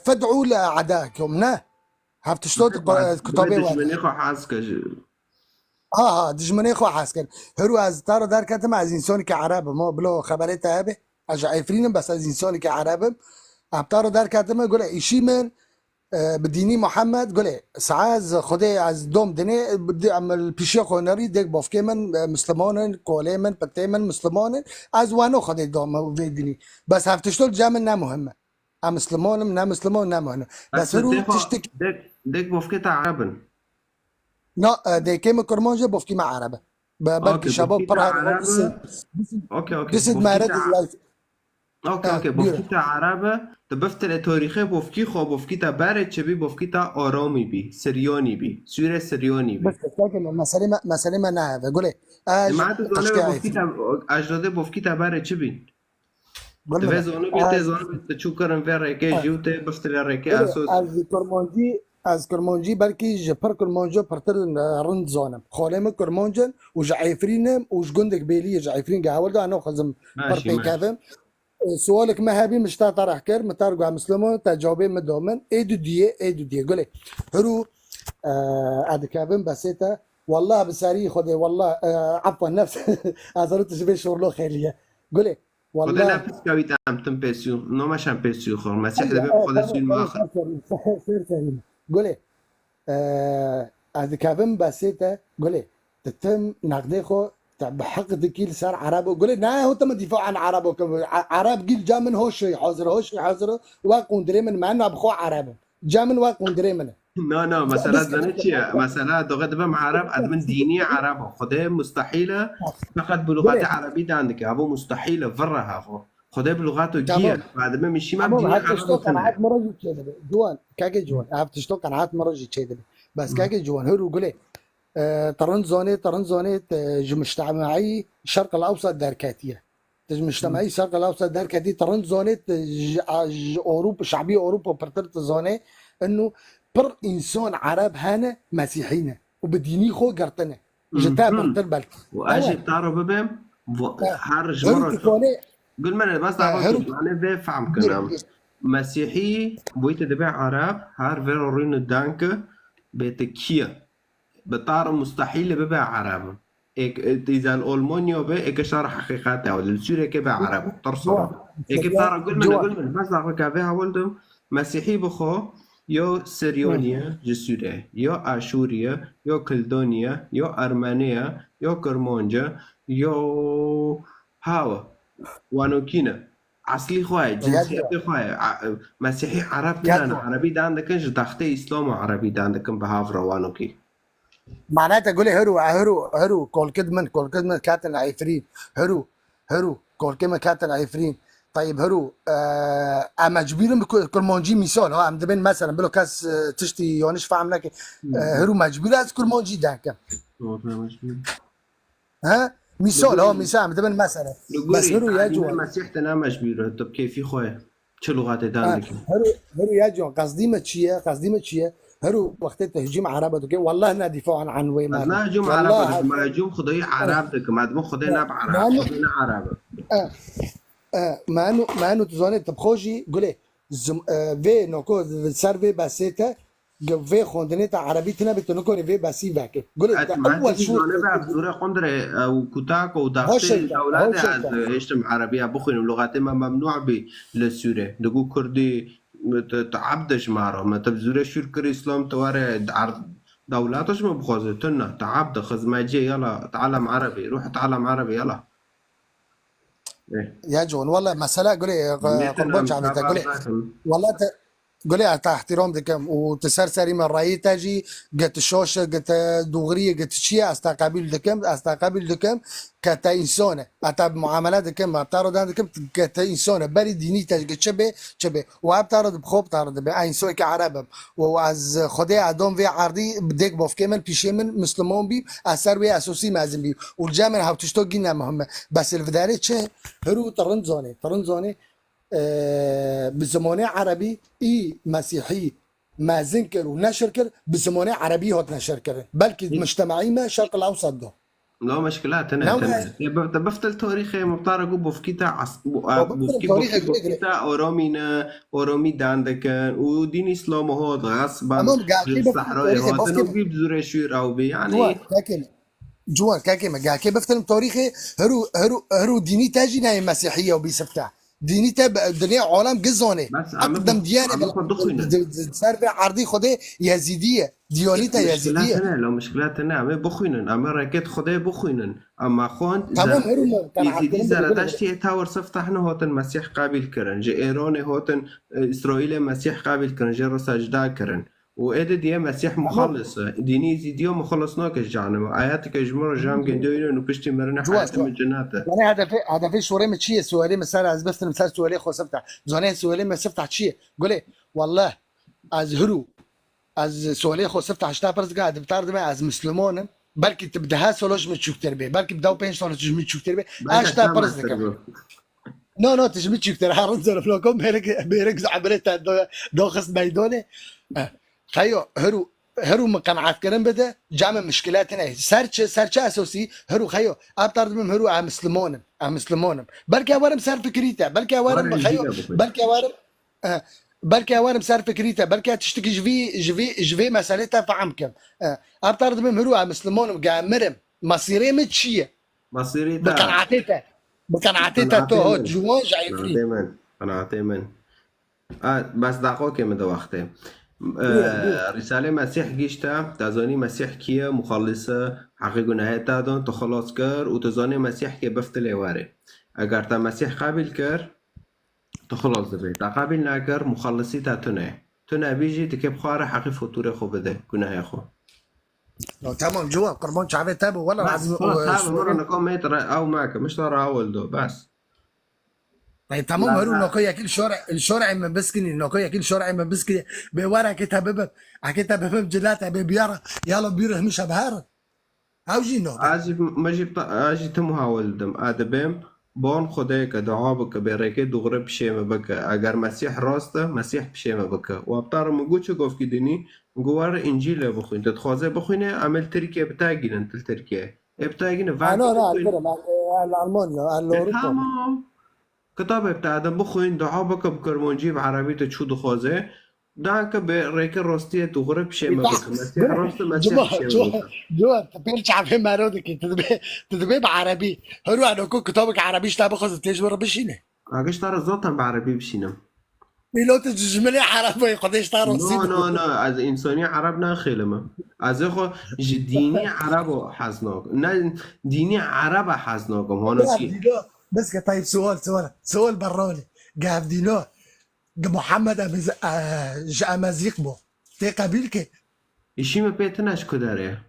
فدعوا لأعدائكم نه هفتشتوت كتابي دجمنيخو حاسكر دجمنيخو حاسكر هرو از تارو دار كتم از انسان كعرب ما بلو خبرت هبه اج عفرين بس از انسان كعرب ابتارو دار كتم يقول ايشي من بديني محمد قال سعاز خدي از دوم دني بدي اعمل بيشي خونري ديك بوفكي من مسلمان كولي من بتي من مسلمان از وانو خدي دوم ديني بس هفتشتول جامل نا مهمه مسلمان نا مسلمان نا مهمه بس رو تشتك ديك بوفكي تاع عربن لا ديك ما كرمانجه بوفكي مع عربه بلكي شباب برا اوكي ديسد ما رد اوكي بوفكي تاع عربه تبفتل تاریخ بوفکی خواب بوفکی تا برد چه بی بوفکی تا آرامی بی سریانی بی سوره سریانی بی بس مسئله ما نه بقوله جماعت زانه بوفکی تا اجداده بوفکی تا برد چه بی دوه زانه بیته زانه بیته چو کرن وی ریکه جیوته بفتل ریکه اساس از کرمانجی بلکه جپر کرمانجا پرتر رند زانم خالم کرمانجن و جعفرینم و جگندک بیلی جعفرین گهول ده انا خزم پرتی کفم سؤالك ما هابي مش طرح كر مترجع مسلمون تجاوبين مدومن ايدو دي قولي هرو ادكابن بسيطة والله بساري خدي والله عفوا نفس ازرت شبه شورلو خيليه قولي والله خدي نفس كويت ام تمبيسيو نو مش ام بيسيو خور مسيح ده بخد سوين ماخر قولي ادكابن بسيطة قولي تتم نقديخو بحق ذكيل صار عرب وقول لا هو تم دفاع عن عرب عرب جيل جا من هوش حاضر واقون دريمن مع انه بخو عرب جا من واقون دريمن لا مثلا زنتشي مثلا دوغد بم عرب ادمن ديني عرب خدي مستحيله فقط بلغات عربيه عندك ابو مستحيله فرها خدي بلغاته جيه بعد ما مشي ما بدي قناعات مرجي كده جوان كاكي جوان هفتشتو قناعات مرجي كده بس كاكي جوان هو يقول ترنزوني مجتمعي الشرق الاوسط داركاتيه مجتمعي الشرق الاوسط داركاتيه ترنزوني اوروبا شعبيه اوروبا برترت زوني انه بر انسان عرب هنا مسيحيين وبديني خو قرطنه جتا برتر بالك واجي تعرف بهم حرج مره قل من بس هرو أنا في فهم كلام مسيحي بويت دبع عرب هار فيرورين الدانك بتكيا بطار مستحيل ببع عرب إذا الألمانيا به شرح حقيقته أو السوريا كبع عرب ترصره بطار قل من بس أقولك فيها ولدم مسيحي بخو يو سريونيا جسوريا يو آشوريا يو كلدونيا يو أرمانيا يو كرمونجا يو هاو وانوكينا اصلي خواه جنسيتي خواه مسيحي عرب كنا عربي دا عندكنش داختي اسلام عربي دا عندكن بهافرا وانوكي معناتها قولي هرو كل كدمن كاتن عفرين هرو كل كلمة كاتن عفرين طيب هرو اما جبيرم كل مونجي مثال ها ام دبن مثلا بلو كاس تشتي يونش فاهم لك هرو مجبور از كل مونجي دانك ها مثال ها مثال ام دبن مثلا بس هرو يا جو مسيح تنا مجبور طب كيف خواه چه لغات دانك هرو يا جو قصدي ما تشيه هرو وقت تهجيم عرب دوكي والله نا دفاعا عن وين ما هجوم عرب ما هجوم خدي عرب دك ما دم خدي ناب عرب خدينا عرب ما انه تزاني تبخوجي قولي في نوكو سيرفي باسيتا في خوندنيتا عربيتنا بتنوكو في باسي باكي قولي اول شو انا بعرف سوره قندره او كوتاك او داختي اولاد از اشتم عربيه بخوين لغات ما ممنوع بالسوره دغو كردي تعبدش مارا ما تبزوره شركة اسلام تواري دولاتش ما بخوزتنا تعبد خزماجي يلا تعلم عربي روح تعلم عربي يلا يا جون والله مسألة قولي قربان شعبيتا قولي والله قولي تا احترام دكم وتسرسري من رأي تاجي قت الشوشة قت دوغرية قت شيء استقابل دكم كتا إنسانة أتا معاملات دكم أبتارد دكم كتا إنسانة بري ديني تاجي قت شبه وأبتارد بخوب تارد بي إنسان كعربم وعز خدي عدم في عرضي بدك بوف كمان بيشي من مسلمون بي أثر بي أساسي مازن بي والجامعة هاو تشتو جينا مهمة بس الفداري چه هرو ترنزوني بزمانه عربي اي مسيحي ما زنكر ونشر كر بزمانه عربي هات نشر كر بلكي مجتمعي ما شرق الاوسط ده لا مشكلات انا بفتل تاريخ مبتار جو بوفكيتا بوفكيتا اورومي داندكن ودين اسلام هاد غصبا الصحراء هاد نجيب زور شير او بي يعني جوان كاكي ما قاعد بفتل تاريخي هرو ديني تاجي ناي مسيحيه وبيسفتح ديني تاب الدنيا عالم جزانه اقدم ديانه صار في عرضي خده يزيديه ديانيتا يزيديه لو مشكلاتنا عم بخوينن اما راكيت خده بخوينن اما خون يزيدي زردشتي تاور صفتحنا هوتن مسيح قابل كرن جي ايران هوتن اسرائيل مسيح قابل كرن جي رسجدا كرن وإذا دي مسيح مخلص ديني زيديو مخلص ناكش جانم آياتك جمر جام جندوينو نبشتي مرنا حياة من جناته أنا هدفي شوري متشيه سؤالي مثلا از بس مثال سؤالي خو سفتح زاني سؤالي ما سفتح تشيه قولي والله از هرو از سؤالي خو سفتح اشتا برز قاعد بتعرض معي از مسلمون بلكي تبدها سولوج متشوك تربيه بلكي بداو بينش سولوج متشوك تربيه اشتا برز لك نو تجمي تشوك تربيه هرنزل فلوكم بيرك زعبلت دوخس ميدوني خيو هرو مقنعات كرم بده جامع مشكلاتنا سرچ اساسي هرو خيو ابطرد من هرو مسلمون بلكي اورم سر فكريته بلكي اورم خيو بلكي اورم سر فكريته بلكي تشتكي جفي مسالتها فعمكم ابطرد من هرو مسلمون قامرم مصيري متشيه مصيري بقنعتها تو هو جوان جايفري قنعتي من بس دقوقي من وقته رساله مسیح گیشته تزانی مسیح کیه مخلصه حقیق نهایت دادن تو خلاص کر و تزانی مسیح که بفتله واره اگر تا مسیح قابل کر تو خلاص دبی تا قابل نکر مخلصی تا تو نه بیجی تکب خواره حقی فطور خو بده گناه خو تمام جوا قربان شعبي تابو ولا العظيم مرة نقوم متر او معك مش ترى اول دو بس طيب تمام هرو نوكو كل الشارع من بسكني نوكو كل شارع من بسكني بورا كتاب بفهم جلاته ببيارة يلا بيره مش بهار هاوجي نو اجي تمها ولدم ادبم بون خدای که دعا بک برکه دوغره بشیمه بک اگر مسیح راسته مسیح بشیمه بک و ابتار مگو چه گفت که دینی گوار انجیل بخوین تتخوازه بخوینه عمل ترکیه بتاگینن تل ترکیه ابتاگینه انا الالمانيا الاوروبا كتاب بتاعدم بخوين دعابك بكرمونجي بعربي تشو دخوزه دانك بريك الروستية تغرب شيء ما بك مسيح روست مسيح شيء ما بك جوا تبيرش عارفين مارودك تدبي بعربي هرو انا كو كتابك عربي شتا بخذ تيج ورا بشينه عاقش ترى زوتها بعربي بشينم ميلوت الجملة عربي قديش تعرف نو از انسانی عرب نه خیلمه از خو دینی عرب حزناک نه دینی عرب حزناکم هانو چی بس طيب سؤال براني قاعد دينو محمد امازيق بو تي قبيلك اشي ما بيتناش كداره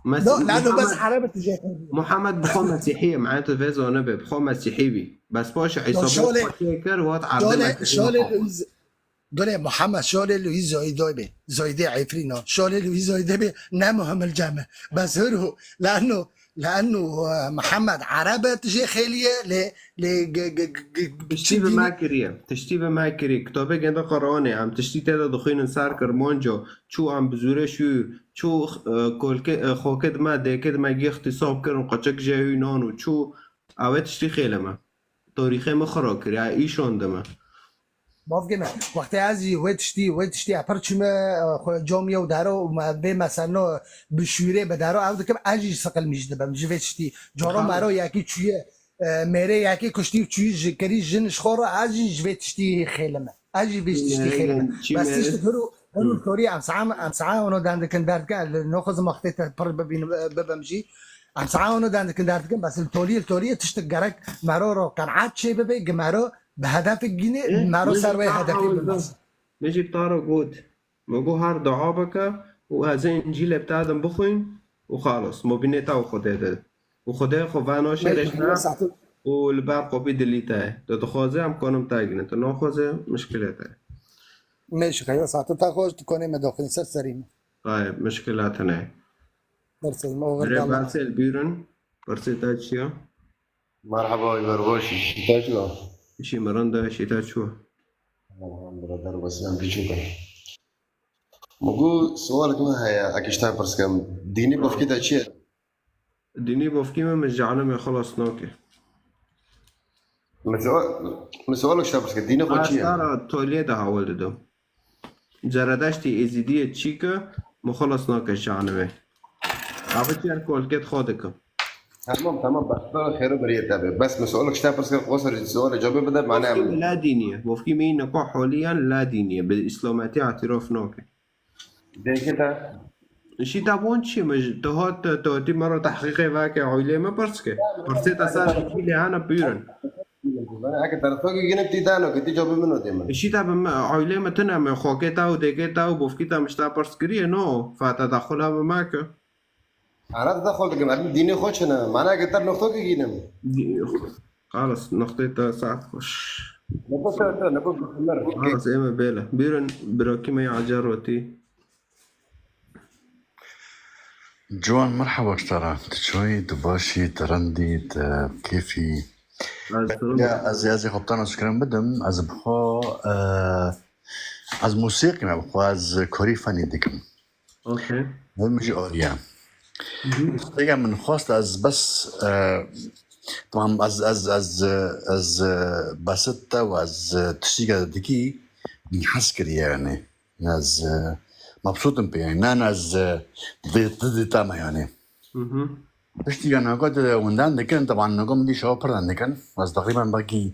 لانه بس حربت جاي محمد بخو مسيحيه معناته فيزو نبي بخو مسيحي بي بس باش عيسى بخو وات عبد دول محمد شغل لويس زايدي عفرينا شغل لويس زايدي نمهم الجامع بس هرو لانه محمد عربة تجي خيلية تشتيبه ما كريه كتابه جنده قرآنه عم تشتي تادا دخين انسار كرمانجا شو عم بزوره شو خوكد ما ديكد ما جي اختصاب كرن قچك جاهي نانو شو اوه تشتي خيلمه تاريخي مخرا كريه ايشان دمه موافقه وقتی ازی ویتشتی اپرچم جامعه و دارو به مثلا بشوره به دارو عود که اجی سقل میشده بم جویتشتی جارو مرا یکی چیه میره یکی کشتی چیه جکری جنش خورا اجی جویتشتی خیلمه اجی ویتشتی خیلمه بس است هرو توری ام ساعه اونو دند کن درد که نخوز مختی پر ببمجی ام ساعه اونو دند کن درد که بس توری تشت گرک مرا رو قناعت چه ببه مرا به هدف الجنيه معروف سروي هدفي بالمصر ماشي بطارق قود مجو هار دعابك وهذا انجيل بتاع دم بخوين وخلاص مو بينتا وخده خوانو شرشنا والباب قبي دليته تخوزه هم كانم تاجنه تناخوزه مشكلته ماشي خير ساعات تاخذ تكون مداخل سريمه طيب مشكلاتنا برسل ما غير برسل بيرن برسل تاجيا مرحبا يبرغوشي تاجنا شي مرندا شي تاتشو برادر بس ام بيجوكا مگو سوالك ما هي اكشتاي برسكم ديني بفكي دا شي ديني بفكي ما مجعلم خلاص نوكي مسؤولك شابرسك ديني خو شي ترى توليد هاول دو زردشتي ازيديه تشيكا مخلص نوكي جانبه عبتي كولكت خودك تمام بس خير بريء تابع بس مسؤولك شتا بس قصر السؤال جواب بدا معناه لا دينيه وفي مين نقع حاليا لا دينيه بالاسلاماتي اعتراف نوكي ده كده شي تابون شي مج تهات توتي مره تحقيقي واقع عيله ما برسكه برسيت اساس اللي انا بيرن انا اكيد ترى جينا تيدانو كنت جواب منه دائما شي تابع عيله ما تنام خوكيتا وديكيتا وبوفكيتا مش تابرسكري نو فتدخلها معك أنا تدخل تجمع ديني خوش أنا معناها كتر نقطة كينام خلاص نقطة ساعة خوش نقطة خلاص إيه بيلا بيرن براكي ما يعجروتي جوان مرحبا اشترى شوي دباشي ترندي كيفي يا أزي خبطان شكرا بدم از بخو از موسيقى ما بخو از كوري فاني ديكم اوكي مجي اوريا طيب من خواست از بس طبعا از بسطة وأز تشتيقة دكي نحسكر يعني از مبسوط بيه يعني أنا از ضد تاما يعني تشتيقة أنا قد وندان دكان طبعا نقوم دي شوابر عندكن بس تقريبا باقي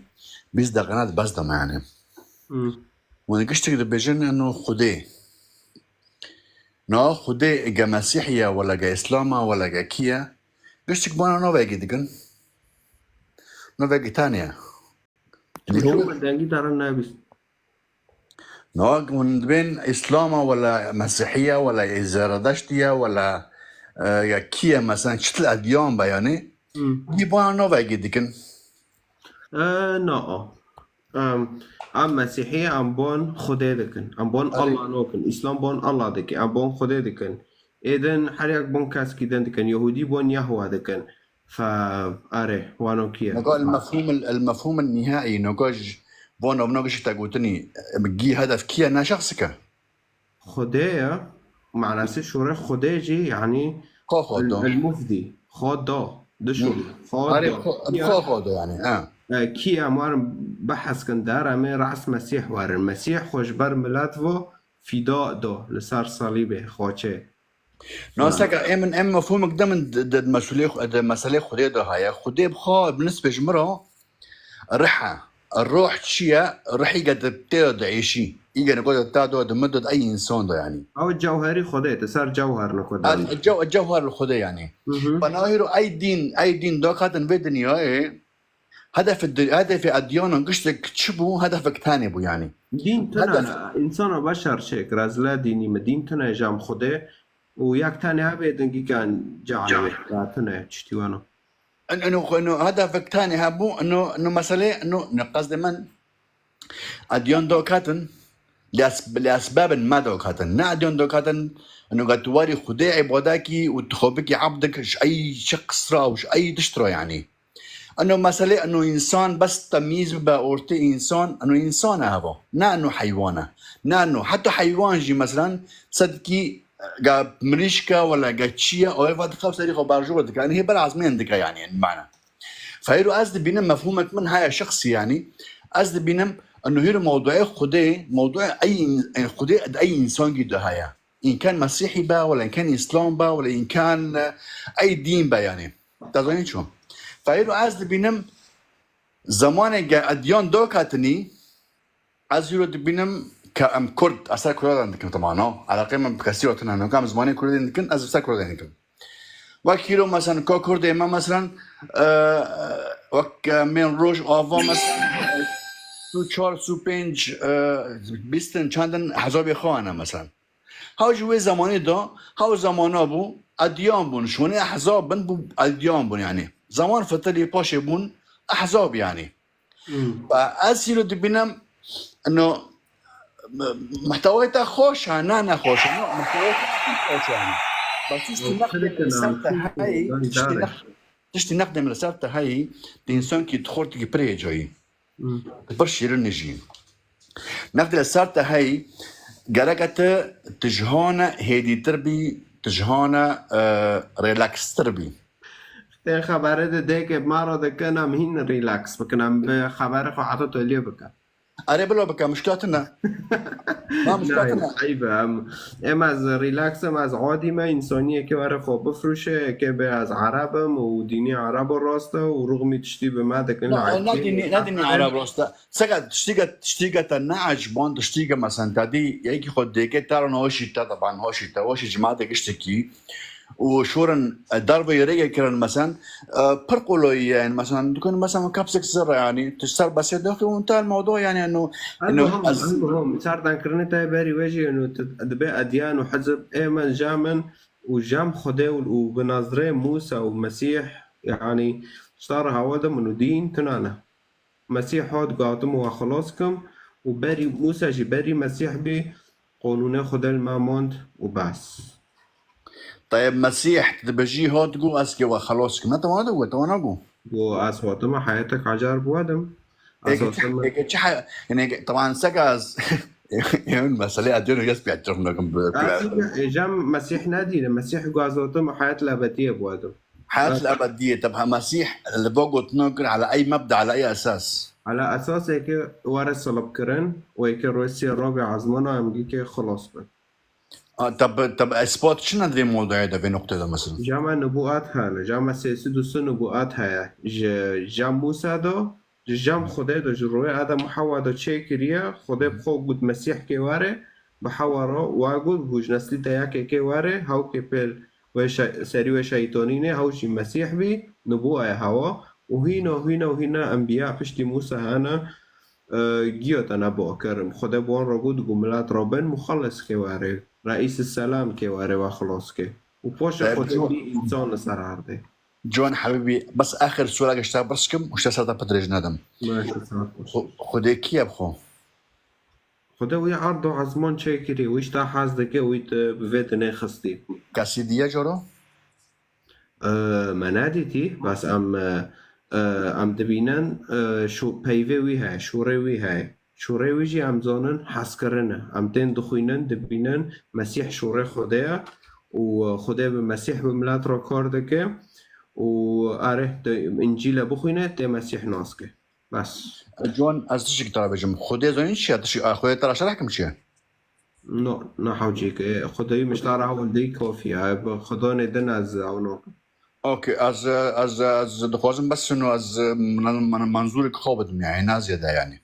20 دقيقة بس دم يعني وانا كشتك بيجن انه خدي نو خدي جا مسيحية ولا جا إسلاما ولا جا كيا كشتك بانا نو باقي دكان نو باقي تانية اللي هو دانجي ترى بس نو من بين إسلاما ولا مسيحية ولا زرادشتية ولا يا كيا مثلا شتل أديان بياني دي بانا نو باقي دكان نو ام مسیحی ام بون خدا دکن ام بون الله نوکن اسلام بون الله دکن ام بون خدا دکن ایدن هر یک بون کس کیدن دکن یهودی بون یهوه دکن فاره وانو کیه نقول المفهوم النهائي نقول بون او نقول تقولتني بجي هدف كيا انا شخصك خدايا معناه شورى خدا جي يعني المفدي خدا دشو خدا يعني کی اموارم بحث کن در همه رأس مسیح وارن مسیح خوشبر ملت و فداء دو لسر صلیب خواچه ناسك ام مفهومك ده من مسألة خدي ده هاي خدي بخا بالنسبة جمرة الروح شيء رح يقدر تقدر يعيشي يقدر يقدر تعدو مدة أي إنسان ده يعني أو الجوهري خدي تسار جوهر نقول الجوهر الخدي يعني فناهيرو أي دين ده كاتن في الدنيا هدف الأديان انقشتك تشبو هدفك ثاني بو يعني دين تنا إنسان و بشر شك رازلا ديني مدين تنا جام خدي وياك تاني هابي دنجي كان جعله تنا تشتيوانو انه هدفك ثاني هابو انه مسألة انه قصد من أديان دو كاتن لأسباب ما دو كاتن نا أديان دو كاتن انه قد تواري خدي عباداكي وتخوبكي عبدك اي شخص راوش اي تشترى يعني انه مسألة انه انسان بس تمييز بأورتي انسان انه انسان هذا نا انه حيوانه نا انه حتى حيوان جي مثلا تصدقي قا مريشكا ولا قا تشيا او ايفا تخاف سريخ وبارجور دكا يعني هي بالعزمين دكا يعني المعنى فهيرو قصد بينم مفهومك من هاي شخصي يعني قصد بينم انه هيرو موضوع خدي موضوع اي خدي اي انسان جدا هاي ان كان مسيحي با ولا ان كان اسلام با ولا ان كان اي دين با يعني تظنين شو فهيرو قصد بينم زمان قا اديان دوكاتني از هيرو بينم كم كرد أسر كرد عندكم طبعاً على قيمة بكثير وتنها كم زماني كرد عندكم أز أسر كرد عندكم وكيلو مثلاً كرد إما مثلاً وك من روج آوا مثلاً سو چهار سو پنج بیستن چندن حسابی خواهنه مثلا ها جوی زمانی دا ها زمانا بو ادیان بون شونه احزاب بن بو ادیان بون يعني زمان فتري پاشه بون احزاب يعني فأسي رو دبینم انه محتويتها خوشة نانا خوشة محتويتها خوشة يعني بس تشتي نقدم رسالتها هاي الإنسان كي تخورت كي بري جاي برش يرن نجي نقدر رسالتها هاي جرقت تجهانا هيدي تربي تجهانا ريلاكس تربي ده خبره ده که ما را دکنم هین ریلکس بکنم به خبر خواهد تولیه بکن آره بلو بکن مشکلاتنا ما مشکلاتنا عیبه ام از ریلکسم از عادیمه انسانیه که وره خواب بفروشه که به از عربم و دینی عرب راسته و رغمی تشتی به ما دکن نه دینی عرب راسته سقط تشتیگه تا نه عجبان تشتیگه مثلا تادی یکی خود دیگه تارن هاشیتا طبعا هاشی جماعت گشتکی وشورن ضربة يريجا كرن مثلا برقولوا يعني مثلا تكون مثلا كابسك سر يعني تشتغل بس يدخل وانتهى الموضوع يعني انه المهم صار ذكرني باري وجهي انه تدبي اديان وحزب ايمن جامن وجام خدي وبنظره موسى ومسيح يعني صار هواده منو دين تنانا مسيح هاد قاتم وخلاصكم وباري موسى جباري مسيح بقانون خدي الماموند وبس طيب مسيح تبجي هو تقول أسكي وخلاص كنا توانا جو وأصوات ما حياتك عجار بوادم يعني طبعا سكاز يعني مسألة أدينه يسبي أجرنا جام مسيح نادي المسيح قازوته ما حياة الأبدية بوادم حياة الأبدية طب مسيح اللي بقوا تنقل على أي مبدأ على أي أساس على أساس هيك وارث صلب كرن وهيك روسيا الرابع عزمنا أمريكا خلاص بقى طب اثبات شنو هذه الموضوع ده في نقطه ده مثلا جامع نبوءات هاله جامع سيسدوس نبوءات هاي جام موسى ده جام خدا ده جروي هذا محوا ده تشيكريا خدا بخو قد مسيح كواره بحواره واقول بوج نسل تياك كواره هاو كبل وش سري وشيطانين هاو شي مسيح بي نبوءه هوا وهنا انبياء فشتي موسى انا جيوت انا بوكر خدا بون رغود جملات ربن مخلص كواره رئيس السلام كي واري وخلاص كي وبوش خدي انسان سرار دي جون حبيبي بس اخر سؤال اشتغل برسكم وش صار بدرج ندم ماشي خدي كي ابخو خدي ويا عرضو عزمان شيكري ويش تا حازدك ويت بفيت نخستي كاسيديا جورو مناديتي بس ام دبينن شو بيفي وي هاي شوري وي هاي شوري ويجي ام زانن حس كرنه ام تين دخوينن دبينن مسيح شوري خدايا وخدايا بمسيح بملات را کار دکه و اره انجیل بخوینه ته مسیح ناسکه بس جوان از تشي كتاب بجم خدي زين شيء تشي أخوي ترى شرحكم شيء نو نحوجيك خدایی مشتاره ولدی کافیه خدانه دن از اونو اوكي از دخوازم بس انه از من منظورك خوبت يعني نازيه ده يعني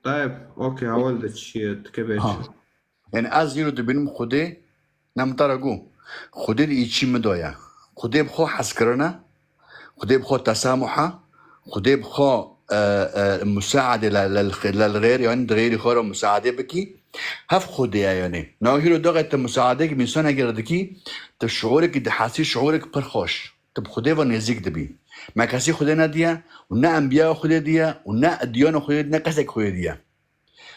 طيب اوكي هولدت شيء تكبيش يعني از يرو دبينم خدي نمترقو خدي ايشي مدويا خدي بخو حسكرنا خدي بخو تسامحه خدي بخو مساعده للغير يعني غيري خورا مساعده بكي هف خديها يعني ناهيرو دغت مساعدك من سنه جردكي تشعورك دي حاسي شعورك برخوش تب خدي ونزيك دبي ما كاسي خدينا ديا ونا انبياء خدي ديا ونا اديان خدي ديا كاسك خدي ديا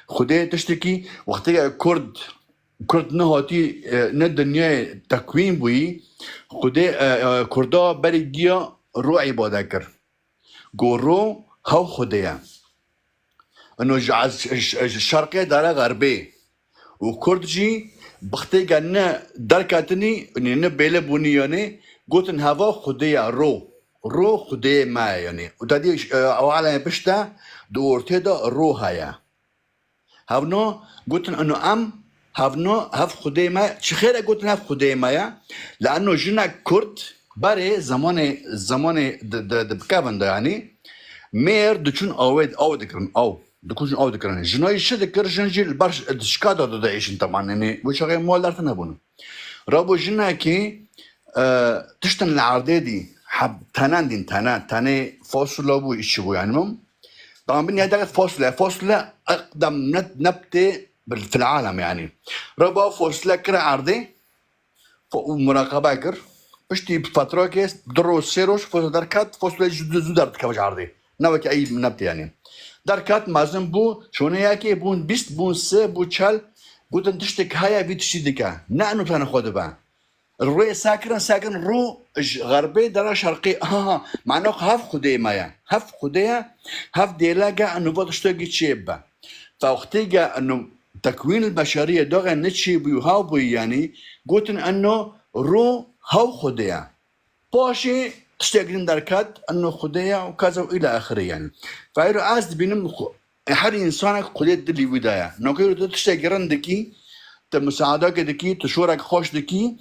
خدي تشتكي وقتها كرد نهاتي ند الدنيا تكوين بوي خدي كردا بري ديا رو عباده كر قرو هاو خديها انه الشرقية دارا غربي وكردجي بختي قلنا دركاتني اني بيلا بوني يعني قلت ان هوا خدية رو خدية ما يعني وتادي اوعلا بشتا دورتي دا رو هيا هفنو قلت انه هفنو هف خدية ما شخيرا قلت هف خدية ما لانه جنا كرد بري زمان بكافن دا يعني مير دچون اوید کرن دكوش أود كرنا جناي شد كرجن جيل برش دشكادا دا دايشين طبعا يعني وشغي مول دارتنا بونه رابو جنا كي تشتن العرضه دي حب تنان دين تاني فاصله بو يشبو يعني مم طبعا بني هذا فاصله اقدم نبته في العالم يعني رابو فاصله كرا عرضه ومراقبه كر بشتي بفتره كيس دروس سيروش فاصله دركات فاصله زودارت كوج عرضه نوك اي نبته يعني دركات مازن بو شونه ياكي بون بيست بون سه بو چال قلت تشتك هيا في تشتيدكا نانو تانا خود با الروي ساكن رو غربي درا شرقي معناه هف خدي مايا هف خديها هف ديلاقا انه بطشتوكي تشيبا فوقتيقا انه تكوين البشرية دوغا نتشي بيو هاو بي يعني قلت انه رو هاو خديها باشي تشتاقين دركات انه خديها وكذا والى اخره يعني فايرو عايز بينم هر انسانك خديت دلي ودايا نوكيرو تشتاقين دكي تمساعدك دكي تشورك خوش دكي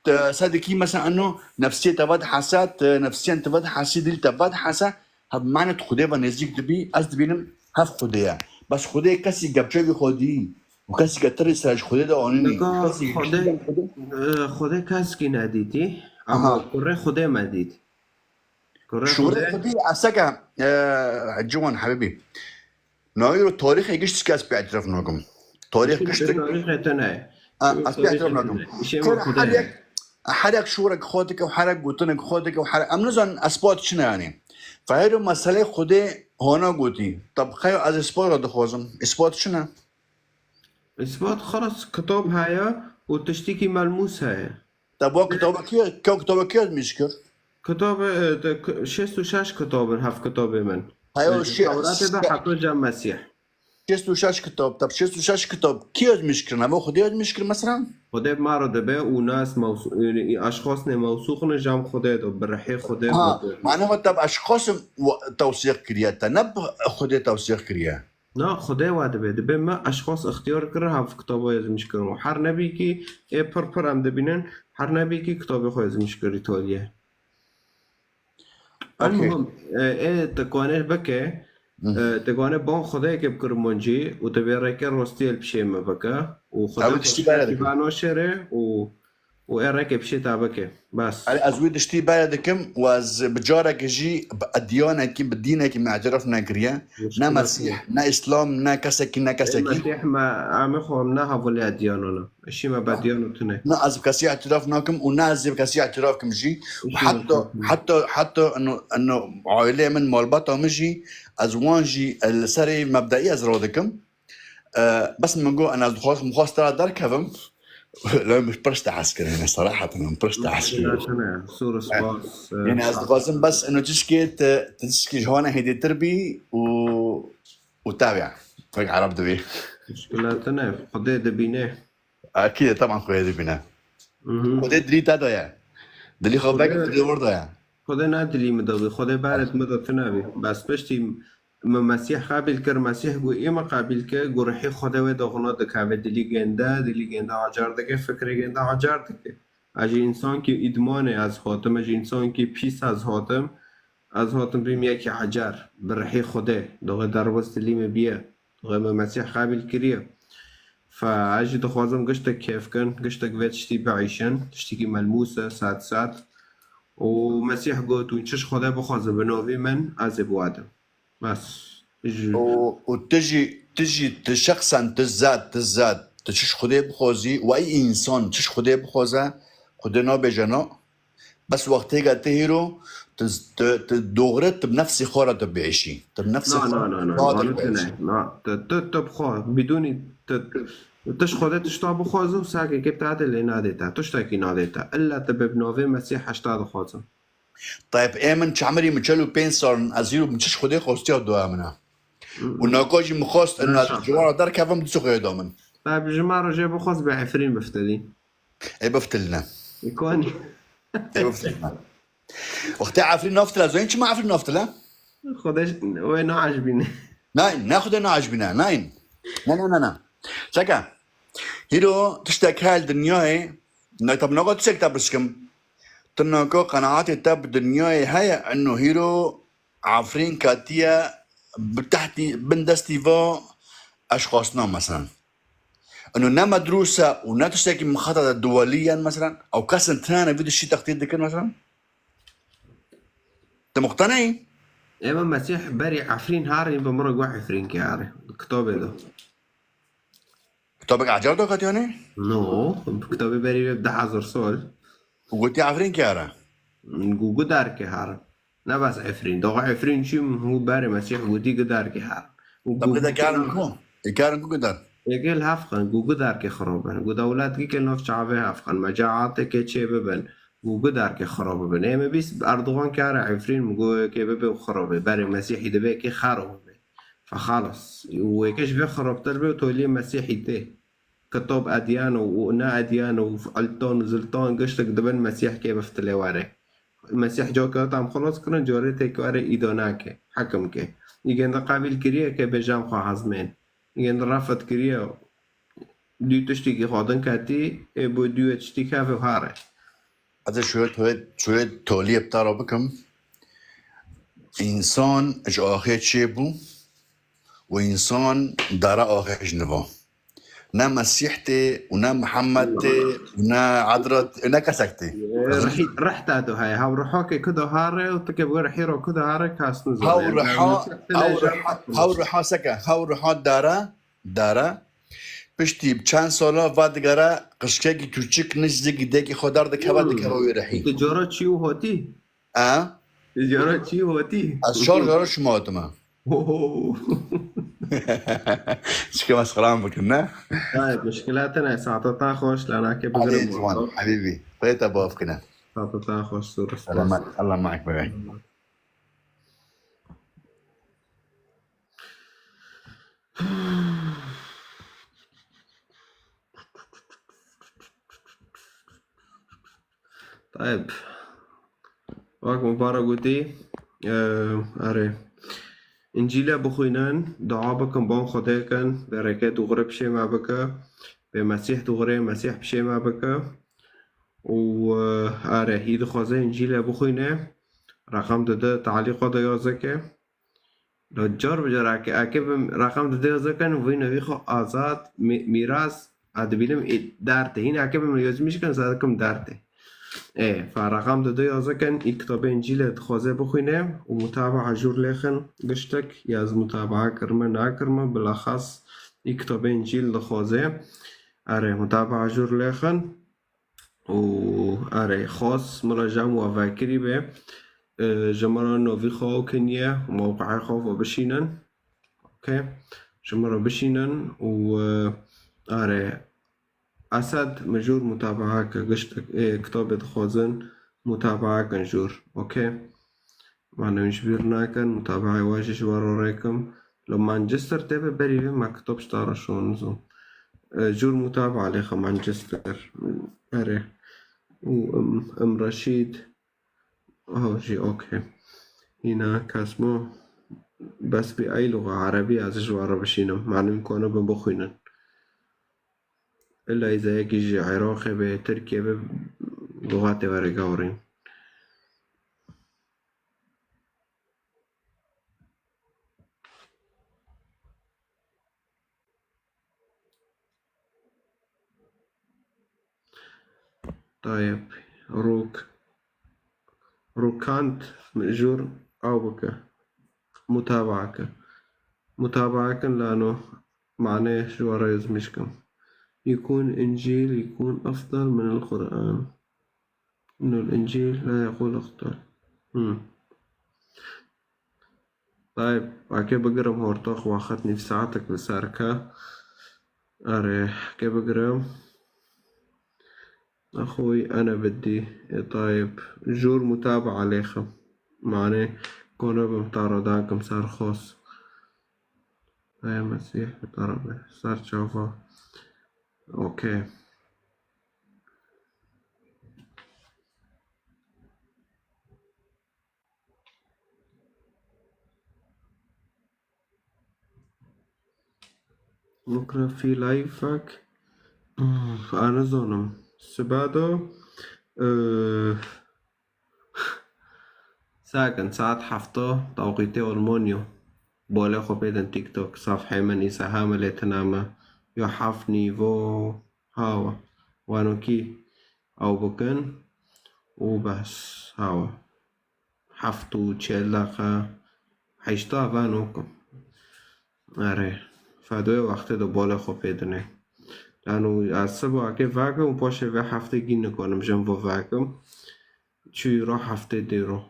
تصدقي مثلا انه نفسيه تباد حسات نفسيا تباد حسي دل تباد حسا هب معنى خديها ونزيك دبي عايز بينم هف خديها بس خديها كسي جابجي خدي وكسي كتر ساج خديها ده اونني خديها كاسكي ناديتي اما كره خديها ما ديت شو خدي اسكا جوان حبيبي نايرو التاريخ يجيش تسكاس باعتراف ناكم تاريخ كشتك تاريخ تناي باعتراف ناكم حرق شورك خودك وحرق قوتنك خودك وحرق امنزان اثبات شنو يعني فهيرو مساله خدي هنا قوتي طب خيو از اثبات دخوزم اثبات شنو اثبات خلاص كتاب هيا وتشتكي ملموس هيا طب كتابك كيف مشكر كتاب 66 كتاب هف كتاب من هايو شيء ده حطوا جنب مسيح 66 كتاب طب 66 كتاب كيف مشكر نبو خدي مشكر مثلا خدي معرض به وناس يعني اشخاص موثوق نجام خدي ده برحي خدي معناها طب اشخاص توثيق كريا تنب خدي توثيق كريا لا خدي واد به ما اشخاص اختيار كره في كتابه لازم يشكروا هر نبي كي پر ام دبینن هر نبي كي كتاب خو لازم يشكر ايطاليا المهم تكوانه بكه تكوانه بون خدای که بکرمونجی و تبیره که راستی البشه مبکه و خدای که بانوشره و اره بشه تابکه بس ازويد اشتي بلدكم واز بجارك جي اديانك بدينك ما اعترفنا كريا نا مسيح نا اسلام نا كسكي مسيح ما عم خو نا هولي ادياننا شي ما بديانتنا نا از كسي اعترافناكم وناز كسي اعترافكم جي حتى انه عائله من مالبطه مجي ازوانجي السري مبدئي از رودكم بس منقول انا مخاص ترى دركهم لا مش برشت عسكري يعني صراحة أنا برشت عسكري يعني أصدقائي بس إنه تشكي هون هيدي تربي وتابع فك عرب دبي مشكلاتنا خدي دبينه أكيد طبعا خدي دبينه خدي دري تادا يا دلي خباك دلي وردا يا خدا ندلی مدوی خدا برات مدت نبی بس پشتی مسیح قابل کر مسیح گو ایما قابل که گرحی خدا و داغنا دکاوه دلی گنده عجار دکه فکر گنده عجار دکه اجی انسان که ادمانه از حاتم اجی انسان که پیس از حاتم بیم یکی عجار برحی خدا داغه درواز دلیم بیه داغه مسیح قابل کریه فاجي دخوازم قشتك كيف كان قشتك فيت شتي بعيشن تشتكي ملموسة سات ومسيح قوت ونشش خدا بخوازة بنوفي من عزب وادم بس وتجي شخصا تزاد تشش خدا بخوزي واي انسان تشش خدا بخوزه خدا نو بجنا بس وقتها قد تهيرو دغرت بنفسي خورة تبعيشي بنفسي لا تبخوا بدون تش خدا تشتا بخوازه و ساكي كيف تعدل اللي ناديتها تشتاكي ناديتها الا تبب نوفي مسيح اشتا بخوازه طيب ايمن شعمري مچلو بينسون ازيرو مچش خدا خوستيا دو امنا وناقاجي مخواست انه الجوار دار كافم دسو غيدومن طيب جماعة جاي بخوز بعفرين بفتلي اي بفتلنا يكوني اي بفتلنا وقتها عفرين نفتلا زين ما عفرين نفتلا خدش وين عاجبيني ناين ناخذ انا عاجبنا ناين لا سكا هيرو تشتك هال دنياي طب نقعد تشك تبرسكم تناكو قناعاتي تب دنياي هي انه هيرو عفرين كاتيا بتحتي بندستيفا اشخاصنا مثلا انه نا مدروسه ونا تشتكي مخططه دوليا مثلا او كسن ثاني فيديو شيء تخطيط ذكر مثلا انت مقتنع؟ اما مسيح بري عفرين هاري بمرق واحد عفرين كياري كتابي ده كتابك عجر دوكت يعني؟ نو كتابي بري ببدا حزر سول وقلتي عفرين كيارا؟ نقو قدار كيهار نا بس عفرين دوغ عفرين شي هو بري مسيح ودي قدار كيهار طب كده كارن كو قدار يقول هافقن قو قدار كيخربن قو دولات كي كلنوف شعبي هافقن مجاعات كي تشي ببن وقدر كي خرابه بني ما بيس أردوغان كاره عفرين مقول كي ببي وخرابه بري مسيحي دبي كي خرابه فخلص وكيش بيخرب تربي وتولي مسيحي تي كتب أديان ونا أديان وفلتون وزلتون قشتك دبن مسيح كي بفتلي واره المسيح جو كاتام خلاص كرن جوري تيك واره إدوناكي حكم كي يجين قابل كريه كي بجام خوا حزمين يجين رافت كريه دو تشتكي خادن كاتي بو دو تشتكي كافي وهاره هذا شوية تولية بتاعه بكم إنسان إج آخر شيبو وإنسان دارا آخر جنبه نا مسيحتي ونا محمدتي ونا عذرت ونا كسكتي رحت هادو هاي هاو روحوكي كدو هاري وتكب رحيرو كدو هاري كاسنو هاو روحا سكا هاو روحا دارا پشتی چند سالا بعد گره قشکه کی کوچیک نزدیک دیگه خودار دکبر دکبر رحی تجارت چی و هاتی؟ تجارت چی و هاتی؟ از 4 شما هاتم چیکار مسخرام بکنه؟ طيب مشكلاتنا ساعتها خوش لأنا كيف بقدر حبيبي بغيت ابوف كنا ساعتها خوش صورة الله معك بغي طيب وقت مبارك قوتي أري إنجيل بخوينان دعا بكم بان خداكن بركات وغرب شي ما بك بمسيح تغري مسيح بشي ما بك و أري هيد خوزي إنجيل بخوينه رقم ده تعليق ده يازكه رجار بجراك أكيد رقم ده يازكن وين ويخو آزاد ميراث أدبيلم دارته هنا أكيد من يزميش كان زادكم دارته فرقم ده يازكن كتاب إنجيل خوزي بخوينه ومتابعة جور لخن قشتك ياز متابعة كرمه ناكرمه بالأخص كتاب إنجيل خوزي أري متابعة جور لخن و أري خاص مراجعة وفاكري به جمرة نوفي خواو كنية وموقع خواو بشينن اوكي جمرة بشينن و أري أسد مجور متابعة كقشتك كتاب خوزن متابعة كنجور اوكي معنا مشبير ناكن متابعة واجش وراكم لو مانشستر تابع بريبه ما كتبش تارا شون نزوم جور متابعة لخا مانشستر أري و رشيد جي اوكي. هنا كاسمو بس بأي لغة عربية از جوارا بشينم معنى كونه ببخوينن إلا إذا يجي عراقي بتركيا بلغات ورقاورين. طيب روكانت مأجور أو بك متابعك لأنه معناه جوارا يزمشكم يكون إنجيل يكون أفضل من القرآن، إنه الإنجيل لا يقول أفضل. طيب كيف بقرم هورتوخ واخدني في ساعتك لساركا أري كيف بقرم أخوي أنا بدي. طيب جور متابعة عليكم معناه كونه بمطاردانكم صار خوص يا مسيح بطربه صار تشوفه اوكي. بكرة في لايفك أنا زونم سبادو ساكن ساعة حفطة توقيتي ألمونيو بولا خو بيدن تيك توك صفحة مني سهامة لتنامة يحفني فو هاوا وانو كي أو بكن وبس هاوا حفتو تشيلاقا حيشتا فانوكم أري فدوی وقت دو بالا خوب پیدنه لانو از سبا که وگم باشه و هفته گی نکنم جم و وگم چی را هفته دی رو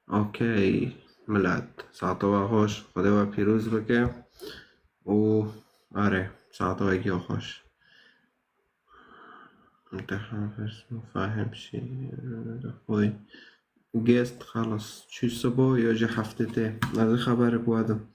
اوکی ملت ساعتا و خوش خدا و پیروز بکه و آره ساعتا و گیا خوش متحفظ مفاهم شي خوی گست خلاص چی سبا یا جه هفته ته از خبر بودم